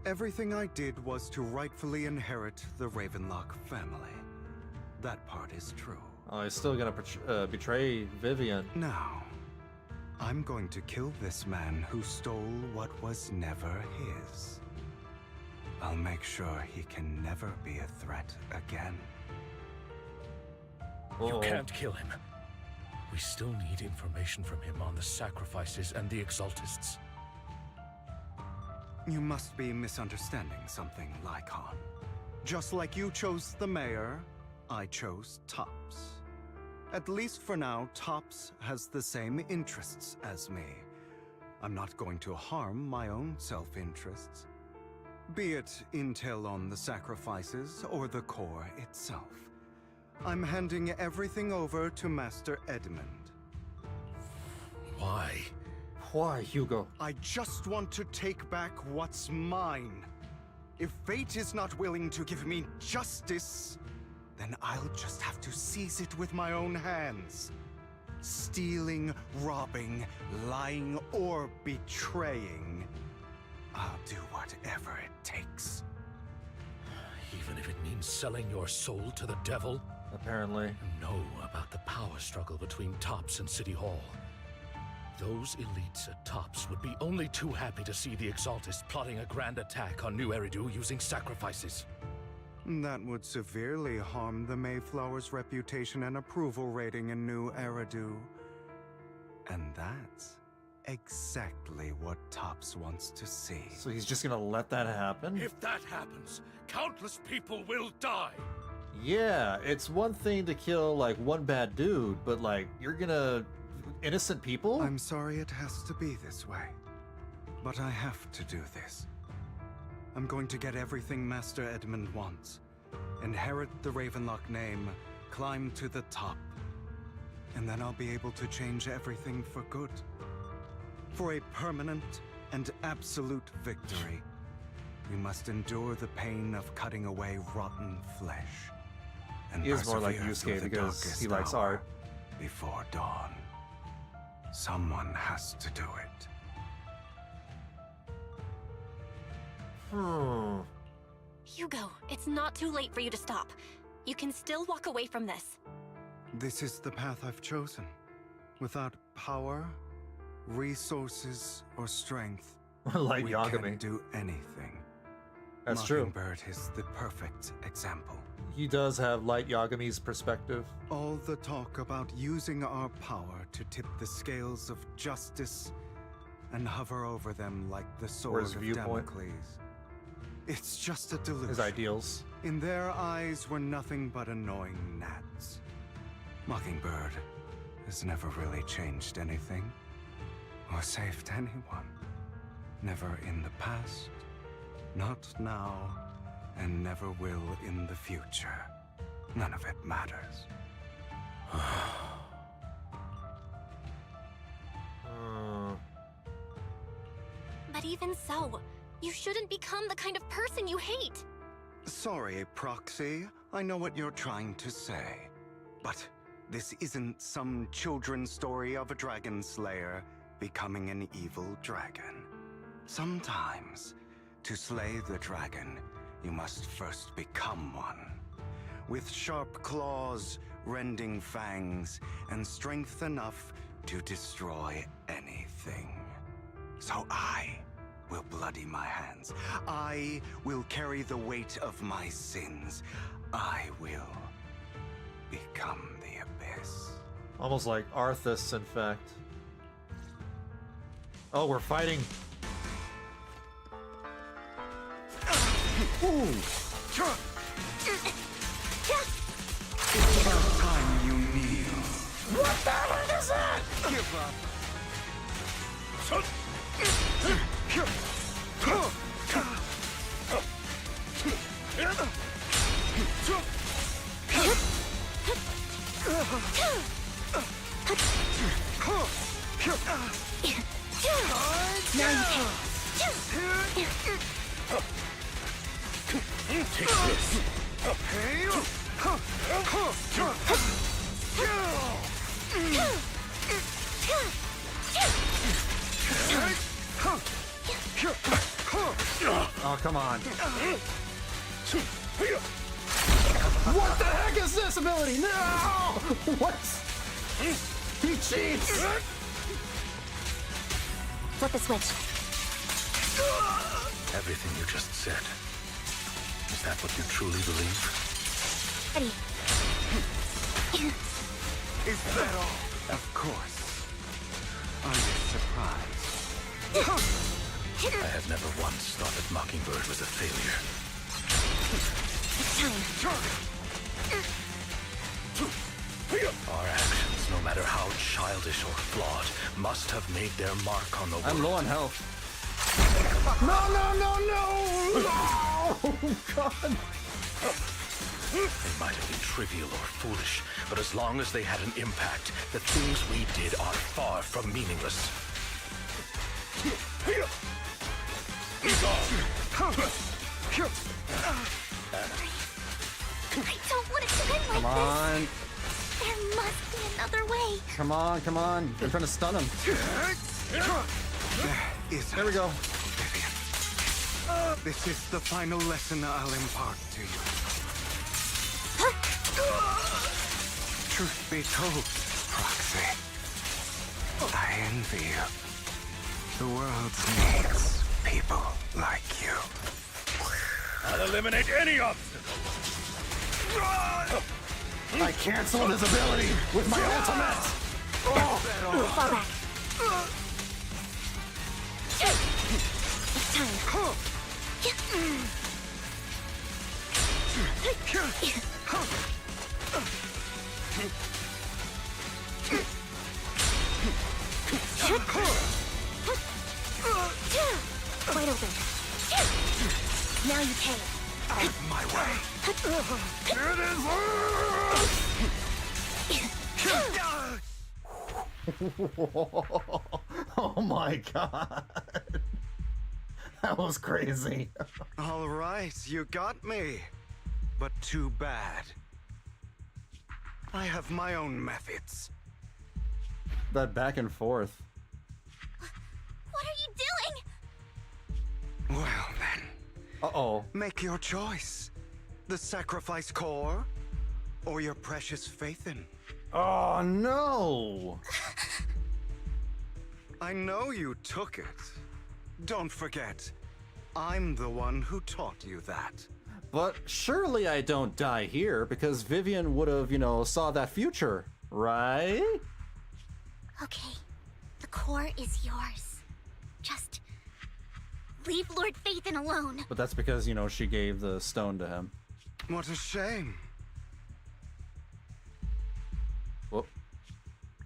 everything I did was to rightfully inherit the Ravenlock family. That part is true. Oh, he's still gonna betray Vivian. Now, I'm going to kill this man who stole what was never his. I'll make sure he can never be a threat again. You can't kill him. We still need information from him on the sacrifices and the Exaltists. You must be misunderstanding something, Lycon. Just like you chose the mayor, I chose Tops. At least for now, Tops has the same interests as me. I'm not going to harm my own self-interests. Be it intel on the sacrifices or the core itself. I'm handing everything over to Master Edmund. Why? Why, Hugo? I just want to take back what's mine. If fate is not willing to give me justice, then I'll just have to seize it with my own hands. Stealing, robbing, lying, or betraying. I'll do whatever it takes. Even if it means selling your soul to the devil? Apparently. You know about the power struggle between Tops and City Hall. Those elites at Tops would be only too happy to see the Exaltists plotting a grand attack on New Eridu using sacrifices. That would severely harm the Mayflower's reputation and approval rating in New Eridu. And that's exactly what Tops wants to see. So he's just gonna let that happen? If that happens, countless people will die. Yeah, it's one thing to kill, like, one bad dude, but, like, you're gonna... innocent people? I'm sorry it has to be this way, but I have to do this. I'm going to get everything Master Edmund wants. Inherit the Ravenlock name, climb to the top, and then I'll be able to change everything for good. For a permanent and absolute victory, we must endure the pain of cutting away rotten flesh. And He is more like persevere Yusuke through the because darkest he likes hour art. Before dawn. Someone has to do it. Hugo, it's not too late for you to stop. You can still walk away from this. This is the path I've chosen. Without power, resources, or strength, Light we Yagami. can't do anything. That's true. Mockingbird is the perfect example. He does have Light Yagami's perspective. All the talk about using our power to tip the scales of justice and hover over them like the sword his of viewpoint. Damocles. It's just a delusion. His ideals. In their eyes, we're nothing but annoying gnats. Mockingbird has never really changed anything or saved anyone. Never in the past, not now, and never will in the future. None of it matters. But even so, you shouldn't become the kind of person you hate. Sorry, Proxy. I know what you're trying to say. But this isn't some children's story of a dragon slayer becoming an evil dragon. Sometimes, to slay the dragon, you must first become one. With sharp claws, rending fangs, and strength enough to destroy anything. So I will bloody my hands. I will carry the weight of my sins. I will become the abyss. Almost like Arthas, in fact. Oh, we're fighting. Ooh. It's about time you kneel. What the heck is that? Give up. Now you can. Take this. Oh, come on. What the heck is this ability? No! What? He cheats! Flip the switch. Everything you just said. Is that what you truly believe? Ready. Is that all? Of course. Are you surprised? I have never once thought that Mockingbird was a failure. It's time. Our actions, no matter how childish or flawed, must have made their mark on the world. I'm low on health. No, no, no, no! No! God! They might have been trivial or foolish, but as long as they had an impact, the things we did are far from meaningless. I don't want it to end like Come on. this. There must be another way. Come on, come on. You're trying to stun him. There we go. This is the final lesson I'll impart to you. Truth be told, Proxy, I envy you. The world needs people like you. I'll eliminate any obstacle. I canceled his ability with my ultimate. Fall back. It's time. Wide open. Now you pay. Out of my way. Here it is. Oh my god. That was crazy. All right, you got me. But too bad. I have my own methods. That back and forth. What are you doing? Well then. Uh-oh. Make your choice. The sacrifice core, or your precious Faithin. Oh no! I know you took it. Don't forget, I'm the one who taught you that. But surely I don't die here, because Vivian would have, saw that future, right? Okay, the core is yours. Just leave Lord Phaethon alone. But that's because, she gave the stone to him. What a shame. Whoop.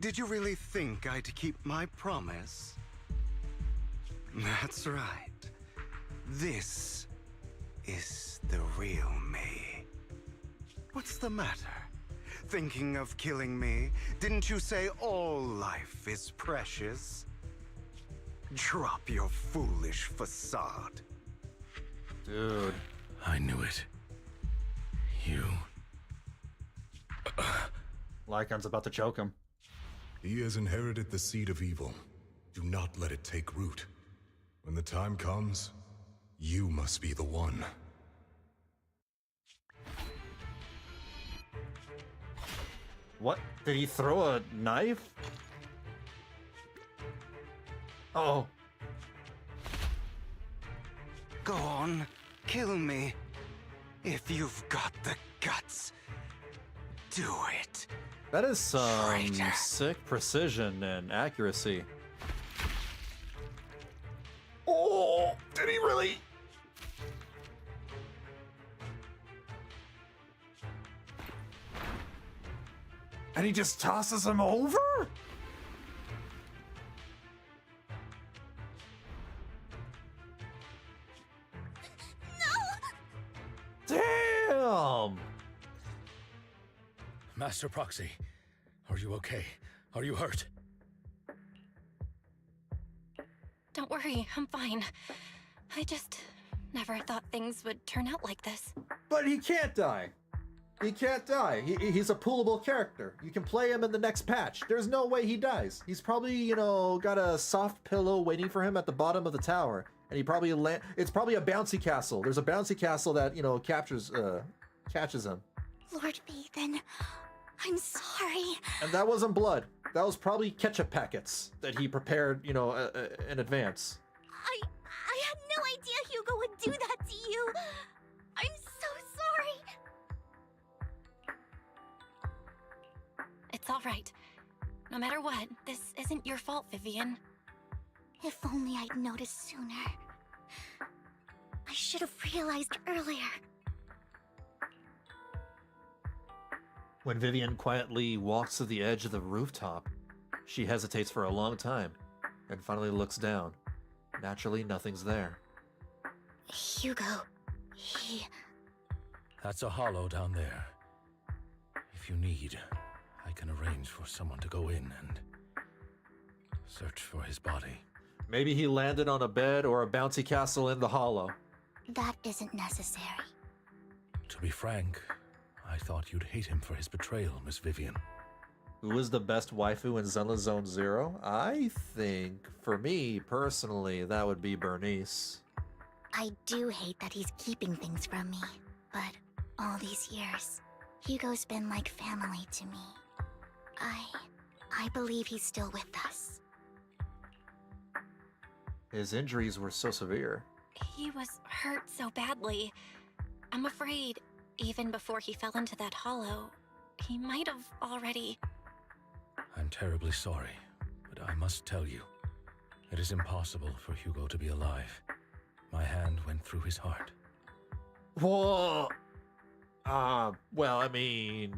Did you really think I'd keep my promise? That's right. This is the real me. What's the matter? Thinking of killing me? Didn't you say all life is precious? Drop your foolish facade. Dude. I knew it. You... Lycan's about to choke him. He has inherited the seed of evil. Do not let it take root. When the time comes, you must be the one. What? Did he throw a knife? Oh. Go on, kill me. If you've got the guts, do it. That is some sick precision and accuracy. Oh, did he really? And he just tosses him over? Damn! Master Proxy, are you okay? Are you hurt? Don't worry, I'm fine. I just never thought things would turn out like this. But he can't die. He can't die. He's a poolable character. You can play him in the next patch. There's no way he dies. He's probably, you know, got a soft pillow waiting for him at the bottom of the tower. And he probably it's probably a bouncy castle. There's a bouncy castle that, you know, catches him. Lord Bathan, I'm sorry. And that wasn't blood. That was probably ketchup packets that he prepared, you know, in advance. I had no idea Hugo would do that to you. I'm so sorry. It's all right. No matter what, this isn't your fault, Vivian. If only I'd noticed sooner. I should have realized earlier. When Vivian quietly walks to the edge of the rooftop, she hesitates for a long time and finally looks down. Naturally, nothing's there. Hugo, he... That's a hollow down there. If you need, I can arrange for someone to go in and search for his body. Maybe he landed on a bed or a bouncy castle in the hollow. That isn't necessary. To be frank, I thought you'd hate him for his betrayal, Miss Vivian. Who is the best waifu in Zenless Zone Zero? I think, for me, personally, that would be Bernice. I do hate that he's keeping things from me, but all these years, Hugo's been like family to me. I believe he's still with us. His injuries were so severe. He was hurt so badly. I'm afraid, even before he fell into that hollow, he might have already... I'm terribly sorry, but I must tell you, it is impossible for Hugo to be alive. My hand went through his heart. Whoa! Well, I mean,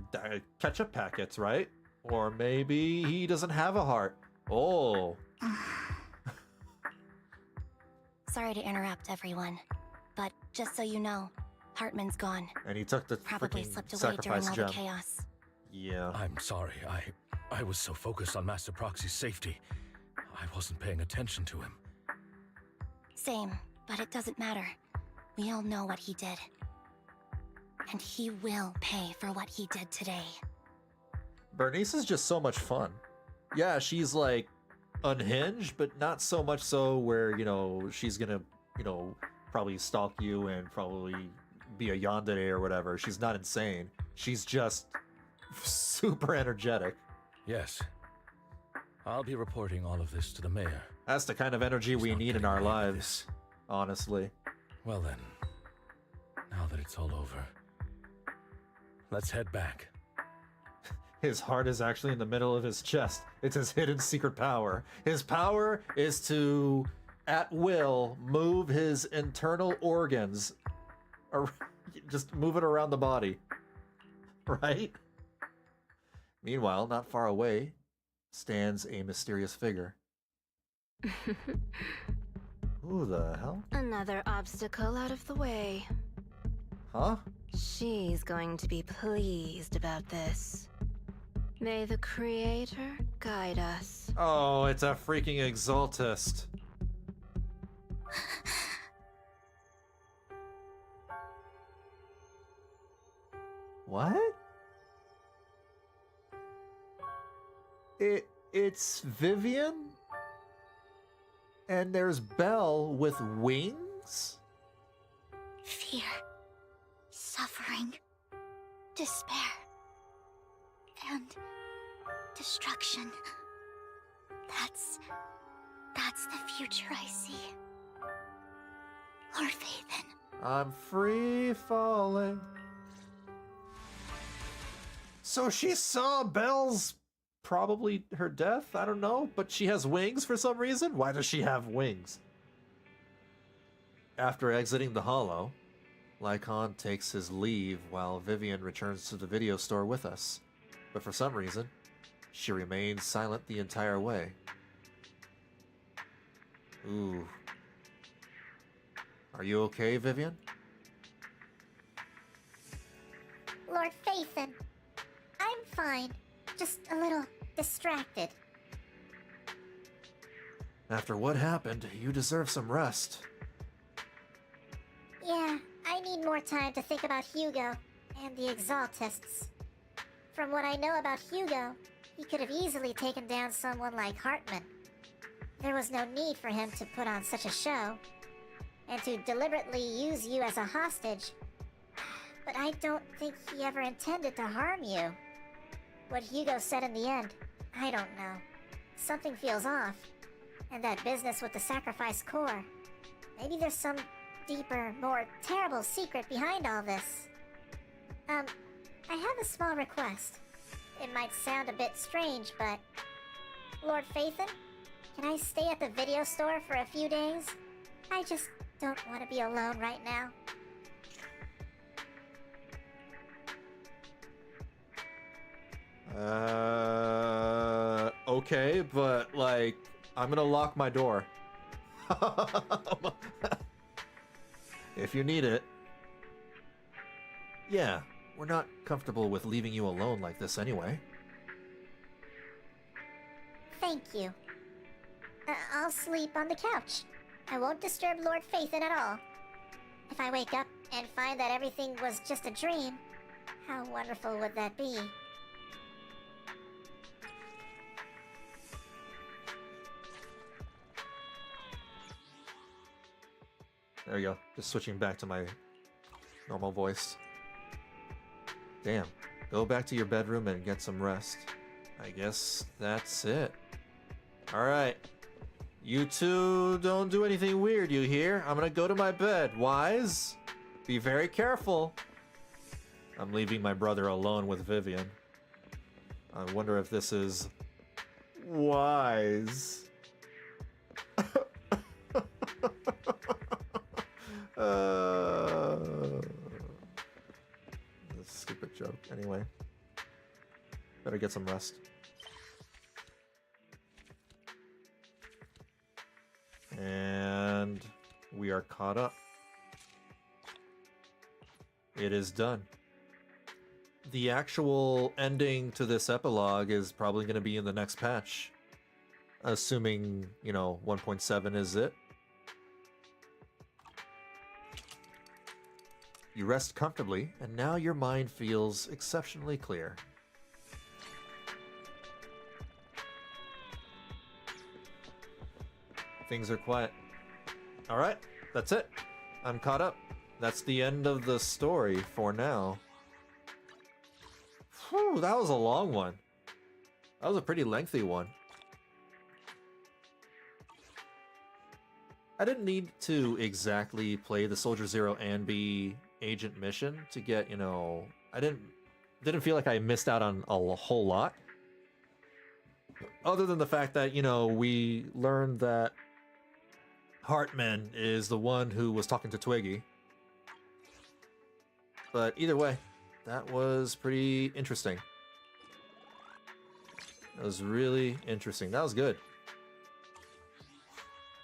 ketchup packets, right? Or maybe he doesn't have a heart. Oh. Sorry to interrupt, everyone. But just so you know, Hartman's gone. And he took the Probably freaking slipped away during sacrifice all gem. the chaos. Yeah. I'm sorry, I was so focused on Master Proxy's safety, I wasn't paying attention to him. Same, but it doesn't matter. We all know what he did. And he will pay for what he did today. Bernice is just so much fun. Yeah, she's like unhinged, but not so much so where, you know, she's gonna, you know, probably stalk you and probably be a yandere or whatever. She's not insane. She's just super energetic. Yes. I'll be reporting all of this to the mayor. That's the kind of energy we need in our lives, honestly. Well then, now that it's all over, let's head back. His heart is actually in the middle of his chest. It's his hidden secret power. His power is to, at will, move his internal organs. Or just move it around the body. Right? Meanwhile, not far away, stands a mysterious figure. Who the hell? Another obstacle out of the way. Huh? She's going to be pleased about this. May the Creator guide us. Oh, it's a freaking exaltist. What? It's Vivian? And there's Belle with wings? Fear, suffering, despair, and destruction. That's the future I see. Lord Vathan. I'm free falling. So she saw Belle's probably her death? I don't know, but she has wings for some reason? Why does she have wings? After exiting the hollow, Lycon takes his leave while Vivian returns to the video store with us. But for some reason, she remains silent the entire way. Ooh. Are you okay, Vivian? Lord Phaethon, I'm fine. Just a little distracted. After what happened, you deserve some rest. Yeah, I need more time to think about Hugo and the Exaltists. From what I know about Hugo, he could have easily taken down someone like Hartman. There was no need for him to put on such a show, and to deliberately use you as a hostage. But I don't think he ever intended to harm you. What Hugo said in the end, I don't know. Something feels off. And that business with the sacrifice core. Maybe there's some deeper, more terrible secret behind all this. I have a small request. It might sound a bit strange, but... Lord Phaethon, can I stay at the video store for a few days? I just don't want to be alone right now. Okay, but, like, I'm gonna lock my door. If you need it. Yeah, we're not comfortable with leaving you alone like this anyway. Thank you. I'll sleep on the couch. I won't disturb Lord Phaethon at all. If I wake up and find that everything was just a dream, how wonderful would that be? There we go. Just switching back to my normal voice. Damn. Go back to your bedroom and get some rest. I guess that's it. Alright. You two don't do anything weird, you hear? I'm gonna go to my bed. Wise? Be very careful. I'm leaving my brother alone with Vivian. I wonder if this is... wise. This stupid joke. Anyway. Better get some rest. And we are caught up. It is done. The actual ending to this epilogue is probably going to be in the next patch. Assuming, 1.7 is it. You rest comfortably, and now your mind feels exceptionally clear. Things are quiet. Alright, that's it. I'm caught up. That's the end of the story for now. Whew, that was a long one. That was a pretty lengthy one. I didn't need to exactly play the Soldier Zero Anby agent mission to get, I didn't feel like I missed out on a whole lot. Other than the fact that, we learned that Hartman is the one who was talking to Twiggy. But either way, that was pretty interesting. That was really interesting. That was good.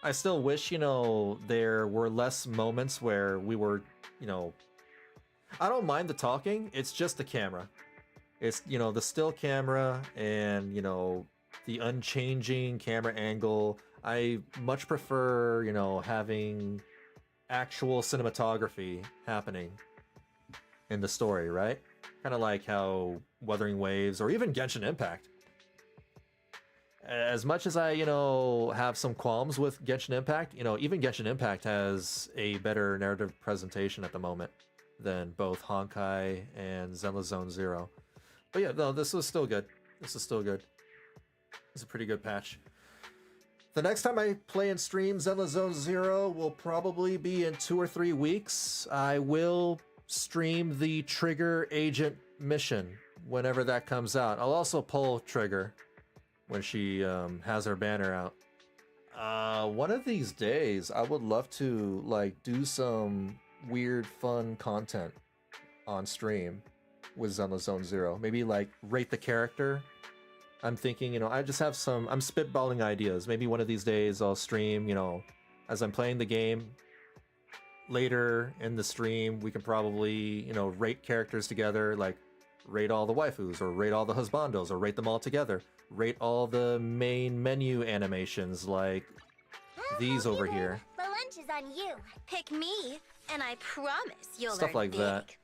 I still wish, there were less moments where we were, I don't mind the talking, it's just the camera. It's, the still camera and, the unchanging camera angle. I much prefer, having actual cinematography happening in the story, right? Kind of like how Wuthering Waves or even Genshin Impact. As much as I, have some qualms with Genshin Impact, even Genshin Impact has a better narrative presentation at the moment than both Honkai and Zenless Zone Zero. But yeah, no, this was still good. This is still good. It's a pretty good patch. The next time I play and stream Zenless Zone Zero will probably be in 2 or 3 weeks. I will stream the Trigger Agent mission whenever that comes out. I'll also pull Trigger when she has her banner out. One of these days, I would love to do some weird, fun content on stream with Zenless Zone Zero. Maybe rate the character. I'm thinking, I just have I'm spitballing ideas. Maybe one of these days I'll stream, as I'm playing the game. Later in the stream, we can probably, rate characters together, rate all the waifus, or rate all the husbandos, or rate them all together. Rate all the main menu animations, like these over here. The lunch is on you. Pick me, and I promise you'll Stuff like that.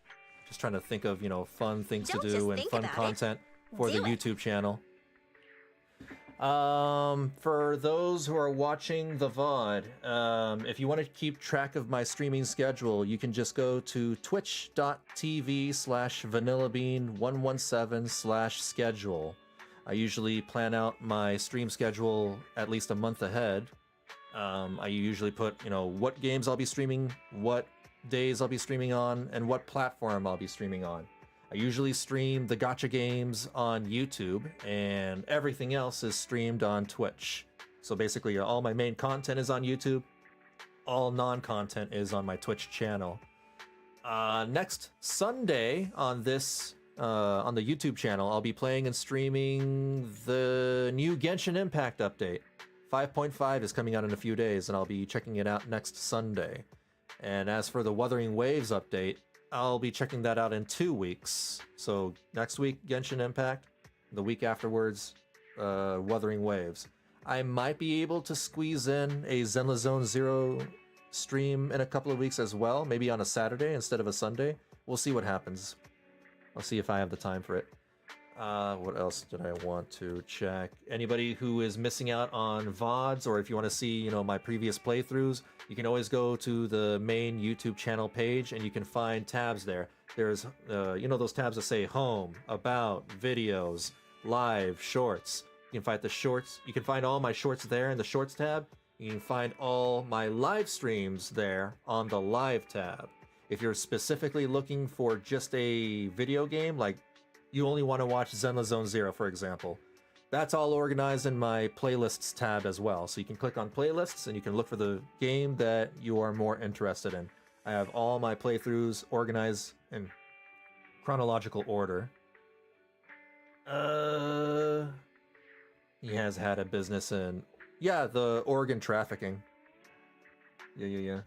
Just trying to think of, fun things to do and fun content for the YouTube channel. For those who are watching the VOD, if you want to keep track of my streaming schedule, you can just go to twitch.tv/Vanillabean117/schedule. I usually plan out my stream schedule at least a month ahead. I usually put, what games I'll be streaming, what days I'll be streaming on, and what platform I'll be streaming on. I usually stream the gacha games on YouTube, and everything else is streamed on Twitch. So basically, all my main content is on YouTube. All non-content is on my Twitch channel. Next Sunday on the YouTube channel, I'll be playing and streaming the new Genshin Impact update. 5.5 is coming out in a few days, and I'll be checking it out next Sunday. And as for the Wuthering Waves update, I'll be checking that out in 2 weeks. So next week, Genshin Impact. The week afterwards, Wuthering Waves. I might be able to squeeze in a Zenless Zone Zero stream in a couple of weeks as well. Maybe on a Saturday instead of a Sunday. We'll see what happens. I'll see if I have the time for it. What else did I want to check? Anybody who is missing out on VODs, or if you want to see, my previous playthroughs, you can always go to the main YouTube channel page and you can find tabs there. There's, those tabs that say Home, About, Videos, Live, Shorts. You can find the shorts. You can find all my shorts there in the Shorts tab. You can find all my live streams there on the Live tab. If you're specifically looking for just a video game, like you only want to watch Zenless Zone Zero, for example, that's all organized in my playlists tab as well. So you can click on playlists and you can look for the game that you are more interested in. I have all my playthroughs organized in chronological order. He has had a business in, the organ trafficking. Yeah.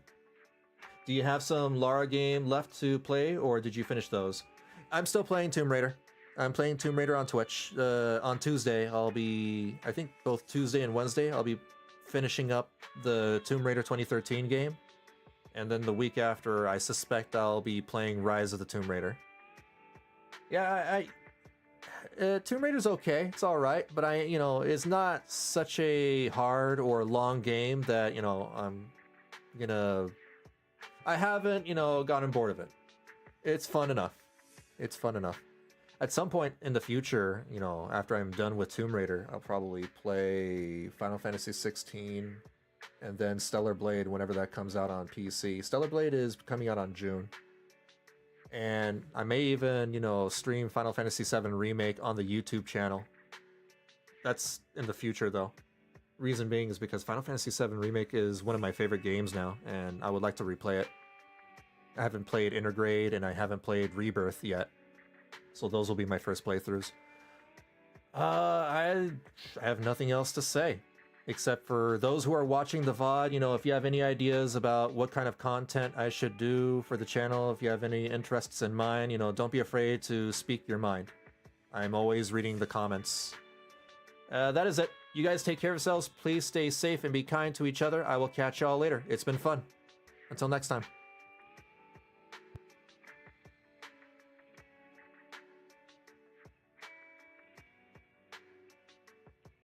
Do you have some Lara game left to play, or did you finish those? I'm still playing Tomb Raider. I'm playing Tomb Raider on Twitch. On Tuesday, I think both Tuesday and Wednesday, I'll be finishing up the Tomb Raider 2013 game. And then the week after, I suspect I'll be playing Rise of the Tomb Raider. Yeah, Tomb Raider's okay. It's alright, but it's not such a hard or long game that, I haven't, gotten bored of it. It's fun enough. At some point in the future, after I'm done with Tomb Raider, I'll probably play Final Fantasy 16 and then Stellar Blade whenever that comes out on PC. Stellar Blade is coming out on June. And I may even, stream Final Fantasy 7 Remake on the YouTube channel. That's in the future, though. Reason being is because Final Fantasy 7 Remake is one of my favorite games now, and I would like to replay it. I haven't played Intergrade, and I haven't played Rebirth yet. So those will be my first playthroughs. I have nothing else to say. Except for those who are watching the VOD, if you have any ideas about what kind of content I should do for the channel, if you have any interests in mind, don't be afraid to speak your mind. I'm always reading the comments. That is it. You guys take care of yourselves. Please stay safe and be kind to each other. I will catch y'all later. It's been fun. Until next time.